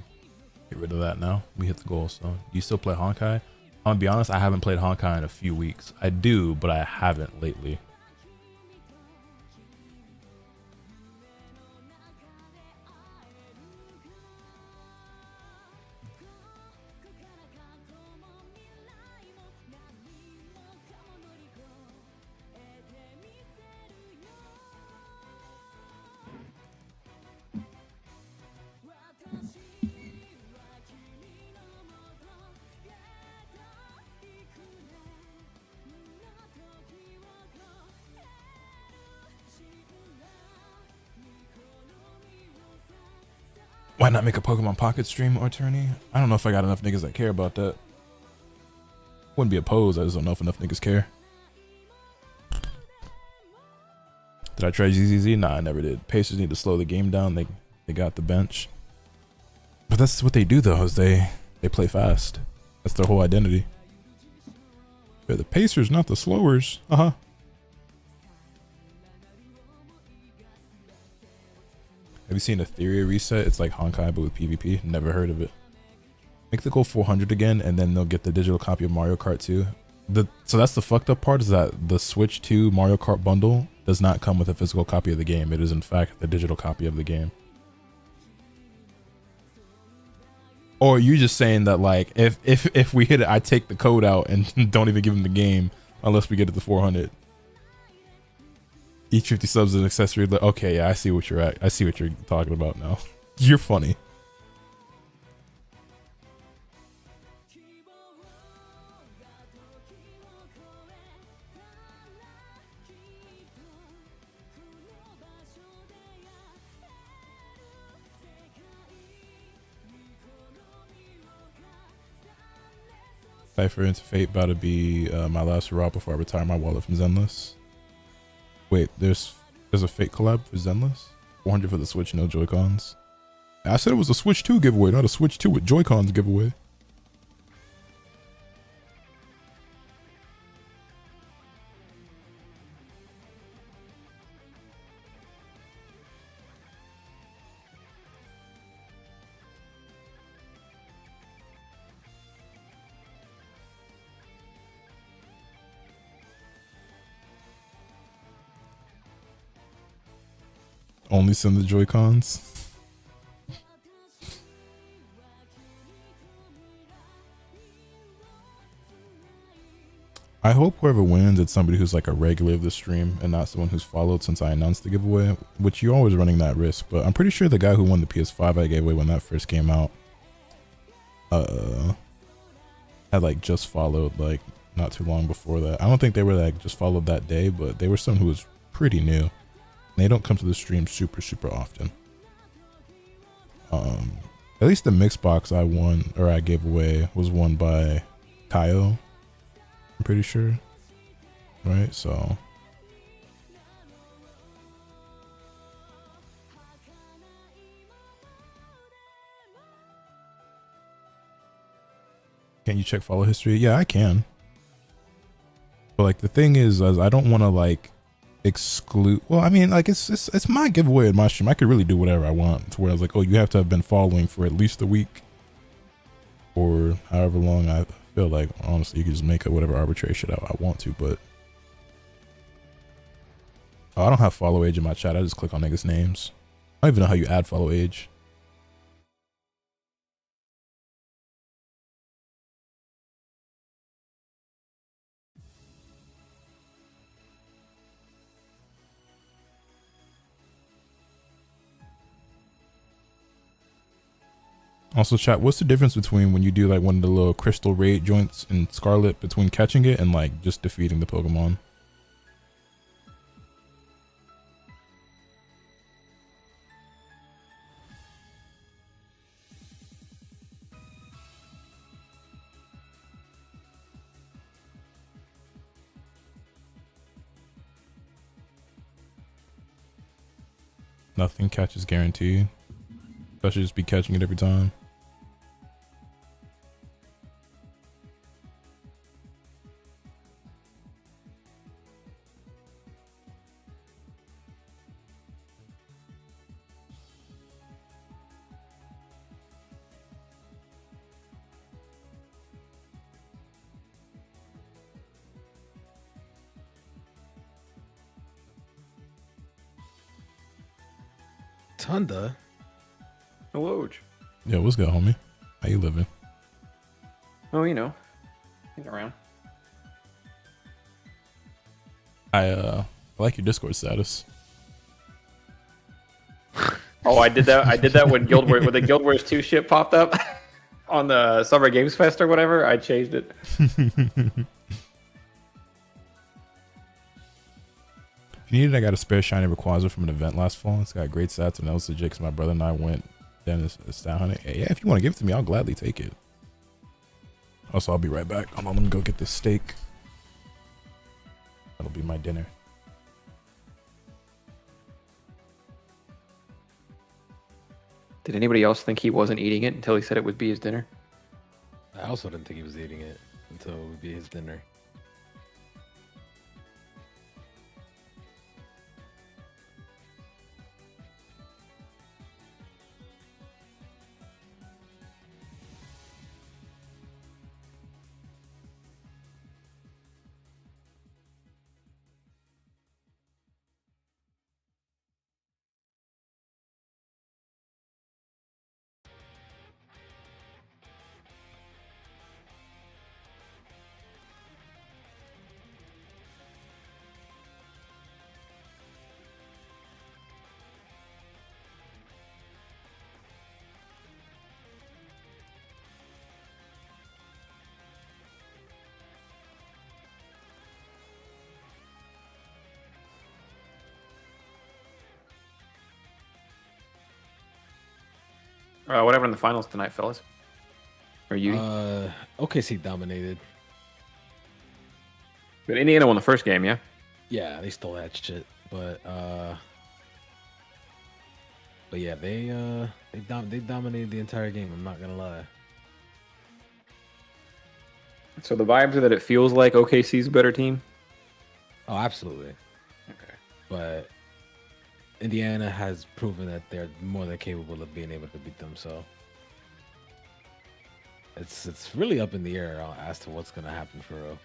get rid of that now. We hit the goal, so do you still play Honkai? I'm gonna be honest, I haven't played Honkai in a few weeks. I do, but I haven't lately. Why not make a Pokemon Pocket stream or tourney? I don't know if I got enough niggas that care about that. Wouldn't be opposed, I just don't know if enough niggas care. Did I try ZZZ? Nah, I never did. Pacers need to slow the game down. They got the bench. But that's what they do though, is they play fast. That's their whole identity. They're the Pacers, not the slowers. Uh-huh. Have you seen Etheria reset? It's like Honkai but with PvP. Never heard of it. Make the goal 400 again, and then they'll get the digital copy of Mario Kart 2. So that's the fucked up part, is that the Switch 2 Mario Kart bundle does not come with a physical copy of the game. It is in fact the digital copy of the game. Or are you just saying that like if we hit it, I take the code out and don't even give them the game unless we get it to 400? Each 50 subs is an accessory. Okay, yeah, I see what you're at. I see what you're talking about now. You're funny. Cypher into Fate about to be my last hurrah before I retire my wallet from Zenless. Wait, there's a Fate collab for Zenless? 400 for the Switch, no Joy-Cons. I said it was a Switch 2 giveaway, not a Switch 2 with Joy-Cons giveaway. Only send the Joy-Cons. I hope whoever wins, it's somebody who's like a regular of the stream and not someone who's followed since I announced the giveaway, which you're always running that risk. But I'm pretty sure the guy who won the PS5 I gave away when that first came out had like just followed like not too long before that. I don't think they were like just followed that day, but they were someone who was pretty new. They don't come to the stream super often. At least the mix box I won or I gave away was won by Kaio, I'm pretty sure, right? So can you check follow history? Yeah, I can. But like the thing is I don't want to like exclude. Well, I mean, like it's my giveaway in my stream. I could really do whatever I want. To where I was like, oh, you have to have been following for at least a week, or however long. I feel like honestly, you can just make up whatever arbitrary shit I want to. But oh, I don't have follow age in my chat. I just click on niggas' names. I don't even know how you add follow age. Also, chat, what's the difference between when you do like one of the little crystal raid joints in Scarlet between catching it and like just defeating the Pokemon? Nothing, catch is guaranteed. I should just be catching it every time. Tunda. Hello. Yo, what's good, homie? How you living? Oh, you know, he's around. I like your Discord status. Oh, I did that. I did that when when the Guild Wars 2 shit popped up on the Summer Games Fest or whatever. I changed it. If you need it, I got a spare shiny Rayquaza from an event last fall. It's got great stats and also Jakes. My brother and I went down to stat hunting. Yeah, if you want to give it to me, I'll gladly take it. Also, I'll be right back. I'm gonna go get this steak. That'll be my dinner. Did anybody else think he wasn't eating it until he said it would be his dinner? I also didn't think he was eating it until it would be his dinner. Whatever in the finals tonight, fellas. Or you? OKC dominated. But Indiana won the first game, yeah? Yeah, they stole that shit. But yeah, they dominated the entire game. I'm not gonna lie. So the vibes are that it feels like OKC's a better team? Oh, absolutely. Okay. But Indiana has proven that they're more than capable of being able to beat them. So it's really up in the air as to what's gonna happen for real.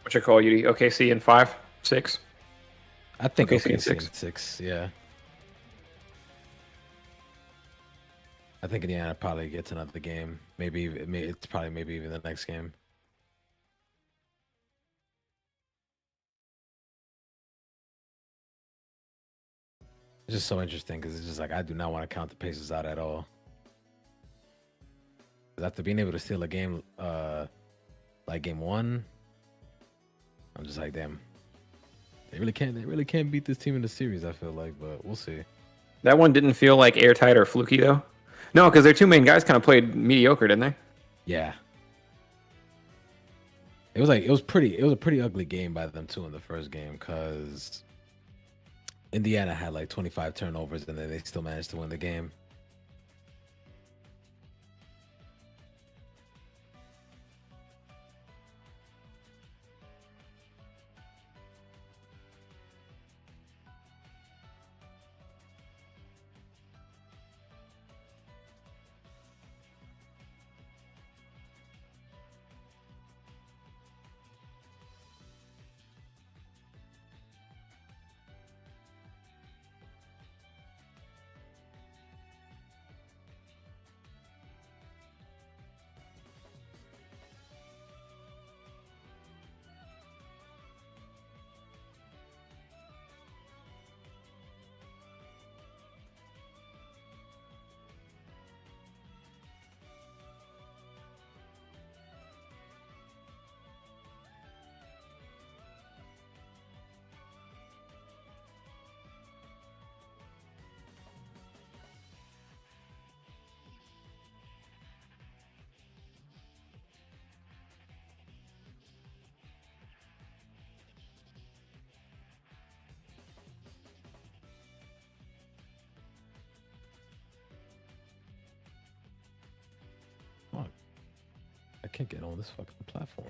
What's your call, UD? OKC in 5, 6? I think OKC in OKC in 6. Yeah. I think Indiana probably gets another game. Maybe it's probably maybe even the next game. It's just so interesting because it's just like I do not want to count the Pacers out at all. After being able to steal a game, like game 1, I'm just like, damn, they really can't beat this team in the series. I feel like, but we'll see. That one didn't feel like airtight or fluky though. No, because their two main guys kind of played mediocre, didn't they? Yeah. It was a pretty ugly game by them too in the first game because Indiana had like 25 turnovers and then they still managed to win the game. Fuck. I can't get on this fucking platform.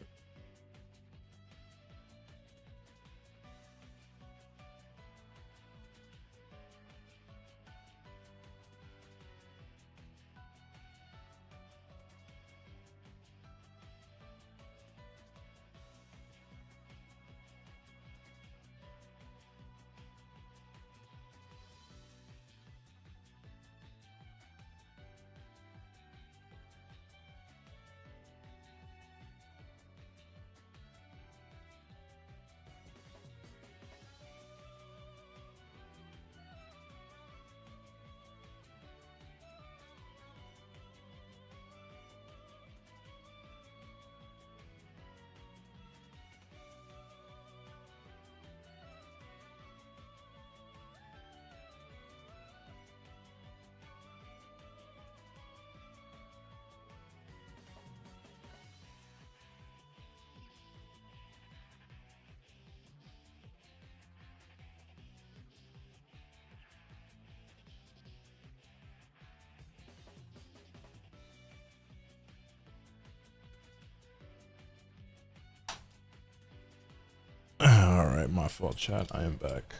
All right, my fault, chat. I am back.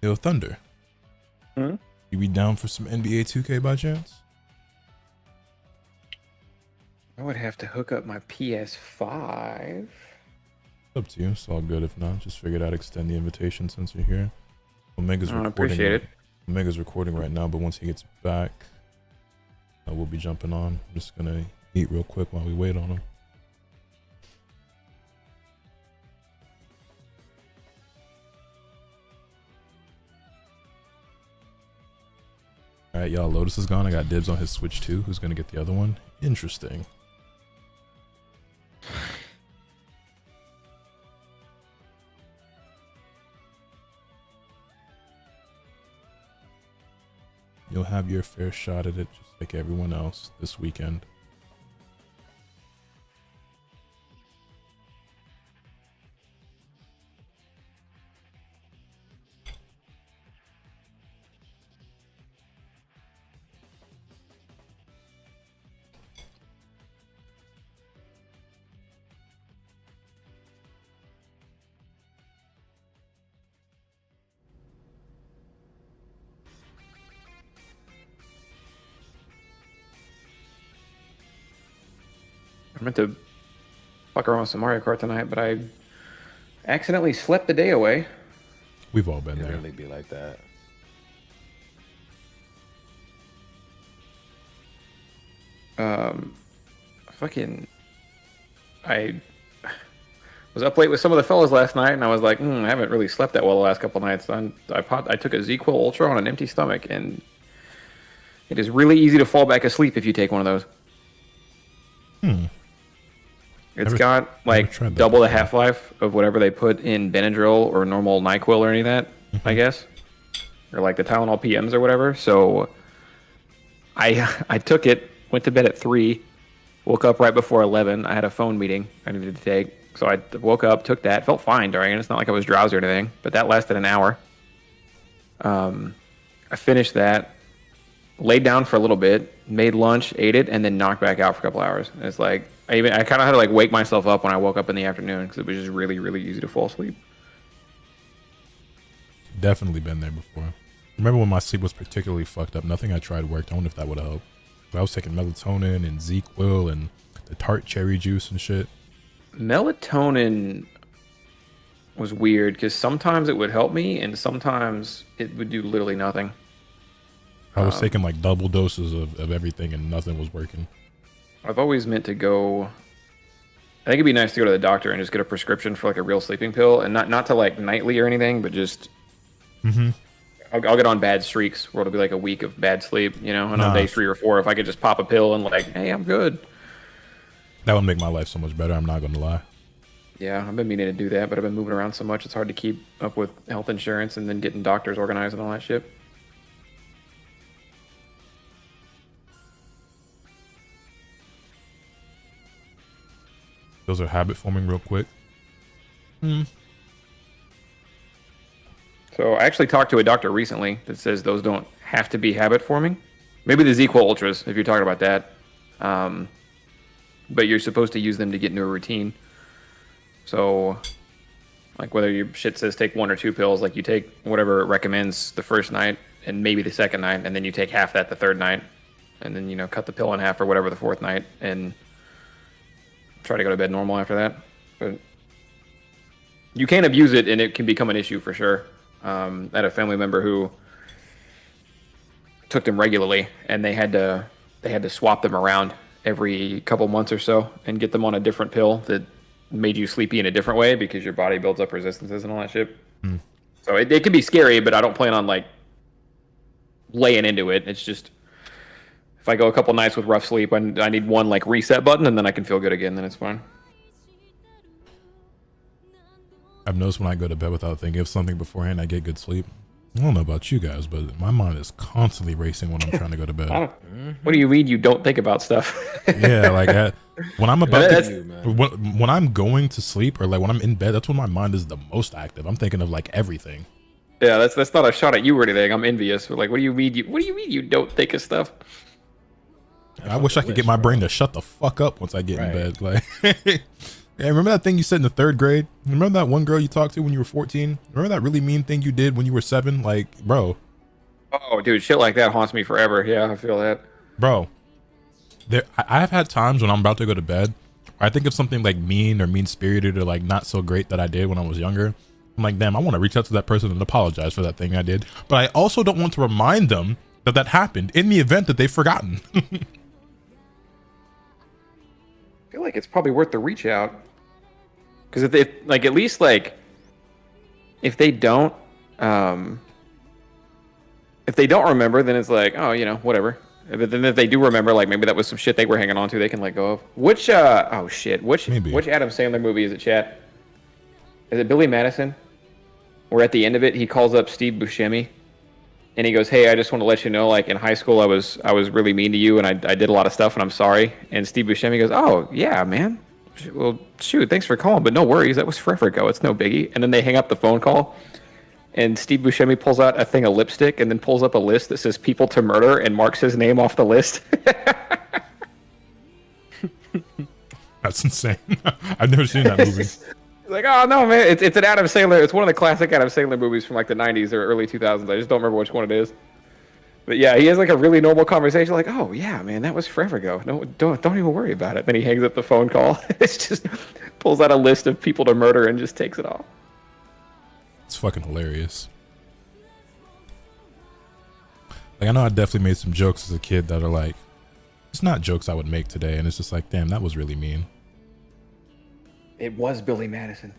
Yo, Thunder. Hmm? You be down for some NBA 2K by chance? I would have to hook up my PS5. Up to you. It's all good. If not, just figured I'd extend the invitation since you're here. Omega's I recording. appreciate it. Omega's recording right now, but once he gets back, we'll be jumping on. I'm just gonna eat real quick while we wait on him. All right, y'all. Lotus is gone. I got dibs on his Switch 2. Who's gonna get the other one? Interesting. You'll have your fair shot at it, just like everyone else this weekend. I meant to fuck around with some Mario Kart tonight, but I accidentally slept the day away. We've all been It there. really be like that. Fucking, I was up late with some of the fellas last night, and I was like, I haven't really slept that well the last couple nights. I took a ZQL Ultra on an empty stomach, and it is really easy to fall back asleep if you take one of those. It's got like double the half-life of whatever they put in Benadryl or normal NyQuil or any of that, I guess, or like the Tylenol PMs or whatever. So I took it, went to bed at 3, woke up right before 11. I had a phone meeting I needed to take, so I woke up, took that, felt fine during it. It's not like I was drowsy or anything, but that lasted an hour. I finished that, laid down for a little bit, made lunch, ate it, and then knocked back out for a couple hours. And it's like I kind of had to like wake myself up when I woke up in the afternoon because it was just really, really easy to fall asleep. Definitely been there before. Remember when my sleep was particularly fucked up? Nothing I tried worked. I wonder if that would have helped. But I was taking melatonin and ZQL and the tart cherry juice and shit. Melatonin was weird because sometimes it would help me and sometimes it would do literally nothing. I was taking like double doses of everything and nothing was working. I've always meant to go. I think it'd be nice to go to the doctor and just get a prescription for like a real sleeping pill, and not to like nightly or anything, but just. I'll get on bad streaks where it'll be like a week of bad sleep, you know, and on day 3 or 4, if I could just pop a pill and like, hey, I'm good. That would make my life so much better. I'm not gonna lie. Yeah, I've been meaning to do that, but I've been moving around so much, it's hard to keep up with health insurance and then getting doctors organized and all that shit. Those are habit forming real quick. So I actually talked to a doctor recently that says those don't have to be habit forming. Maybe the ZQL Ultras, if you're talking about that. But you're supposed to use them to get into a routine. So, like whether your shit says take 1 or 2 pills, like you take whatever it recommends the first night and maybe the second night, and then you take half that the third night, and then, you know, cut the pill in half or whatever the fourth night, and try to go to bed normal after that. But you can abuse it and it can become an issue for sure. I had a family member who took them regularly and they had to swap them around every couple months or so and get them on a different pill that made you sleepy in a different way because your body builds up resistances and all that shit. So it can be scary, but I don't plan on like laying into it. It's just if I go a couple nights with rough sleep, I need one like reset button and then I can feel good again. Then it's fine. I've noticed when I go to bed without thinking of something beforehand, I get good sleep. I don't know about you guys, but my mind is constantly racing when I'm trying to go to bed. What do you mean you don't think about stuff? Yeah, like when I'm about to, when I'm going to sleep or like when I'm in bed, that's when my mind is the most active. I'm thinking of like everything. Yeah, that's not a shot at you or anything. I'm envious. But like, what do you mean you don't think of stuff? I wish I could get my brain to shut the fuck up once I get in bed. Like. Yeah, remember that thing you said in the 3rd grade? Remember that one girl you talked to when you were 14? Remember that really mean thing you did when you were 7? Like, bro. Oh, dude, shit like that haunts me forever. Yeah, I feel that. Bro, I've had times when I'm about to go to bed, I think of something like mean or mean-spirited or like not so great that I did when I was younger. I'm like, damn, I want to reach out to that person and apologize for that thing I did. But I also don't want to remind them that that happened in the event that they've forgotten. I feel like it's probably worth the reach out. Because if like, at least like, if they don't remember, then it's like, oh, you know, whatever. But then if they do remember, like maybe that was some shit they were hanging on to, they can let go of. Which Adam Sandler movie is it, chat? Is it Billy Madison? Where at the end of it he calls up Steve Buscemi and he goes, hey, I just want to let you know, like in high school I was really mean to you and I did a lot of stuff and I'm sorry. And Steve Buscemi goes, oh yeah, man. Well, shoot, thanks for calling, but no worries. That was forever ago. It's no biggie. And then they hang up the phone call, and Steve Buscemi pulls out a thing of lipstick and then pulls up a list that says people to murder and marks his name off the list. That's insane. I've never seen that movie. It's like, oh no, man. It's an Adam Sandler. It's one of the classic Adam Sandler movies from like the 90s or early 2000s. I just don't remember which one it is. But yeah, he has like a really normal conversation, like, "Oh yeah, man, that was forever ago. No, don't even worry about it." Then he hangs up the phone call. It's just pulls out a list of people to murder and just takes it off. It's fucking hilarious. Like, I know I definitely made some jokes as a kid that are like, it's not jokes I would make today, and it's just like, damn, that was really mean. It was Billy Madison.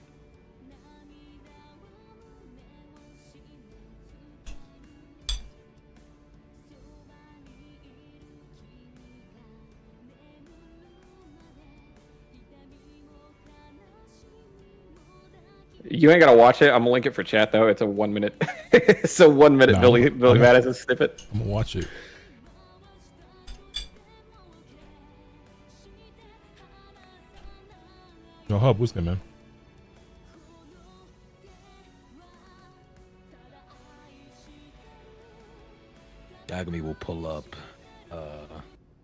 You ain't gotta watch it. I'm gonna link it for chat though. It's a 1 minute. It's a 1 minute Billy Madison snippet. I'm gonna watch it. Yo, Hub, what's good, man? Agami will pull up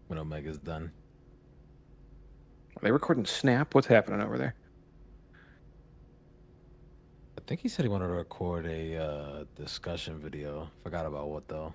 when Omega's done. Are they recording Snap? What's happening over there? I think he said he wanted to record a discussion video. Forgot about what though.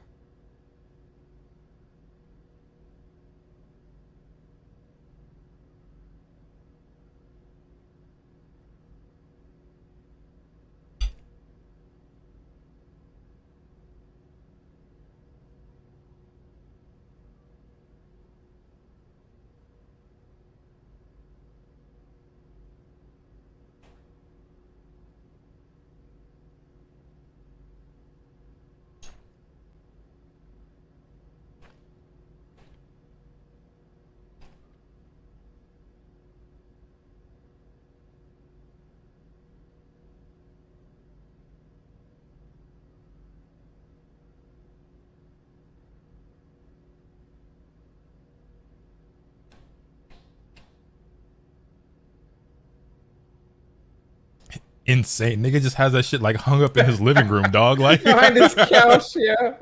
Insane. Nigga just has that shit like hung up in his living room, dog. Like behind his couch, yeah.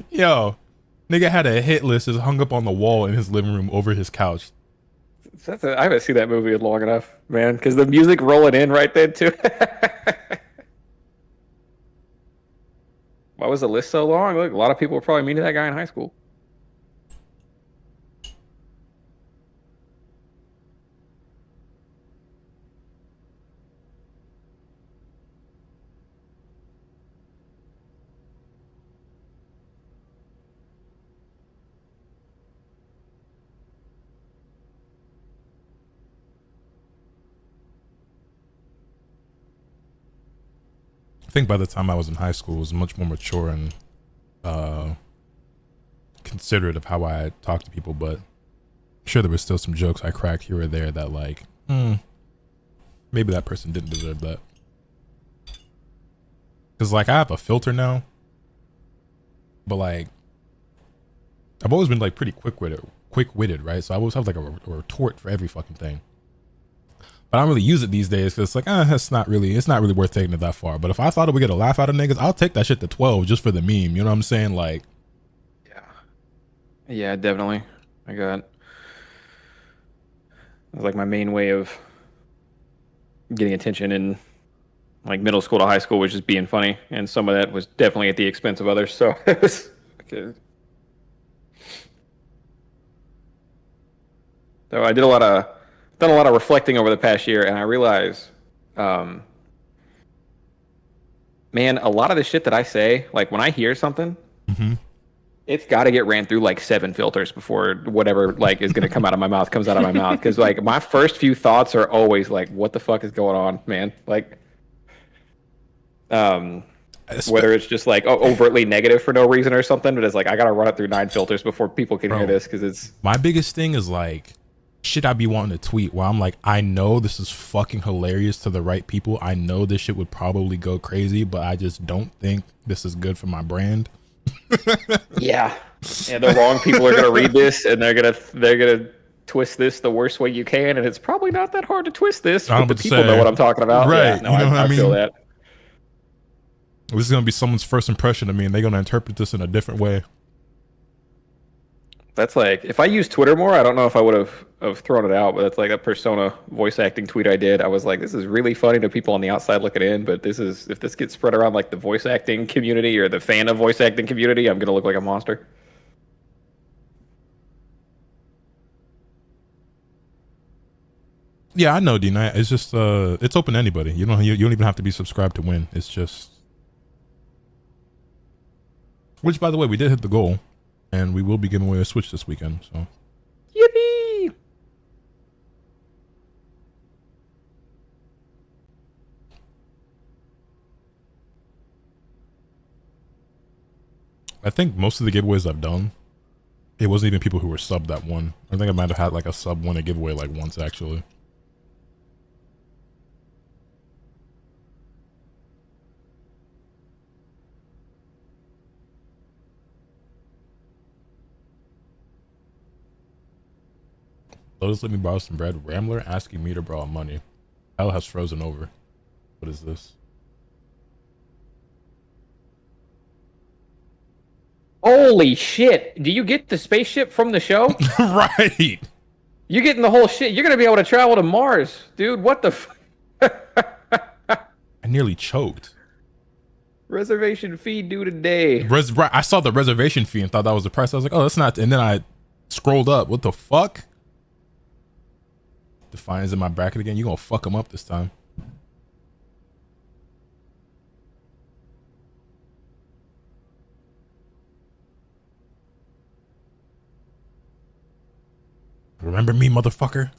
Yo, nigga had a hit list just hung up on the wall in his living room over his couch. I haven't seen that movie in long enough, man, because the music rolling in right then too. Why was the list so long? Look, a lot of people were probably meeting that guy in high school. I think by the time I was in high school, I was much more mature and considerate of how I talk to people, but I'm sure there was still some jokes I cracked here or there that like, maybe that person didn't deserve that. Cause like I have a filter now, but like I've always been like pretty quick-witted, right? So I always have like a retort for every fucking thing. But I don't really use it these days because it's like, it's not really worth taking it that far. But if I thought it would get a laugh out of niggas, I'll take that shit to 12 just for the meme. You know what I'm saying? Like, yeah, definitely. I got. It was like my main way of getting attention in like middle school to high school was just being funny, and some of that was definitely at the expense of others. So it was okay. So I done a lot of reflecting over the past year, and I realized, man, a lot of the shit that I say, like when I hear something, it's got to get ran through like 7 filters before whatever like is gonna come out of my mouth comes out of my mouth. Because like my first few thoughts are always like, "What the fuck is going on, man?" Like, whether it's just like overtly negative for no reason or something, but it's like I gotta run it through 9 filters before people can hear this because it's my biggest thing is like shit I be wanting to tweet where I'm like, I know this is fucking hilarious to the right people. I know this shit would probably go crazy, but I just don't think this is good for my brand. Yeah, the wrong people are gonna read this and they're gonna twist this the worst way you can, and it's probably not that hard to twist this. But the people know what I'm talking about, right? Yeah, no, I feel that. This is gonna be someone's first impression of me, and they're gonna interpret this in a different way. That's like, if I used Twitter more, I don't know if I would have thrown it out, but that's like a Persona voice acting tweet I did. I was like, this is really funny to people on the outside looking in, but if this gets spread around like the voice acting community or the fan of voice acting community, I'm gonna look like a monster. Yeah, I know, D-Night. It's just it's open to anybody. You don't even have to be subscribed to win. It's just, which by the way, we did hit the goal, and we will be giving away a Switch this weekend. So Yippee! I think most of the giveaways I've done, it wasn't even people who were subbed that won. I think I might have had like a sub win a giveaway like once actually. Lotus, let me borrow some bread. Rambler asking me to borrow money. Hell has frozen over. What is this? Holy shit! Do you get the spaceship from the show? Right. You're getting the whole shit. You're gonna be able to travel to Mars, dude. What the? I nearly choked. Reservation fee due today. I saw the reservation fee and thought that was the price. I was like, oh, that's not. And then I scrolled up. What the fuck? Defiance in my bracket again. You gonna fuck him up this time? Remember me, motherfucker?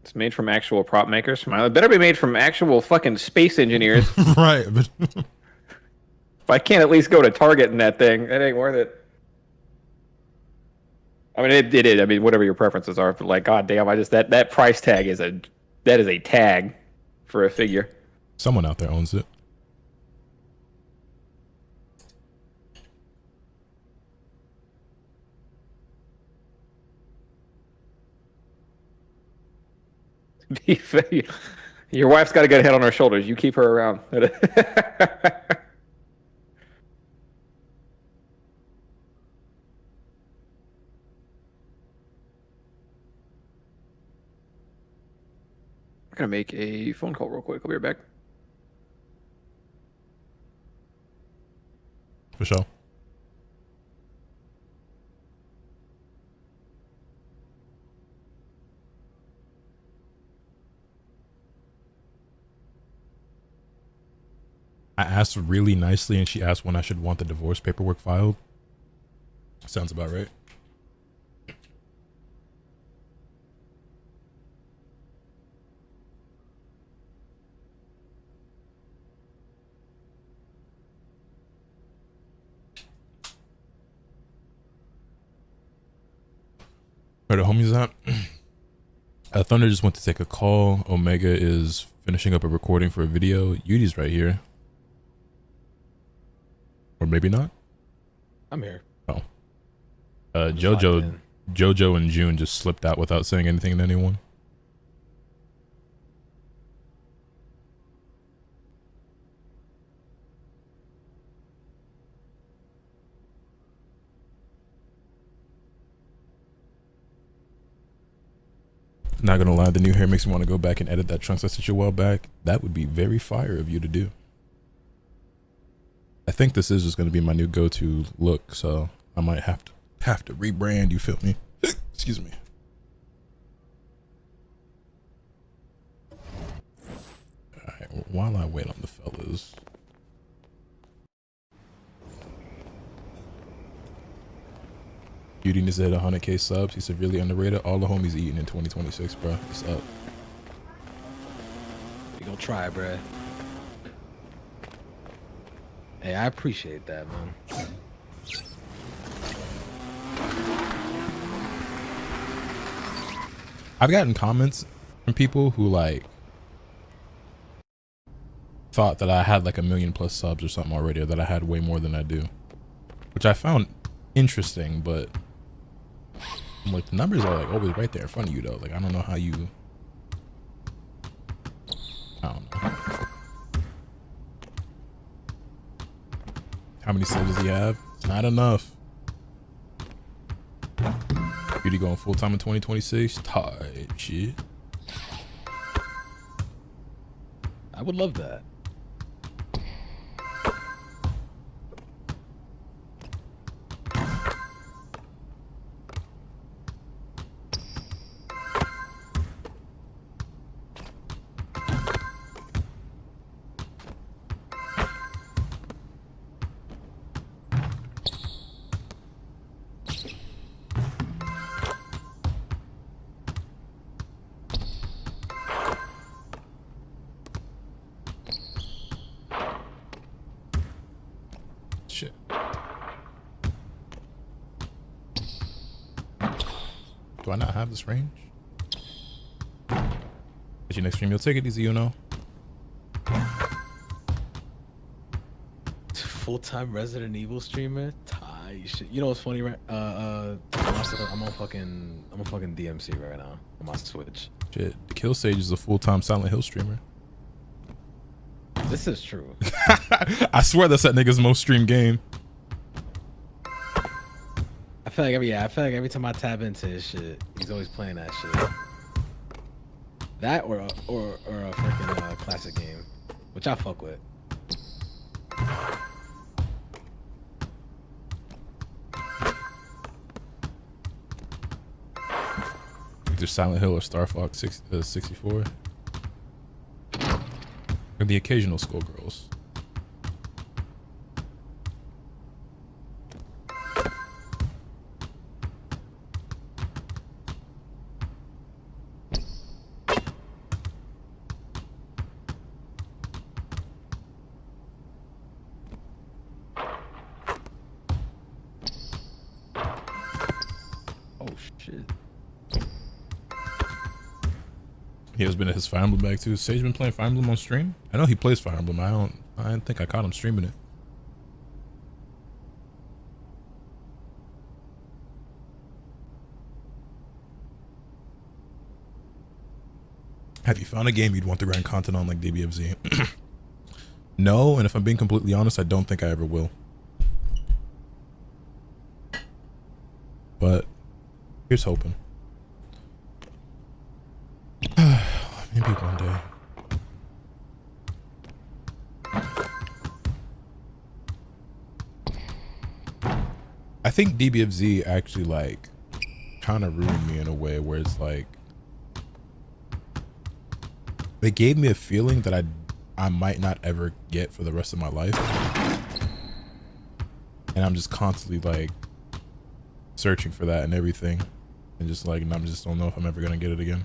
It's made from actual prop makers. It better be made from actual fucking space engineers. Right. But if I can't at least go to Target in that thing, it ain't worth it. I mean, it is. I mean, whatever your preferences are, but like, goddamn, that price tag is a tag for a figure. Someone out there owns it. Your wife's got a good head on her shoulders. You keep her around. I'm gonna make a phone call real quick. I'll be right back. For sure. I asked really nicely, and she asked when I should want the divorce paperwork filed. Sounds about right. Where the homies at? Thunder just went to take a call. Omega is finishing up a recording for a video. Yudi's right here. Or maybe not. I'm here. Oh. Jojo and June just slipped out without saying anything to anyone. Not gonna lie, the new hair makes me want to go back and edit that Trunks I sent you a while back. That would be very fire of you to do. I think this is just gonna be my new go-to look, so I might have to rebrand. You feel me? Excuse me. All right. While I wait on the fellas. Beauty needs to hit 100K subs. He's severely underrated. All the homies eating in 2026, bro. What's up? We gonna try, bro. Hey, I appreciate that, man. I've gotten comments from people who like thought that I had like 1 million+ subs or something already, or that I had way more than I do, which I found interesting, but I'm like, the numbers are like always right there in front of you though. Like, I don't know how you, I don't know. How many subs does he have? Not enough. Beauty going full time in 2026. Type shit. I would love that. Do I not have this range? At your next stream, you'll take it easy, you know. Full-time Resident Evil streamer. Shit. You know what's funny, right? I'm on fucking DMC right now on my Switch. Shit, the Kill Sage is a full-time Silent Hill streamer. This is true. I swear that's that nigga's most streamed game. I feel like every time I tap into his shit, he's always playing that shit. That or a freaking classic game, which I fuck with. Either Silent Hill or Star Fox 64. Or the occasional Skullgirls. Oh shit. He has been at his Fire Emblem bag too. Sage been playing Fire Emblem on stream? I know he plays Fire Emblem. I don't think I caught him streaming it. Have you found a game you'd want to grind content on like DBFZ? No, and if I'm being completely honest, I don't think I ever will. But here's hoping. Maybe one day. I think DBFZ actually like kind of ruined me in a way where it's like they gave me a feeling that I might not ever get for the rest of my life, and I'm just constantly like searching for that and everything, and just like, and I just don't know if I'm ever gonna get it again.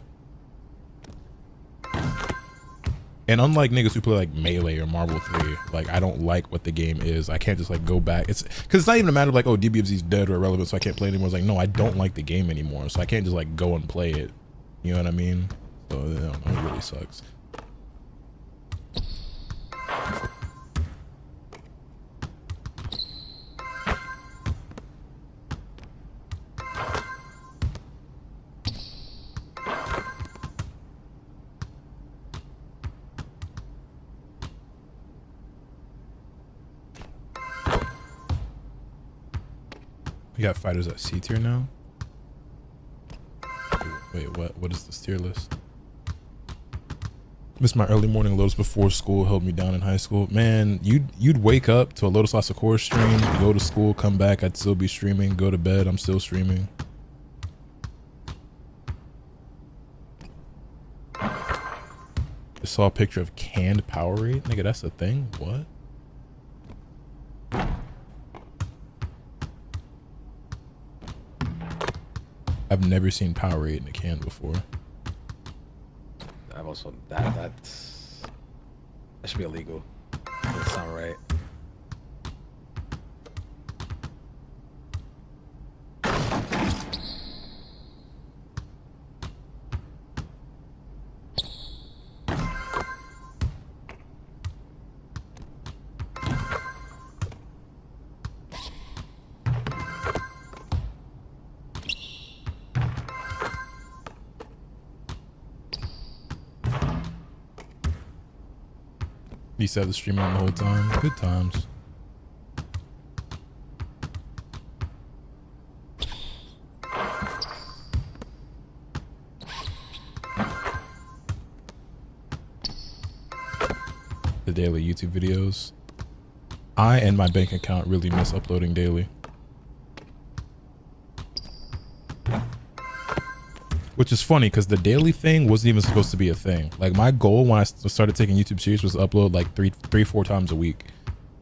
And unlike niggas who play like Melee or Marvel 3, like I don't like what the game is. I can't just like go back. It's because it's not even a matter of like, oh, DBFZ's dead or irrelevant, so I can't play it anymore. It's like, no, I don't like the game anymore, so I can't just like go and play it. You know what I mean? So I don't know, it really sucks. We got fighters at C tier now. Wait, what? What is this tier list? Missed my early morning Lotus before school held me down in high school. Man, you'd wake up to a Lotus Lost Core stream, go to school, come back, I'd still be streaming, go to bed, I'm still streaming. Just saw a picture of canned Powerade. Nigga, that's a thing? What? I've never seen Powerade in a can before. I've also that should be illegal. Doesn't sound right. He said the stream on the whole time. Good times. The daily YouTube videos. I and my bank account really miss uploading daily. Which is funny because the daily thing wasn't even supposed to be a thing. Like my goal when I started taking YouTube serious was to upload like three, 4 times a week.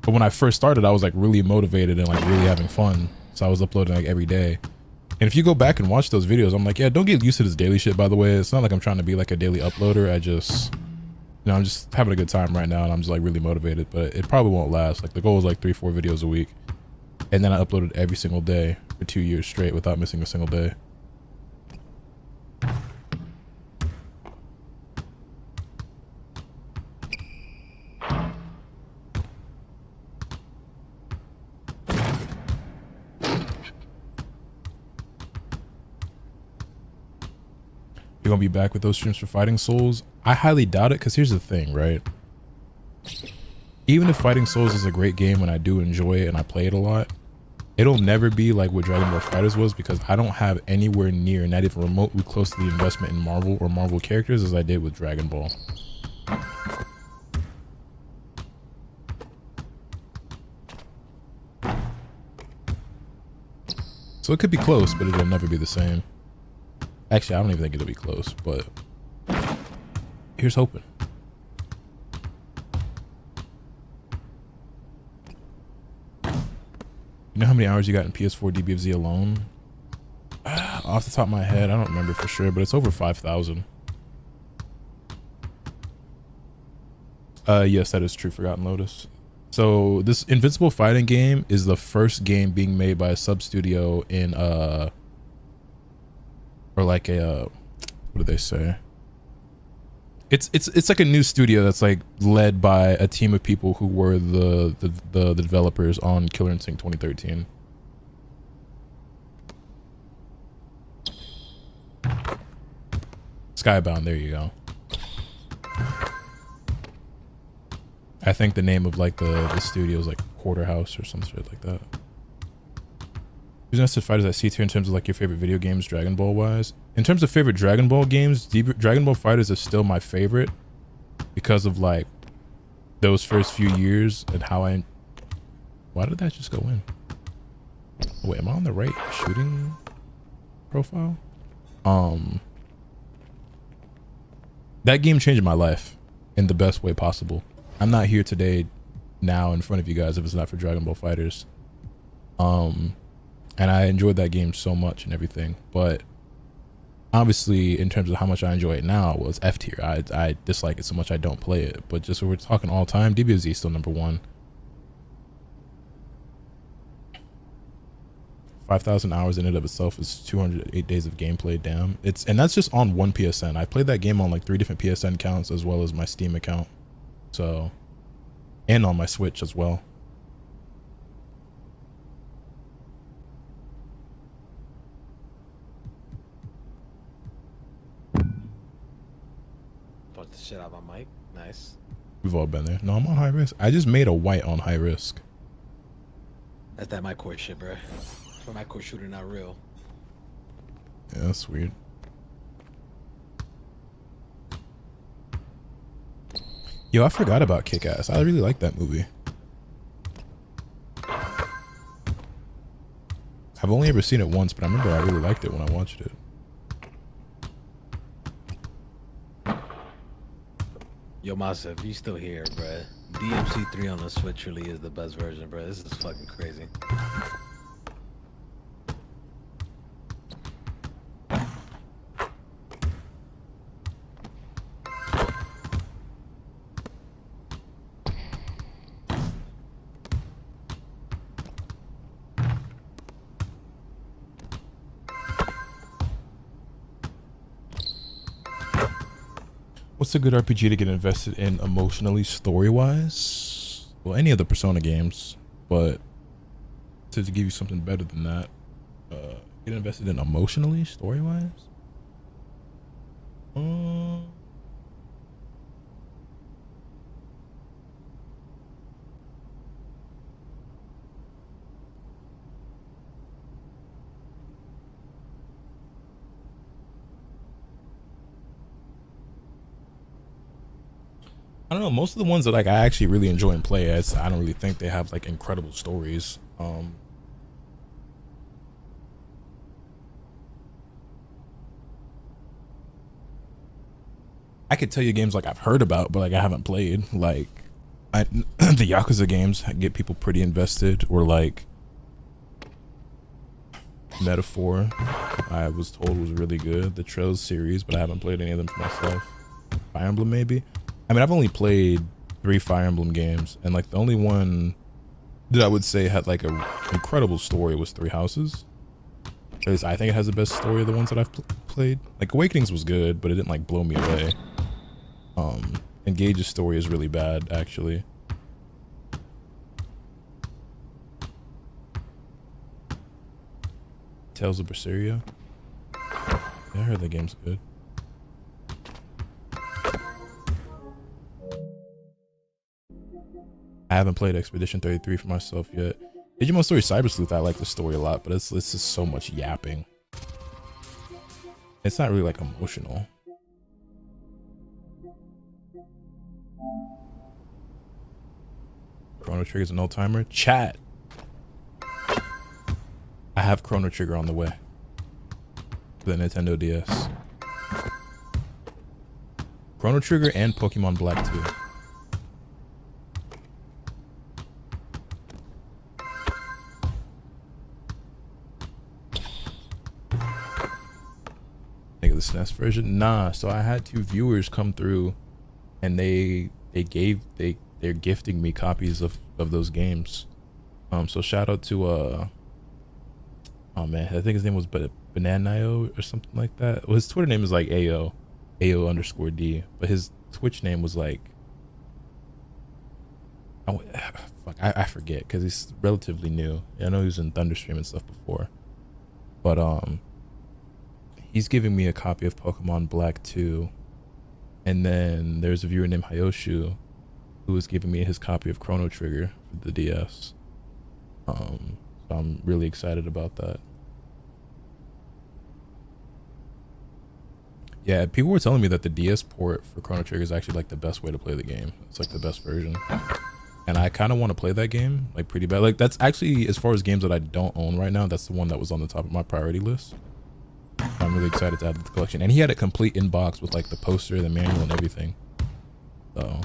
But when I first started, I was like really motivated and like really having fun. So I was uploading like every day. And if you go back and watch those videos, I'm like, yeah, don't get used to this daily shit, by the way. It's not like I'm trying to be like a daily uploader. I just, you know, I'm just having a good time right now and I'm just like really motivated, but it probably won't last. Like the goal is like 3, 4 videos a week. And then I uploaded every single day for 2 years straight without missing a single day. gonna be back with those streams for Fighting Souls? I highly doubt it, because here's the thing, right? Even if Fighting Souls is a great game and I do enjoy it and I play it a lot, it'll never be like what Dragon Ball FighterZ was, because I don't have anywhere near, not even remotely close to the investment in Marvel or Marvel characters as I did with Dragon Ball. So it could be close, but it'll never be the same. Actually, I don't even think it'll be close, but here's hoping. You know how many hours you got in PS4 DBFZ alone? Off the top of my head, I don't remember for sure, but it's over 5,000. Yes, that is true, Forgotten Lotus. So this Invincible fighting game is the first game being made by a sub studio in or like a what do they say? It's like a new studio that's like led by a team of people who were the developers on Killer Instinct 2013. Skybound, there you go. I think the name of like the studio is like Quarter House or some shit like that. Who's next to fighters at C tier in terms of like your favorite video games, Dragon Ball wise? In terms of favorite Dragon Ball games, Dragon Ball FighterZ is still my favorite because of like those first few years and how I. Why did that just go in? Wait, am I on the right shooting profile? That game changed my life in the best way possible. I'm not here today now in front of you guys if it's not for Dragon Ball FighterZ. And I enjoyed that game so much and everything, but obviously in terms of how much I enjoy it now, was F tier. I dislike it so much I don't play it, but just when we're talking all time, DBFZ is still number one. 5,000 hours in and of itself is 208 days of gameplay. Damn. And that's just on one PSN. I played that game on like 3 different PSN accounts as well as my Steam account. So, and on my Switch as well. Punch the shit out of my mic. Nice. We've all been there. No, I'm on high risk. I just made a white on high risk. That's that my court shit, bro. For my court shooter, not real. Yeah, that's weird. Yo, I forgot about Kick-Ass. I really like that movie. I've only ever seen it once, but I remember I really liked it when I watched it. Yo, Masa, if you still here, bruh, DMC3 on the Switch really is the best version, bruh. This is fucking crazy. What's a good RPG to get invested in emotionally, story-wise? Well, any of the Persona games, but to give you something better than that, get invested in emotionally, story-wise? I don't know. Most of the ones that like I actually really enjoy and play, I don't really think they have like incredible stories. I could tell you games like I've heard about, but like I haven't played. Like the Yakuza games get people pretty invested, or like Metaphor, I was told was really good. The Trails series, but I haven't played any of them for myself. Fire Emblem maybe. I mean, I've only played 3 Fire Emblem games, and like the only one that I would say had like a incredible story was Three Houses. Because I think it has the best story of the ones that I've played. Like Awakenings was good, but it didn't like blow me away. Engage's story is really bad, actually. Tales of Berseria. Yeah, I heard the game's good. I haven't played Expedition 33 for myself yet. Digimon Story Cyber Sleuth, I like the story a lot, but it's just so much yapping. It's not really like emotional. Chrono Trigger's an old timer. Chat. I have Chrono Trigger on the way. The Nintendo DS. Chrono Trigger and Pokemon Black 2. Think of the SNES version? Nah, so I had 2 viewers come through and they're gifting me copies of those games. So shout out to oh man, I think his name was Bananayo or something like that. Well, his Twitter name is like AO_D, but his Twitch name was like, I forget because he's relatively new. I know he was in Thunderstream and stuff before, but he's giving me a copy of Pokemon Black 2, and then there's a viewer named Hayoshu who was giving me his copy of Chrono Trigger for the DS. So I'm really excited about that. Yeah, people were telling me that the DS port for Chrono Trigger is actually like the best way to play the game. It's like the best version. And I kind of want to play that game like pretty bad. Like that's actually, as far as games that I don't own right now, that's the one that was on the top of my priority list. I'm really excited to add it to the collection. And he had a complete inbox with like the poster, the manual, and everything. So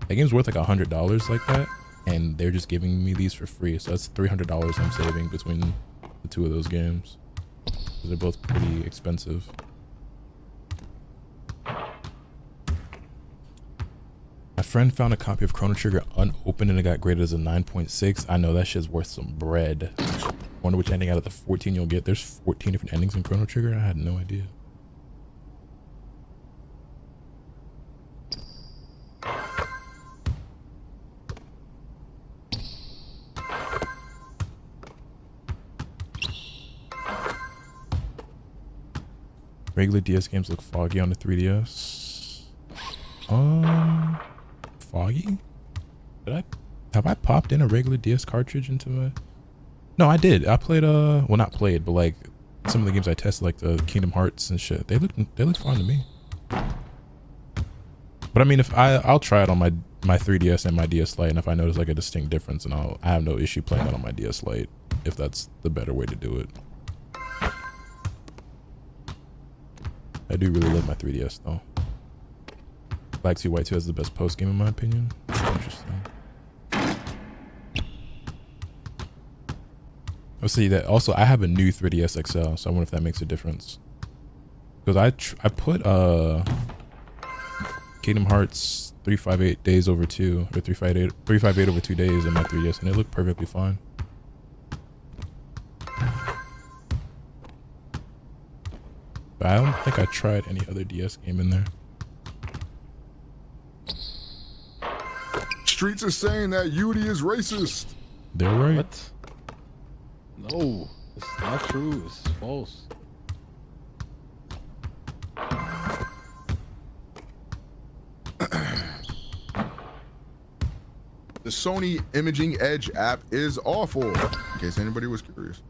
that game's worth like $100 like that. And they're just giving me these for free. So that's $300 I'm saving between the 2 of those games. They're both pretty expensive. My friend found a copy of Chrono Trigger unopened and it got graded as a 9.6. I know that shit's worth some bread. Wonder which ending out of the 14 you'll get. There's 14 different endings in Chrono Trigger. I had no idea. Regular DS games look foggy on the 3DS. Foggy? Have I popped in a regular DS cartridge into my... No, I did. I played well, not played, but like some of the games I tested, like the Kingdom Hearts and shit. They look fine to me. But I mean, if I'll try it on my 3DS and my DS Lite, and if I notice like a distinct difference, and I have no issue playing that on my DS Lite if that's the better way to do it. I do really love my 3DS though. Black 2 White 2 has the best post game in my opinion. Interesting. Let's see that. Also, I have a new 3DS XL, so I wonder if that makes a difference. Because I put Kingdom Hearts 358 days over 2 or 358 over 2 days in my 3DS, and it looked perfectly fine. But I don't think I tried any other DS game in there. Streets are saying that Yudi is racist. They're right. What? No, it's not true. It's false. The Sony Imaging Edge app is awful. In case anybody was curious.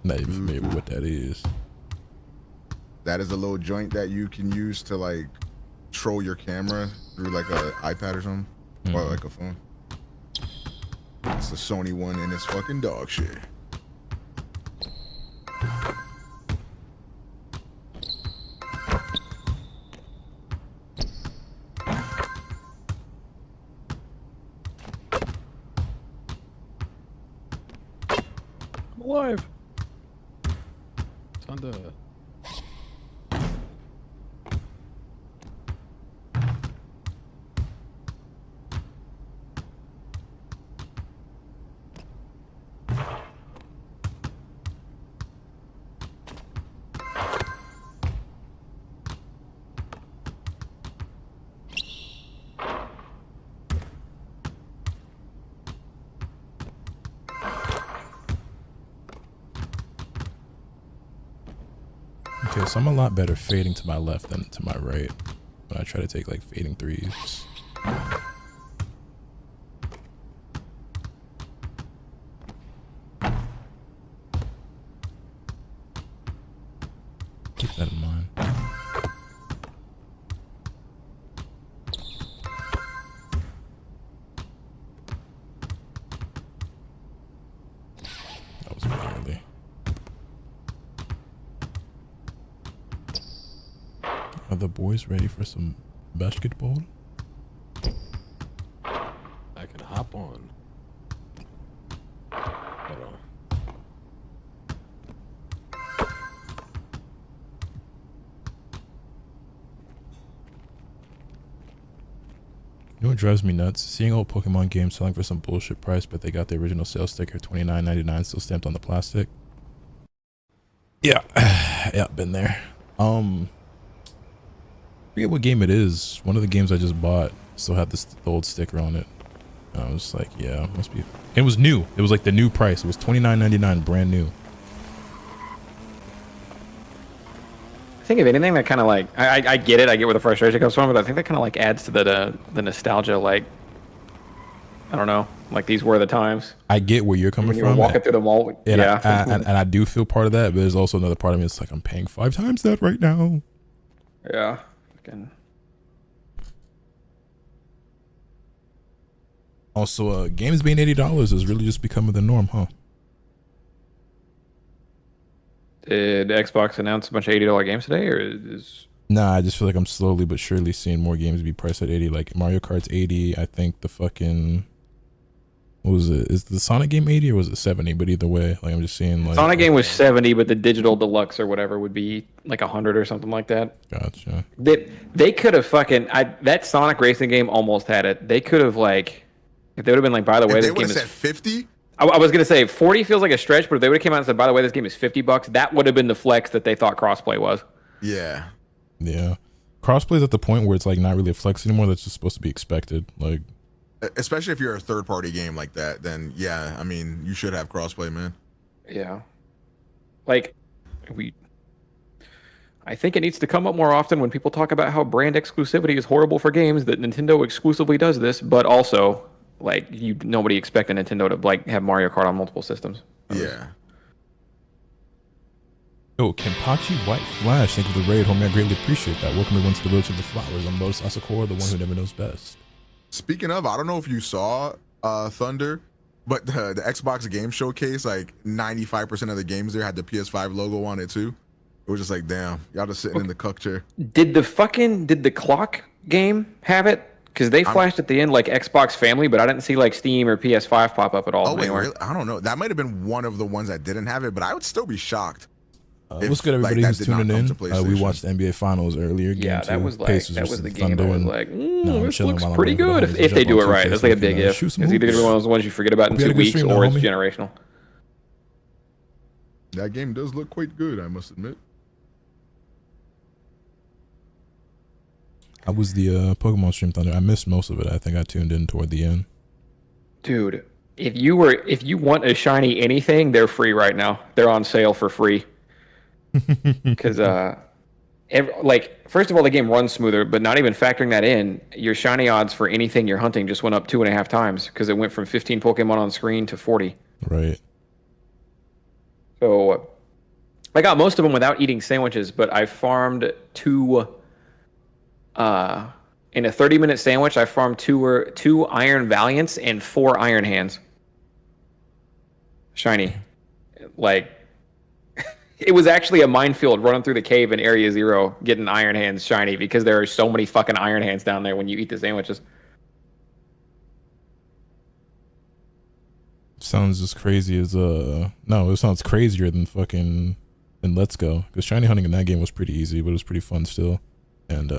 Not even familiar with what that is. That is a little joint that you can use to like control your camera through like an iPad or something, or like a phone. It's the Sony one and it's fucking dog shit. I'm alive. It's on the... Okay, so I'm a lot better fading to my left than to my right when I try to take like fading threes. Are the boys ready for some basketball? I could hop on. Hold on. You know what drives me nuts? Seeing old Pokemon games selling for some bullshit price, but they got the original sales sticker $29.99 still stamped on the plastic. Yeah, yeah, been there. Forget what game it is. One of the games I just bought still had the old sticker on it. I was like, yeah, must be. It was new. It was like the new price. It was $29.99, brand new. I think if anything, that kind of like I get it. I get where the frustration comes from, but I think that kind of like adds to the nostalgia. Like, I don't know, like these were the times. I get where you're coming from. Walking through the mall, and yeah. and I do feel part of that, but there's also another part of me that's like, I'm paying 5 times that right now. Yeah. Also, games being $80 is really just becoming the norm, huh? Did Xbox announce a bunch of $80 games today, or is? Nah, I just feel like I'm slowly but surely seeing more games be priced at 80. Like Mario Kart's 80. I think the fucking, what was it? Is the Sonic game 80 or was it 70? But either way, like I'm just seeing like Sonic game was 70, but the digital deluxe or whatever would be like 100 or something like that. Gotcha. They could have fucking that Sonic racing game almost had it. They could have like, if they would have been like, by the way, if this they game would have is said 50. I was gonna say 40 feels like a stretch, but if they would have came out and said, by the way, this game is $50, that would have been the flex that they thought crossplay was. Yeah. Yeah. Crossplay's at the point where it's like not really a flex anymore. That's just supposed to be expected. Like, especially if you're a third-party game like that, then yeah, I mean, you should have crossplay, man. Yeah. Like, I think it needs to come up more often when people talk about how brand exclusivity is horrible for games, that Nintendo exclusively does this, but also, like, nobody expected Nintendo to like have Mario Kart on multiple systems. Yeah. Yo, Kenpachi White Flash, thank you for the raid, homie. I greatly appreciate that. Welcome everyone to the Road to the Flowers. I'm Lotus Asakura, the one who never knows best. Speaking of, I don't know if you saw Thunder, but the Xbox Game Showcase, like 95% of the games there had the PS5 logo on it too. It was just like, damn, y'all just sitting in the cuck chair. Did the clock game have it? Because they flashed at the end like Xbox Family, but I didn't see like Steam or PS5 pop up at all. Oh wait, really? I don't know. That might have been one of the ones that didn't have it, but I would still be shocked. What's good, everybody who's tuning in? We watched the NBA Finals earlier. Yeah, that was like that was the game. Thunder I was like, this looks pretty good if they do it right. That's like a big if. It's either one of those ones you forget about in 2 weeks, or it's generational. That game does look quite good, I must admit. I was the Pokemon stream Thunder. I missed most of it. I think I tuned in toward the end. Dude, if you want a shiny anything, they're free right now. They're on sale for free. Because like, first of all, the game runs smoother, but not even factoring that in, your shiny odds for anything you're hunting just went up 2.5 times because it went from 15 Pokemon on screen to 40. Right. So I got most of them without eating sandwiches, but I farmed 2 in a 30-minute sandwich. I farmed 2 Iron Valiants and 4 Iron Hands. Shiny. Like, it was actually a minefield running through the cave in Area 0 getting Iron Hands shiny because there are so many fucking Iron Hands down there when you eat the sandwiches. Sounds as crazy as no, it sounds crazier than fucking Let's Go, because shiny hunting in that game was pretty easy, but it was pretty fun still. And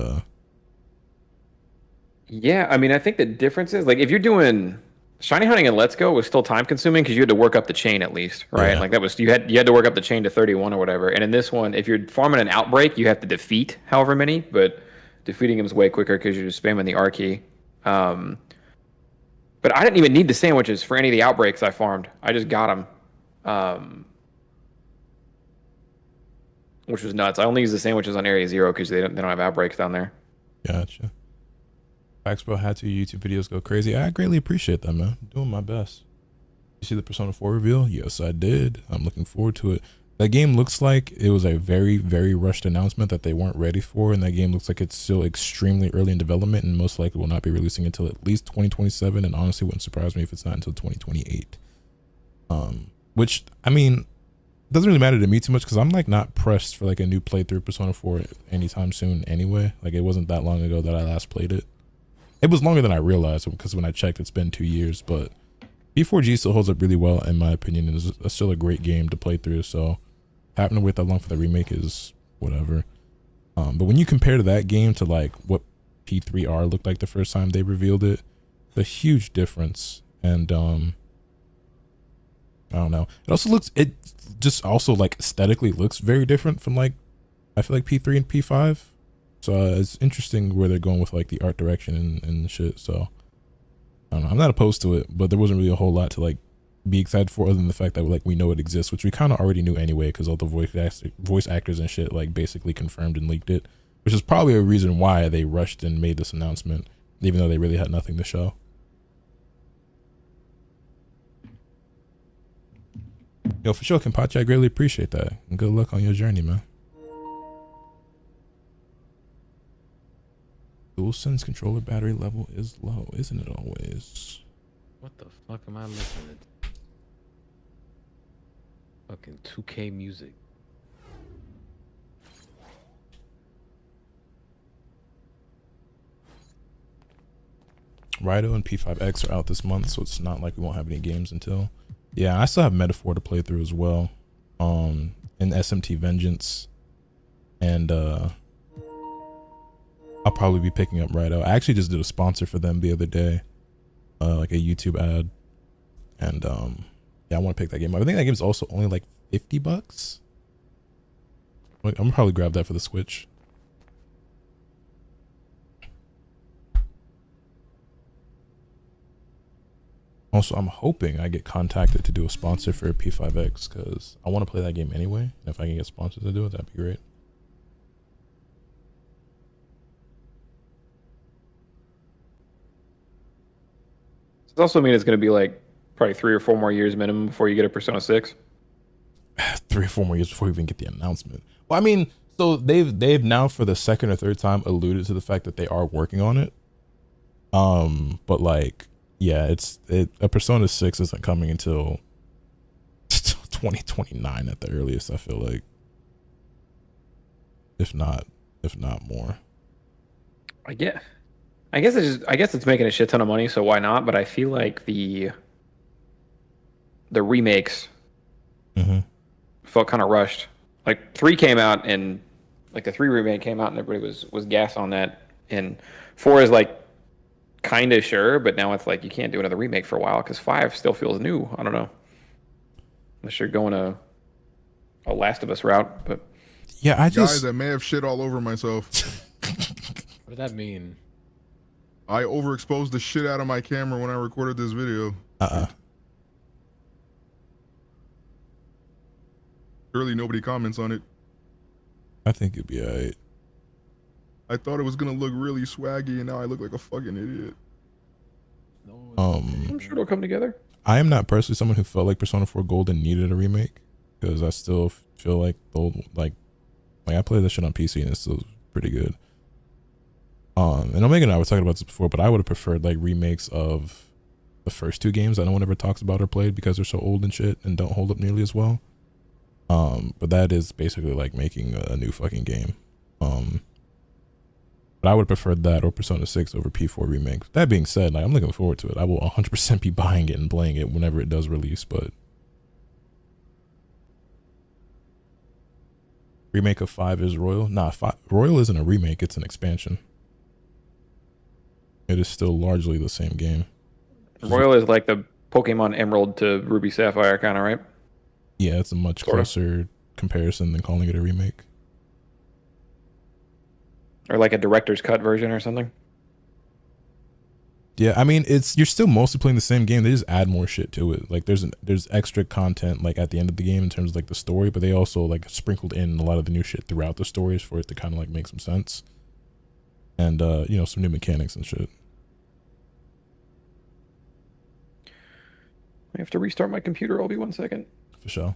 yeah, I mean, I think the difference is, like, if you're doing shiny hunting and Let's Go was still time consuming because you had to work up the chain at least, right? Yeah. Like that was you had to work up the chain to 31 or whatever. And in this one, if you're farming an outbreak, you have to defeat however many, but defeating them is way quicker because you're just spamming the R key. But I didn't even need the sandwiches for any of the outbreaks I farmed. I just got them, which was nuts. I only use the sandwiches on Area 0 because they don't have outbreaks down there. Gotcha. Bro had 2 YouTube videos go crazy. I greatly appreciate that, man. I'm doing my best. You see the Persona 4 reveal? Yes, I did. I'm looking forward to it. That game looks like it was a very, very rushed announcement that they weren't ready for, and that game looks like it's still extremely early in development and most likely will not be releasing until at least 2027, and honestly wouldn't surprise me if it's not until 2028. Which, I mean, doesn't really matter to me too much because I'm like not pressed for like a new playthrough of Persona 4 anytime soon anyway. Like it wasn't that long ago that I last played it. It was longer than I realized because when I checked, it's been 2 years, but P4G still holds up really well in my opinion. It's still a great game to play through. So having to wait that long for the remake is whatever. But when you compare to that game to like what P3R looked like the first time they revealed it, it's a huge difference. And I don't know. It just also like aesthetically looks very different from like I feel like P3 and P5. So it's interesting where they're going with like the art direction and shit. So I don't know. I'm not opposed to it, but there wasn't really a whole lot to like be excited for other than the fact that like we know it exists, which we kind of already knew anyway because all the voice actors and shit like basically confirmed and leaked it, which is probably a reason why they rushed and made this announcement, even though they really had nothing to show. Yo, for sure, Kenpachi, I greatly appreciate that. And good luck on your journey, man. DualSense controller battery level is low, isn't it always? What the fuck am I listening to? Fucking 2K music. Raito and P5X are out this month, so it's not like we won't have any games until. Yeah, I still have Metaphor to play through as well. And SMT Vengeance. And I'll probably be picking up Raito. I actually just did a sponsor for them the other day. Like a YouTube ad. And yeah, I want to pick that game up. I think that game's also only like $50. I'm gonna probably grab that for the Switch. Also, I'm hoping I get contacted to do a sponsor for P5X because I want to play that game anyway. And if I can get sponsors to do it, that'd be great. Does also mean it's going to be like probably 3 or 4 more years minimum before you get a Persona 6? 3 or 4 more years before we even get the announcement. Well, I mean, so they've now for the second or third time alluded to the fact that they are working on it. But like, yeah, a Persona 6 isn't coming until 2029 at the earliest, I feel like. If not more. I guess it's making a shit ton of money, so why not? But I feel like the remakes felt kind of rushed. Like 3 came out and like the 3 remake came out and everybody was gas on that, and 4 is like kind of sure, but now it's like you can't do another remake for a while because 5 still feels new. I don't know, unless you're going a Last of Us route. But yeah, guys, I may have shit all over myself. What does that mean? I overexposed the shit out of my camera when I recorded this video. Surely nobody comments on it. I think it'd be alright. I thought it was gonna look really swaggy, and now I look like a fucking idiot. I'm sure it'll come together. I am not personally someone who felt like Persona 4 Golden needed a remake because I still feel like the old like I played that shit on PC and it's still pretty good. And Omega and I were talking about this before, but I would have preferred like remakes of the first 2 games that no one ever talks about or played because they're so old and shit and don't hold up nearly as well. But that is basically like making a new fucking game. But I would have preferred that or Persona 6 over P4 remakes. That being said, like I'm looking forward to it. I will 100% be buying it and playing it whenever it does release, but remake of 5 is Royal? Nah, Royal isn't a remake, it's an expansion. It is still largely the same game. Royal is like the Pokemon Emerald to Ruby Sapphire kind of, right? Yeah, it's a much closer comparison than calling it a remake. Or like a director's cut version or something. Yeah, I mean, you're still mostly playing the same game. They just add more shit to it. Like there's extra content like at the end of the game in terms of like the story, but they also like sprinkled in a lot of the new shit throughout the stories for it to kind of like make some sense. And you know, some new mechanics and shit. I have to restart my computer. I'll be 1 second. For sure.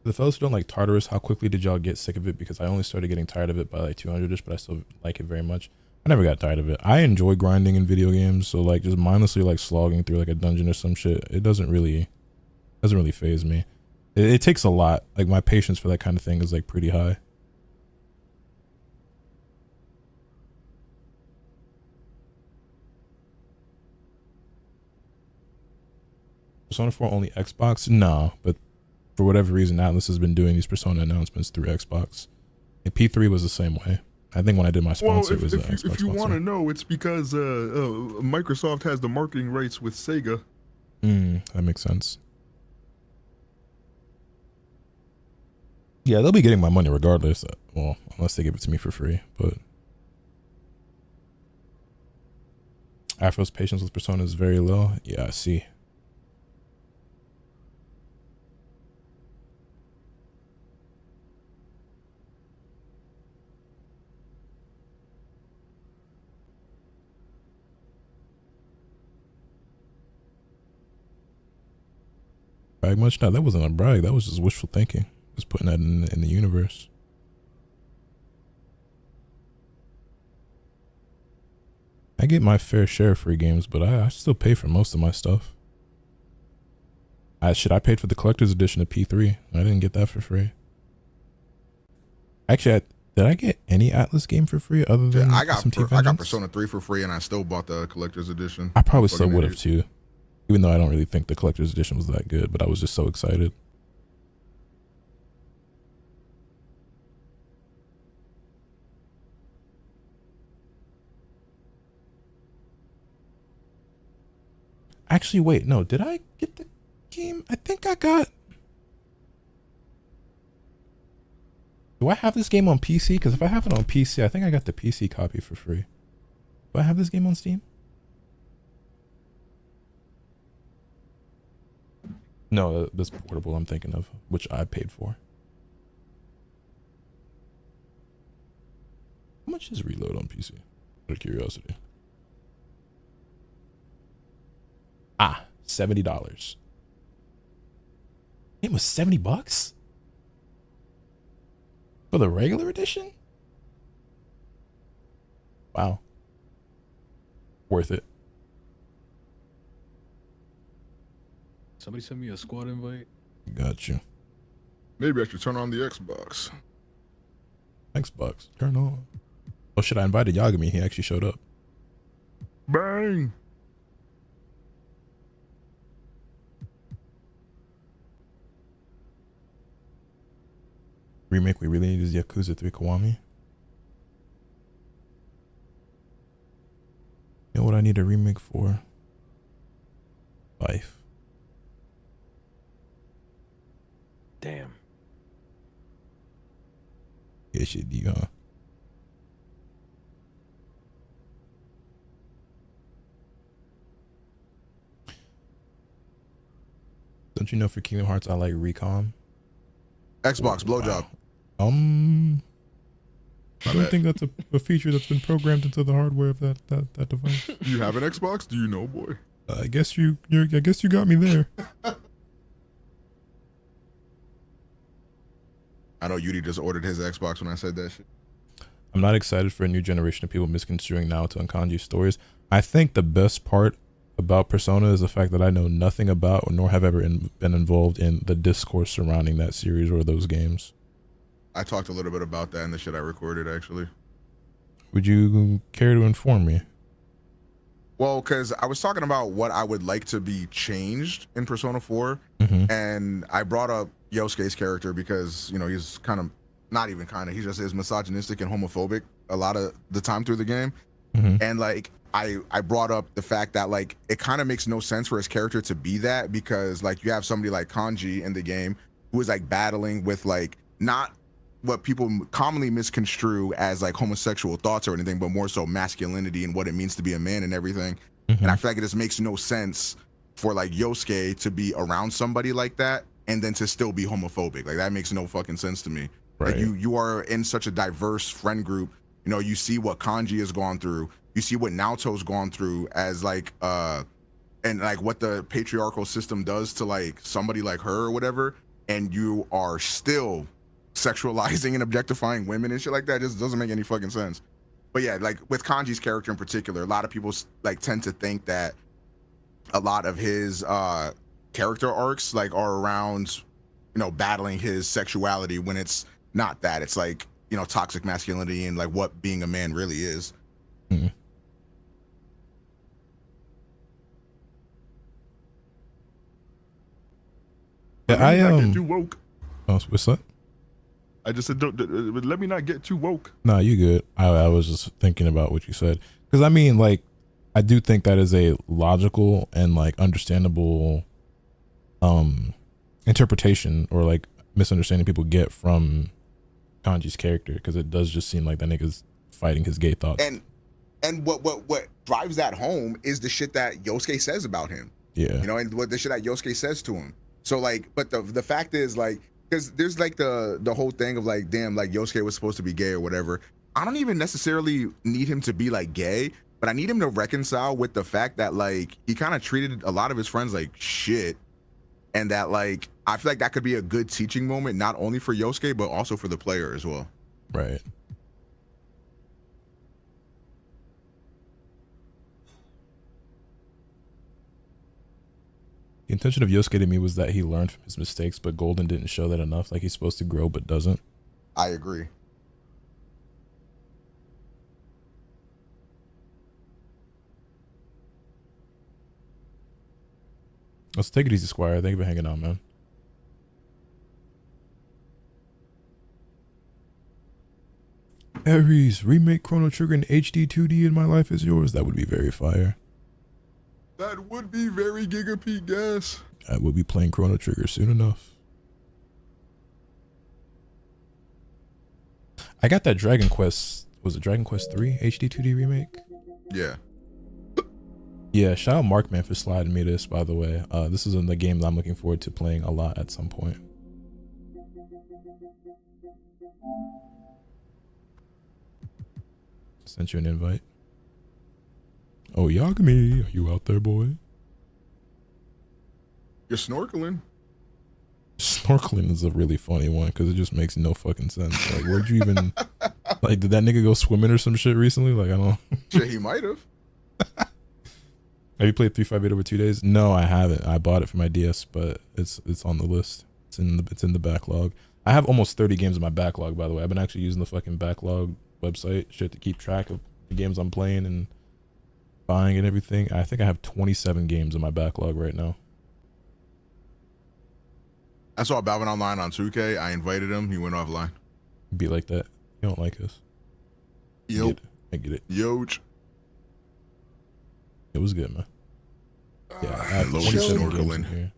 The fellas who don't like Tartarus, how quickly did y'all get sick of it? Because I only started getting tired of it by like 200ish, but I still like it very much. I never got tired of it. I enjoy grinding in video games, so like just mindlessly like slogging through like a dungeon or some shit, it doesn't really faze me. It takes a lot. Like my patience for that kind of thing is like pretty high. Persona 4 only Xbox? No, but for whatever reason, Atlas has been doing these Persona announcements through Xbox. And P3 was the same way. I think when I did my sponsor, it was Xbox if you want to know, it's because Microsoft has the marketing rights with Sega. That makes sense. Yeah, they'll be getting my money regardless. Well, unless they give it to me for free. But Afro's patience with Persona is very low. Yeah, I see. Brag much? No, that wasn't a brag. That was just wishful thinking. Just putting that in the universe. I get my fair share of free games, but I still pay for most of my stuff. I paid for the collector's edition of P3. I didn't get that for free. Actually, did I get any Atlas game for free other than I got SMT I got Vengeance? Persona 3 for free, and I still bought the collector's edition. I probably still would have too. Even though I don't really think the collector's edition was that good, but I was just so excited. Actually, wait, no, did I get the game? I think I got... Do I have this game on PC? Because if I have it on PC, I think I got the PC copy for free. Do I have this game on Steam? No, this portable I'm thinking of, which I paid for. How much is Reload on PC? Out of curiosity. $70. It was $70 for the regular edition. Wow, worth it. Somebody send me a squad invite. Got you. Maybe I should turn on the Xbox. Xbox, turn on. Oh shit, I invited Yagami. He actually showed up. Bang! Remake we really need is Yakuza 3 Kiwami. You know what I need a remake for? Life. Damn. Yeah, shit, you huh? Don't you know for Kingdom Hearts I like Recon? Xbox blowjob. I don't think that's a feature that's been programmed into the hardware of that device. You have an Xbox? Do you know, boy? I guess you got me there. I know Yudi just ordered his Xbox when I said that shit. I'm not excited for a new generation of people misconstruing Naoto and Kanji stories. I think the best part about Persona is the fact that I know nothing about nor have ever been involved in the discourse surrounding that series or those games. I talked a little bit about that in the shit I recorded, actually. Would you care to inform me? Well, because I was talking about what I would like to be changed in Persona 4, and I brought up Yosuke's character because, you know, he's kind of, not even kind of, he just is misogynistic and homophobic a lot of the time through the game. And like, I brought up the fact that like, it kind of makes no sense for his character to be that, because like you have somebody like Kanji in the game who is like battling with like, not what people commonly misconstrue as like homosexual thoughts or anything, but more so masculinity and what it means to be a man and everything. And I feel like it just makes no sense for like Yosuke to be around somebody like that and then to still be homophobic. Like that makes no fucking sense to me. Right. Like you are in such a diverse friend group. You know, you see what Kanji has gone through. You see what Naoto's gone through as like and like what the patriarchal system does to like somebody like her or whatever, and you are still sexualizing and objectifying women and shit like that. It just doesn't make any fucking sense. But yeah, like with Kanji's character in particular, a lot of people like tend to think that a lot of his character arcs like are around, battling his sexuality when it's not that. It's like, toxic masculinity and like what being a man really is. Mm-hmm. Yeah, let me not get too woke. Oh, what's that? I just said, let me not get too woke. Nah, you good. I was just thinking about what you said, because I mean, like, I do think that is a logical and like understandable interpretation or like misunderstanding people get from Kanji's character, because it does just seem like that nigga's fighting his gay thoughts. And what drives that home is the shit that Yosuke says about him. Yeah. And what the shit that Yosuke says to him. So like, but the fact is like, because there's like the whole thing of like, damn, like Yosuke was supposed to be gay or whatever. I don't even necessarily need him to be like gay, but I need him to reconcile with the fact that like he kind of treated a lot of his friends like shit, and that like I feel like that could be a good teaching moment, not only for Yosuke but also for the player as well. Right. The intention of Yosuke to me was that he learned from his mistakes, but Golden didn't show that enough. Like, he's supposed to grow, but doesn't. I agree. Let's take it easy, Squire. Thank you for hanging out, man. Aries, remake Chrono Trigger in HD 2D in My Life Is Yours. That would be very fire. That would be very Giga Pete gas. I will be playing Chrono Trigger soon enough. I got that Dragon Quest. Was it Dragon Quest 3 HD 2D remake? Yeah. Yeah, shout out Markman for sliding me this, by the way. This is in the game that I'm looking forward to playing a lot at some point. Sent you an invite. Oh, Yagami, are you out there, boy? You're snorkeling. Snorkeling is a really funny one because it just makes no fucking sense. Like, where'd you even... like, did that nigga go swimming or some shit recently? Like, I don't... Shit, he might have. Have you played 358 over 2 days? No, I haven't. I bought it for my DS, but it's on the list. It's in the backlog. I have almost 30 games in my backlog, by the way. I've been actually using the fucking backlog website shit to keep track of the games I'm playing and buying and everything. I think I have 27 games in my backlog right now. I saw Balvin online on 2K. I invited him. He went offline. Be like that. You don't like us. Yep. I get it. Yoch. It was good, man. Yeah, I have Low 27 games in here.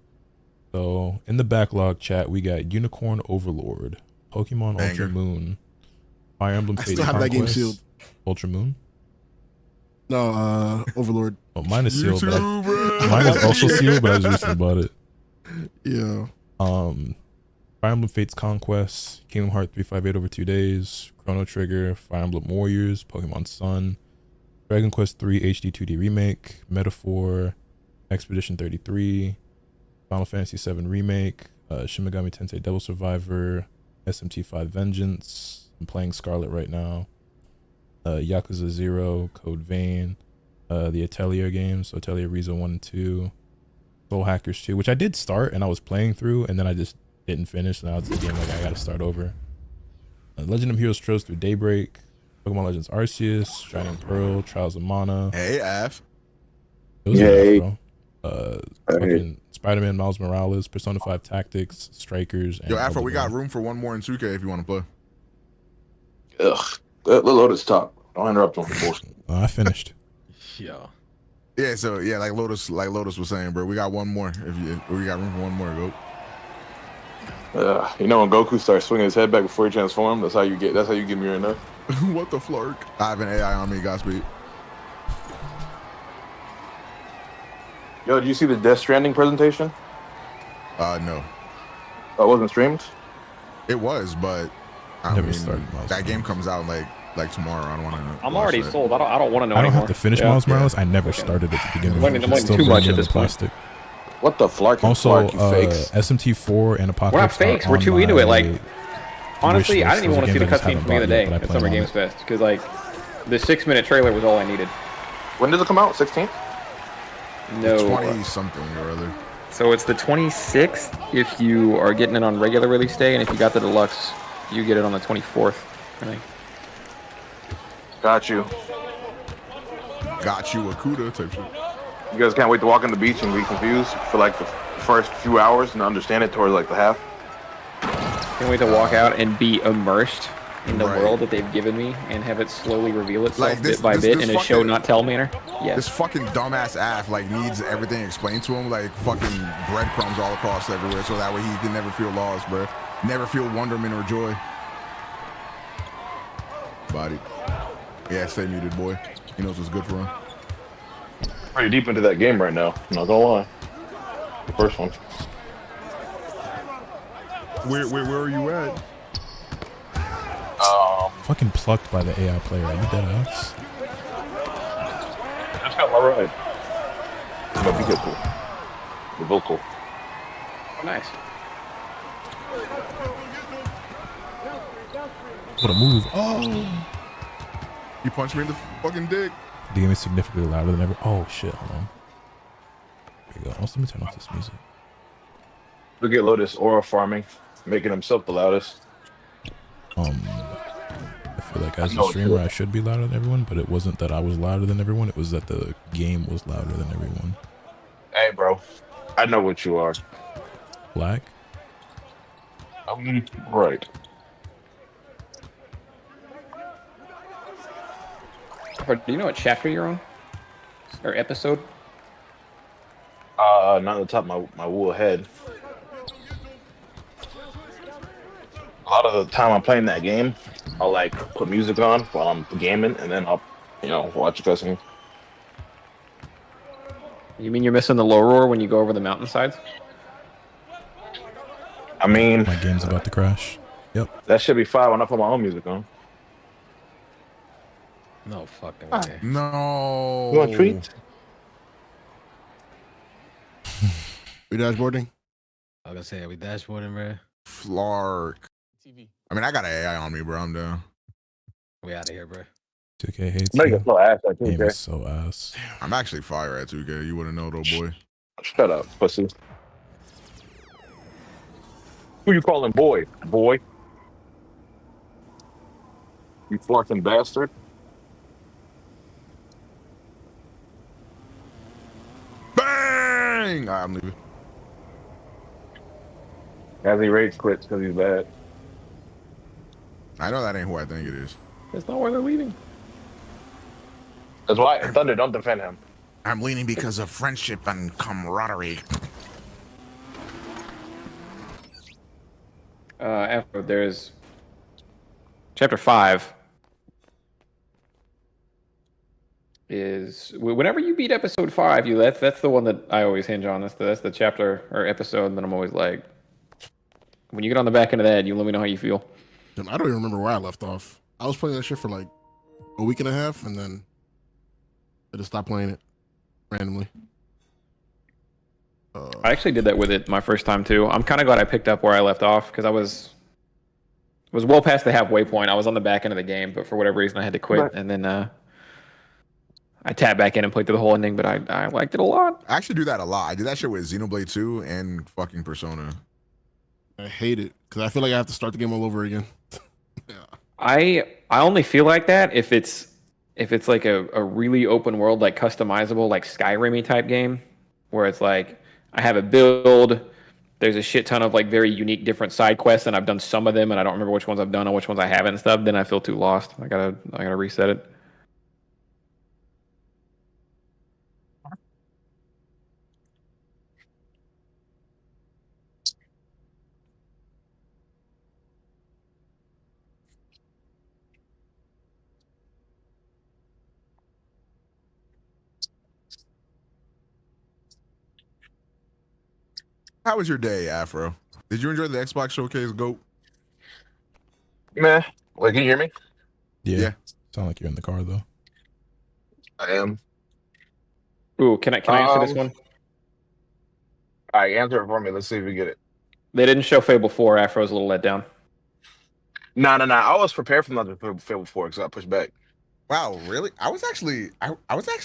So in the backlog chat, we got Unicorn Overlord, Pokemon Banger. Ultra Moon, Fire Emblem I Fates still have that game Conquest, sealed. Ultra Moon. No, Overlord. Oh, mine is sealed. But YouTube, bro. mine is also sealed, but I just recently bought it. Yeah. Fire Emblem Fates Conquest, Kingdom Hearts 358 over 2 days, Chrono Trigger, Fire Emblem Warriors, Pokemon Sun, Dragon Quest 3 HD 2D Remake, Metaphor, Expedition 33, Final Fantasy 7 Remake, Shin Megami Tensei Devil Survivor, SMT 5 Vengeance. I'm playing Scarlet right now. Yakuza 0, Code Vein, the Atelier games, so Atelier Rizo 1 and 2, Soul Hackers 2, which I did start and I was playing through and then I just didn't finish. Now it's the game like I gotta start over. Legend of Heroes Trails Through Daybreak, Pokemon Legends Arceus, Shining Pearl, Trials of Mana. Hey, F. It was good, bro. Fucking Spider-Man, Miles Morales, Persona 5 Tactics, Strikers. And Yo, Afro, Elden we got Ring. room for one more in 2K if you want to play. Ugh. Let Lotus talk. Don't interrupt him for bullshit. I finished. Yeah. Yeah, so yeah, like Lotus was saying, bro, we got one more. If we got room for one more, go. You know when Goku starts swinging his head back before he transforms, that's how you get me right now. What the flark? I have an AI on me, Godspeed. Yo, did you see the Death Stranding presentation? No. Oh, it wasn't streamed? It was, but I Never mean, started Miles that game Morales. comes out like tomorrow. I don't want to. I'm already sold. I don't want to know I don't anymore. have to finish Miles Morales. I never started at the beginning. I'm waiting It's still too much burning at in this the point. plastic. What the flark? Also, You fakes. SMT4 and Apocalypse. We're not fakes. are We're on too into it. my Like, honestly, I didn't even want to see the games I cutscene just from the other haven't day bought yet, but I at Summer plan on Games Fest because like the 6-minute trailer was all I needed. When does it come out? 16th? No, 20 something or other. So it's the 26th if you are getting it on regular release day, and if you got the deluxe, you get it on the 24th, I think. Got you. Got you a CUDA type shit. You guys can't wait to walk on the beach and be confused for like the first few hours and understand it towards like the half. Can't wait to walk out and be immersed in the Right. world that they've given me and have it slowly reveal itself Like this- bit by this- bit this in a show fucking- not tell manner. Yes. This fucking dumbass ass like needs everything explained to him, like fucking breadcrumbs all across everywhere, so that way he can never feel lost, bro. Never feel wonderment or joy. Body. Yeah, stay muted, boy. He knows what's good for him. Pretty deep into that game right now. I'm not gonna lie. The first one. Where are you at? Fucking plucked by the AI player. Are you dead ass? I just got my ride. My vehicle. The vocal. Oh, nice. What a move. Oh. You punched me in the fucking dick. The game is significantly louder than ever. Oh shit, hold on. There you go. Also, let me turn off this music. Look at Lotus aura farming, making himself the loudest. I feel like as a streamer I should be louder than everyone, but it wasn't that I was louder than everyone, it was that the game was louder than everyone. Hey, bro. I know what you are. Black? Right. Do you know what chapter you're on? Or episode? Not on the top of my wool head. A lot of the time I'm playing that game, I'll like put music on while I'm gaming, and then I'll, watch cussing. You mean you're missing the low roar when you go over the mountainsides? I mean, My game's about to crash. Yep. that should be fine when I put my own music on. No fucking way. No. You want treats? We dashboarding? I was gonna say, are we dashboarding, bro? Flark. I mean, I got an AI on me, bro. I'm down. We out of here, bro. 2K hates Make you. it so ass like Game 2K. is so ass. I'm actually fire at 2K. You wouldn't know, though, boy. Shut up, pussy. Who you calling boy? Boy? You fucking bastard. Bang! All right, I'm leaving. As he rage quits because he's bad. I know that ain't who I think it is. That's not why they're leaving. That's why Thunder don't defend him. I'm leaning because of friendship and camaraderie. After there's chapter 5 is whenever you beat episode 5, that's the one that I always hinge on. That's the chapter or episode that I'm always like, when you get on the back end of that, you let me know how you feel. I don't even remember where I left off. I was playing that shit for like a week and a half, and then I just stopped playing it randomly. I actually did that with it my first time too. I'm kind of glad I picked up where I left off because I was well past the halfway point. I was on the back end of the game, but for whatever reason I had to quit, and then I tapped back in and played through the whole ending. But I liked it a lot. I actually do that a lot. I did that shit with Xenoblade 2 and fucking Persona. I hate it because I feel like I have to start the game all over again. Yeah. I only feel like that if it's like a really open world, like customizable, like Skyrim-y type game, where it's like I have a build, there's a shit ton of like very unique different side quests, and I've done some of them, and I don't remember which ones I've done or which ones I haven't and stuff. Then I feel too lost. I gotta reset it. How was your day, Afro? Did you enjoy the Xbox Showcase, GOAT? Meh. Like, can you hear me? Yeah. Sound like you're in the car though. I am. Ooh, can I answer this one? All right, answer it for me. Let's see if we get it. They didn't show Fable 4. Afro's a little let down. No. I was prepared for another Fable 4 because I got pushed back. Wow, really? I was actually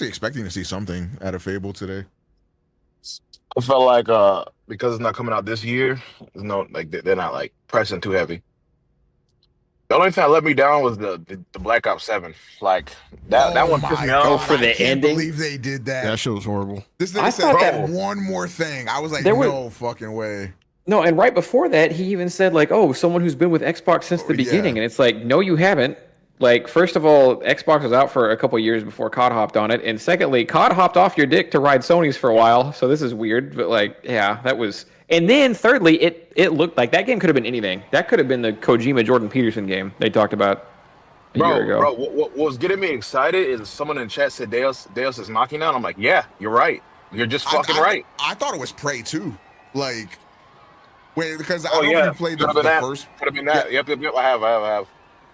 expecting to see something out of Fable today. I felt like because it's not coming out this year, there's no like they're not like pressing too heavy. The only thing that let me down was the Black Ops 7. Like that one pissed me off. For the I can't ending? believe they did that. That shit was horrible. This I nigga said thought add that- one more thing. I was like, There no was- fucking way. No, and right before that, he even said like, "Oh, someone who's been with Xbox since the beginning," and it's like, no, you haven't. Like, first of all, Xbox was out for a couple years before COD hopped on it, and secondly, COD hopped off your dick to ride Sony's for a while, so this is weird. But like, yeah, that was. And then thirdly, it looked like that game could have been anything. That could have been the Kojima Jordan Peterson game they talked about a year ago. Bro, what was getting me excited is someone in chat said Deus is knocking out. I'm like, yeah, you're right. You're just fucking right. I thought it was Prey too. Like, wait, because I Oh don't know yeah, if you played the first. Could have been that. Yep. I have.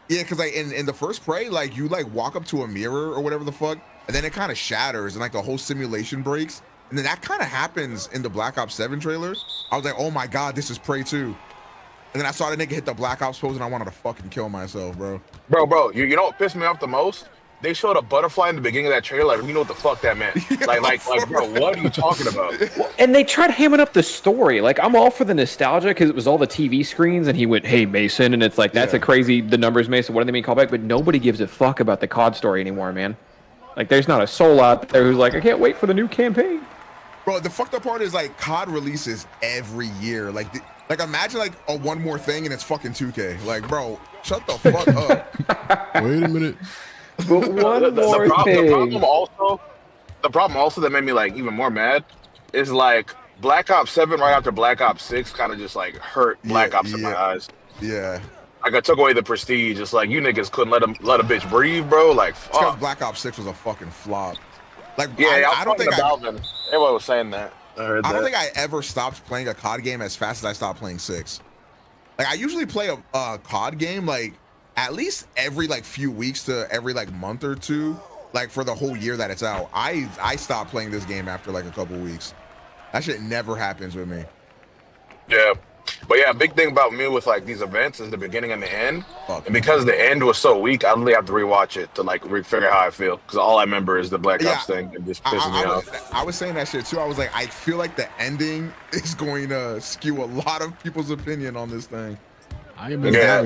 Yeah, because like in the first Prey, like you like walk up to a mirror or whatever the fuck, and then it kind of shatters and like the whole simulation breaks. And then that kind of happens in the Black Ops 7 trailer. I was like, oh my god, this is Prey 2. And then I saw the nigga hit the Black Ops pose and I wanted to fucking kill myself, bro. Bro, you know what pissed me off the most? They showed a butterfly in the beginning of that trailer. Like, you know what the fuck that meant? like, bro, what are you talking about? And they tried hamming up the story. Like, I'm all for the nostalgia because it was all the TV screens, and he went, "Hey, Mason," and it's like, that's a crazy. The numbers, Mason. What do they mean callback? But nobody gives a fuck about the COD story anymore, man. Like, there's not a soul out there who's like, I can't wait for the new campaign. Bro, the fucked up part is like COD releases every year. Like, imagine like a one more thing and it's fucking 2K. Like, bro, shut the fuck up. Wait a minute. But one more thing. The problem also that made me like even more mad is like Black Ops 7 right after Black Ops 6 kind of just like hurt Black Ops in my eyes. Yeah. Like I took away the prestige. It's like you niggas couldn't let a bitch breathe, bro. Like It's because Black Ops 6 was a fucking flop. Like, yeah, I don't think everyone was saying that. I don't think I ever stopped playing a COD game as fast as I stopped playing 6. Like, I usually play a COD game like at least every like few weeks to every like month or two, like for the whole year that it's out. I stopped playing this game after like a couple weeks. That shit never happens with me. Yeah. But yeah, big thing about me with like these events is the beginning and the end. And because the end was so weak, I really have to rewatch it to like figure how I feel. Because all I remember is the Black Ops thing. It just pisses me off. I was saying that shit too. I was like, I feel like the ending is going to skew a lot of people's opinion on this thing. I mean, there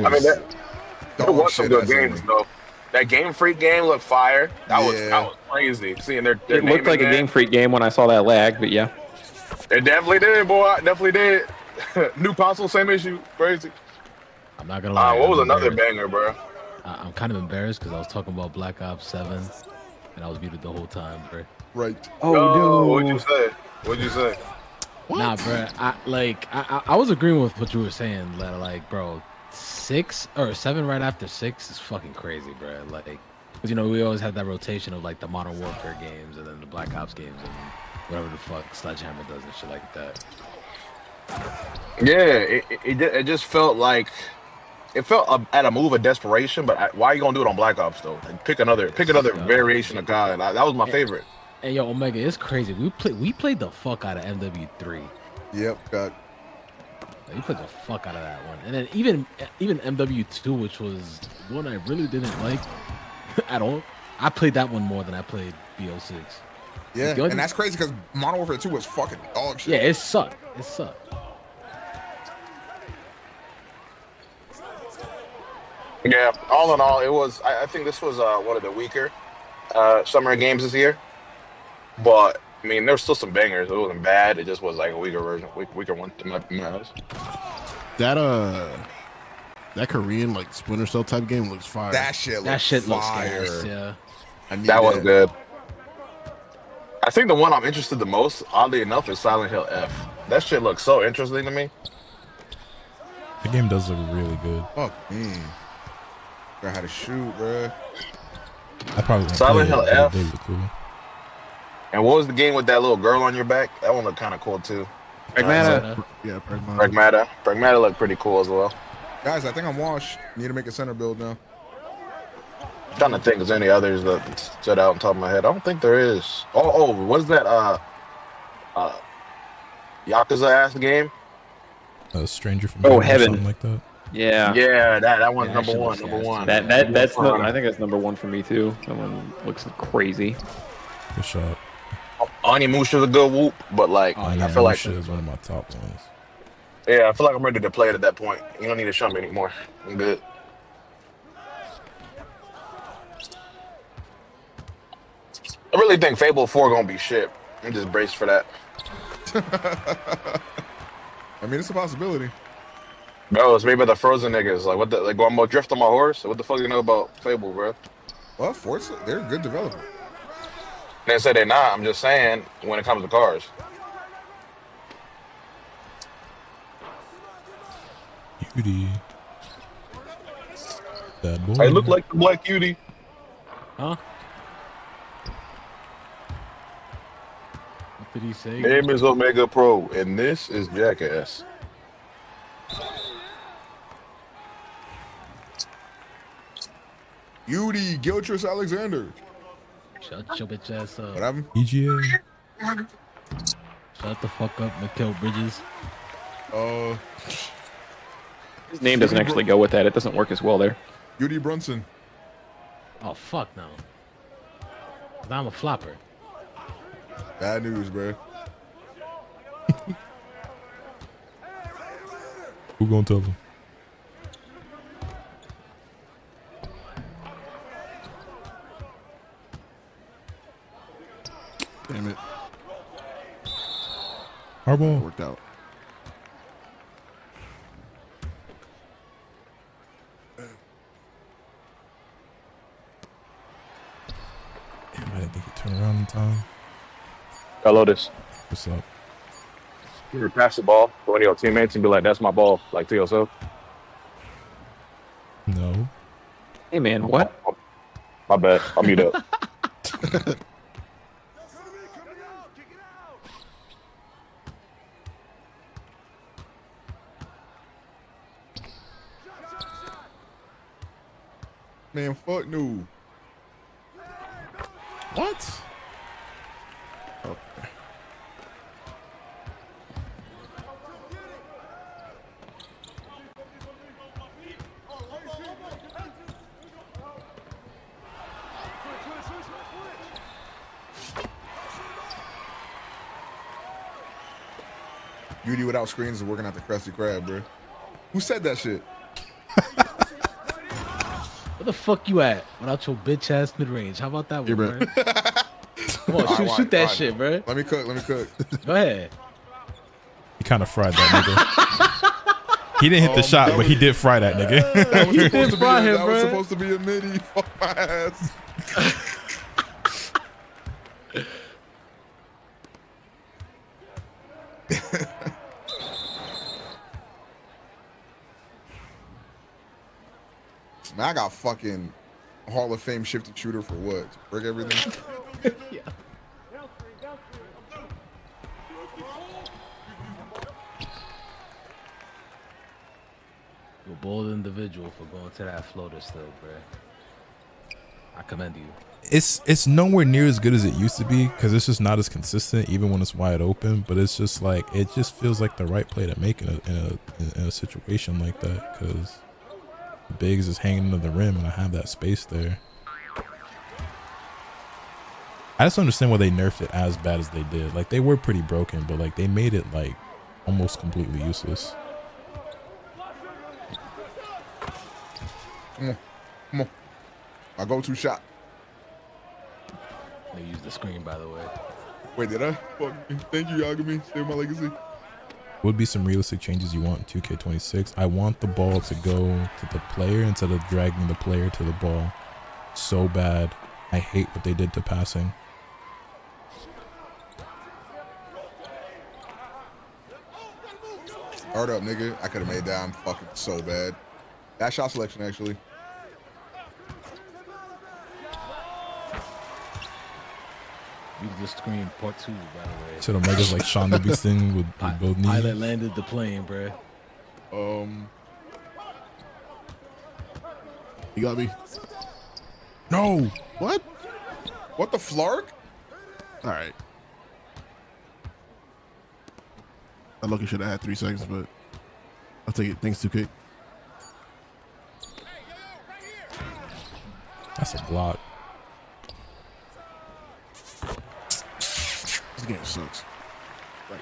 was some good games though. That Game Freak game looked fire. That was crazy. Seeing their It looked like a Game Freak game when I saw that lag, but yeah. It definitely did, boy. Definitely did. New console, same issue. Crazy. I'm not gonna lie. What was another banger, bro? I'm kind of embarrassed because I was talking about Black Ops 7 and I was muted the whole time, bro. Right. Oh no. What'd you say? What'd you say? What? Nah, bro. I was agreeing with what you were saying. That, like, bro, 6 or 7 right after 6 is fucking crazy, bro. Like, because you know we always had that rotation of like the Modern Warfare games and then the Black Ops games and whatever the fuck Sledgehammer does and shit like that. Yeah, it just felt like it felt at a move of desperation. But why are you gonna do it on Black Ops though? Like, pick another variation of COD. That was my favorite. Hey yo, Omega, it's crazy. We played the fuck out of MW3. Yep, got. You played the fuck out of that one, and then even MW2, which was one I really didn't like at all. I played that one more than I played BO6. Yeah, and that's crazy because Modern Warfare 2 was fucking dog shit. Yeah, it sucked. It sucked. Yeah, all in all, it was. I think this was one of the weaker summer games this year. But I mean, there was still some bangers. It wasn't bad. It just was like a weaker version, weaker one to my eyes. That Korean like Splinter Cell type game looks fire. That shit looks nice, yeah. That was good. I think the one I'm interested the most, oddly enough, is Silent Hill F. That shit looks so interesting to me. The game does look really good. Fuck me. I had to shoot, bro. I probably Silent Hill F. They look cool. And what was the game with that little girl on your back? That one looked kind of cool too. Pragmata. Yeah, Pragmata. Pragmata looked pretty cool as well. Guys, I think I'm washed. Need to make a center build now. I'm trying to think if there's any others that stood out on top of my head. I don't think there is. Oh, what is that? Yakuza ass game? A Stranger from Heaven. Or something like that. Yeah. Yeah, that one's Yeah, number one. shit Number looks one. That's I think that's number one for me too. That one looks crazy. Good shot. Onimusha is a good whoop, but like I feel like is one of my top ones. Yeah, I feel like I'm ready to play it at that point. You don't need to show me anymore. I'm good. I really think Fable 4 gonna be shit. I'm just braced for that. I mean, it's a possibility. Bro, it's maybe the Frozen niggas. Like, what the? Like, I'm gonna drift on my horse? What the fuck you know about Fable, bro? Well, Forza, they're a good developer. They say they're not. I'm just saying when it comes to cars. Cutie. That boy. I look like the Black Cutie. Huh? What did he say? Name is Omega Pro, and this is Jackass. Beauty, Giltris Alexander. Shut your bitch ass up. What happened? EGA. Shut the fuck up, Mikhail Bridges. His name doesn't actually go with that. It doesn't work as well there. Beauty Brunson. Oh, fuck no. 'Cause I'm a flopper. Bad news, bro. Who gonna tell him? Damn it. Hardball. Worked out. Damn, I didn't think he'd turn around in time. Hello, this. What's up? You pass the ball to one of your teammates and be like, "That's my ball," like to yourself. No. Hey man, what? My bad. I'll mute up. Man, fuck no. What? Okay. Beauty without screens is working out the Krusty Krab, bro. Who said that shit? Where the fuck you at without your bitch ass mid range? How about that one, Here, bro. bro? Come on, shoot that shit, bro. Let me cook. Go ahead. He kind of fried that nigga. He didn't hit the shot, but he did fry that nigga. That was supposed to be fry him, that bro. was supposed to be a midi. Fuck my ass. Man, I got fucking Hall of Fame shifted shooter for what? To break everything? Yeah. You're a bold individual for going to that floater still, bro. I commend you. It's nowhere near as good as it used to be because it's just not as consistent, even when it's wide open. But it's just like it just feels like the right play to make in a situation like that because Biggs is hanging to the rim and I have that space there. I just don't understand why they nerfed it as bad as they did. Like they were pretty broken, but like they made it like almost completely useless. Come on. My go-to shot. They used the screen, by the way. Wait, did I? Fuck me. Thank you, Yagami. Save my legacy. Would be some realistic changes you want in 2K26. I want the ball to go to the player instead of dragging the player to the ball. So bad. I hate what they did to passing. Hard up, nigga. I could have made that. I'm fucking so bad. That shot selection, actually. Use the screen part 2, by the way. To the Omega's like Sean Livingston with both knees. Pilot landed the plane, bro. You got me. No. What? What the flark? All right. I lucky should have had 3 seconds, but I'll take it. Thanks, 2K. That's a block. This game sucks. Right.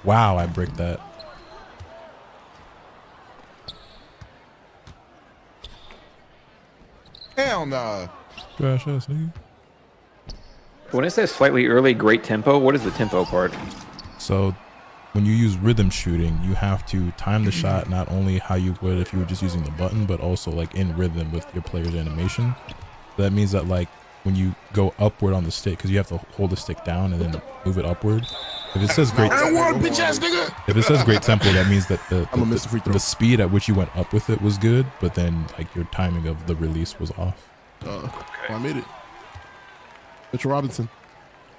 Wow, I bricked that. Hell nah. Trash ass nigga. When it says slightly early, great tempo, what is the tempo part? So when you use rhythm shooting, you have to time the shot not only how you would if you were just using the button, but also like in rhythm with your player's animation. That means that like when you go upward on the stick, because you have to hold the stick down and then move it upward. If it says great, if it says great tempo, that means that the speed at which you went up with it was good, but then like your timing of the release was off. Well, I made it. Mitchell Robinson.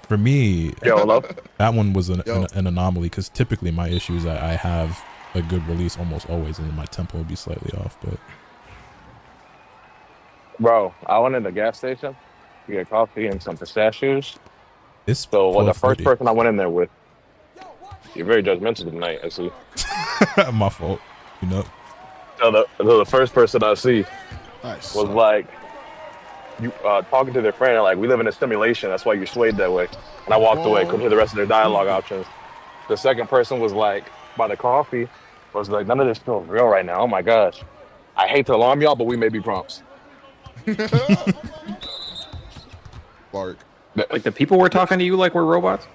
For me, Yo, that one was an anomaly because typically my issue is that I have a good release almost always, and my tempo will be slightly off. But bro, I went in the gas station to get coffee and some pistachios. It's so the first person I went in there with. You're very judgmental tonight, I see. My fault, you know. So the first person I see was like, you talking to their friend, and like, we live in a simulation, that's why you're swayed that way. And I walked away, couldn't hear the rest of their dialogue options. The second person was like, by the coffee, was like, none of this feels real right now. Oh my gosh. I hate to alarm y'all, but we may be prompts. Clark. Like the people were talking to you like we're robots?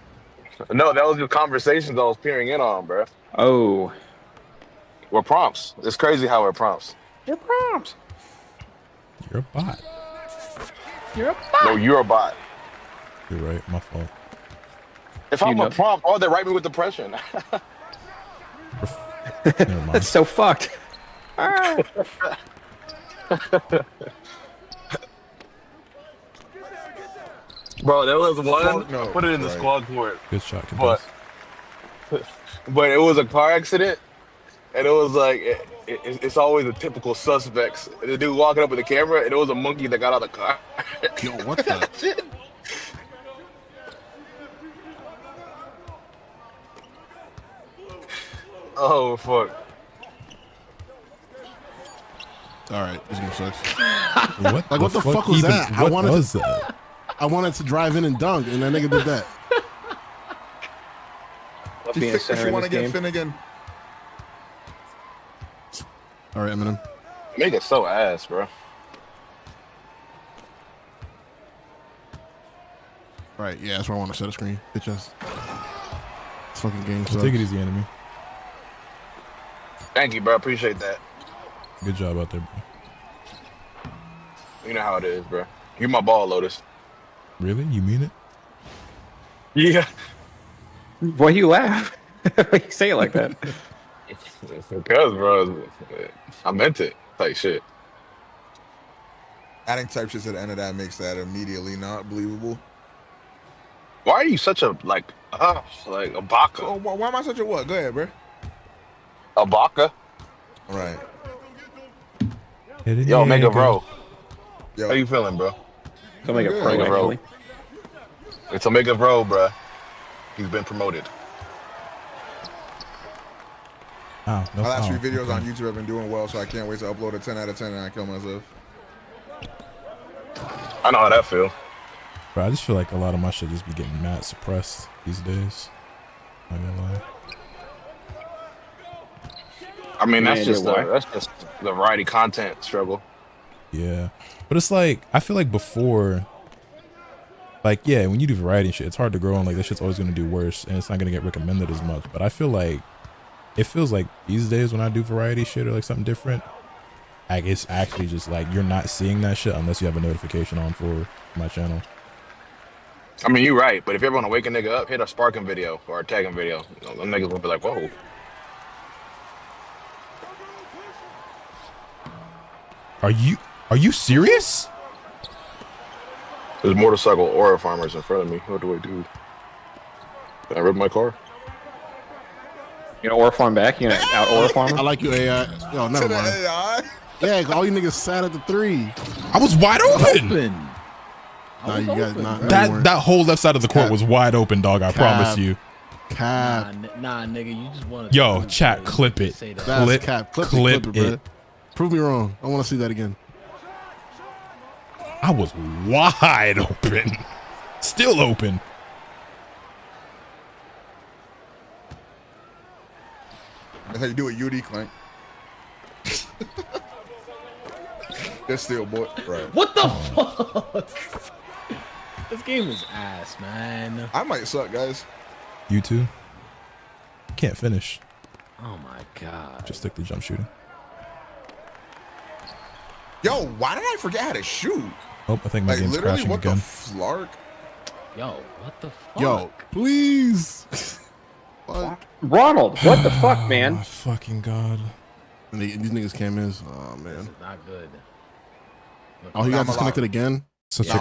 No, that was the conversations I was peering in on, bro. Oh. We're prompts. It's crazy how we're prompts. You're prompts. You're a bot. You're a bot. No, you're a bot. You're right. My fault. If I'm a prompt, oh, they write me with depression. Never mind. That's so fucked. Bro, there was one. I put it in the squad court. Good shot, but it was a car accident, and it was like it's always the typical suspects. The dude walking up with the camera, and it was a monkey that got out of the car. Yo, what the? Oh fuck! All right, this game sucks. What the fuck was that? What was that? I wanted to drive in and dunk, and that nigga did that. If you want to get Finnegan. All right, Eminem. Make it so ass, bro. Right, yeah, that's where I want to set a screen. Bitches. This fucking game sucks. Take it easy, enemy. Thank you, bro. Appreciate that. Good job out there, bro. You know how it is, bro. You my ball, Lotus. Really? You mean it? Yeah. Why you laugh? Why you say it like that? Because, bro, I meant it. Like shit. Adding type shit to the end of that makes that immediately not believable. Why are you such a like a baka? Oh, why am I such a what? Go ahead, bro. A baka? Right. Yo, Mega Bro. Yo. How you feeling, bro? It's Omega Pro, actually. It's Omega Bro, bro. He's been promoted. Oh, no My last few foul. videos on YouTube have been doing well, so I can't wait to upload a 10 out of 10 and I kill myself. I know how that feels. Bro, I just feel like a lot of my shit just be getting mad suppressed these days. Not gonna lie. I mean, that's just the variety content struggle. Yeah, but it's like I feel like before, like yeah, when you do variety shit, it's hard to grow on. Like that shit's always gonna do worse, and it's not gonna get recommended as much. But I feel like it feels like these days when I do variety shit or like something different, like it's actually just like you're not seeing that shit unless you have a notification on for my channel. I mean, you're right, but if you ever want to wake a nigga up, hit a sparking video or a tagging video. Them niggas will be like, whoa. Are you serious? There's motorcycle aura farmers in front of me. What do I do? Did I rip my car? You know, aura farm back? You know, out aura farmer? I like you, AI. Yo, never mind. Yeah, all you niggas sat at the 3. I was wide open. Nah, you got that whole left side of the court was wide open, dog. I promise you. Nah, nigga, you just want to. Yo, chat, clip it. Clip Clip it. Prove me wrong. I want to see that again. I was wide open. Still open. That's how you do it, UD Clank. Good steal, boy. Right. What the fuck? This game is ass, man. I might suck, guys. You too. Can't finish. Oh my god. Just stick to jump shooting. Yo, why did I forget how to shoot? Oh, I think my game's literally, crashing what again. the flark? Yo, what the fuck? Yo, please. Fuck. Ronald, what the fuck, man? Oh, fucking god. And these niggas can't miss. Oh man. This is not good. Oh, he got disconnected again.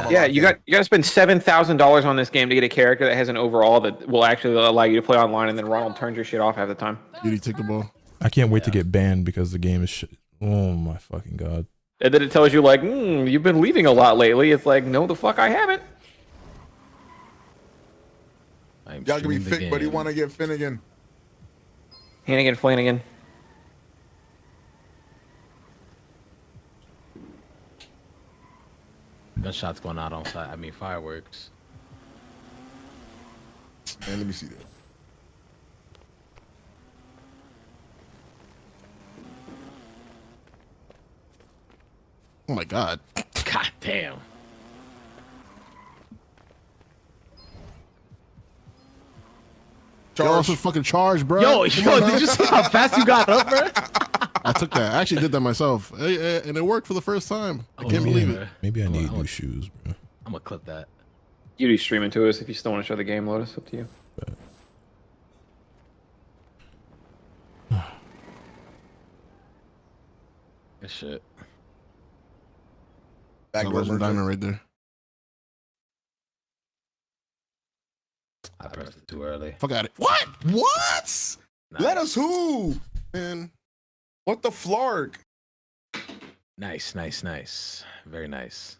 Yeah, you got to spend $7,000 on this game to get a character that has an overall that will actually allow you to play online, and then Ronald turns your shit off half the time. Did he take the ball? I can't wait to get banned because the game is shit. Oh my fucking god. And then it tells you like, you've been leaving a lot lately. It's like, no, the fuck I haven't. Y'all can be fit, but he want to get Finnegan. Hannigan, Flanagan. Gunshots going out on site. I mean, fireworks. Man, let me see that. Oh my god. God damn. Y'all also fucking charge, bro. Yo, did you see how fast you got up, bro? I took that. I actually did that myself, and it worked for the first time. I can't believe it. Maybe I need new shoes, bro. I'm gonna clip that. You do streaming to us if you still want to show the game, Lotus. Up to you. Good shit. That legend diamond right there. I pressed it too early. Fuck out it. What? What? Nice. Let us who? Man. What the flark? Nice, nice, nice. Very nice.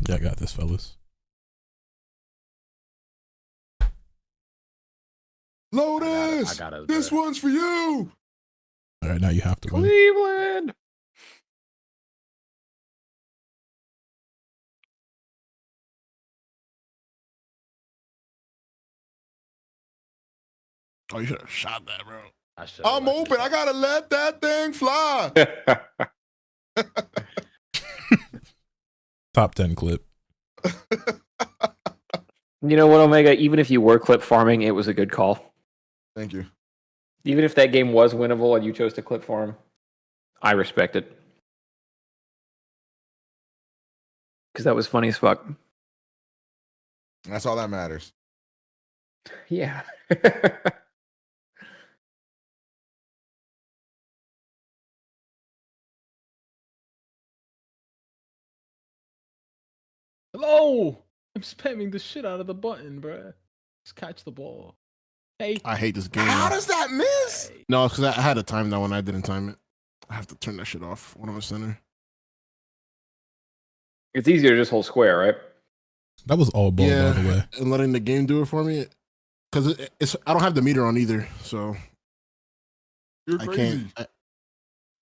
Yeah, I got this, fellas. Lotus! I got it, this bro. one's for you! All right, now you have to win. Cleveland. Oh, you should have shot that, bro. I'm open. I gotta let that thing fly. Top 10 clip. You know what, Omega? Even if you were clip farming, it was a good call. Thank you. Even if that game was winnable and you chose to clip farm, I respect it. Because that was funny as fuck. That's all that matters. Yeah. Hello! I'm spamming the shit out of the button, bruh. Just catch the ball. Hey. I hate this game. How does that miss? No, it's because I had to time that one. I didn't time it. I have to turn that shit off when I'm a center. It's easier to just hold square, right? That was all ball, by the way. And letting the game do it for me. Because it's I don't have the meter on either, so You're crazy.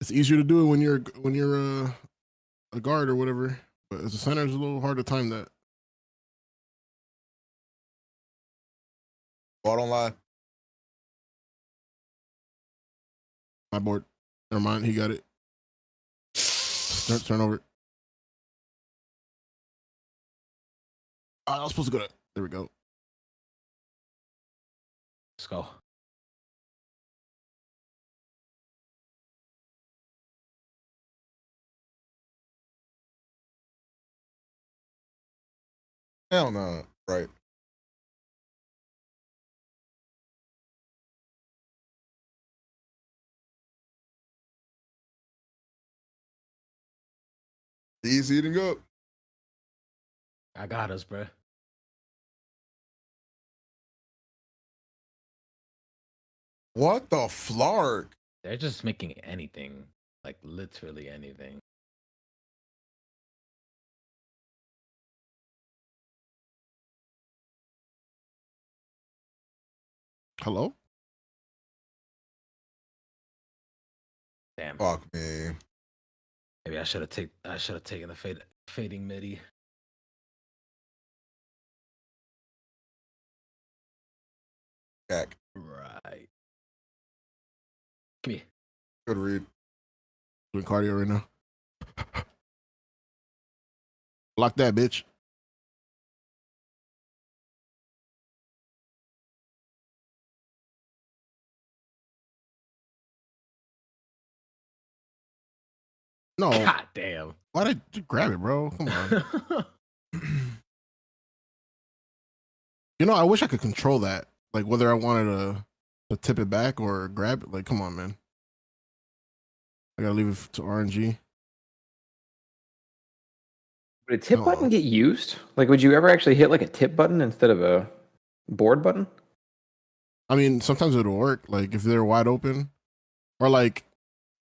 It's easier to do it when you're a guard or whatever. But as a center, it's a little hard to time that. Ball don't lie. My board. Never mind. He got it. Turn over. I was supposed to go to. There we go. Let's go. Hell no. Right. He's eating up. I got us, bruh. What the flark? They're just making anything. Like, literally anything. Hello? Fuck me. Maybe I should have taken the fading midi. Back. Right. Come here. Good read. Doing cardio right now. Block that, bitch. No. God damn. Why did you grab it, bro? Come on. You know, I wish I could control that. Like whether I wanted to tip it back or grab it. Like, come on, man. I gotta leave it to RNG. Would a tip button get used? Like, would you ever actually hit like a tip button instead of a board button? I mean, sometimes it'll work. Like if they're wide open, or like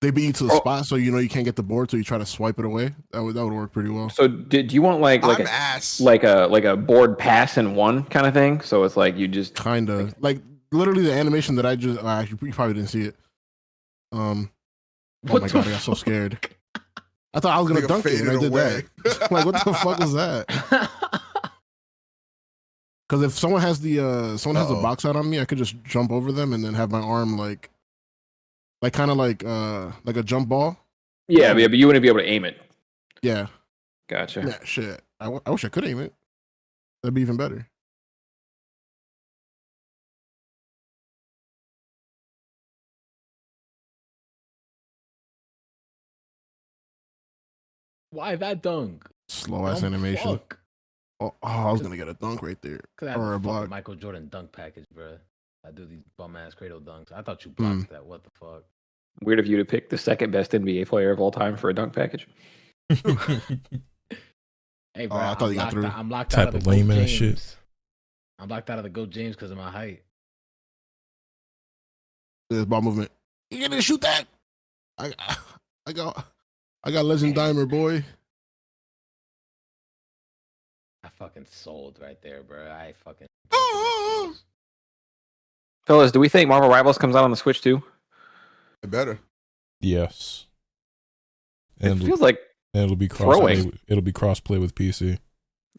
they beat you to the spot, so you know you can't get the board, so you try to swipe it away. That would work pretty well. So, did you want like a board pass in one kind of thing? So it's like you just kind of like literally the animation that I just actually you probably didn't see it. Oh my god, I got so scared. I thought I was gonna dunk it, and I did that. Like, what the fuck was that? Because if someone has the box out on me, I could just jump over them and then have my arm like kind of like a jump ball. Yeah, but you wouldn't be able to aim it. Yeah. Gotcha. Yeah, shit. I wish I could aim it. That'd be even better. Why that dunk? Slow ass animation. Oh, I was gonna get a dunk right there. Or a block. Michael Jordan dunk package, bro. I do these bum ass cradle dunks. I thought you blocked that. What the fuck? Weird of you to pick the second best NBA player of all time for a dunk package. Hey, bro, I thought you got through. I'm locked out of the lame Go ass James. shit. I'm locked out of the Go James because of my height. There's ball movement. You gonna shoot that? I got Legend Dimer, boy. I fucking sold right there, bro. I fucking. Fellas, do we think Marvel Rivals comes out on the Switch too? It better. Yes. And it feels like it'll be crossplay. It'll be crossplay with PC.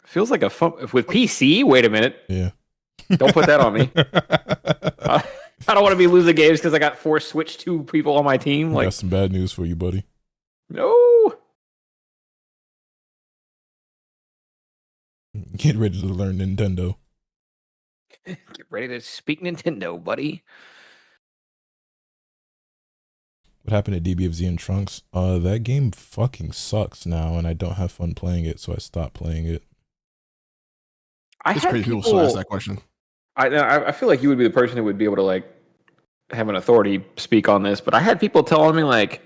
Feels like a fun with PC. Wait a minute. Yeah. Don't put that on me. I don't want to be losing games because I got 4 Switch 2 people on my team. I got some bad news for you, buddy. No. Get ready to learn Nintendo. Get ready to speak Nintendo, buddy. What happened to DBFZ and Trunks? That game fucking sucks now, and I don't have fun playing it, so I stopped playing it. It's crazy people still ask that question. I feel like you would be the person who would be able to like have an authority speak on this, but I had people telling me like,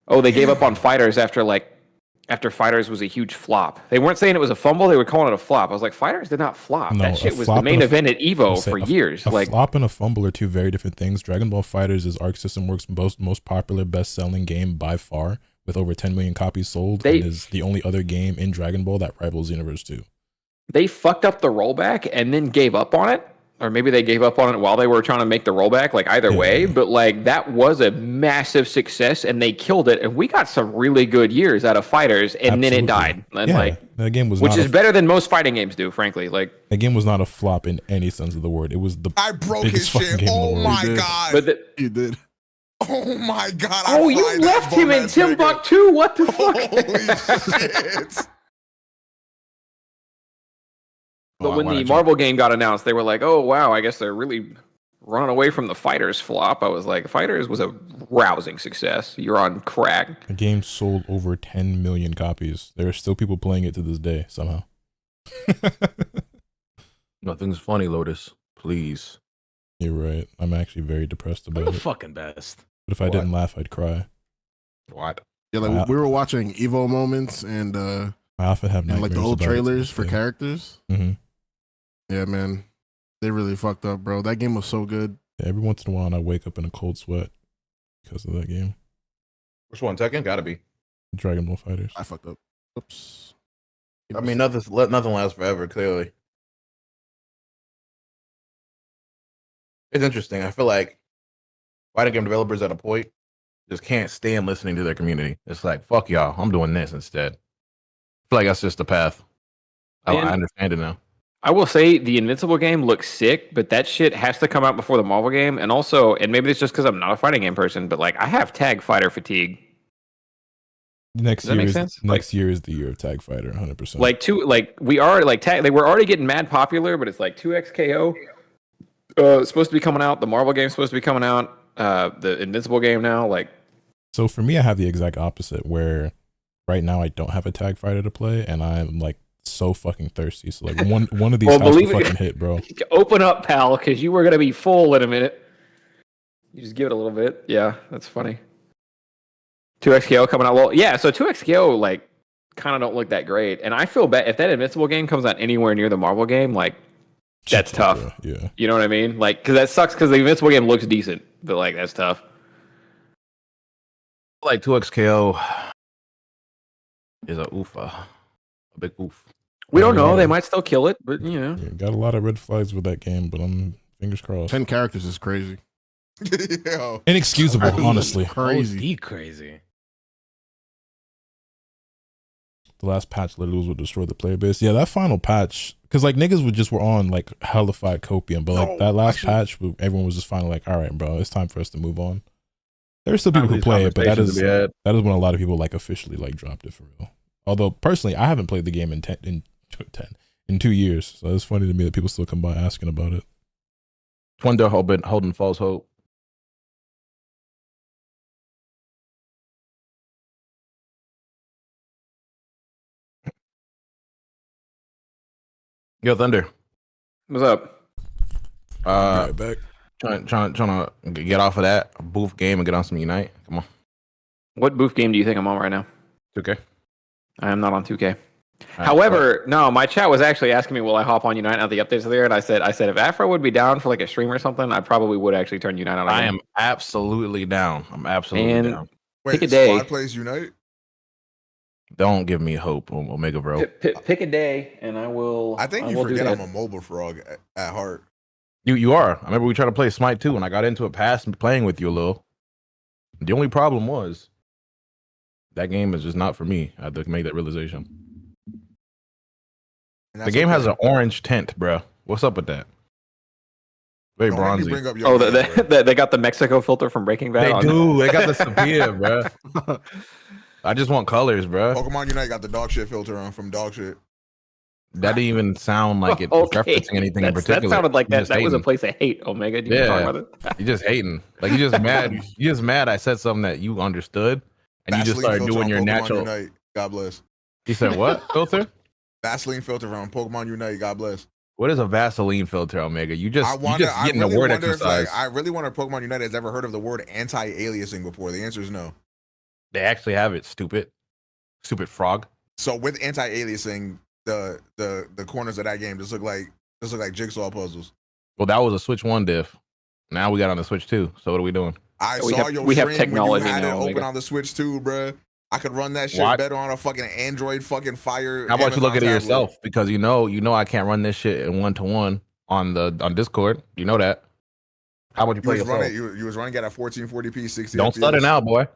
oh, they gave up on Fighters after Fighters was a huge flop. They weren't saying it was a fumble; they were calling it a flop. I was like, Fighters did not flop. No, that shit was the main event at Evo for years. A like flop and a fumble are two very different things. Dragon Ball Fighters is Arc System Works' most popular, best-selling game by far, with over 10 million copies sold, and is the only other game in Dragon Ball that rivals Universe 2. They fucked up the rollback and then gave up on it. Or maybe they gave up on it while they were trying to make the rollback, like either way. But like that was a massive success and they killed it. And we got some really good years out of Fighters and then it died. And that game was which is better than most fighting games do, frankly. Like that game was not a flop in any sense of the word. It was the I broke his shit. Oh my god. But you did. Oh my god. Oh, you left him in Timbuktu. What the fuck? Holy shit. But when the Marvel game got announced, they were like, oh, wow, I guess they're really running away from the Fighters flop. I was like, Fighters was a rousing success. You're on crack. The game sold over 10 million copies. There are still people playing it to this day, somehow. Nothing's funny, Lotus. Please. You're right. I'm actually very depressed about I'm the it. fucking best. But if I didn't laugh, I'd cry. What? Yeah, like we were watching Evo moments and I often have like the old about it trailers for characters. Mm-hmm. Yeah, man, they really fucked up, bro. That game was so good. Yeah, every once in a while, I wake up in a cold sweat because of that game. Which one? Tekken? Gotta be. Dragon Ball Fighters. I fucked up. Oops. I mean, nothing lasts forever. Clearly, it's interesting. I feel like fighting game developers at a point just can't stand listening to their community. It's like, fuck y'all, I'm doing this instead. I feel like that's just the path. I understand it now. I will say the Invincible game looks sick, but that shit has to come out before the Marvel game. And also, and maybe it's just because I'm not a fighting game person, but like I have Tag Fighter fatigue. Next year is the year of Tag Fighter, 100%. We are they were already getting mad popular, but it's like 2XKO. It's supposed to be coming out. The Marvel game's supposed to be coming out. The Invincible game now, So for me, I have the exact opposite. Where right now I don't have a Tag Fighter to play, and I'm like so fucking thirsty. So like one of these has to fucking hit, bro. Open up, pal, because you were gonna be full in a minute. You just give it a little bit. Yeah, that's funny. 2XKO coming out. Well, yeah. So 2XKO like kind of don't look that great, and I feel bad if that Invincible game comes out anywhere near the Marvel game. Like that's tough. Yeah. You know what I mean? Like because that sucks because the Invincible game looks decent, but like that's tough. Like 2XKO is a big oof. We don't know. They might still kill it, but you know. Yeah, got a lot of red flags with that game, but I'm fingers crossed. 10 characters is crazy. Inexcusable, honestly. Crazy. The last patch literally was what destroyed the player base. Yeah, that final patch, because like niggas were on like hellified copium, but like that last patch, everyone was just finally like, all right, bro, it's time for us to move on. There's still people who play it, but that is when a lot of people like officially like dropped it for real. Although personally, I haven't played the game in 2 years, so it's funny to me that people still come by asking about it. Wonder holding false hope. Yo, Thunder. What's up? Right back. Trying to get off of that booth game and get on some Unite. Come on. What booth game do you think I'm on right now? 2K. I am not on 2K. However, no, my chat was actually asking me, will I hop on Unite now the updates are there? And I said, if Afro would be down for like a stream or something, I probably would actually turn Unite on. I am absolutely down. I'm absolutely down. Wait, pick a day. Squad plays Unite? Don't give me hope, Omega Bro. Pick a day, and I will. I think you forget I'm a mobile frog at heart. You are. I remember we tried to play Smite 2, and I got into it past playing with you a little. The only problem was that game is just not for me. I had to make that realization. The game has an orange tint, bro. What's up with that? Very bronzy. They got the Mexico filter from Breaking Bad. They do. They got the sepia, bro. I just want colors, bro. Pokemon Unite got the dog shit filter on from dog shit. That didn't even sound like it was referencing anything in particular. That sounded like that was a place of hate, Omega. Do you talk about it? You're just hating. Like you're just mad. You're just mad I said something that you understood and you just started doing your natural. Unite. God bless. He said what? Filter? Vaseline filter from Pokemon Unite. God bless. What is a Vaseline filter, Omega? You just getting a word exercise. I really wonder if Pokemon Unite has ever heard of the word anti-aliasing before. The answer is no. They actually have it, stupid frog. So with anti-aliasing, the corners of that game just look like jigsaw puzzles. Well, that was a Switch 1 diff. Now we got on the Switch 2. So what are we doing? We have technology when you had now, it open on the Switch 2, bro. I could run that shit better on a fucking Android fucking Fire. How about you look at it yourself? Because you know I can't run this shit in 1-to-1 on Discord. You know that. How about you play yourself? You was running at a 1440p 60. Don't stutter now, boy.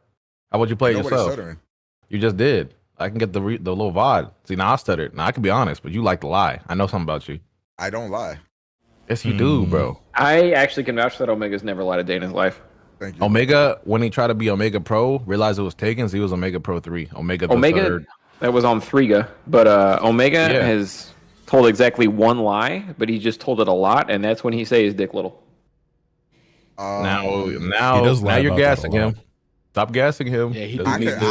How about you play Nobody's yourself? Stuttering. You just did. I can get the little VOD. See, now I stuttered. Now I can be honest, but you like to lie. I know something about you. I don't lie. Yes, you do, bro. I actually can vouch that Omega's never lied a day in his life. Thank you. Omega, when he tried to be Omega Pro, realized it was taken, so he was Omega Pro 3. Omega third. That was on 3Ga, but Omega has told exactly one lie, but he just told it a lot, and that's when he says dick little. Now you're gassing him. Stop gassing him. Yeah, he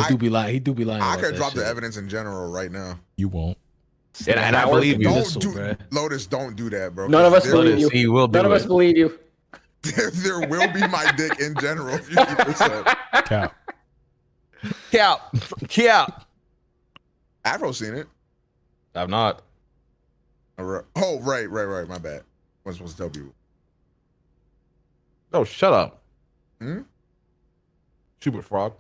do be lying. He do be lying. I could drop the evidence in general right now. You won't. And I believe you. Lotus, don't do that, bro. None of us believe you. He will do None of us believe you. There will be my dick in general if you keep this up. Cap. Afro's seen it. I've not. Oh, right. My bad. I was supposed to tell people. Oh, shut up. Hmm? Stupid frog.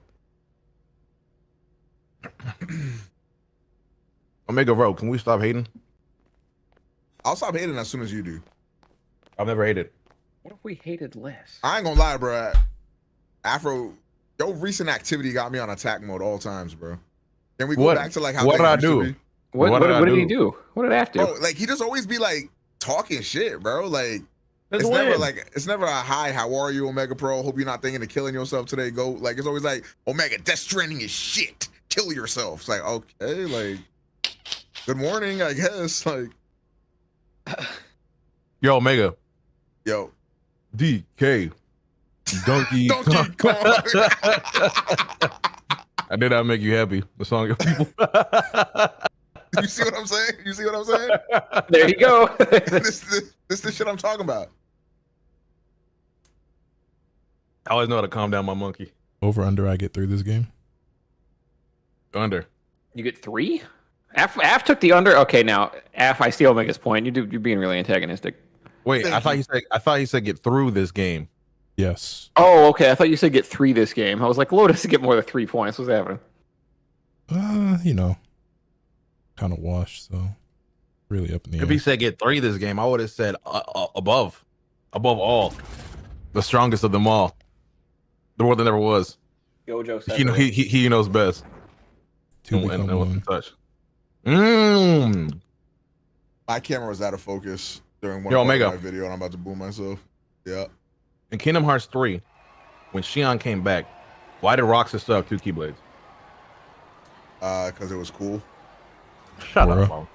Omega Bro, can we stop hating? I'll stop hating as soon as you do. I've never hated. What if we hated less? I ain't gonna lie, bro. Afro Yo, recent activity got me on attack mode all times, bro. Can we go What? back to like how What did I things used to do? be? What did he do? What did Af do? Bro, like he just always be like talking shit, bro. Like That's it's never weird. like it's never a hi, how are you, Omega Pro? Hope you're not thinking of killing yourself today. Go like it's always like Omega, Death Stranding is shit. Kill yourself. It's like, okay, like good morning, I guess. Like Yo, Omega. yo. DK. Donkey. Donkey Kong. I did not make you happy. The song your people. You see what I'm saying? You see what I'm saying? There you go. this the shit I'm talking about. I always know how to calm down my monkey. Over under, I get through this game. Under. You get 3? Af took the under. Okay, now Af, I see Omega's point. You're being really antagonistic. Wait, I thought you said get through this game. Yes. Oh, okay. I thought you said get 3 this game. I was like, Lotus to get more than 3 points. What's happening? You know, kind of washed. So really up in the If air. he said get 3 this game, I would have said above all, the strongest of them all, the more than ever was. Gojo said He knows best. Two become one. Touch. My camera was out of focus during one Yo, part Omega. of my video, and I'm about to boom myself. Yeah. In Kingdom Hearts 3, when Shion came back, why did Roxas still have 2 Keyblades? Because it was cool. Shut up, bro.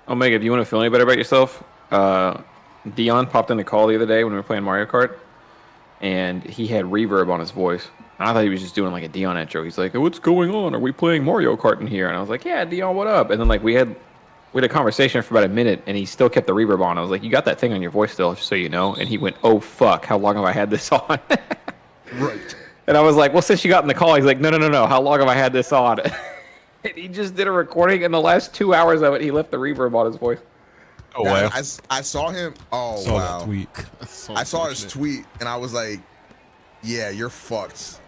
Omega, if you want to feel any better about yourself, Dion popped in the call the other day when we were playing Mario Kart, and he had reverb on his voice. I thought he was just doing like a Dion intro. He's like, "What's going on? Are we playing Mario Kart in here?" And I was like, "Yeah, Dion, what up?" And then like we had a conversation for about a minute, and he still kept the reverb on. I was like, "You got that thing on your voice still, just so you know." And he went, "Oh fuck, how long have I had this on?" Right. And I was like, "Well, since you got in the call," he's like, No. How long have I had this on?" And he just did a recording. In the last 2 hours of it, he left the reverb on his voice. Oh Yeah, wow. I saw him. Oh Saw wow. that tweet. I saw his tweet, and I was like, "Yeah, you're fucked."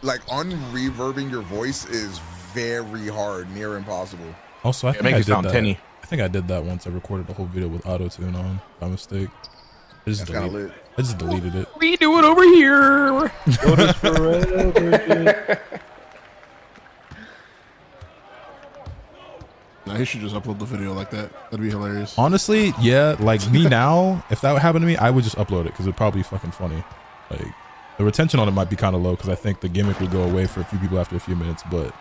Like unreverbing your voice is very hard, near impossible. Also, I It think makes I you did sound that. tinny. I think I did that once. I recorded the whole video with auto tune on by mistake. I just That's kind of lit. deleted it. We do it over here. Nah, he should just upload the video like that. That'd be hilarious. Honestly, yeah, like me now, if that would happen to me, I would just upload it because it'd probably be fucking funny. Like the retention on it might be kind of low because I think the gimmick would go away for a few people after a few minutes. But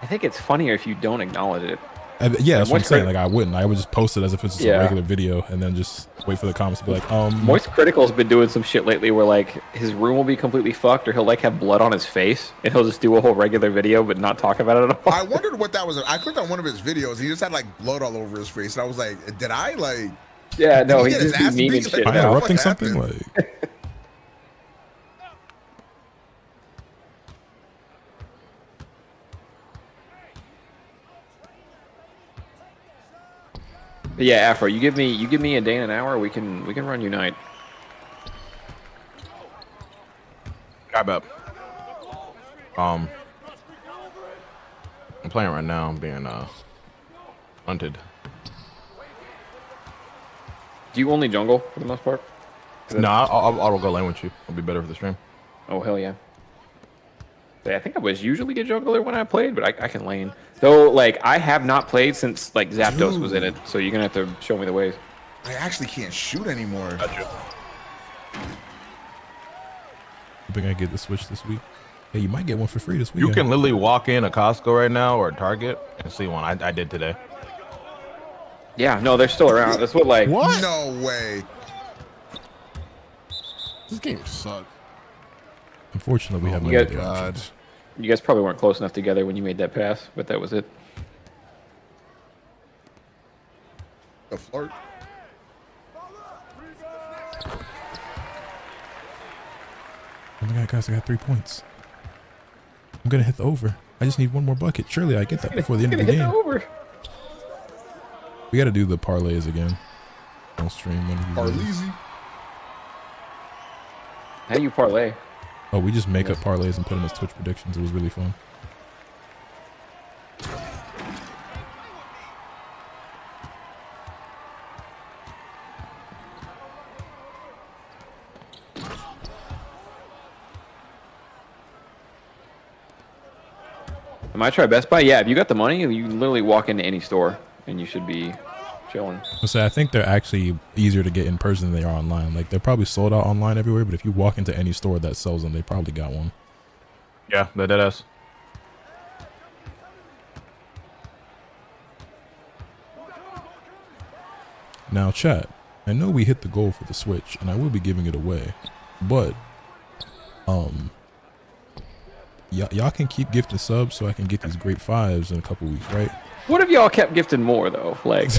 I think it's funnier if you don't acknowledge it. yeah, that's what I'm Moist saying. Like I wouldn't. I would just post it as if it's just Yeah. a regular video and then just wait for the comments to be like, Moist Critical's been doing some shit lately where like his room will be completely fucked, or he'll like have blood on his face, and he'll just do a whole regular video but not talk about it at all. I wondered what that was. I clicked on one of his videos. He just had like blood all over his face, and I was like, "Did I like?" Yeah, no, Did he he's get his just ass memeing beat? shit Like, am I now. interrupting What something? happened? Like But yeah, Afro, you give me a day and an hour, we can run Unite. Grab up. I'm playing right now. I'm being hunted. Do you only jungle for the most part? No, I'll go lane with you. It'll be better for the stream. Oh hell yeah. Yeah, I think I was usually a jungler when I played, but I can lane. Though, like, I have not played since, like, Zapdos was in it, so you're gonna have to show me the ways. I actually can't shoot anymore. Gotcha. I think I get the Switch this week. Hey, you might get one for free this week. You can literally walk in a Costco right now or a Target and see one. I did today. Yeah, no, they're still around. That's what, like... What? No way. This game sucks. Unfortunately, we have no you other got- options. You guys probably weren't close enough together when you made that pass, but that was it. The flirt. Oh my god, guys, I got 3 points. I'm gonna hit the over. I just need one more bucket. Surely I get that before the end of the game. Over. We gotta do the parlays again. On stream one of these days. Parleezy. How do you parlay? Oh, we just make up parlays and put them as Twitch predictions. It was really fun. I try Best Buy? Yeah, if you got the money, you can literally walk into any store and you should be chilling. I think they're actually easier to get in person than they are online. Like they're probably sold out online everywhere, but if you walk into any store that sells them, they probably got one. Yeah, that is. Now, chat, I know we hit the goal for the Switch, and I will be giving it away, but y'all can keep gifting subs so I can get these great 5s in a couple weeks, right? What if y'all kept gifting more though? Like,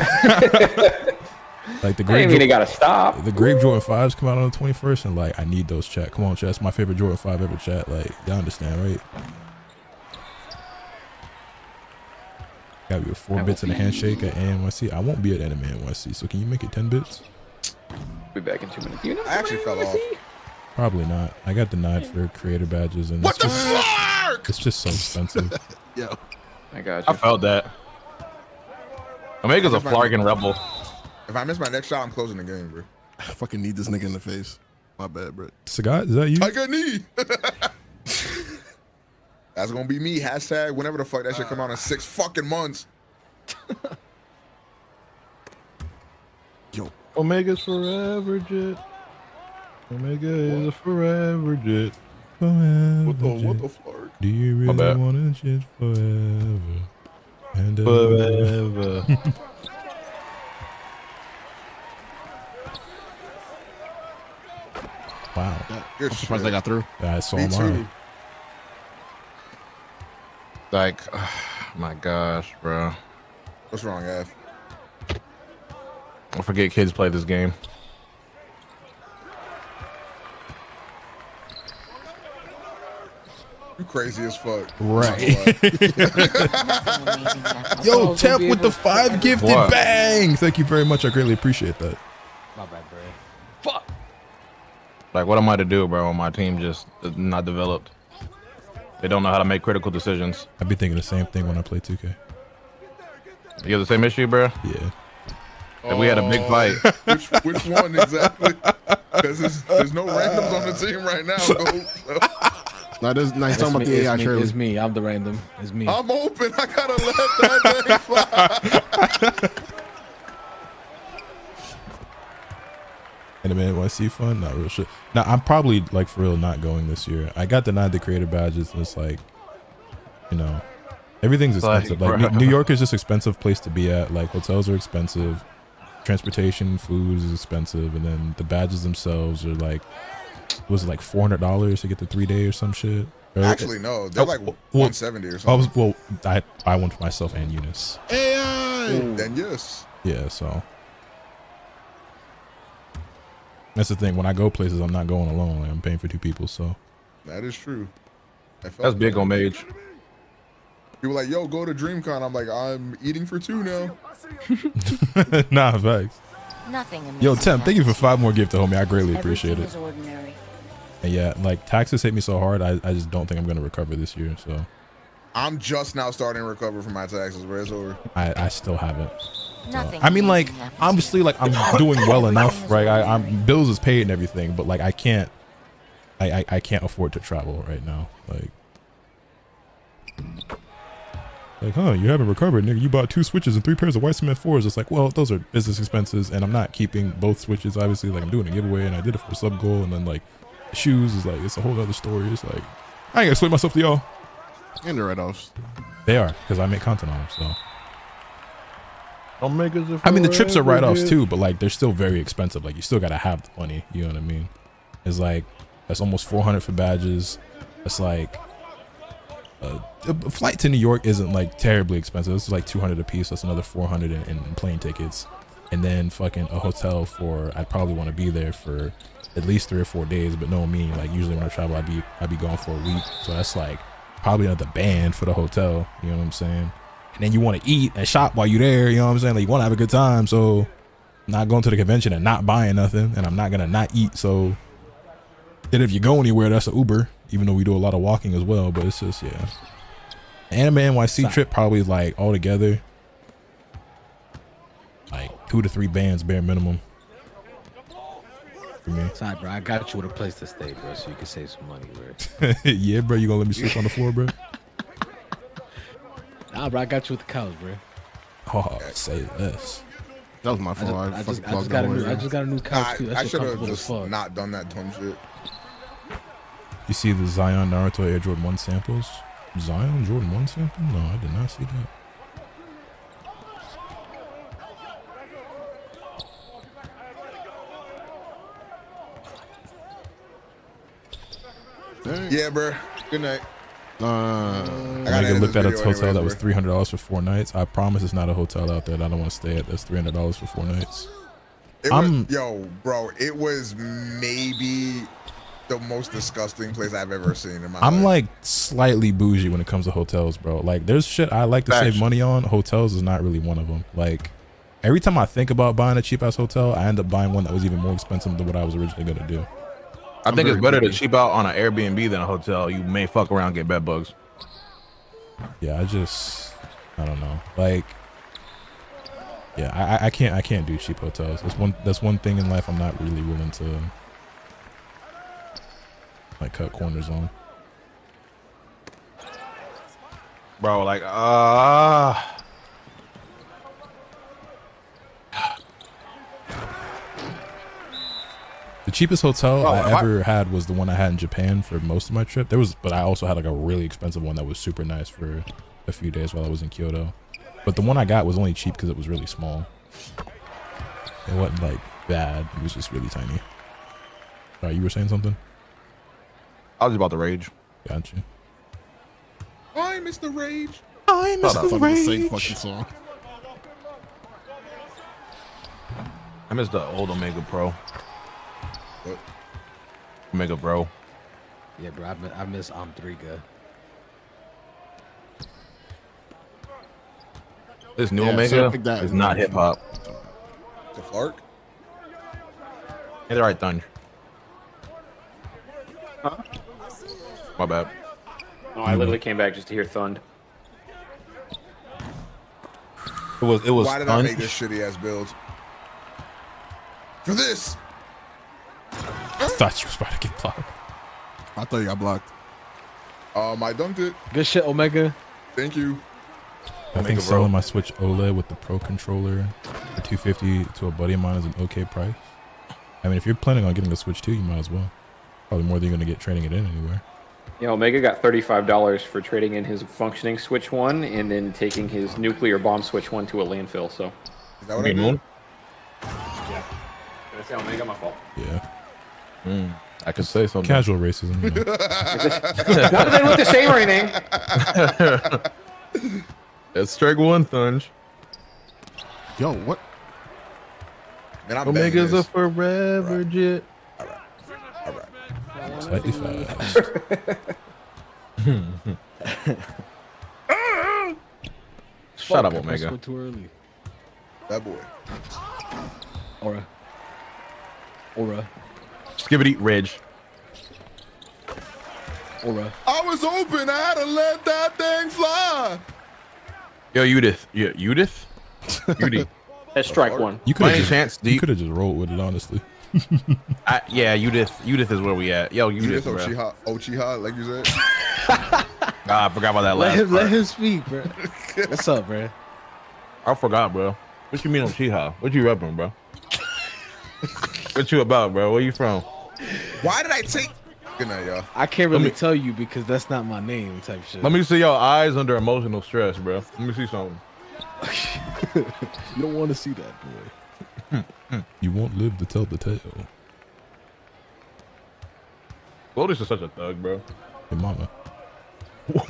like the I mean, they gotta stop. The Grave Jordan 5s come out on the 21st, and like I need those, chat. Come on, chat. That's my favorite Jordan 5 ever, chat. Like y'all understand, right? Gotta be with 4 bits and a handshake at ANYC. I won't be at Anime NYC, so can you make it 10 bits? Be back in 2 minutes. You know, I actually fell off. Probably not. I got denied for creator badges, and what the fuck? It's just so expensive. Yo, I got you. I felt that. Omega's a flarkin' rebel. If I miss my next shot, I'm closing the game, bro. I fucking need this nigga in the face. My bad, bro. Sagat, is that you? I got knee. That's gonna be me. Hashtag whenever the fuck that shit come out in 6 fucking months. Yo, Omega's forever jet. Omega is a forever jet. Forever What the jet. fuck? Do you My really bad. wanna jet forever? And Forever. Wow. Good I'm surprised shit. I got through. I saw Me mine. too. Like, my gosh, bro. What's wrong, F? I forget kids play this game. You crazy as fuck. Right. Nothing Yo, amazing Temp with the 5 gifted What? bang. Thank you very much. I greatly appreciate that. My bad, bro. Fuck. Like, what am I to do, bro? When my team just is not developed. They don't know how to make critical decisions. I be thinking the same thing when I play 2K. You have the same issue, bro? Yeah. If we had a big fight. Which one exactly? Because there's no randoms on the team right now, though. No, there's nice talking about the AI, Shirley. It's me. I'm the random. It's me. I'm open. I gotta let that thing fly. Anime NYC fun? Not real shit. Now I'm probably like for real not going this year. I got denied the creator badges, and it's like, you know, everything's expensive. Like New York is just expensive place to be at. Like hotels are expensive, transportation, food is expensive, and then the badges themselves are like, was it like $400 to get the 3-day or some shit? Or, Actually, no. They're like 170 or something. I buy one for myself and Eunice. AI. Then yes. Yeah, so that's the thing. When I go places, I'm not going alone. Like, I'm paying for 2 people, so That is true. That's big on Mage. People like, yo, go to DreamCon. I'm like, I'm eating for 2 now. nah, facts. Nothing amazing. Yo, Temp, thank you for happens 5 more gifts, homie. I greatly appreciate Everything it. is ordinary. And yeah, like taxes hit me so hard, I just don't think I'm gonna recover this year. So I'm just now starting to recover from my taxes, bro. It's over. I still haven't. Nothing I mean, like amazing happens obviously, here. like I'm doing well Everything enough, is right? ordinary. I'm bills is paid and everything, but like I can't afford to travel right now. Like, huh? You haven't recovered, nigga. You bought 2 Switches and 3 pairs of white cement 4s. It's like, well, those are business expenses, and I'm not keeping both Switches. Obviously, like I'm doing a giveaway, and I did it for a sub goal, and then like the shoes is like it's a whole other story. It's like I ain't gonna explain myself to y'all. And the write-offs. They are because I make content on them. So Omega's a I mean, the trips are forever write-offs jet. too, but like they're still very expensive. Like you still gotta have the money. You know what I mean? It's like that's almost 400 for badges. It's like a flight to New York isn't like terribly expensive. It's like 200 a piece. That's another 400 in plane tickets, and then fucking a hotel for. I'd probably want to be there for at least 3 or 4 days. But no, me like usually when I travel, I'd be gone for a week. So that's like probably another band for the hotel. You know what I'm saying? And then you want to eat and shop while you're there. You know what I'm saying? Like you want to have a good time. So I'm not going to the convention and not buying nothing, and I'm not gonna not eat. So then if you go anywhere, that's an Uber. Even though we do a lot of walking as well, but it's just yeah. Anime NYC trip probably like all together like 2 to 3 bands bare minimum for me. Sorry, bro. I got you with a place to stay, bro, so you can save some money, bro. Yeah, bro, you gonna let me sleep on the floor, bro? Nah, bro, I got you with the couch, bro. Oh, say less. That was my fault. I just got a new couch too. That I shit should have comfortable as just fuck. not done that dumb shit. You see the Zion Naruto Air Jordan 1 samples? Zion Jordan 1 sample? No, I did not see that. Dang. Yeah, bro. Good night. I looked at a hotel that was $300 for 4 nights. I promise it's not a hotel out there that I don't want to stay at. That's $300 for 4 nights. Yo, bro, it was maybe the most disgusting place I've ever seen in my life. I'm like slightly bougie when it comes to hotels, bro. Like there's shit I like to save money on. Hotels is not really one of them. Like every time I think about buying a cheap ass hotel, I end up buying one that was even more expensive than what I was originally gonna do. I think it's better to cheap out on an Airbnb than a hotel. You may fuck around and get bed bugs. Yeah, I don't know. Like, yeah, I can't do cheap hotels. That's one thing in life I'm not really willing to like cut corners on. Bro, like the cheapest hotel I ever had was the one I had in Japan for most of my trip. But I also had like a really expensive one that was super nice for a few days while I was in Kyoto. But the one I got was only cheap because it was really small. It wasn't like bad. It was just really tiny. You were saying something? I was about to rage. Gotcha. I miss the rage. I miss the rage. Same fucking song. I miss the old Omega Pro. What? Omega Bro. Yeah, bro, I miss Omega. This new Omega is not hip hop. The Flark? Hey, right, Thunder. Huh? My bad. No, I literally came back just to hear Thund. It was. Why did I make this shitty ass build? For this. I thought you was about to get blocked. I thought you got blocked. I dunked it. Good shit, Omega. Thank you. I think selling my Switch OLED with the Pro controller for $250 to a buddy of mine is an okay price. I mean, if you're planning on getting a Switch 2, you might as well. Probably more than you're going to get trading it in anywhere. Yeah, Omega got $35 for trading in his functioning Switch 1 and then taking his nuclear bomb Switch 1 to a landfill, so. Is that what I did? Yeah. Did I say Omega? My fault. Yeah. I could say something. Casual racism. You know. Not that they look the same or anything. It's strike one, Thunge. Yo, what? Man, I'm Omega's a forever jet. All right. Slightly fast. Shut up, Omega. Too early. That boy. Aura. Skibbity Ridge. Aura. I was open. I had to let that thing fly. Yo, Judith. Yeah, Judith? Judith. That's strike one. You By could any chance, you could have just rolled with it, honestly. Yeah, Judith. Judith is where we at. Yo, Judith, bro. Ochiha, like you said. I forgot about that last Let part. him speak, bro. What's up, bro? I forgot, bro. What you mean Ochiha? What you repping, bro? What you about, bro? Where you from? Why did I take? Good night, y'all. I can't really tell you because that's not my name type shit. Let me see your eyes under emotional stress, bro. Let me see something. You don't want to see that, boy. You won't live to tell the tale. Lotus is such a thug, bro. Your mama.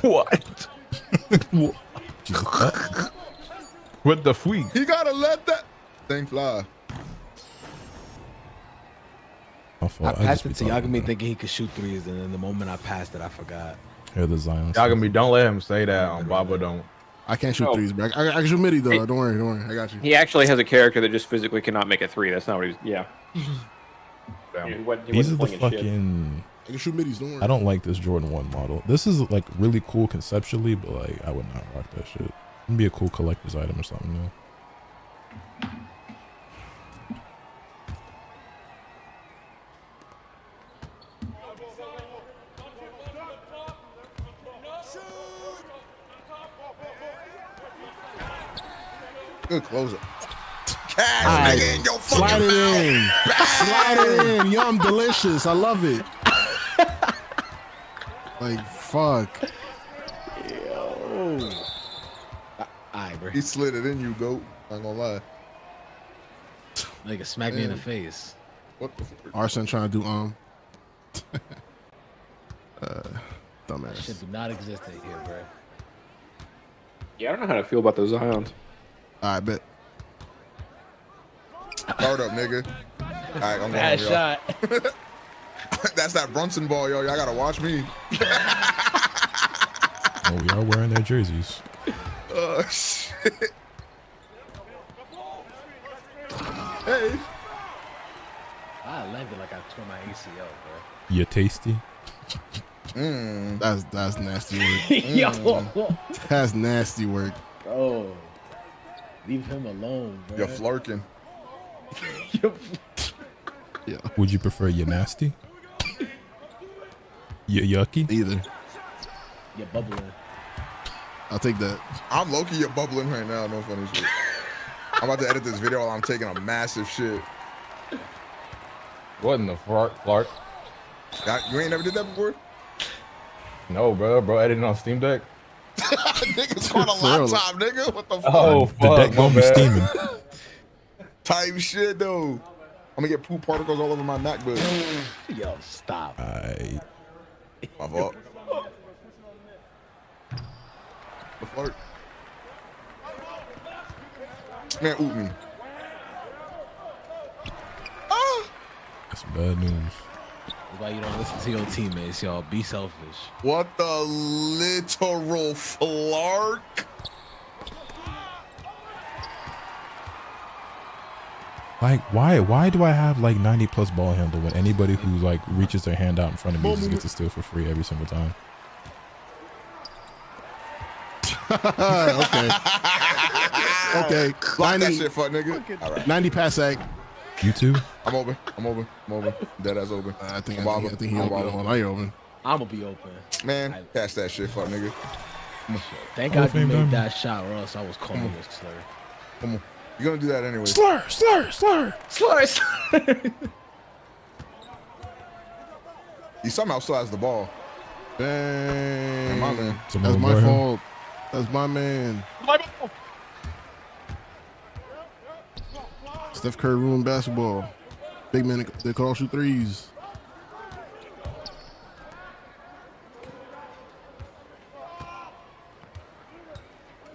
What? What the freak? He gotta let that thing fly. I passed it to Yagami thinking he could shoot threes, and then the moment I passed it, I forgot. Here the Zion. Yagami, don't let him say that on Baba Don't. I can't shoot threes, bro. I can shoot midi though. Don't worry. I got you. He actually has a character that just physically cannot make a three. That's not what he's. Yeah. These are the fucking. I can shoot midis. Don't worry. I don't like this Jordan 1 model. This is like really cool conceptually, but like I would not rock that shit. It'd be a cool collector's item or something though. Good closer. Cash, nigga, in your fucking Slide it in. mouth. Slide it in. Yum, delicious. I love it. Like, fuck. Yo. Alright, bro. He slid it in you, goat. I'm gonna lie. Nigga smack me in the face. What the fuck? Arsene trying to do dumbass. Shit do not exist in here, bro. Yeah, I don't know how to feel about those Zions. I bet. Start up, nigga. All right, I'm going Bad over, shot. That's that Brunson ball, yo. Y'all gotta watch me. Oh, we are wearing their jerseys. Oh, shit. Hey. I landed like I tore my ACL, bro. You tasty? That's nasty work. Yo. That's nasty work. Bro. Leave him alone, bro. You're flirking. Yeah. Would you prefer you nasty? You yucky? Either. You're bubbling. I'll take that. I'm low-key, you're bubbling right now. No funny shit. I'm about to edit this video while I'm taking a massive shit. What in the fart? You ain't never did that before? No, bro. Editing on Steam Deck. Nigga's on a laptop, nigga. What the fuck? Oh, The fuck. deck gonna be steaming. Type shit, though. I'm gonna get poop particles all over my MacBook. Yo, stop. My fault. The flirt. Man, oot me. Ah! That's bad news. That's why you don't listen to your teammates, y'all. Be selfish. What the literal flark? Like, why do I have like 90 plus ball handle when anybody who like reaches their hand out in front of me just gets to steal for free every single time? Okay. Okay. Block that shit, fuck nigga. All right. 90 pass sack. You too? I'm open. Dead ass open. I think he I'm open. Oh, now you're open. I'm gonna be open. Man, catch that shit, fuck nigga. Thank God you made that shot, or else I was calling you a slur. Come on. You're gonna do that anyway. Slur. He somehow still has the ball. Dang. My man. That's my fault. That's my man. Steph Curry ruined basketball. Big men, they could all shoot threes.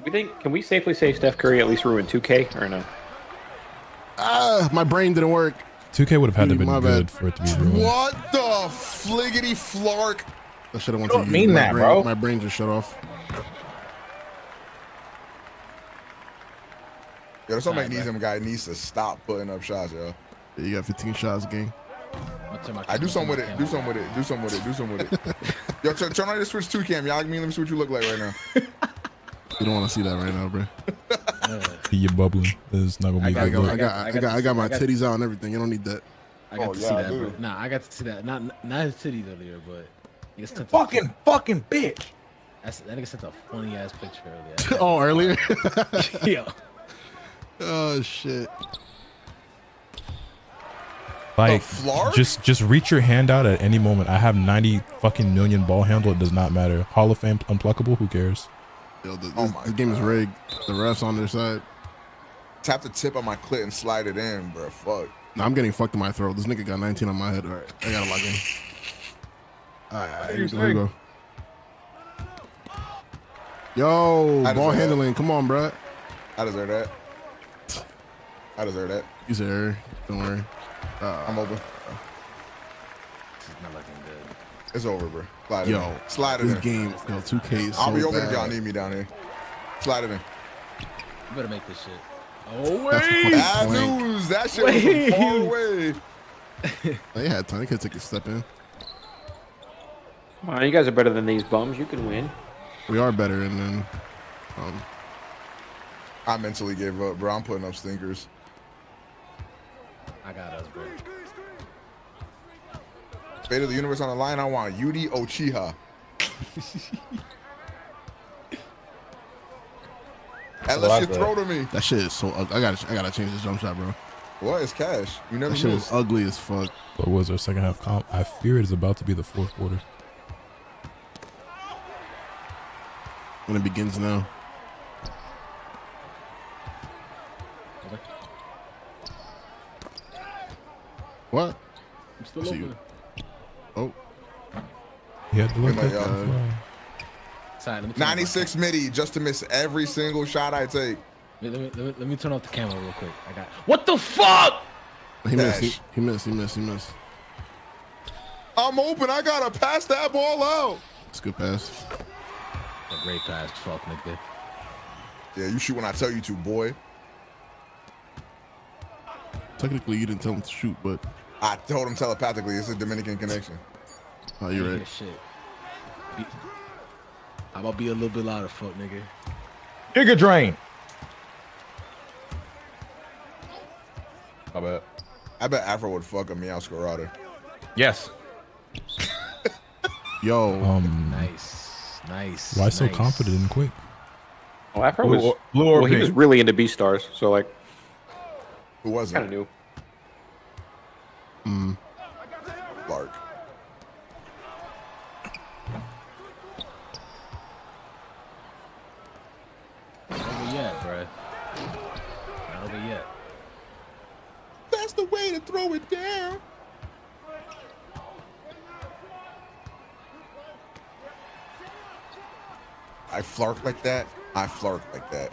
Can we safely say Steph Curry at least ruined 2K or no? My brain didn't work. 2K would have had to Dude, been my good bad. for it to be ruined. What the fliggity flark? I should have went You to don't you. mean that, bro. My brain just shut off. Yo, somebody needs him. Guy needs to stop putting up shots, yo. Yeah, you got 15 shots a game. I do something with it. Do something with it. Yo, turn on your Switch 2 cam. Y'all let me see what you look like right now. You don't want to see that right now, bro. You're bubbling. It's not gonna be I good. got my titties out and everything. You don't need that. I got to see that, bro. Nah, I got to see that. Not his titties earlier, but he just sent Fucking bitch. that nigga sent a funny ass picture earlier. Oh, earlier? Yo. Oh, shit. Like, just reach your hand out at any moment. I have 90 fucking million ball handle. It does not matter. Hall of Fame unpluckable. Who cares? Yo, this game is rigged. The refs on their side. Tap the tip on my clit and slide it in, bro. Fuck. Nah, I'm getting fucked in my throat. This nigga got 19 on my head. All right, I gotta log in. All right, here we go. Yo, ball handling. Come on, bro. I deserve that. You sir. Don't worry. I'm open. This is not looking good. It's over, bro. Slide it in. Slide it this in. game, 2K is so I'll be open if bad. y'all need me down here. Slide it in. You better make this shit. Oh, That's wait. Bad news. That shit was from far away. They had time. They could take a step in. Come on, you guys are better than these bums. You can win. We are better, and then I mentally gave up, bro. I'm putting up stinkers. I got us, bro. Fate of the universe on the line. I want Yudi Ochiha. Unless you throw to me. That shit is so ugly. I gotta change this jump shot, bro. What is cash? You never That shit miss. is ugly as fuck. What was our second half comp? I fear it is about to be the fourth quarter. When it begins now. What? I'm still I see open. you. Oh. He had to look Good night, at y'all. Sorry, let me turn off my 96 midi just to miss every single shot I take. Let me turn off the camera real quick. I got. What the fuck? He missed. He missed. I'm open. I gotta pass that ball out. It's a good pass. A great pass, fuck nigga. Yeah, you shoot when I tell you to, boy. Technically, you didn't tell him to shoot, but I told him telepathically. It's a Dominican connection. oh, you're Yeah, right. shit. How about be a little bit louder, fuck nigga? Giga drain. I bet. I bet Afro would fuck a meow scorada. Yes. Yo. Nice. Why so confident and quick? Well, Afro was Blue or he was pink? really into Beastars, so like Who was kind it? of new. Lark. Not over yet, bruh. Not over yet. That's the way to throw it down. I flark like that. I flark like that.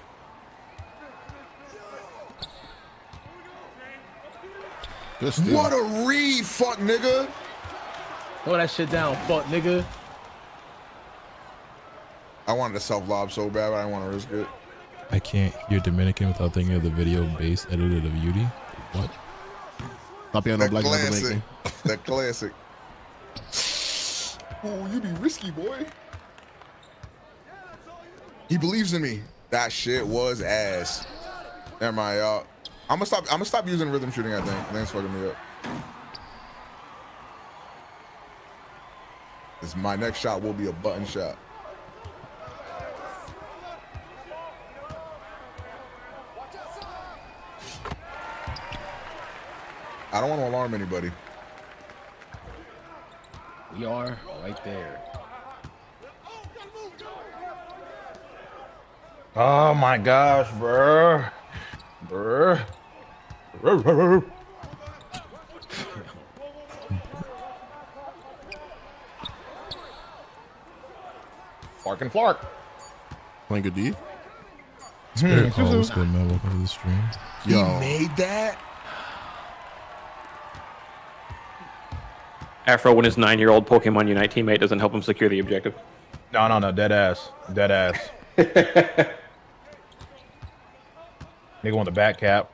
Good steal. What a read, fuck nigga. Throw that shit down, fuck nigga. I wanted to self lob so bad, but I didn't want to risk it. I can't hear Dominican without thinking of the video bass edited of Beauty. What? Stop being no The black classic. The classic. Oh, you be risky, boy. He believes in me. That shit was ass. Never mind, y'all. I'm gonna stop using rhythm shooting, I think. I think it's fucking me up. My next shot will be a button shot. I don't want to alarm anybody. We are right there. Oh my gosh, bro. Brr. Flark and Flark. Playing good D. Spirit call was good, man. Welcome to the stream. Yo. He made that? Afro, when his 9-year-old Pokemon Unite teammate doesn't help him secure the objective. No, dead ass. Dead ass. Nigga on the back cap.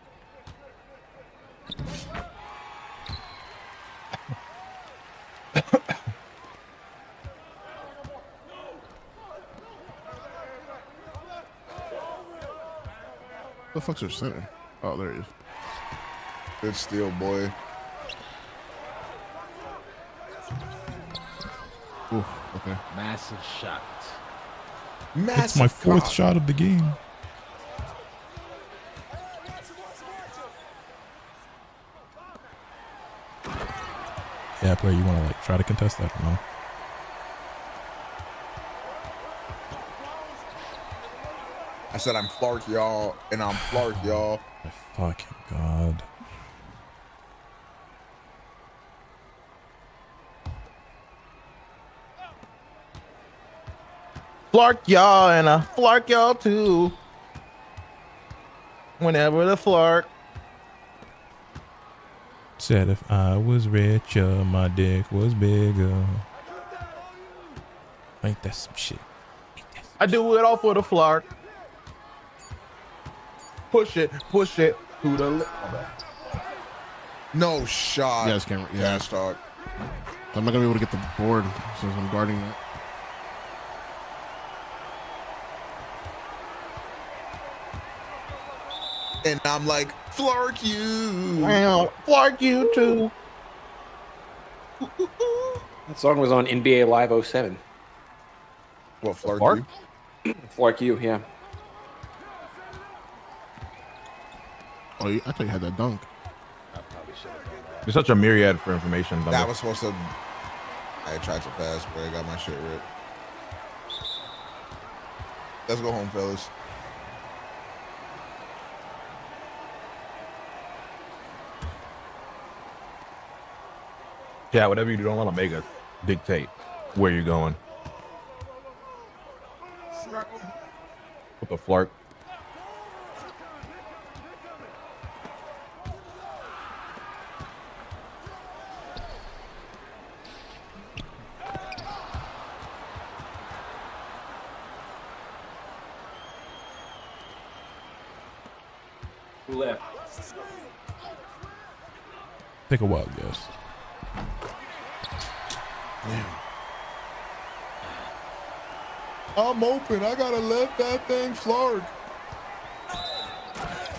The fuck's your center? Oh, there he is. Good steal, boy. Ooh, okay. Massive shot. That's my fourth shot of the game. Yeah, player, you want to like try to contest that or no? I said I'm Flark, y'all, and I'm Flark, y'all. My fucking god. Flark y'all and I flark y'all too. Whenever the flark. Said if I was richer, my dick was bigger. Ain't that some shit? I do it all for the flark. Push it to the lip. No shot. You guys can't. Yeah. Cash talk. I'm not gonna be able to get the board since I'm guarding that. And I'm like, Flark you. Well, flark you too. That song was on NBA Live 07. What, Flark Flark? you? Flark you, yeah. Oh, I thought you had that dunk. I probably should have done that. There's such a myriad for information. Thunder. That was supposed to. I tried to pass, but I got my shit ripped. Let's go home, fellas. Yeah, whatever you do, don't let Omega dictate where you're going. What the flark? Who left? Take a wild guess. Damn. I'm open. I gotta let that thing flark.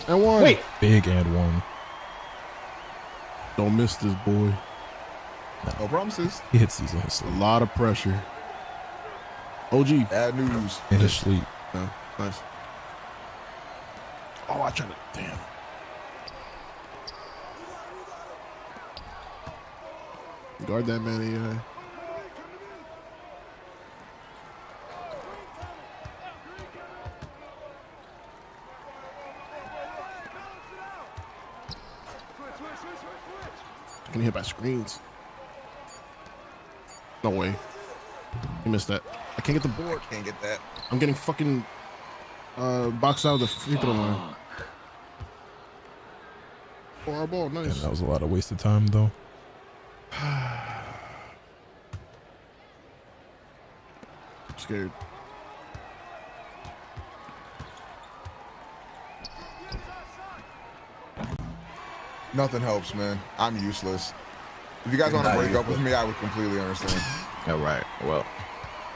And one. Wait. Big and one. Don't miss this boy. No promises. He hits these in his sleep. A lot of pressure. OG. Bad news. In his sleep. Yeah, nice. Oh, I tried to. Damn. Guard that man, AI. I can hit by screens. No way. You missed that. I can't get the board. Can't get that. I'm getting fucking boxed out of the free throw line. For our ball, nice. And that was a lot of wasted time, though. Scared. Nothing helps, man. I'm useless. If you guys want to break up with me, I would completely understand. All right. Well.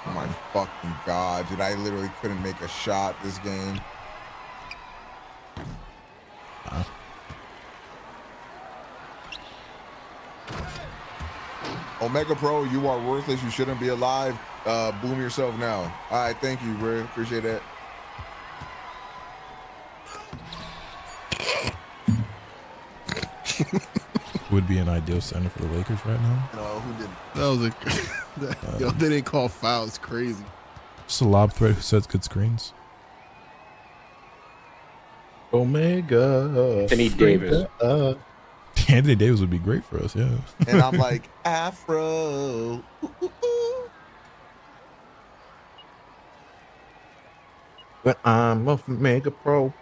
Oh my fucking god, dude! I literally couldn't make a shot this game. Omega Pro, you are worthless. You shouldn't be alive. Boom yourself now. All right, thank you, bro. Appreciate that. Would be an ideal center for the Lakers right now. No, who didn't? That was a. Yo, they didn't call fouls. Crazy. Just a lob threat who sets good screens. Omega. Anthony Davis. Anthony Davis would be great for us, yeah. And I'm like, Afro. Ooh, ooh, ooh. But I'm a Mega Pro.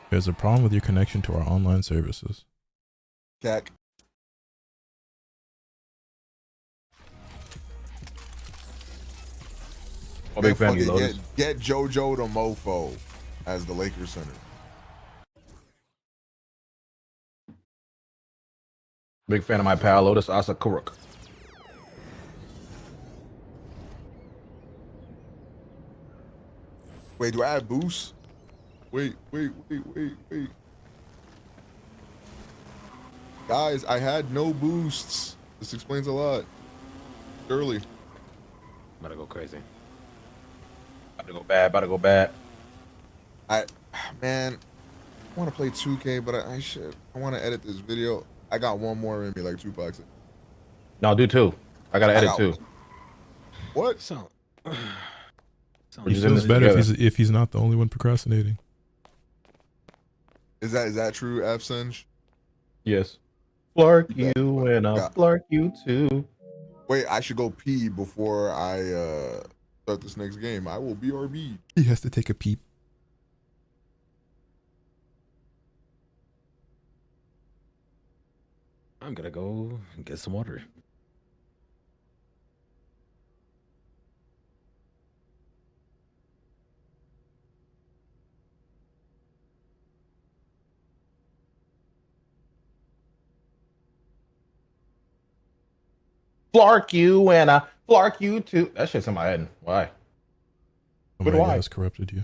There's a problem with your connection to our online services. Cack. Oh, big fan of get JoJo the mofo as the Lakers center. Big fan of my pal Lotus Asakuruk. Wait, do I have boost? Wait. Guys, I had no boosts. This explains a lot. Early. About to go crazy. About to go bad. Man, I want to play 2K, but I want to edit this video. I got one more in me, like Tupac said. No, do two. I gotta edit too. What? He feels better if he's not the only one procrastinating. Is that true, Afsenj? Yes. Flark you and I'll flark you too. Wait, I should go pee before I start this next game. I will BRB. He has to take a peep. I'm gonna go get some water. Flark you and I flark you too. That shit's in my head. Why? Omega has corrupted you.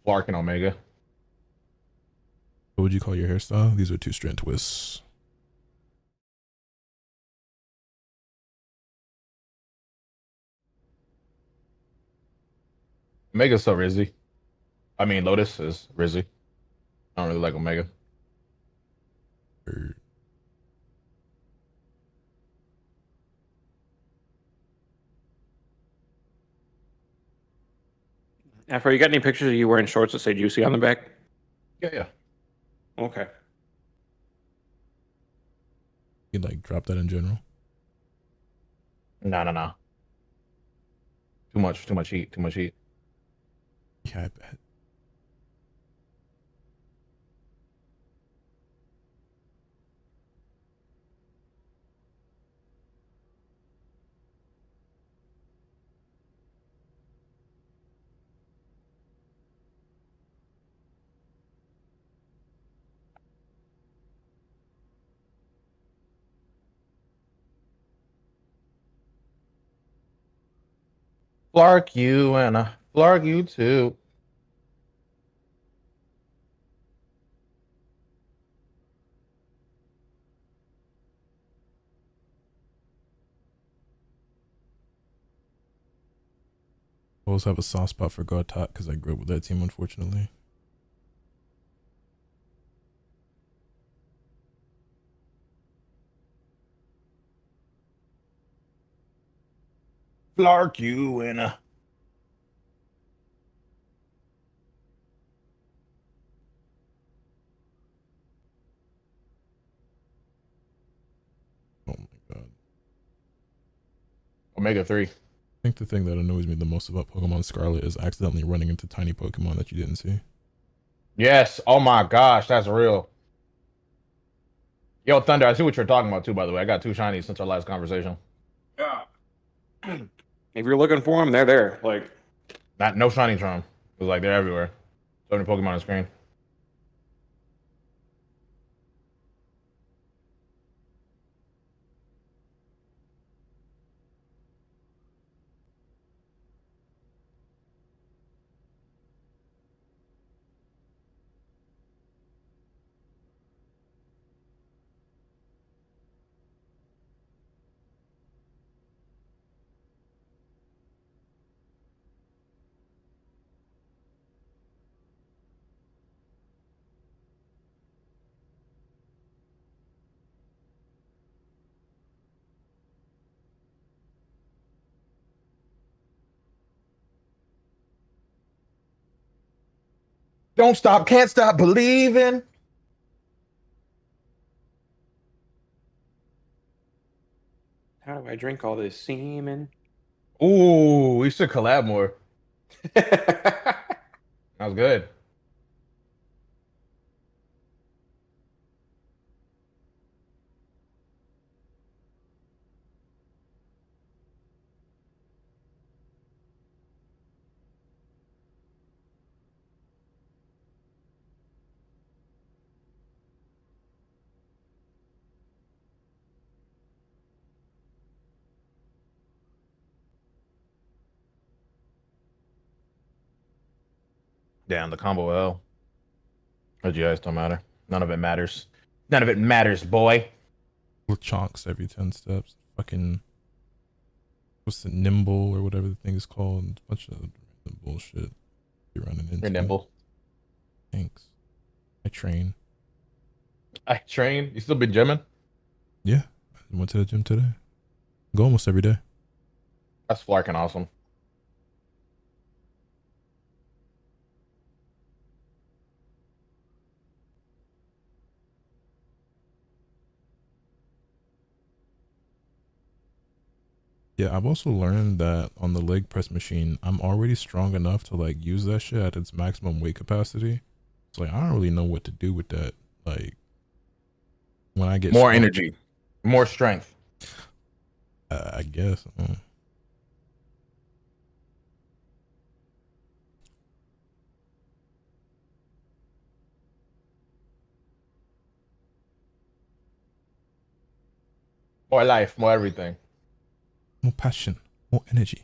Flark and Omega. What would you call your hairstyle? These are 2-strand twists. Mega's so Rizzy. I mean, Lotus is Rizzy. I don't really like Omega. Afro, you got any pictures of you wearing shorts that say juicy on the back? Yeah. Okay. You'd like drop that in general? No. Too much heat. Yeah, I bet. Flark you and I flark you too. I always have a soft spot for Gortat because I grew up with that team, unfortunately. Flark you and I. Oh my god. Omega 3. I think the thing that annoys me the most about Pokemon Scarlet is accidentally running into tiny Pokemon that you didn't see. Yes. Oh my gosh, that's real. Yo, Thunder, I see what you're talking about too, by the way. I got 2 shinies since our last conversation. Yeah. If you're looking for them, they're there. Like, No shiny charm. It was like they're everywhere. So many Pokemon on the screen. Don't stop, can't stop believing. how do I drink all this semen? Ooh, we should collab more. That was good. Damn, the combo L. But you guys don't matter. None of it matters. None of it matters, boy. With chonks every 10 steps. Fucking, what's the nimble or whatever the thing is called? A bunch of random bullshit you're running into. You're nimble. Thanks. I train. I train. You still been gymming? Yeah. I went to the gym today. Go almost every day. That's flarking awesome. Yeah, I've also learned that on the leg press machine, I'm already strong enough to like use that shit at its maximum weight capacity. It's like I don't really know what to do with that. Like when I get More strong, energy, more strength. I guess. More life, more everything. More passion, more energy.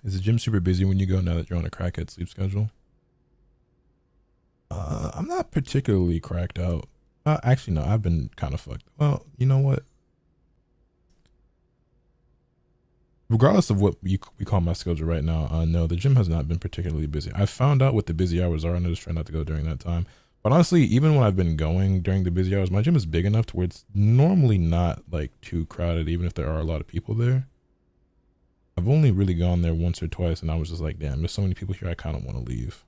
Is the gym super busy when you go now that you're on a crackhead sleep schedule? I'm not particularly cracked out. Actually, no, I've been kind of fucked. Well, you know what? Regardless of what we call my schedule right now, no, the gym has not been particularly busy. I found out what the busy hours are, and I just try not to go during that time. But honestly, even when I've been going during the busy hours, my gym is big enough to where it's normally not like too crowded, even if there are a lot of people there. I've only really gone there once or twice, and I was just like, damn, there's so many people here, I kind of want to leave.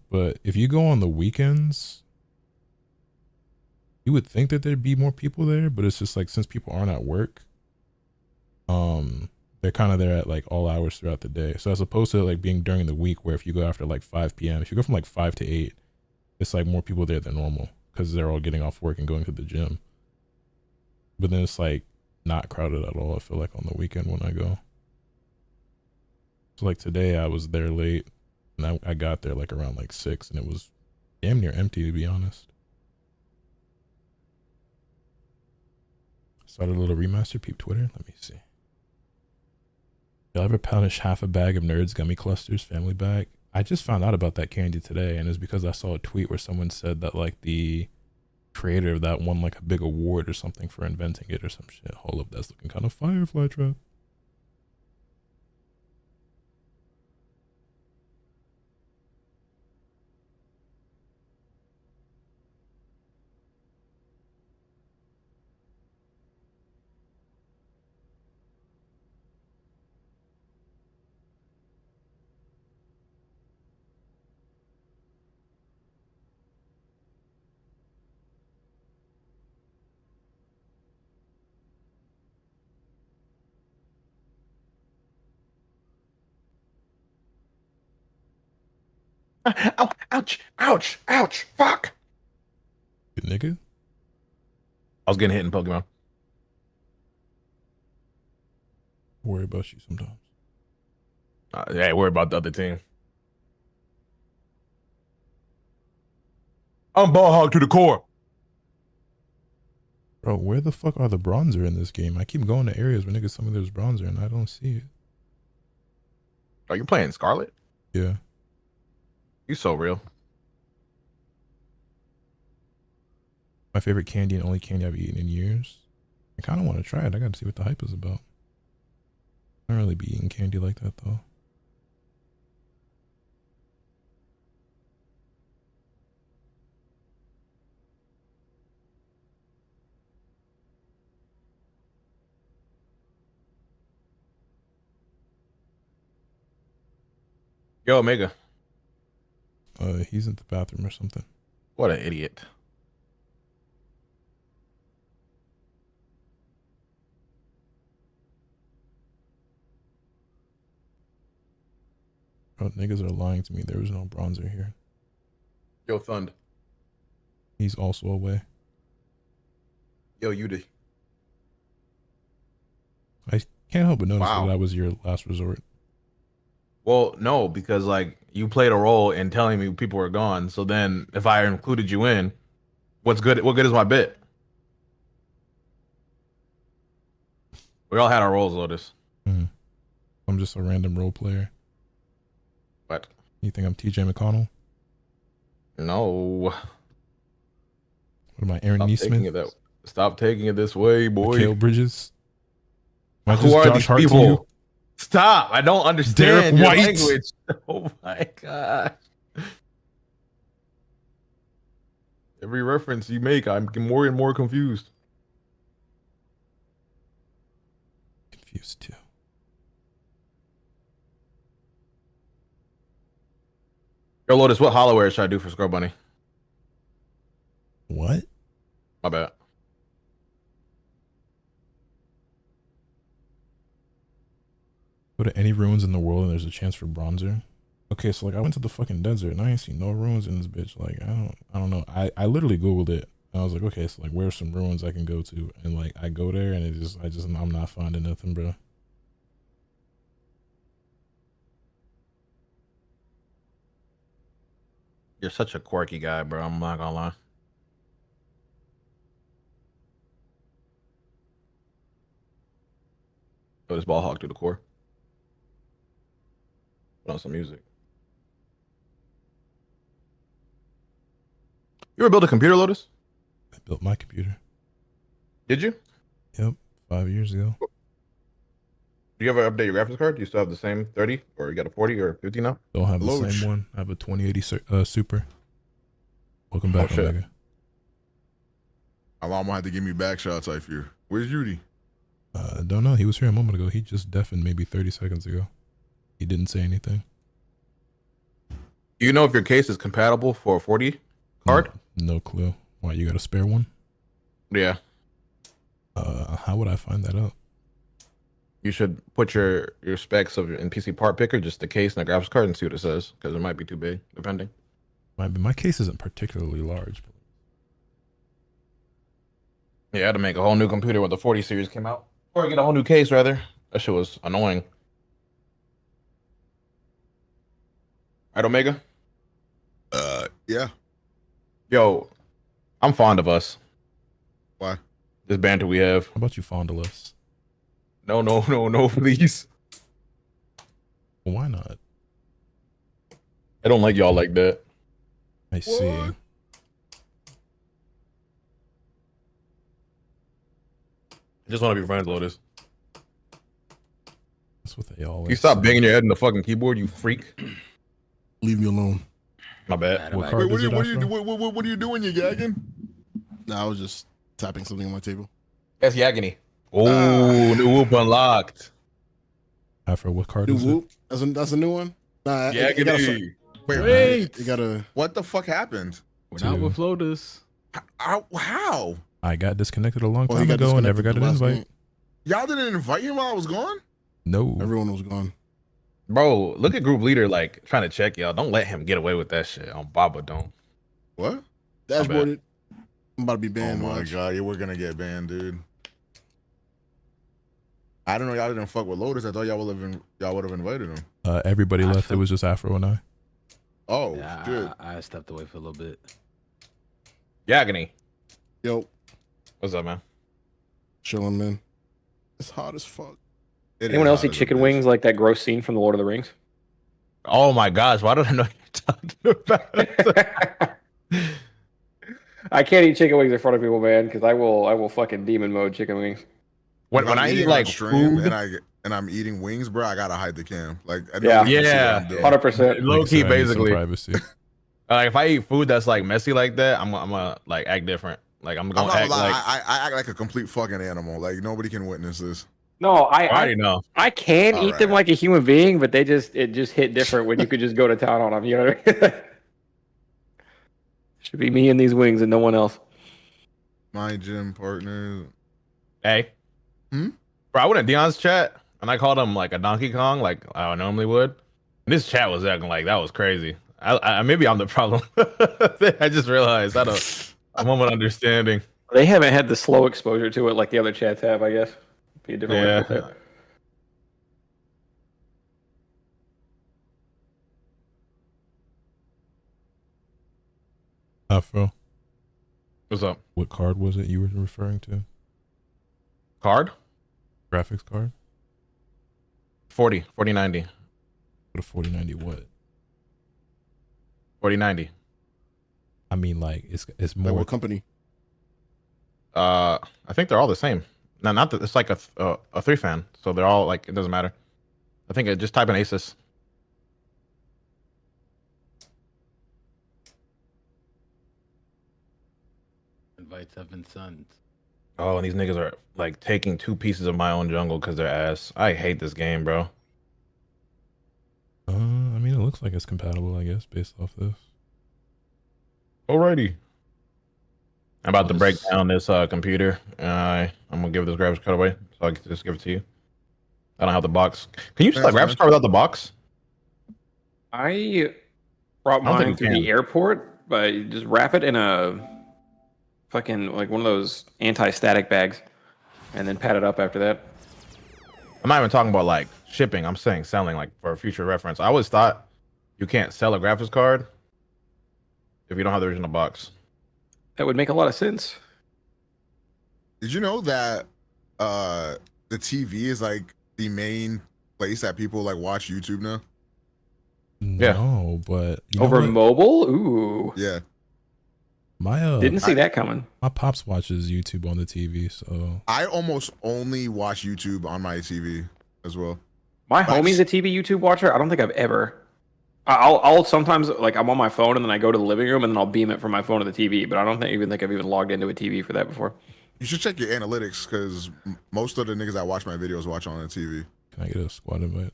But if you go on the weekends, you would think that there'd be more people there, but it's just like, since people aren't at work, they're kind of there at like all hours throughout the day. So as opposed to like being during the week, where if you go after like 5 p.m., if you go from like 5 to 8, it's like more people there than normal because they're all getting off work and going to the gym. But then it's like not crowded at all, I feel like, on the weekend when I go. So like today I was there late, and I got there like around like 6, and it was damn near empty, to be honest. Started a little remaster. Peep Twitter. Let me see. Y'all ever punish half a bag of Nerds gummy clusters family bag? I just found out about that candy today, and it's because I saw a tweet where someone said that like the creator of that won like a big award or something for inventing it or some shit. Hold up, that's looking kind of Firefly Trap. Ow, ouch, ouch, ouch, fuck. Good nigga. I was getting hit in Pokemon. Worry about you sometimes. Yeah, worry about the other team. I'm ball hog to the core. Bro, where the fuck are the bronzer in this game? I keep going to areas where niggas tell me there's bronzer and I don't see it. Are you playing Scarlet? Yeah. You so real. My favorite candy and only candy I've eaten in years. I kind of want to try it. I got to see what the hype is about. I don't really be eating candy like that though. Yo, Omega. He's in the bathroom or something. What an idiot. Bro, niggas are lying to me. There was no bronzer here. Yo, Thund. He's also away. Yo, Yudi. I can't help but notice Wow. that was your last resort. Well, no, because like you played a role in telling me people were gone. So then if I included you in, what good is my bit? We all had our roles, Lotus. I'm just a random role player. What? You think I'm TJ McConnell? No. What am I, Aaron Neesmith? Stop taking it this way, boy. Mikal Bridges? Am I Who just are Josh these Hart to people? you? Stop! I don't understand Derek your White. language. Oh my god! Every reference you make, I'm more and more confused. Confused too. Yo, Lotus, what hollowware should I do for Scrub Bunny? What? My bad. Go to any ruins in the world and there's a chance for bronzer. Okay, so like I went to the fucking desert and I ain't seen no ruins in this bitch. Like I don't know. I literally Googled it and I was like, okay, so like where's some ruins I can go to? And like I go there and I'm not finding nothing, bro. You're such a quirky guy, bro. I'm not gonna lie. Put this ball hog through the core. Put on some music. You ever build a computer, Lotus? I built my computer. Did you? Yep, 5 years ago. Do you ever update your graphics card? Do you still have the same 30, or you got a 40 or 50 now? Don't have the same one. I have a 2080 Super. Welcome back, Omega. Alamo had to give me back shots, I fear. Where's Judy? Don't know. He was here a moment ago. He just deafened maybe 30 seconds ago. He didn't say anything. Do you know if your case is compatible for a 40 card? No clue. Why, you got a spare one? Yeah. How would I find that out? You should put your specs of in PC part picker, just the case and the graphics card, and see what it says, because it might be too big, depending. My case isn't particularly large. Yeah, I had to make a whole new computer when the 40 series came out. Or get a whole new case, rather. That shit was annoying. Right, Omega? Yeah. Yo, I'm fond of us. Why? This banter we have. How about you fondle us? No, please. Well, why not? I don't like y'all like that. I see. I just want to be friends, Lotus. That's what they always You stop say. banging your head in the fucking keyboard, you freak. Leave me alone. My bad. Wait, what are you doing? You gagging? No, I was just tapping something on my table. That's Yagini. Oh, new whoop unlocked. Afro, what card New is whoop? That's a new one? Nah, Yagini. Wait. You gotta. What the fuck happened? We're not with Lotus. How? I got disconnected a long Oh, he time got ago and never got disconnected an the last invite. game. Y'all didn't invite him while I was gone? No. Everyone was gone. Bro, look at group leader like trying to check y'all. Don't let him get away with that shit on Baba. Don't. What? Dashboarded. I'm about to be banned. Oh my watch. god, we're gonna get banned, dude. I don't know. Y'all didn't fuck with Lotus. I thought y'all would have invited him. Everybody left. It was just Afro and I. Oh, Yeah, shit. I stepped away for a little bit. Yagini. Yo, What's up, man? chilling, man. It's hot as fuck. Anyone else eat chicken wings like that gross scene from The Lord of the Rings? Oh my gosh, why did I know you're talking about? I can't eat chicken wings in front of people, man, because I will fucking demon mode chicken wings. When I eat like stream food, and I'm eating wings, bro, I gotta hide the cam. Like, Yeah. Yeah. 100%. low key, I need some basically. privacy. Like if I eat food that's like messy like that, I'm gonna like act different. Like I'm I'm gonna not act gonna lie, like I act like a complete fucking animal. Like nobody can witness this. No, I already know. I can All eat them right. like a human being, but it just hit different when you could just go to town on them. You know what I mean? Should be me and these wings and no one else. My gym partner. Hey. Bro, I went in Dion's chat and I called him like a Donkey Kong, like I normally would. And this chat was acting like that was crazy. I maybe I'm the problem. I just realized a moment of understanding. They haven't had the slow exposure to it like the other chats have, I guess. Be a different way to put that. Afro, What's up? what card was it you were referring to? Card? Graphics card? 4090. What a 4090 what? 4090. I mean, like it's Like more. what company? I think they're all the same. No, not that it's like a 3 fan, so they're all like it doesn't matter. I think just type in Asus. Invite seven sons. Oh, and these niggas are like taking 2 pieces of my own jungle because they're ass. I hate this game, bro. I mean, it looks like it's compatible, I guess, based off this. Alrighty. I'm about to break down this computer. I'm gonna give this graphics card away, so I can just give it to you. I don't have the box. Can you just like graphics card without the box? I brought I don't think mine you to can. the airport, but you just wrap it in a fucking like one of those anti-static bags, and then pat it up after that. I'm not even talking about like shipping. I'm saying selling, like for future reference. I always thought you can't sell a graphics card if you don't have the original box. That would make a lot of sense. Did you know that the TV is like the main place that people like watch YouTube now? No, but over mobile. Ooh, yeah. My didn't see that coming. My pops watches YouTube on the TV, so I almost only watch YouTube on my TV as well. My homie's a TV YouTube watcher. I don't think I've ever. I'll sometimes like I'm on my phone and then I go to the living room and then I'll beam it from my phone to the TV. But I don't think I've even logged into a TV for that before. You should check your analytics because most of the niggas that watch my videos watch on the TV. Can I get a squad invite?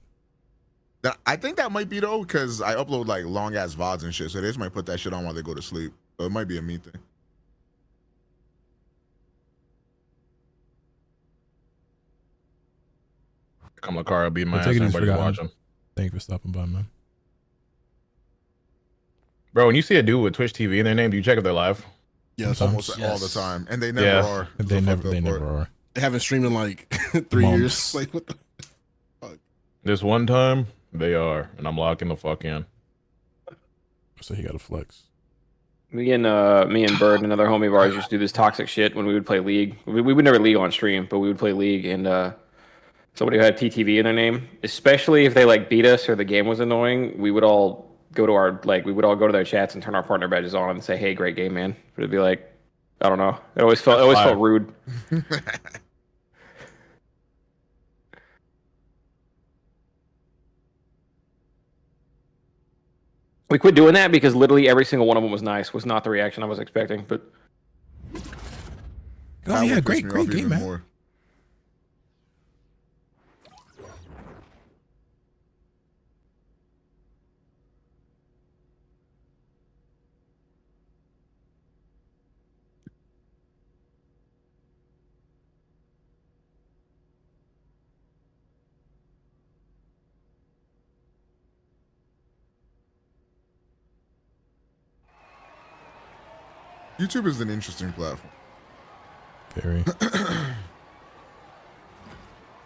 I think that might be though because I upload like long ass VODs and shit, so they just might put that shit on while they go to sleep. So it might be a me thing. Come Car beat my ass. Everybody watch him. Thank you for stopping by, man. Bro, when you see a dude with Twitch TV in their name, do you check if they're live? Yes, almost all the time, and they never are. They never are. They haven't streamed in like 3 years. Like what the fuck? This one time they are, and I'm locking the fuck in. So he got a flex. Me and Bird, another homie of ours, used to do this toxic shit when we would play League. We would never League on stream, but we would play League, and somebody who had TTV in their name, especially if they like beat us or the game was annoying, we would all go to their chats and turn our partner badges on and say, "Hey, great game, man." But it'd be like, I don't know. It always felt rude. We quit doing that because literally every single one of them was nice. Was not the reaction I was expecting, but. Oh yeah, great game, man. More. YouTube is an interesting platform. Very.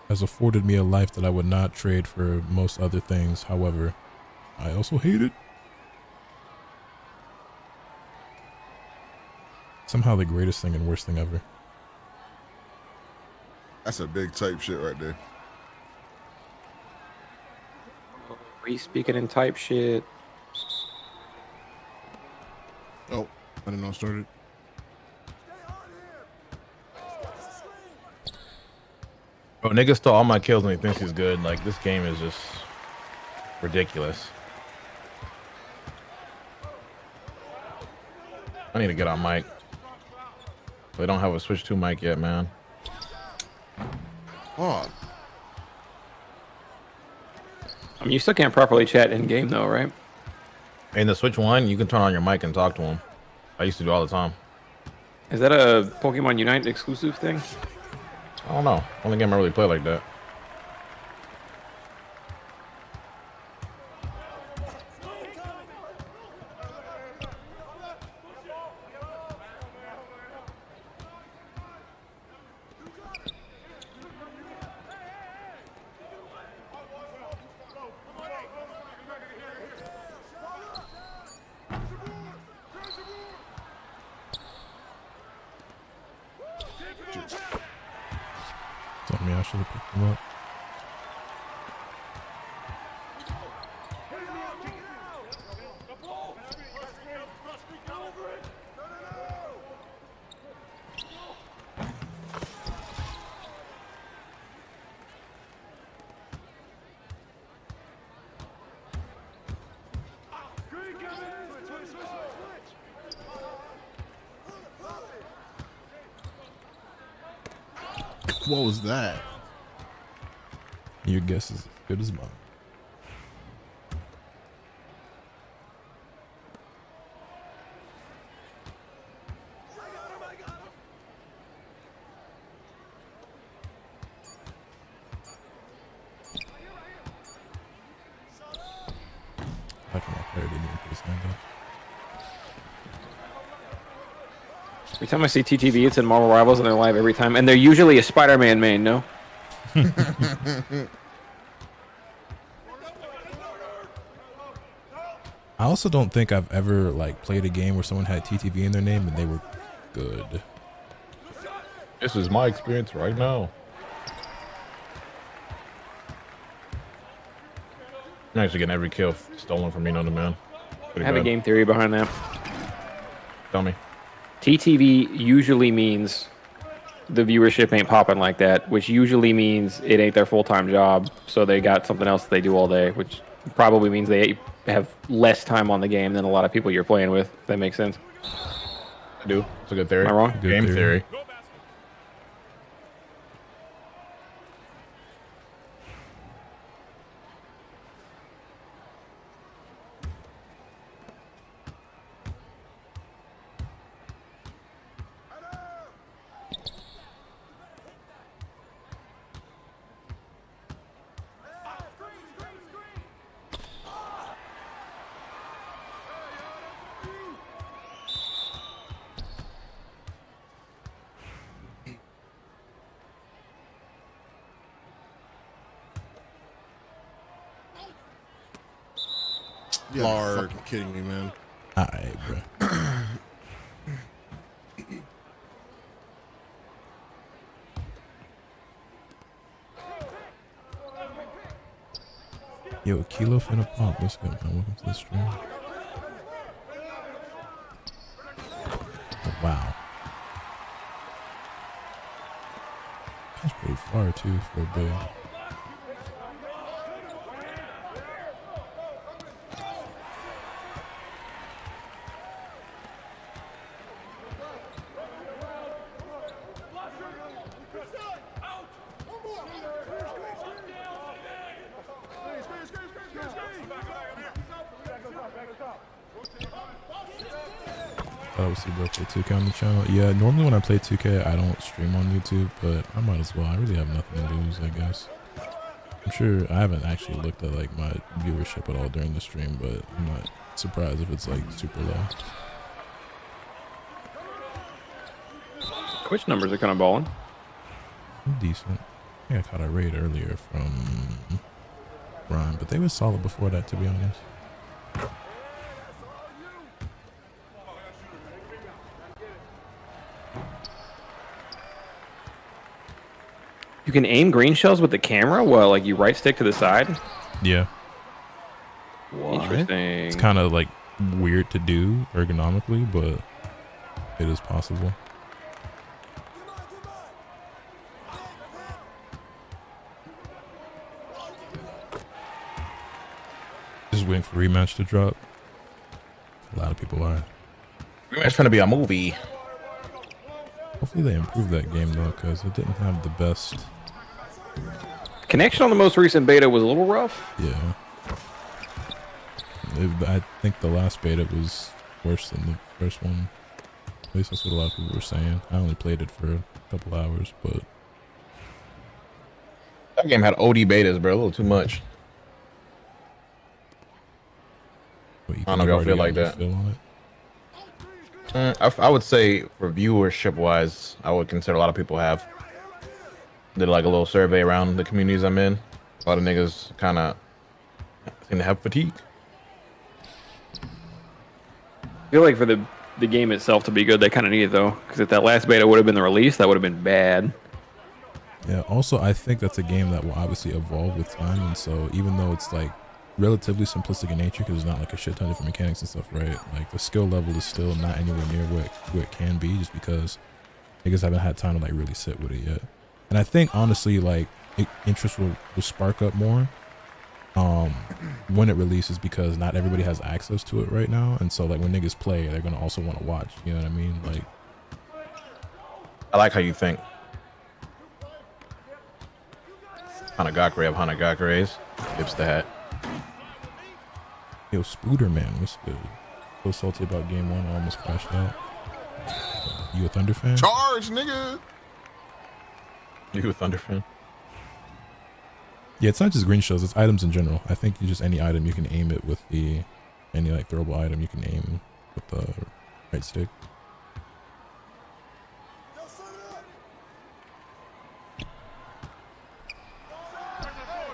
Has afforded me a life that I would not trade for most other things. However, I also hate it. Somehow the greatest thing and worst thing ever. That's a big type shit right there. We speaking in type shit. Oh. I didn't know it started. Bro, nigga stole all my kills and he thinks he's good. Like, this game is just ridiculous. I need to get on mic. They don't have a switch to mic yet, man. Oh. I mean, you still can't properly chat in game though, right? In the Switch 1, you can turn on your mic and talk to him. I used to do all the time. Is that a Pokemon Unite exclusive thing? I don't know. Only game I really play like that. I should have picked them up. What was that? Your guess is as good as mine. I cannot play it anymore. Every time I see TTV, it's in Marvel Rivals, and they're live every time. And they're usually a Spider-Man main, no? I also don't think I've ever like played a game where someone had TTV in their name and they were good. This is my experience right now. I'm actually getting every kill stolen from me, on the man. I have a game theory behind that. Tell me. TTV usually means the viewership ain't popping like that, which usually means it ain't their full-time job, so they got something else they do all day, which probably means they have less time on the game than a lot of people you're playing with, if that makes sense. I do. It's a good theory. Am I wrong? Good Game theory. You're fucking kidding me, man. All right, bro. Yo, Kilo finna pop. What's good, man? Welcome to the stream. Oh, wow. That's pretty far, too, for a big. Obviously, bro, play 2K on the channel. Yeah, normally when I play 2K, I don't stream on YouTube, but I might as well. I really have nothing to lose, I guess. I'm sure I haven't actually looked at like my viewership at all during the stream, but I'm not surprised if it's like super low. Twitch numbers are kind of balling. Decent. I think I caught a raid earlier from Ryan, but they were solid before that, to be honest. You can aim green shells with the camera while like you right stick to the side. Yeah. What? Interesting. It's kind of like weird to do ergonomically, but it is possible. Just waiting for rematch to drop. A lot of people are. Rematch gonna be a movie. Hopefully they improve that game though, because it didn't have the best. Connection on the most recent beta was a little rough. Yeah. I think the last beta was worse than the first one. At least that's what a lot of people were saying. I only played it for a couple hours, but that game had OD betas, bro. A little too much. I don't know if y'all feel like that. I would say for viewership wise, I would consider a lot of people have. Did like a little survey around the communities I'm in. A lot of niggas kind of seem to have fatigue. I feel like for the game itself to be good, they kind of need it though, because if that last beta would have been the release, that would have been bad. Yeah. Also, I think that's a game that will obviously evolve with time, and so even though it's like relatively simplistic in nature, because there's not like a shit ton of different mechanics and stuff, right? Like the skill level is still not anywhere near where it can be, just because niggas haven't had time to like really sit with it yet. And I think honestly, like interest will spark up more when it releases, because not everybody has access to it right now, and so like when niggas play, they're gonna also want to watch. You know what I mean? Like, I like how you think. Hanagakure of Hanagakure's. Dips the hat. Yo, Spooder man, what's good? So salty about game one, I almost crashed out. You a Thunder fan? Charge, nigga. You a Thunder fan? Yeah, it's not just green shells, it's items in general. I think just any item you can aim it with any like throwable item you can aim with the right stick.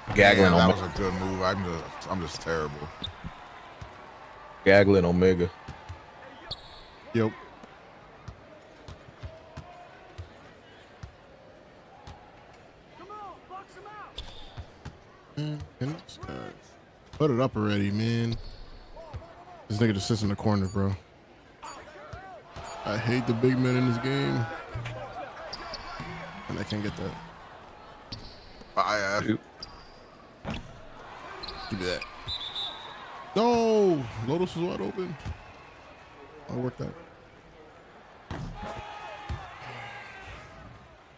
Gaglin, that was a good move. I'm just terrible. Gaglin Omega. Yep. Put it up already, man. This nigga just sits in the corner, bro. I hate the big men in this game. And I can't get that. Give me that. No! Lotus was wide open. I'll work that.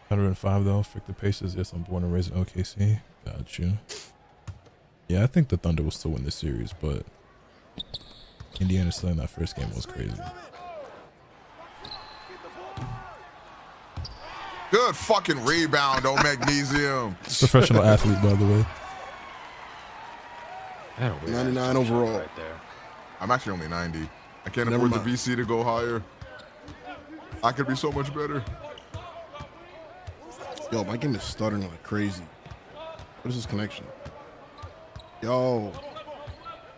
105 though. Victor Pacers. Yes, I'm born and raised in OKC. Got you. Yeah, I think the Thunder will still win this series, but Indiana still in that first game was crazy. Good fucking rebound, oh Magnesium. Professional athlete, by the way. 99 overall. Right there. I'm actually only 90. I can't afford the VC to go higher. I could be so much better. Yo, my game is stuttering like crazy. What is this connection? Yo,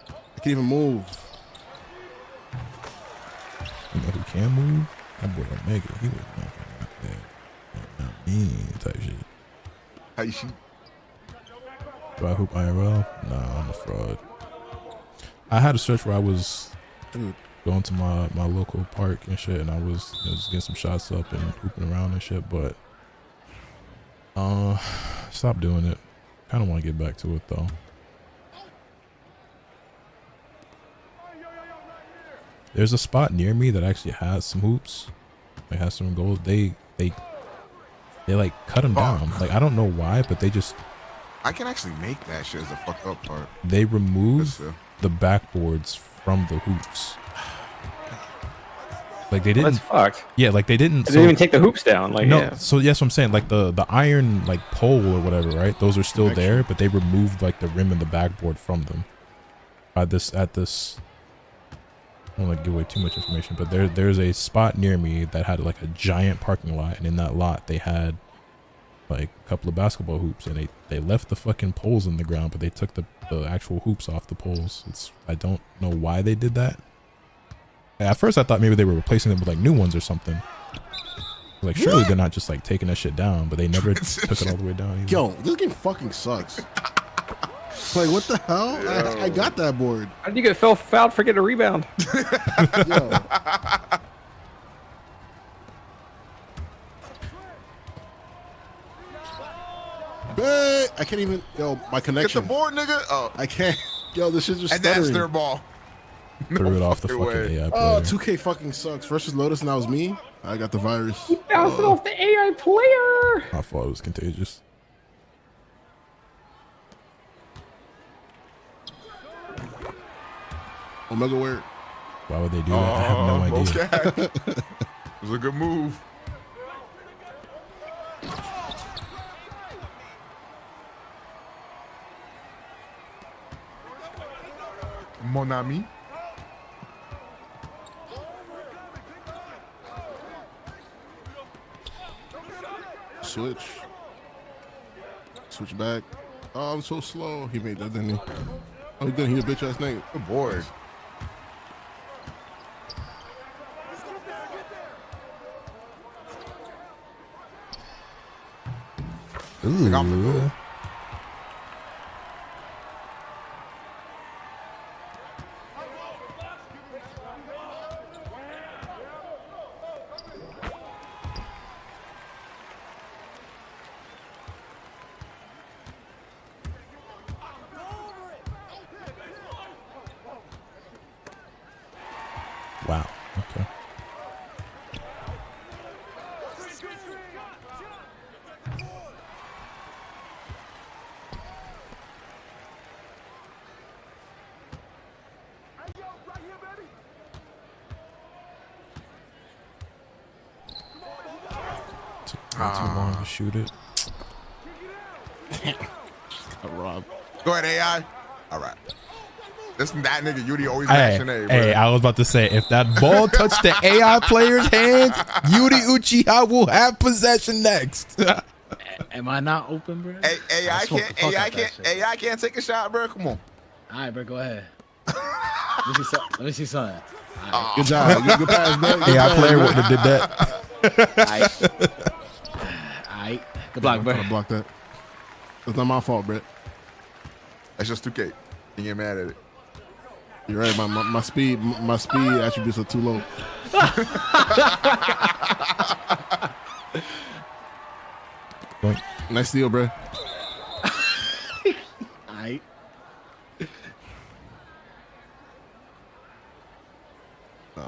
I can't even move. You know who can move? That boy Omega. He was not me type shit. How you shoot? Do I hoop IRL? Nah, I'm a fraud. I had a stretch where I was going to my local park and shit, and I was just getting some shots up and hooping around and shit, but stop doing it. Kind of want to get back to it though. There's a spot near me that actually has some hoops. Like has some goals. They like cut them down. Like I don't know why, but they just. I can actually make that shit as a fucked up part. They removed the backboards from the hoops. Like they didn't. That's fucked. Yeah, like they didn't. They didn't even take the hoops down. Like no. Yeah. So yes, what I'm saying like the iron like pole or whatever, right? Those are still there, but they removed like the rim and the backboard from them. At this. I don't want to give away too much information, but there's a spot near me that had like a giant parking lot, and in that lot they had like a couple of basketball hoops, and they left the fucking poles in the ground, but they took the actual hoops off the poles. I don't know why they did that. At first I thought maybe they were replacing them with like new ones or something. Like surely they're not just like taking that shit down, but they never took it all the way down either. Yo, this game fucking sucks. Like what the hell? I got that board. How did you get fouled for getting a rebound? Yo. I can't even. Yo, my connection. Get the board, nigga. Oh, I can't. Yo, this shit just. And that's their ball. Threw it off the fucking AI player. Oh, 2K fucking sucks. First was Lotus, and that was me. I got the virus. You bounced it off the AI player. My fault. It was contagious. Omega where? Why would they do that? I have no idea. Okay. It was a good move. Mon ami. Switch back. Oh, I'm so slow. He made that, didn't he? Oh, he didn't. He a bitch ass nigga. Good boy. Ooh. Wow. Okay. Took way too long to shoot it. Rob. Go ahead, AI. All right. That nigga Yudi always mashing A. Hey, I was about to say, if that ball touched the AI player's hands, Yudi Uchiha will have possession next. Am I not open, bro? Hey, AI can't take a shot, bro. Come on. All right, bro, go ahead. Let me see something. Right. Good job. Good pass, man. AI player wouldn't have did that. All right. Good block, bro. I blocked that. That's not my fault, Brett. That's just 2K. You get mad at it. You're right. My speed attributes are too low. Nice steal, bro. Aight.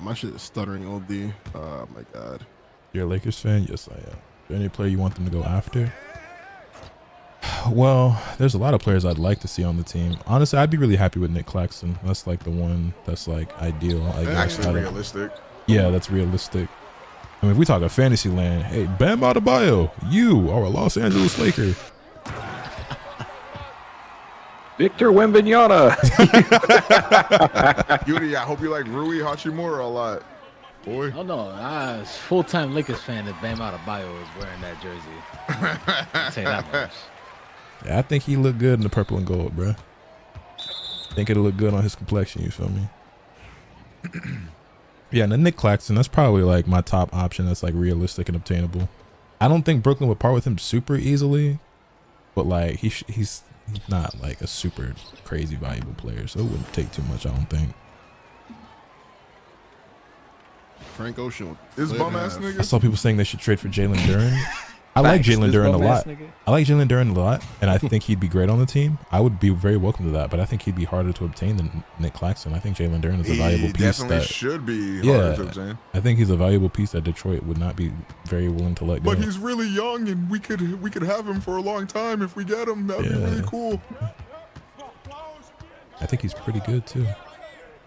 My shit is stuttering OD. Oh my god. You're a Lakers fan? Yes, I am. Is there any player you want them to go after? Well, there's a lot of players I'd like to see on the team. Honestly, I'd be really happy with Nick Claxton. That's like the one that's like ideal. I guess. Actually realistic. Yeah, that's realistic. I mean, if we talk a fantasy land, hey, Bam Adebayo, you are a Los Angeles Laker. Victor Wembanyama. Yuri, I hope you like Rui Hachimura a lot. Boy. Oh no, I was full-time Lakers fan if Bam Adebayo was wearing that jersey. I'll tell you that much. Yeah, I think he looked good in the purple and gold, bro. I think it'll look good on his complexion, you feel me? Yeah, and then Nick Claxton, that's probably like my top option that's like realistic and obtainable. I don't think Brooklyn would part with him super easily, but like he's not like a super crazy valuable player, so it wouldn't take too much, I don't think. Frank Ocean. This bum ass nigga. I saw people saying they should trade for Jalen Duren. I like Jalen Duren a lot. I like Jalen Duren a lot, and I think he'd be great on the team. I would be very welcome to that, but I think he'd be harder to obtain than Nick Claxton. I think Jalen Duren is a valuable piece. Definitely should be harder to obtain. I think he's a valuable piece that Detroit would not be very willing to let go. But he's really young, and we could have him for a long time if we get him. That'd be really cool. I think he's pretty good too.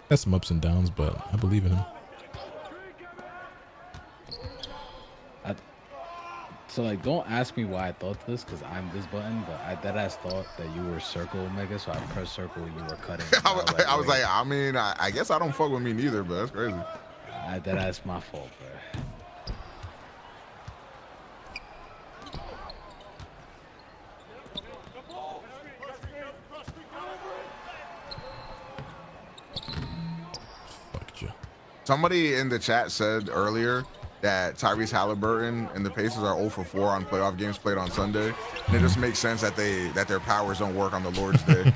Has some ups and downs, but I believe in him. So like, don't ask me why I thought this, because I'm this button, but I deadass thought that you were circle Omega, so I pressed circle and you were cutting. I was like, I mean, I guess I don't fuck with me neither, but that's crazy. That's my fault, bro. Somebody in the chat said earlier that Tyrese Halliburton and the Pacers are 0 for 4 on playoff games played on Sunday. And it just makes sense that their powers don't work on the Lord's Day.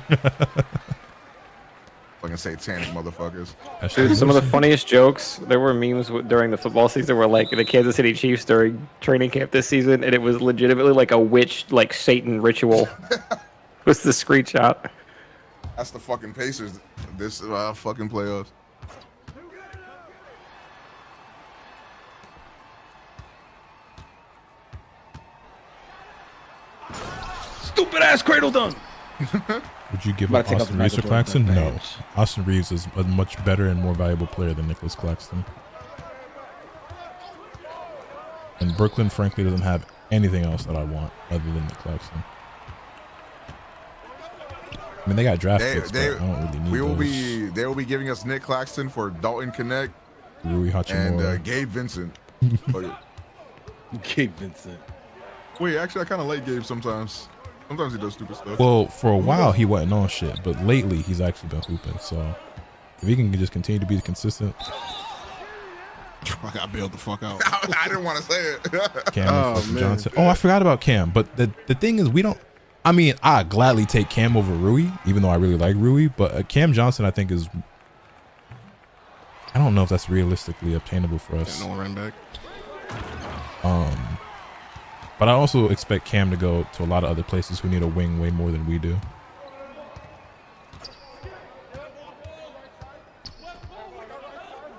Fucking satanic motherfuckers. Dude, some of the funniest jokes, there were memes during the football season where like the Kansas City Chiefs during training camp this season, and it was legitimately like a witch, like Satan ritual. Was the screenshot. That's the fucking Pacers this fucking playoffs. Stupid ass cradle dunk. Would you give up Austin Reeves to Claxton? No. Austin Reeves is a much better and more valuable player than Nicholas Claxton. And Brooklyn, frankly, doesn't have anything else that I want other than Nick Claxton. I mean, they got draft picks, but I don't really need those. They will be giving us Nick Claxton for Dalton Connect, Rui Hachimura, and Gabe Vincent. Gabe Vincent. Wait, actually, I kind of like Gabe sometimes. Sometimes he does stupid stuff. Well, for a while he wasn't on shit, but lately he's actually been hooping. So if he can just continue to be consistent. I got bailed the fuck out. I didn't want to say it. Cam Johnson. Oh, I forgot about Cam. But the thing is, we don't. I mean, I gladly take Cam over Rui, even though I really like Rui. But Cam Johnson, I think, is. I don't know if that's realistically obtainable for us. No run back. But I also expect Cam to go to a lot of other places who need a wing way more than we do.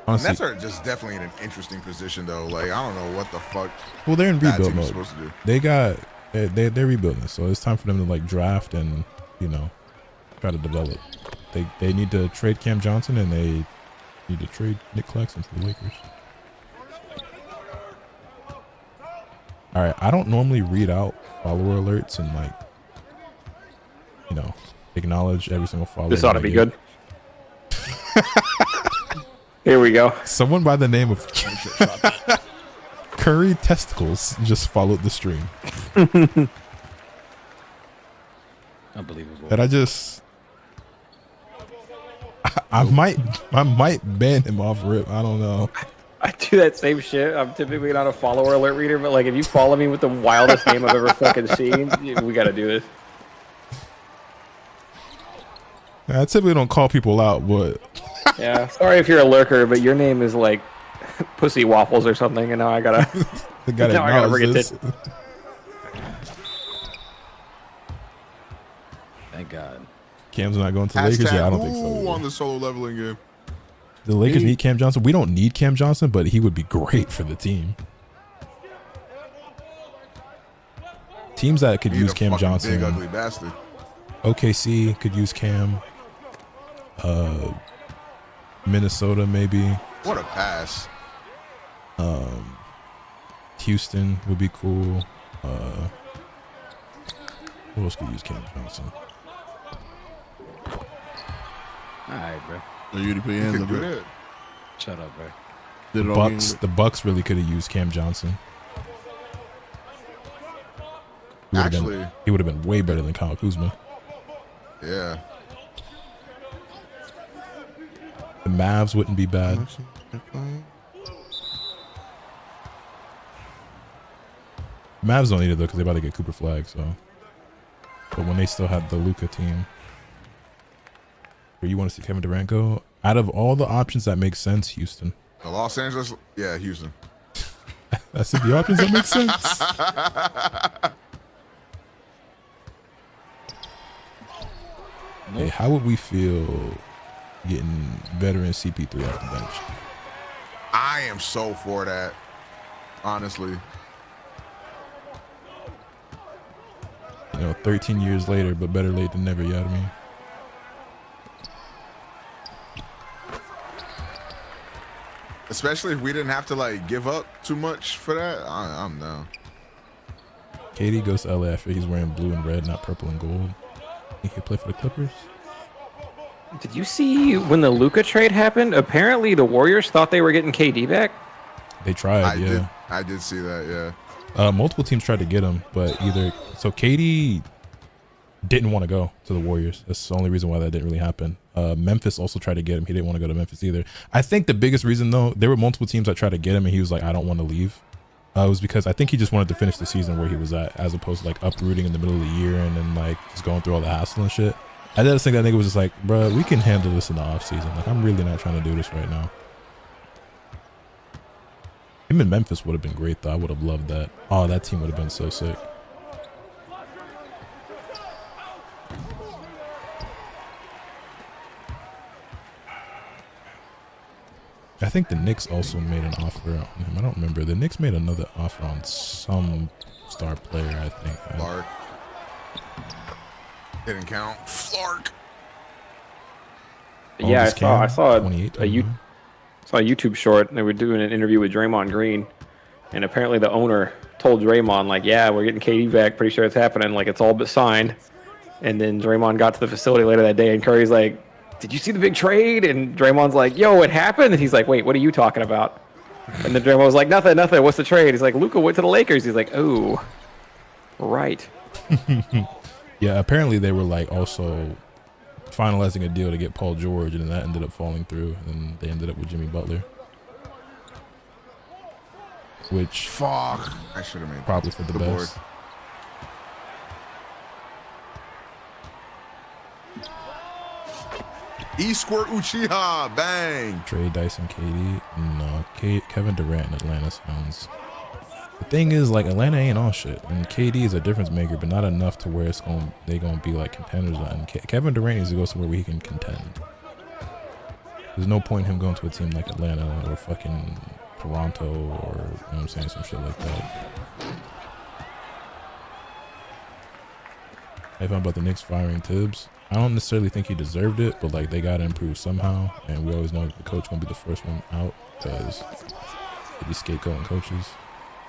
Honestly, Nets are just definitely in an interesting position, though. Like, I don't know what the fuck. Well, they're in rebuild mode. Supposed to do. They're rebuilding, so it's time for them to like draft and try to develop. They need to trade Cam Johnson and they need to trade Nick Claxton to the Lakers. All right, I don't normally read out follower alerts and acknowledge every single follower. This ought to be good. Here we go. Someone by the name of Curry Testicles just followed the stream. Unbelievable. And I might ban him off rip. I don't know. I do that same shit. I'm typically not a follower alert reader, but like if you follow me with the wildest name I've ever fucking seen, we got to do this. I typically don't call people out, but yeah. Sorry if you're a lurker, but your name is like Pussy Waffles or something, and now I gotta bring it in. Thank God. Cam's not going to the Lakers. Yeah, I don't think so. On the solo leveling game. The Lakers need Cam Johnson. We don't need Cam Johnson, but he would be great for the team. Teams that could use Cam Johnson. Big ugly bastard. OKC could use Cam. Minnesota maybe. What a pass. Houston would be cool. Who else could use Cam Johnson? Alright, bro. So you put your hands up, bro. Shut up, bro. The Bucks really could have used Cam Johnson. Actually, he would have been way better than Kyle Kuzma. Yeah. The Mavs wouldn't be bad. Mavs don't need it though because they're about to get Cooper Flag. So, but when they still had the Luka team, where you want to see Kevin Durant go, out of all the options that make sense, Houston. Los Angeles, yeah, Houston. I said the options that make sense. Hey, how would we feel getting veteran CP3 off the bench? I am so for that, honestly. 13 years later, but better late than never, you know what I mean? Especially if we didn't have to like give up too much for that, I'm down. KD goes to LA after he's wearing blue and red, not purple and gold. He could play for the Clippers. Did you see when the Luka trade happened? Apparently, the Warriors thought they were getting KD back. They tried, I did see that, yeah. Multiple teams tried to get him, but KD didn't want to go to the Warriors. That's the only reason why that didn't really happen. Memphis also tried to get him. He didn't want to go to Memphis either. I think the biggest reason, though, there were multiple teams that tried to get him, and he was like, I don't want to leave. It was because I think he just wanted to finish the season where he was at, as opposed to like uprooting in the middle of the year and then like just going through all the hassle and shit. I just think that nigga was just like, bro, we can handle this in the off season. Like, I'm really not trying to do this right now. Him in Memphis would have been great, though. I would have loved that. Oh, that team would have been so sick. I think the Knicks also made an offer on him. I don't remember. The Knicks made another offer on some star player, I think. Clark. Didn't count. Flark. Yeah, I saw a YouTube short. And they were doing an interview with Draymond Green, and apparently the owner told Draymond, like, yeah, we're getting KD back. Pretty sure it's happening. Like, it's all but signed. And then Draymond got to the facility later that day, and Curry's like, did you see the big trade? And Draymond's like, yo, it happened. And he's like, wait, what are you talking about? And then Draymond was like, nothing. What's the trade? He's like, Luka went to the Lakers. He's like, oh, right. Yeah, apparently they were like also finalizing a deal to get Paul George, and that ended up falling through, and they ended up with Jimmy Butler. Which fuck, I should have made probably for the best. Board. E-Squirt Uchiha, bang. Trade Dyson KD. No, Kevin Durant in Atlanta sounds. The thing is, like, Atlanta ain't all shit, and KD is a difference maker, but not enough to where they gonna be like contenders. And Kevin Durant needs to go somewhere where he can contend. There's no point in him going to a team like Atlanta or fucking Toronto or, you know what I'm saying, some shit like that. I found about the Knicks firing Tibbs. I don't necessarily think he deserved it, but like they gotta improve somehow, and we always know the coach gonna be the first one out because they be scapegoating coaches.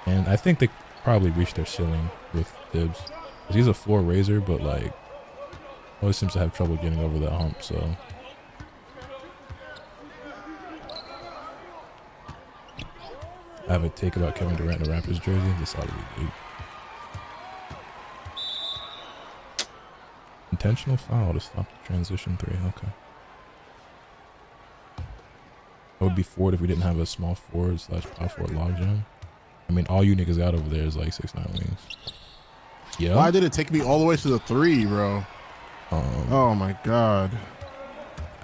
And I think they probably reached their ceiling with Tibbs. He's a floor raiser, but like always seems to have trouble getting over that hump. So I have a take about Kevin Durant in the Raptors jersey. That's all we do. Intentional foul to stop the transition three. Okay. I would be forward if we didn't have a small forward / power forward logjam. I mean, all you niggas got over there is like 6'9" wings. Yeah. Why did it take me all the way to the 3, bro? Oh my god.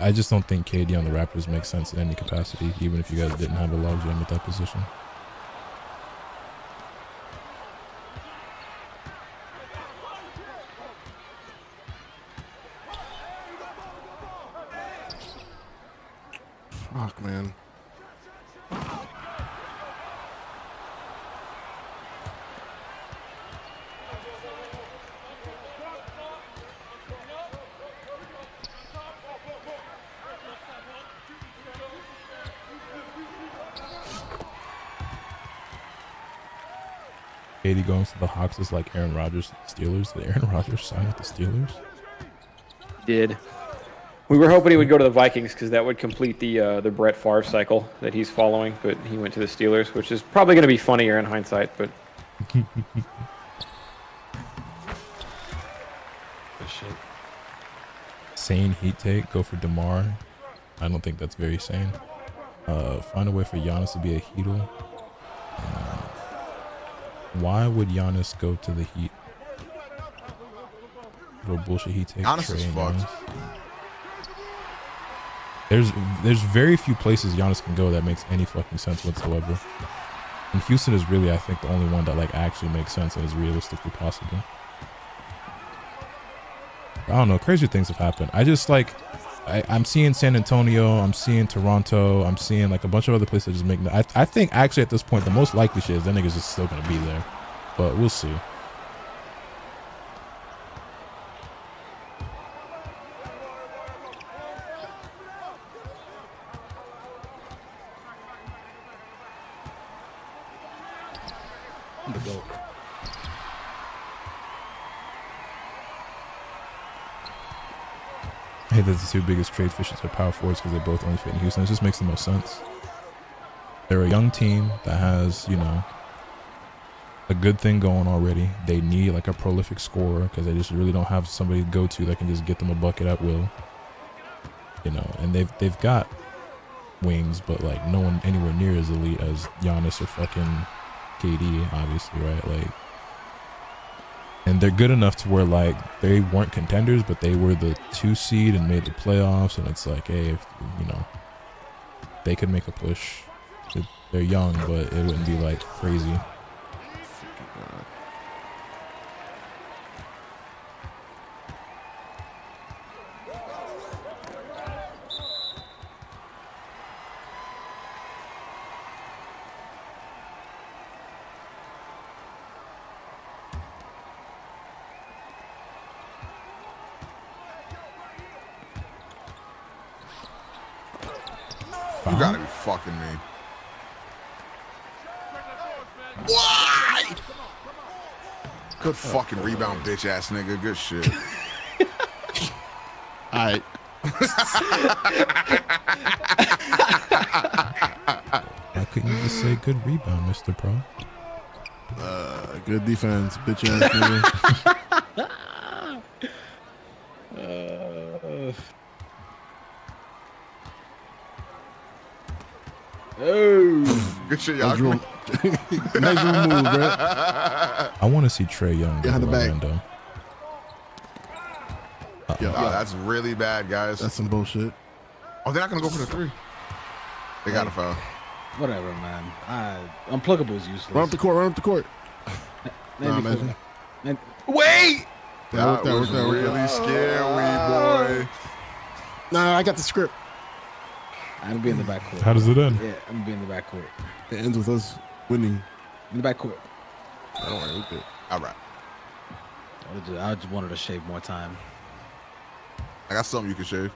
I just don't think KD on the Raptors makes sense in any capacity, even if you guys didn't have a logjam at that position. Fuck, man. KD going to the Hawks is like Aaron Rodgers to the Steelers. Did Aaron Rodgers sign with the Steelers? Did. We were hoping he would go to the Vikings because that would complete the Brett Favre cycle that he's following, but he went to the Steelers, which is probably going to be funnier in hindsight. But Sane heat take, go for DeMar. I don't think that's very sane. Find a way for Giannis to be a Heatle. Why would Giannis go to the Heat? What bullshit he take? Giannis is fucked. There's very few places Giannis can go that makes any fucking sense whatsoever. And Houston is really, I think, the only one that like actually makes sense and is realistically possible. I don't know. Crazy things have happened. I just like, I'm seeing San Antonio. I'm seeing Toronto. I'm seeing like a bunch of other places that just make. I think actually at this point the most likely shit is that nigga's just still gonna be there, but we'll see. I hate that the two biggest trade fishes are power forwards because they both only fit in Houston. It just makes the most sense. They're a young team that has, you know, a good thing going already. They need like a prolific scorer because they just really don't have somebody to go to that can just get them a bucket at will. You know, and they've got wings, but like no one anywhere near as elite as Giannis or fucking KD, obviously, right? Like, and they're good enough to where like they weren't contenders, but they were the 2 seed and made the playoffs. And it's like, hey, if, you know, they could make a push. They're young, but it wouldn't be like crazy. You gotta be fucking me. Why? Good fucking rebound, bitch ass nigga. Good shit. All right. How couldn't you just say good rebound, Mr. Pro? Good defense, bitch ass nigga. Oh, good shit, y'all. Nice move, bro. I want to see Trae Young go to Orlando. Yo, that's really bad, guys. That's some bullshit. Oh, they're not gonna go for the 3. They got a foul. Whatever, man. Unpluggable is useless. Run up the court. Run up the court. Nah, man. Wait. That was really scary, boy. Nah, I got the script. I'm gonna be in the backcourt. How does it end? Yeah, I'm gonna be in the backcourt. It ends with us winning. In the backcourt. I don't worry. Okay. All right. I just wanted to shave more time. I got something you can shave.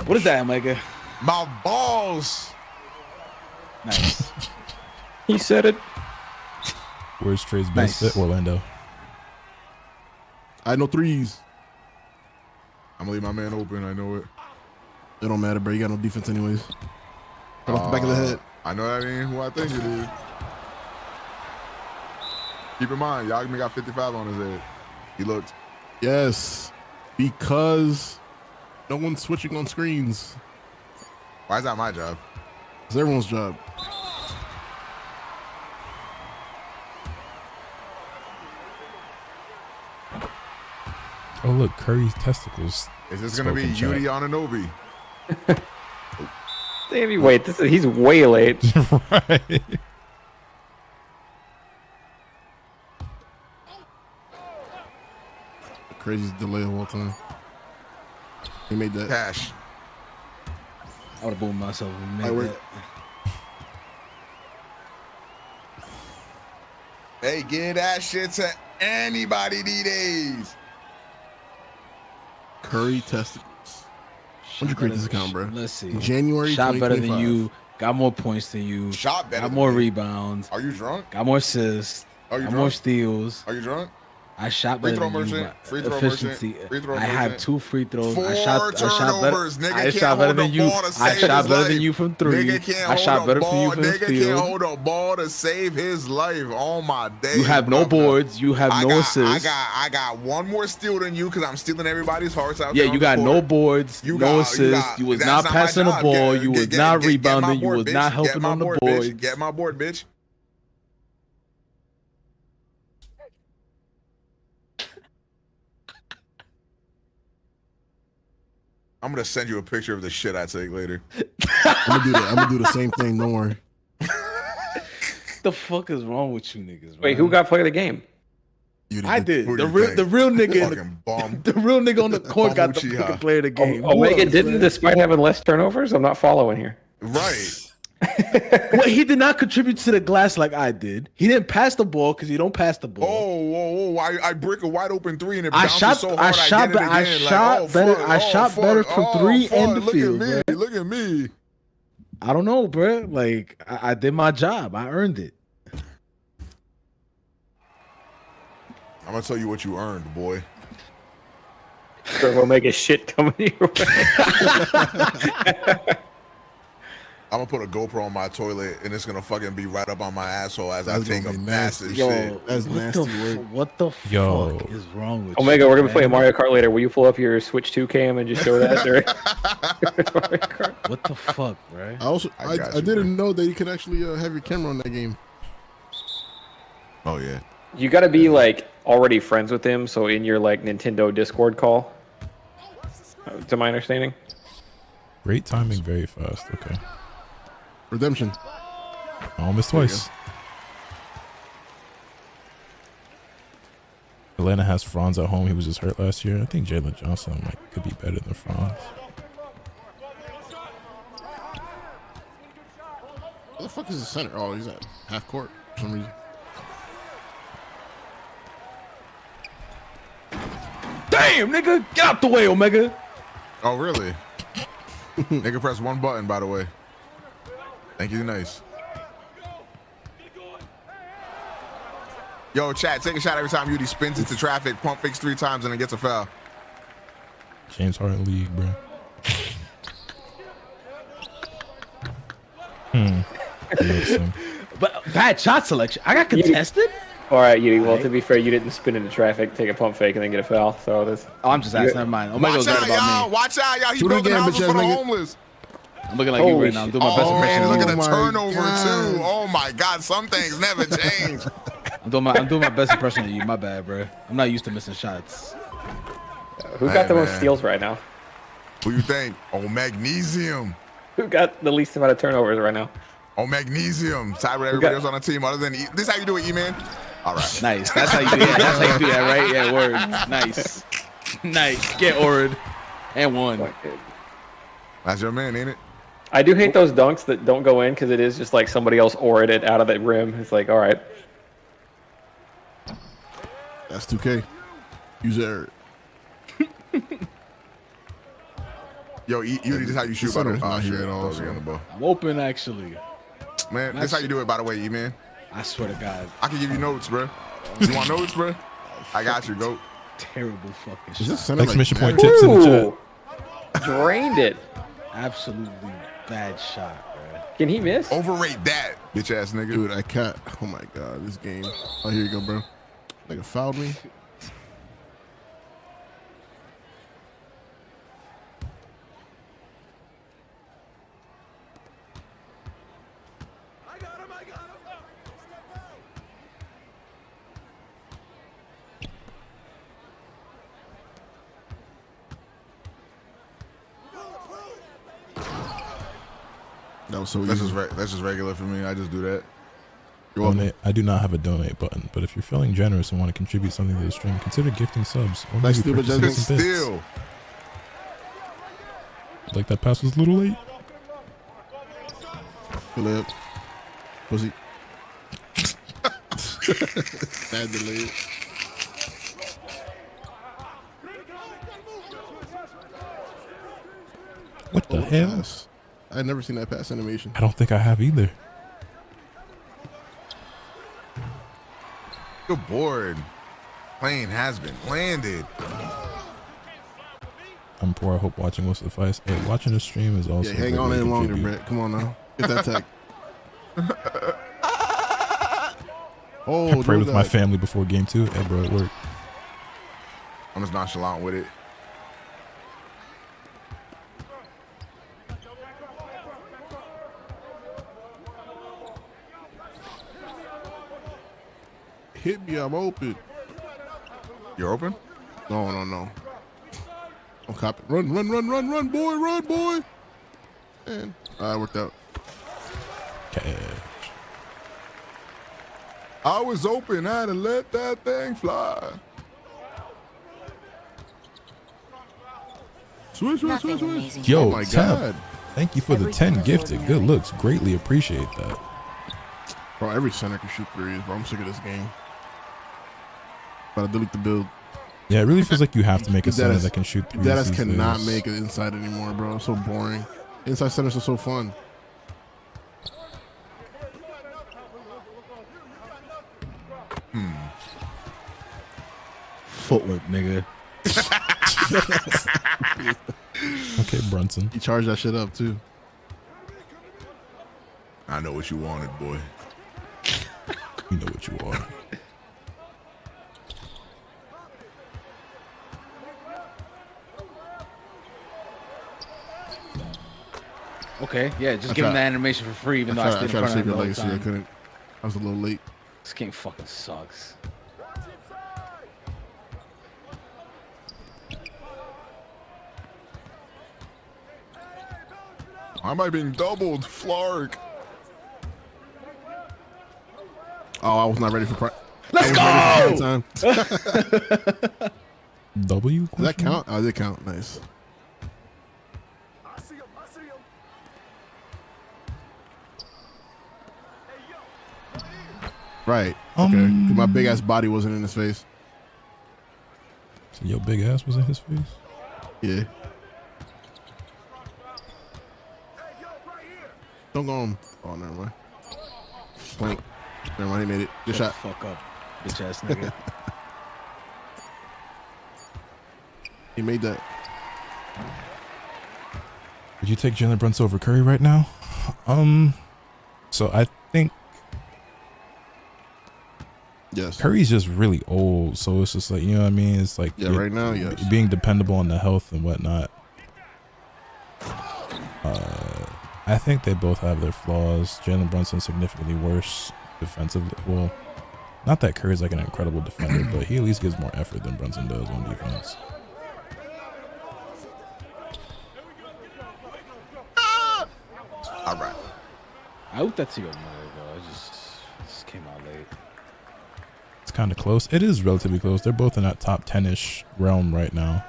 What is that, Mega? My balls. Nice. He said it. Where's Trae's best fit? Orlando. I know threes. I'm gonna leave my man open. I know it. It don't matter, bro. You got no defense anyways. Right off the back of the head. I know that ain't who I think it is. Keep in mind, Yagami got 55 on his head. He looked. Yes. Because no one's switching on screens. Why is that my job? It's everyone's job. Oh look, Curry's testicles Is this gonna be Yudi Ananobi? Davey, wait, he's way late. Right. The craziest delay of all time. He made that. Cash. I would have boomed myself if he made that. Hey, give that shit to anybody these days. Curry testicles. When'd you create this account, bro? Let's see. January. Shot better than you. Got more points than you. Shot better. Got more rebounds. Are you drunk? Got more assists. Are you got drunk? more steals. Are you drunk? I shot Free better throw than merchant. you. Free throw Efficiency. merchant. Free throw I have merchant. 2 free throws. 4 I shot turnovers. better. Nigga I can't shot better hold than the you. ball to I save shot his better life. than you from 3. Nigga can't I shot hold better the from you ball. from the Nigga field. can't hold a ball to save his life. Oh my days. You have no boards. You have no assists. I got one more steal than you because I'm stealing everybody's hearts out Yeah, there. you got no boards, no assists. You was not passing the ball. You was not rebounding. You was not helping on the boards. Get my board, bitch. I'm gonna send you a picture of the shit I take later. I'm gonna do the same thing. Don't worry. The fuck is wrong with you niggas? Wait, who got player of the game? I did. The real nigga. The real nigga on the court got the fucking player of the game. Omega didn't, despite having less turnovers. I'm not following here. Right. Well, he did not contribute to the glass like I did. He didn't pass the ball because he don't pass the ball. Oh, I brick a wide open 3 and it I bounces shot. so hard. I shot better. I shot better. I shot better from 3 and the field. Look at me. Look at me. I don't know, bro. Like I did my job. I earned it. I'm gonna tell you what you earned, boy. Sure, we'll make a shit coming your way. I'm gonna put a GoPro on my toilet and it's gonna fucking be right up on my asshole as I take a massive shit. That's nasty work. What the fuck is wrong with Omega, you? we're gonna play Mario Kart later. Will you pull up your Switch 2 cam and just show that during Mario Kart? What the fuck, bro? I didn't know that you could actually have your camera on that game. Oh yeah. You got to be like already friends with him, so in your like Nintendo Discord call, to my understanding. Great timing, very fast. Okay. Redemption. Almost twice. Atlanta has Franz at home. He was just hurt last year. I think Jalen Johnson could be better than Franz. What the fuck is the center? Oh, he's at half court for some reason. Damn, nigga, get out the way, Omega. Oh really? Nigga press one button, by the way. Thank you, nice. Yo, chat, take a shot every time Yudi spins into traffic, pump fakes 3 times, and then gets a foul. James Harden league, bro. But bad shot selection. I got contested. All right, Yudi. Well, to be fair, you didn't spin into traffic, take a pump fake, and then get a foul. So this. Oh, I'm just asking. Never mind. Omega's right about me. Watch out, y'all. He building houses for the homeless. I'm looking like you right now. I'm doing my best impression. Look at the turnover too. Oh my God, some things never change. I'm doing my best impression of you. My bad, bro. I'm not used to missing shots. Who got the most steals right now? Who you think? Oh, Magnesium. Who got the least amount of turnovers right now? Oh, Magnesium. Tied with everybody else on the team other than this. How you do it, E-Man? All right. Nice. That's how you do that. That's how you do that, right? Yeah, word. Nice. Nice. Get Orid. And one. That's your man, ain't it? I do hate those dunks that don't go in because it is just like somebody else ored it out of the rim. It's like, all right. That's 2K. Use it. Yo, Yudi, this is how you shoot by the foul shit. I'm open, actually. Man, this is how you do it, by the way, E-Man. I swear to God. I can give you notes, bro. You want notes, bro? I got you, goat. Terrible fucking shot. Exclamation point tips in the chat. Drained it. Absolutely bad shot, bro. Can he miss? Overrate that, bitch ass nigga. Dude, I can't. Oh my God, this game. Oh, here you go, bro. Nigga fouled me. That was so That's easy. that's just regular for me. I just do that. Donate. I do not have a donate button, but if you're feeling generous and want to contribute something to the stream, consider gifting subs. Or Nice maybe stupid purchasing judgment. some bits. Like that pass was a little late. Philip. Pussy. Bad delayed. What the hell? Pass. I've never seen that pass animation. I don't think I have either. Good board. Plane has been landed. I'm poor. I hope watching will suffice. Hey, watching the stream is also. Yeah, hang on in longer, Brett. Come on now. Get that tech. I pray with my family before game 2. Hey, bro, it worked. I'm just nonchalant with it. Hit me, I'm open. You're open? No. Don't cop it. Run, boy. And I worked out. Cash. I was open. I had to let that thing fly. Switch. Yo, oh my Tab, God. thank you for the 10 gifted. Good looks. Greatly appreciate that. Bro, every center can shoot threes, bro. I'm sick of this game. But I delete the build. Yeah, it really feels like you have to make a center that can shoot threes. That these cannot days. make it inside anymore, bro. It's so boring. Inside centers are so fun. Footwork, nigga. Okay, Brunson. He charged that shit up too. I know what you wanted, boy. You know what you are. Okay, yeah, just give him the animation for free, even though I stayed in tried to front save of your him the whole legacy. I time. couldn't. I was a little late. This game fucking sucks. Why am I being doubled, Flark? Oh, I was not ready for prime. Let's go! W? Does that count? Oh, it did count. Nice. Right. Okay. My big ass body wasn't in his face. So your big ass was in his face? Yeah. Don't go on. Oh, never mind. Blank. Never mind. He made it. Good shot. Fuck up, bitch ass nigga. He made that. Would you take Jalen Brunson over Curry right now? So I think yes. Curry's just really old, so it's just like, you know what I mean? It's like right now, yes. Being dependable on the health and whatnot. I think they both have their flaws. Jalen Brunson's significantly worse defensively. Well, not that Curry's like an incredible defender, but he at least gives more effort than Brunson does on defense. All right. I hope that's your money, though. It just came out late. It's kind of close. It is relatively close. They're both in that top 10-ish realm right now.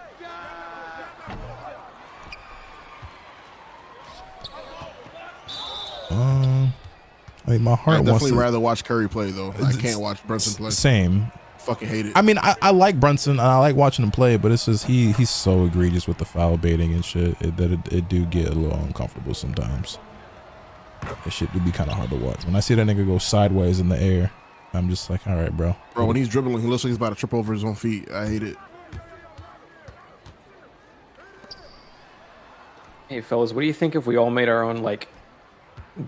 I mean, my heart I'd wants definitely to rather watch Curry play though. I can't watch Brunson play. Same. Fucking hate it. I mean, I like Brunson and I like watching him play, but it's just he's so egregious with the foul baiting and shit that it do get a little uncomfortable sometimes. That shit do be kind of hard to watch. When I see that nigga go sideways in the air, I'm just like, all right, bro. Bro, when he's dribbling, he looks like he's about to trip over his own feet. I hate it. Hey fellas, what do you think if we all made our own like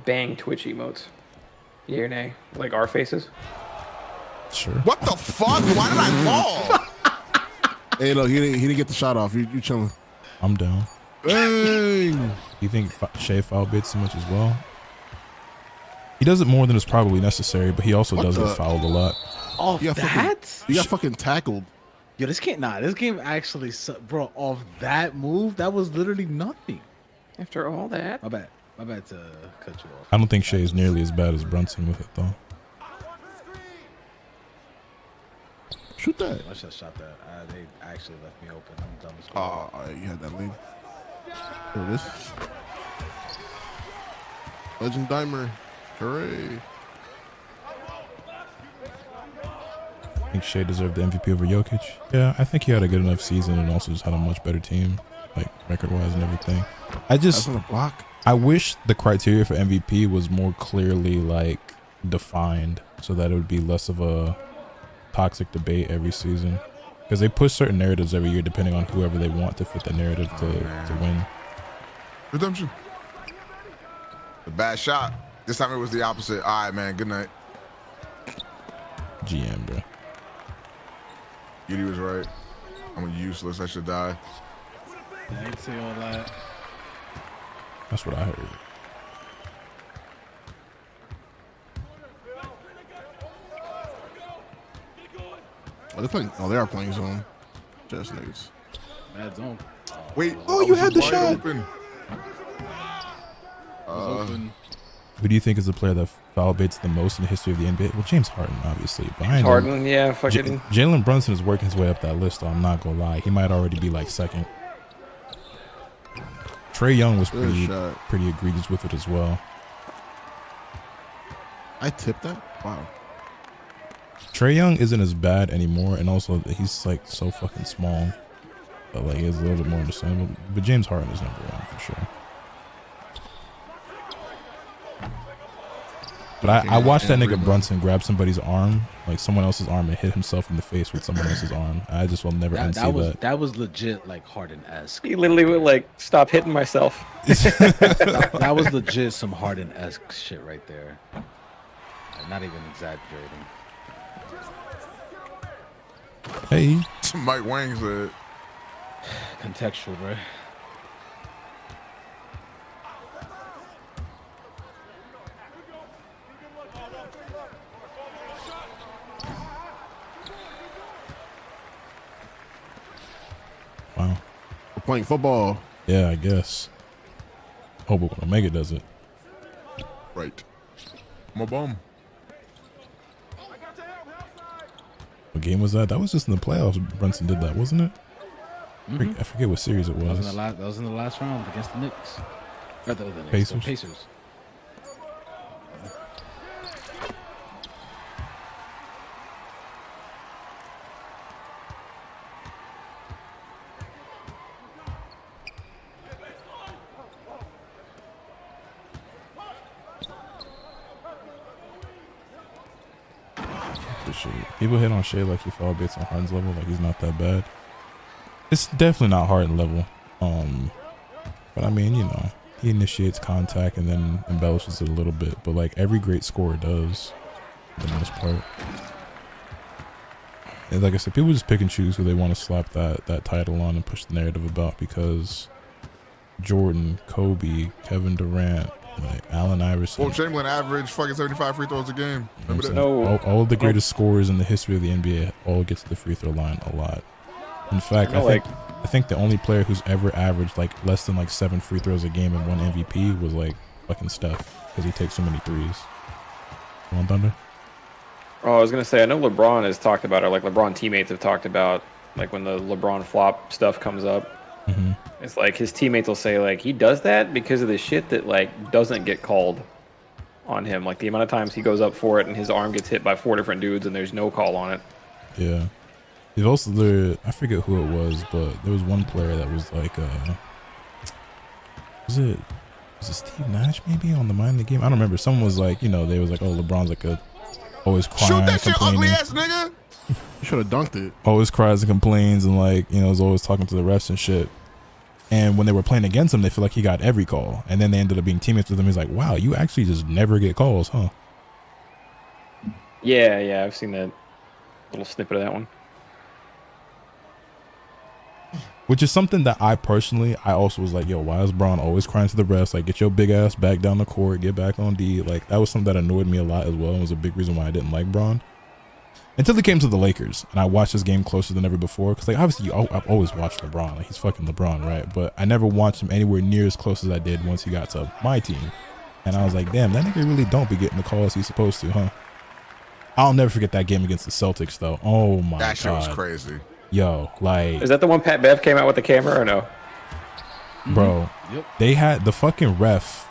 bang Twitch emotes? Yay or nay? Like our faces? Sure. What the fuck? Why did I fall? Hey, look, he didn't get the shot off. You chilling? I'm down. Bang! You think Shea foul baits so much as well? He does it more than is probably necessary, but he also does get fouled a lot. Off You got that? You got fucking tackled. Yo, this game actually, bro, off that move, that was literally nothing. After all that? My bad. My bad to cut you off. I don't think Shea is nearly as bad as Brunson with it though. Shoot that. I should have shot that. They actually left me open. I'm dumb as fuck. Oh, you had that lead. There it is. Legend Dimer. Hooray. I think Shea deserved the MVP over Jokic. Yeah, I think he had a good enough season and also just had a much better team, like record-wise and everything. That's on a block. I wish the criteria for MVP was more clearly like defined so that it would be less of a toxic debate every season. Because they push certain narratives every year depending on whoever they want to fit the narrative to win. Redemption. A bad shot. This time it was the opposite. All right, man. Good night. GM, bro. Giddy was right. I'm useless. I should die. I ain't say all that. That's what I heard. Oh, they're playing. Oh, they are playing zone. Just niggas. Bad zone. Wait. Oh, you had the shot. Open. Who do you think is the player that foul baits the most in the history of the NBA? Well, James Harden, obviously. Behind Harden, him, yeah, fucking. Jalen Brunson is working his way up that list, though. I'm not gonna lie. He might already be like second. Trae Young was pretty egregious with it as well. I tipped that? Wow. Trae Young isn't as bad anymore, and also he's like so fucking small. But like he's a little bit more understandable. But James Harden is number one for sure. But I watched that nigga Brunson grab somebody's arm, like someone else's arm, and hit himself in the face with someone else's arm. I just will never unsee that. That was legit like Harden-esque. He literally would like stop hitting myself. that was legit some Harden-esque shit right there. Like, not even exaggerating. Hey. Mike Wang said. Contextual, bro. Wow. We're playing football. Yeah, I guess. Oh, but when Omega does it. Right. I'm a bum. What game was that? That was just in the playoffs. Brunson did that, wasn't it? Mm-hmm. I forget what series it was. That was in the last round against the Knicks. Or the Knicks, Pacers. the Pacers. People hit on Shea like he foul baits on Harden's level, like he's not that bad. It's definitely not Harden level. But I mean, you know, he initiates contact and then embellishes it a little bit. But like every great scorer does, for the most part. And like I said, people just pick and choose who they want to slap that title on and push the narrative about, because Jordan, Kobe, Kevin Durant, like Allen Iverson. Well, Chamberlain averaged fucking 75 free throws a game. Remember that? No. All of the greatest scorers in the history of the NBA all get to the free throw line a lot. In fact, I think the only player who's ever averaged like less than like 7 free throws a game and won MVP was like fucking Steph, because he takes so many threes. You want Thunder? Oh, I was gonna say, I know LeBron has talked about it. Like LeBron teammates have talked about, like when the LeBron flop stuff comes up. Mm-hmm. It's like his teammates will say like he does that because of the shit that like doesn't get called on him. Like the amount of times he goes up for it and his arm gets hit by 4 different dudes and there's no call on it. Yeah. There's also I forget who it was, but there was one player that was like was it Steve Nash maybe on the Mind of the Game? I don't remember. Someone was like, you know, they was like, oh, LeBron's like always crying, shoot that shit, complaining. ugly ass nigga. You should have dunked it. Always cries and complains and like, you know, is always talking to the refs and shit. And when they were playing against him, they feel like he got every call. And then they ended up being teammates with him. He's like, wow, you actually just never get calls, huh? Yeah, I've seen that little snippet of that one. Which is something that I also was like, yo, why is Braun always crying to the refs? Like, get your big ass back down the court, get back on D. Like, that was something that annoyed me a lot as well. It was a big reason why I didn't like Braun. until he came to the Lakers, and I watched this game closer than ever before. Because like obviously, I've always watched LeBron. Like he's fucking LeBron, right? But I never watched him anywhere near as close as I did once he got to my team. And I was like, damn, that nigga really don't be getting the calls he's supposed to, huh? I'll never forget that game against the Celtics, though. Oh my god, that shit was crazy. Yo, like, is that the one Pat Bev came out with the camera or no? Bro, they had the fucking ref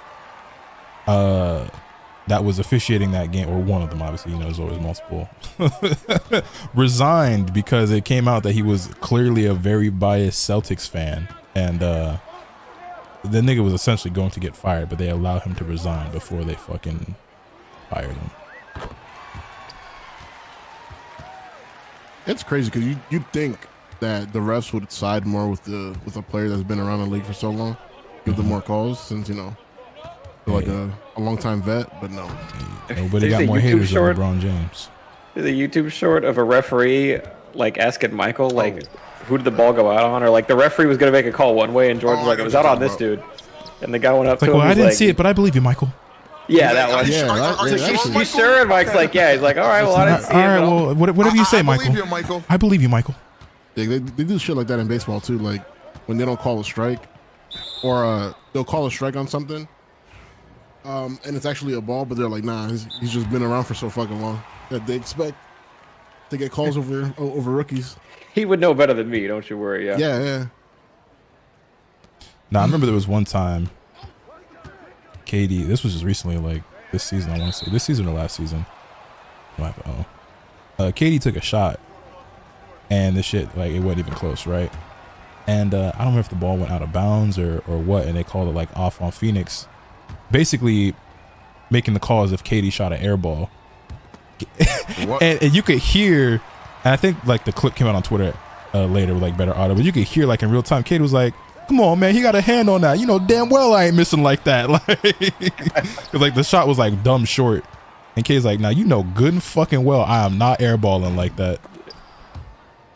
that was officiating that game, or one of them, obviously, you know, there's always multiple, resigned because it came out that he was clearly a very biased Celtics fan, and the nigga was essentially going to get fired, but they allowed him to resign before they fucking fired him. It's crazy because you'd think that the refs would side more with a player that's been around the league for so long, give them more calls since, you know, they're like a long time vet, but no. Nobody got more haters than LeBron James. There's a YouTube short of a referee like asking Michael like who did the ball go out on, or like the referee was gonna make a call one way and George was like, it was out on this dude, and the guy went up to him. Well, I didn't like, see it, but I believe you, Michael. Yeah, that one. Yeah, you sure? And Mike's like, yeah. He's like, all right, well, I didn't see it. All right, well, whatever you say, Michael. I believe you, Michael. I believe you, Michael. Yeah, they do shit like that in baseball too. Like when they don't call a strike, or they'll call a strike on something, and it's actually a ball, but they're like, nah, he's just been around for so fucking long that they expect to get calls over rookies. He would know better than me. Don't you worry. Yeah. Yeah. Now I remember there was one time. KD, this was just recently, like this season. I want to say this season or last season. KD took a shot, and the shit like it wasn't even close, right? And I don't remember if the ball went out of bounds or what, and they called it like off on Phoenix, basically making the call as if KD shot an air ball. and you could hear, and I think like the clip came out on Twitter later with like better audio, but you could hear like in real time, KD was like, come on, man, he got a hand on that. You know damn well I ain't missing like that. Like, cause like the shot was like dumb short. And K's like, now you know good and fucking well I am not airballing like that.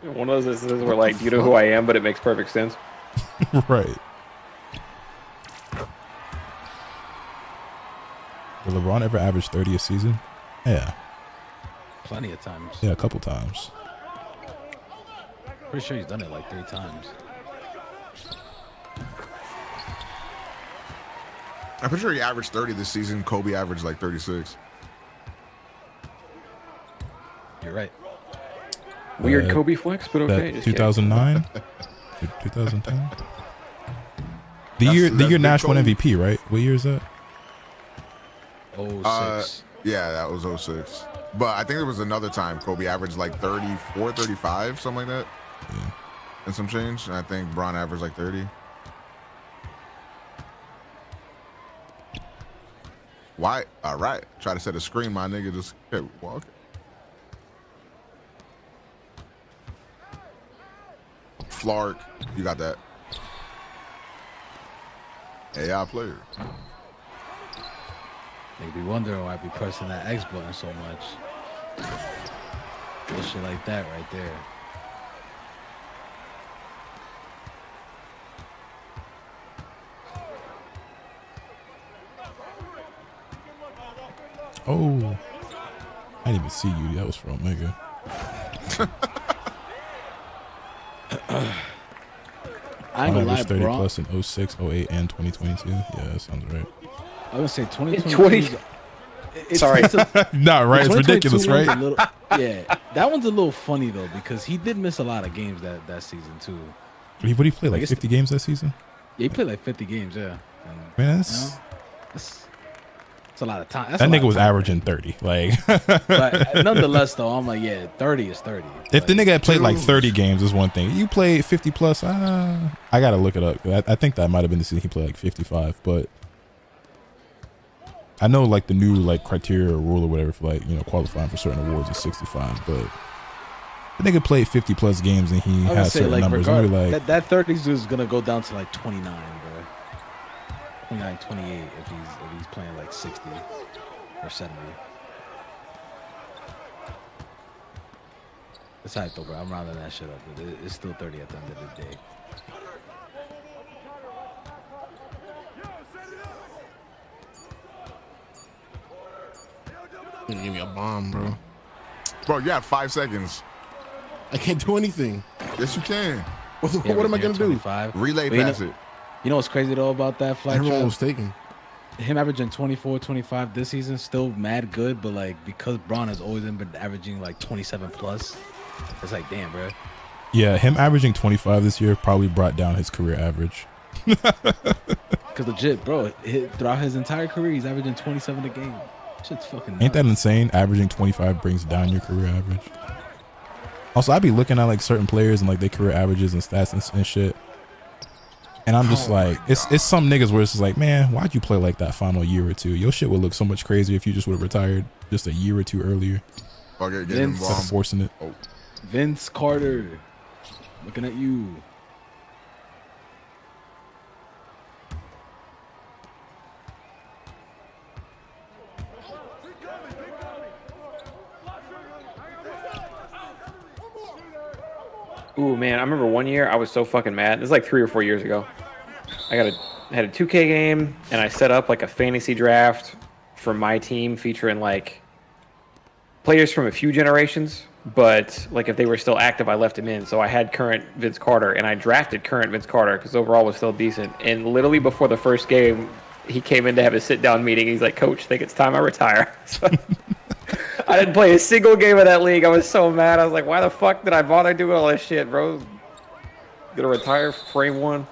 One of those instances where like, do you know who I am? But it makes perfect sense. Right. Did LeBron ever average 30 a season? Yeah. Plenty of times. Yeah, a couple times. Pretty sure he's done it like 3 times. I'm pretty sure he averaged 30 this season. Kobe averaged like 36. You're right. Weird Kobe flex, but okay. 2009, 2010. The year Nash won MVP, right? What year is that? 06. Yeah, that was 06. But I think there was another time Kobe averaged like 34, 35, something like that. Yeah. And some change. And I think Bron averaged like 30. Why? All right. Try to set a screen, my nigga just kept walking. Flark, you got that. AI player. They be wondering why I be pressing that X button so much. Little shit like that right there. Oh, I didn't even see you. That was for Omega. I ain't gonna lie, 30 bro. plus in 06, 08, and 2022. Yeah, that sounds right. I would say 2022. Sorry. Not right. It's ridiculous, right? Yeah, that one's a little funny though because he did miss a lot of games that season too. What did he play? Like 50 games that season? Yeah, he played like 50 games. Yeah. And, man, that's a lot of time. That nigga was averaging 30. Like, but nonetheless, though, I'm like, yeah, 30 is 30. If the nigga had played like 30 games is one thing. You played 50 plus. I gotta look it up. I think that might have been the season he played like 55. But I know like the new like criteria or rule or whatever for like qualifying for certain awards is 65. But the nigga played 50 plus games and he has certain like, numbers. Like that 30s is gonna go down to like 29, bro. 29, 28 if he's playing like 60 or 70. It's hype though, bro. I'm rounding that shit up. It's still 30 at the end of the day. Give me a bomb, bro. Bro, you have 5 seconds. I can't do anything. Yes, you can. What am I gonna do? Relay pass it. You know what's crazy though about that flight? Everyone was taken. Him averaging 24, 25 this season, still mad good, but like because Braun has always been averaging like 27 plus, it's like damn, bro. Yeah, him averaging 25 this year probably brought down his career average. Because legit, bro, throughout his entire career, he's averaging 27 a game. Shit's fucking nuts. Ain't that insane? Averaging 25 brings down your career average. Also, I'd be looking at like certain players and like their career averages and stats and shit. And I'm just it's some niggas where it's just like, man, why'd you play like that final year or two? Your shit would look so much crazier if you just would have retired just a year or two earlier. Okay, instead of forcing it. Oh. Vince Carter, looking at you. Ooh, man, I remember one year I was so fucking mad. This is like 3 or 4 years ago. I had a 2K game, and I set up like a fantasy draft for my team featuring like players from a few generations, but like if they were still active, I left him in. So I had current Vince Carter, and I drafted current Vince Carter because overall was still decent. And literally before the first game, he came in to have a sit-down meeting. He's like, "Coach, I think it's time I retire." So I didn't play a single game of that league. I was so mad. I was like, why the fuck did I bother doing all this shit, bro? Gonna retire frame 1.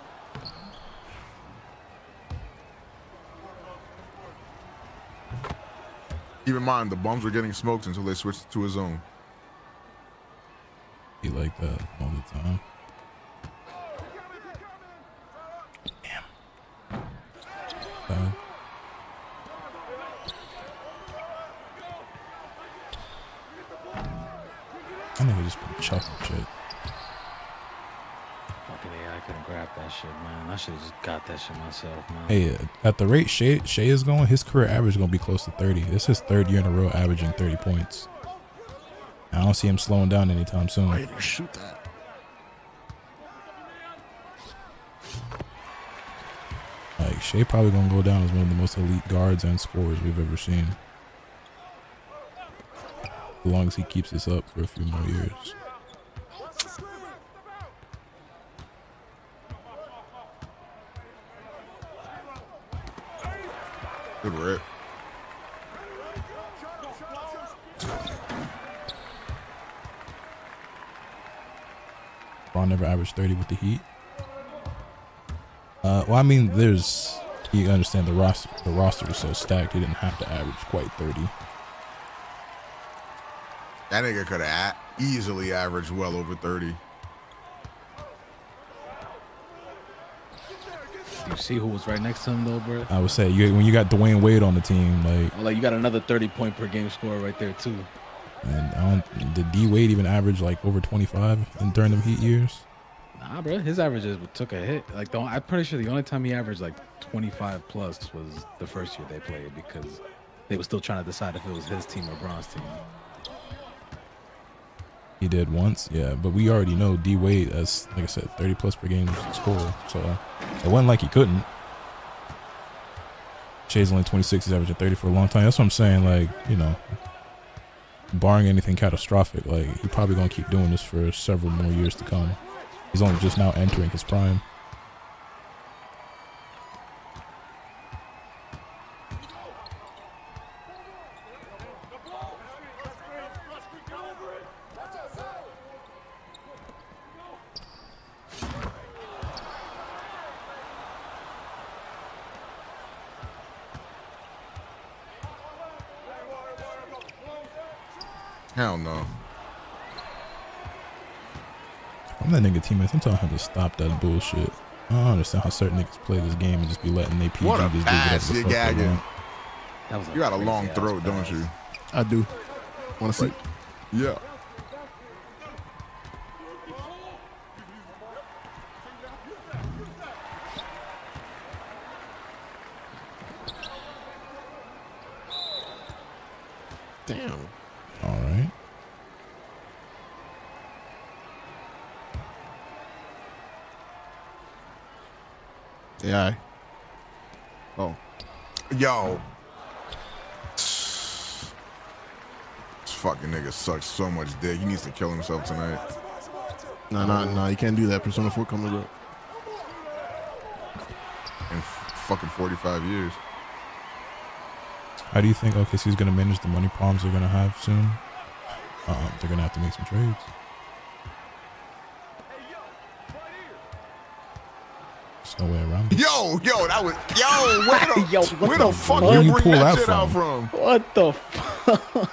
Keep in mind, the bums were getting smoked until they switched to a zone. Be like that all the time. Damn. I never just been chucking shit. Fucking AI couldn't grab that shit, man. I should have just got that shit myself, man. Hey, at the rate Shea is going, his career average is going to be close to 30. This is his 3rd year in a row averaging 30 points. I don't see him slowing down anytime soon. Why didn't shoot that? Like, Shea probably going to go down as one of the most elite guards and scorers we've ever seen. As long as he keeps this up for a few more years. Good rip. Braun never averaged 30 with the Heat. Well, I mean, you understand the roster was so stacked, he didn't have to average quite 30. That nigga could have easily averaged well over 30. You see who was right next to him though, bro? I would say when you got Dwayne Wade on the team, like you got another 30-point per game scorer right there too. And did D Wade even average like over 25 during them Heat years? Nah, bro, his averages took a hit. Like, I'm pretty sure the only time he averaged like 25 plus was the first year they played because they were still trying to decide if it was his team or Braun's team. He did once, yeah, but we already know D Wade as, like I said, 30 plus per game scorer, so it wasn't like he couldn't. Shea's only 26, he's averaging 30 for a long time. That's what I'm saying, like, you know, barring anything catastrophic, like, he's probably gonna keep doing this for several more years to come. He's only just now entering his prime. Hell no. I'm that nigga teammates. I'm telling him to stop that bullshit. I don't understand how certain niggas play this game and just be letting they PG What a just pass, you gagging. You got a long throat, don't you? I do. Want to see? Yeah. Damn. All right. Yeah. Oh. Yo. fucking nigga sucks so much dick. He needs to kill himself tonight. Nah, you can't do that. Persona 4 coming up. In fucking 45 years. How do you think OKC is going to manage the money problems they're going to have soon? They're going to have to make some trades. There's no way around it. Yo, that was where the fuck Where you you bring pull that that shit out from? from? What the fuck?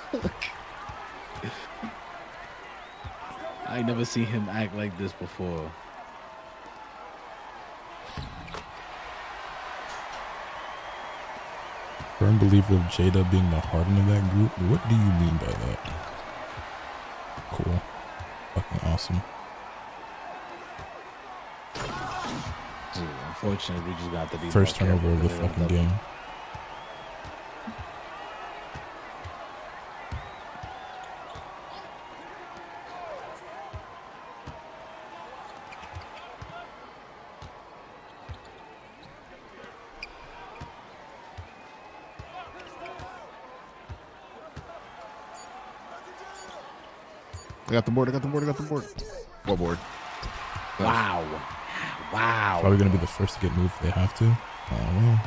I ain't never seen him act like this before. Firm believer of Jada being the Harden of that group. What do you mean by that? Cool. Fucking awesome. Dude, unfortunately, we just got to be First more turnover of the careful fucking game. I got the board. What board? Wow. Probably going to be the first to get moved if they have to. Oh,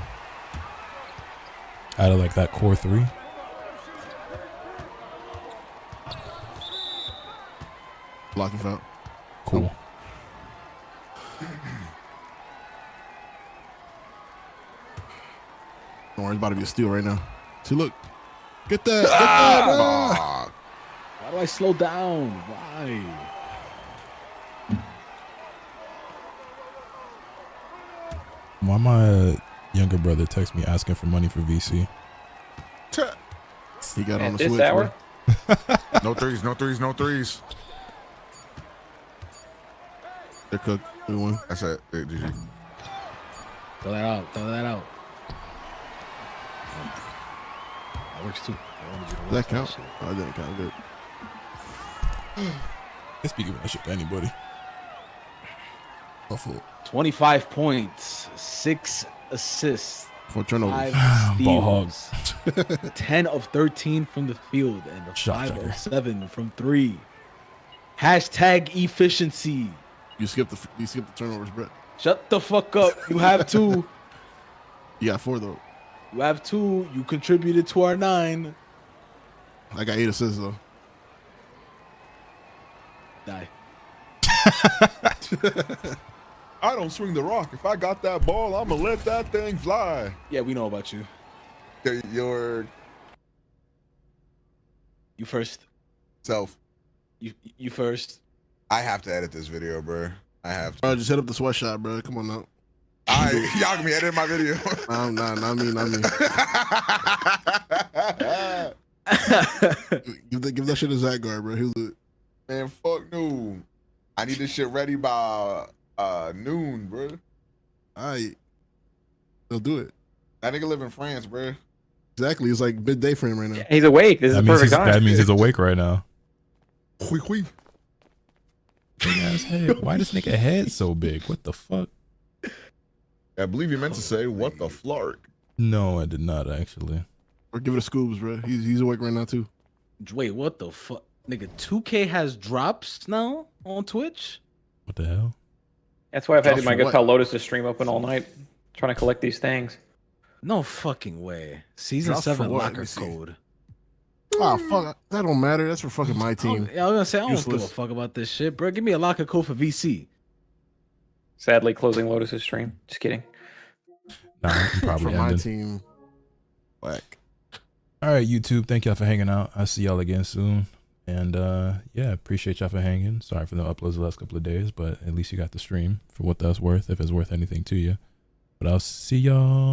well. Out of like that core three. Blocking foul. Cool. Don't worry, it's about to be a steal right now. See, look. Get that. Why do I slow down? Why? Why my younger brother text me asking for money for VC? He got on the this switch. hour? No threes. They're cooked. We won. That's it. Hey, GG. Throw that out. That works too. Does that count? Oh, it didn't count. Good. Let's be giving that shit to anybody. 25 points, 6 assists, For turnovers. 5 Ball steals, 10 of 13 from the field, and a Shot 5 checker. of 7 from 3. Hashtag efficiency. You skipped the turnovers, Brett. Shut the fuck up. You have 2. You got 4 though. You have 2. You contributed to our 9. I got 8 assists though. Die. I don't swing the rock. If I got that ball, I'm gonna let that thing fly. Yeah, we know about you. Your You first. self. You first. I have to edit this video, bro. I have to. Bro, just hit up the sweatshop, bro. Come on now. Y'all can be editing my video. Nah, not me. give that shit to Zach Guard, bro. He'll do it. Man, fuck no. I need this shit ready by noon, bro. Alright. They'll do it. That nigga live in France, bro. Exactly. It's like midday for him right now. He's awake. This is perfect time. That means he's awake right now. Hui. Big ass head. Why this nigga head so big? What the fuck? I believe you meant to say, what the flark? No, I did not actually. Or give it a Scoobs, bro. He's awake right now too. Wait, what the fuck? Nigga, 2K has drops now on Twitch? What the hell? That's why I've had Drops my for Good what? Pal Lotus to stream open all night, trying to collect these things. No fucking way. Season Drops for 7 what? Let locker me see. code. Oh fuck. That don't matter. That's for fucking my team. Yeah, I was gonna say, I don't give a Useless. fuck about this shit, bro. Give me a locker code for VC. Sadly, closing Lotus's stream. Just kidding. Nah, I'm probably For my ending. team. Whack. All right, YouTube. Thank y'all for hanging out. I'll see y'all again soon. And yeah, appreciate y'all for hanging. Sorry for the uploads the last couple of days, but at least you got the stream for what that's worth, if it's worth anything to you. But I'll see y'all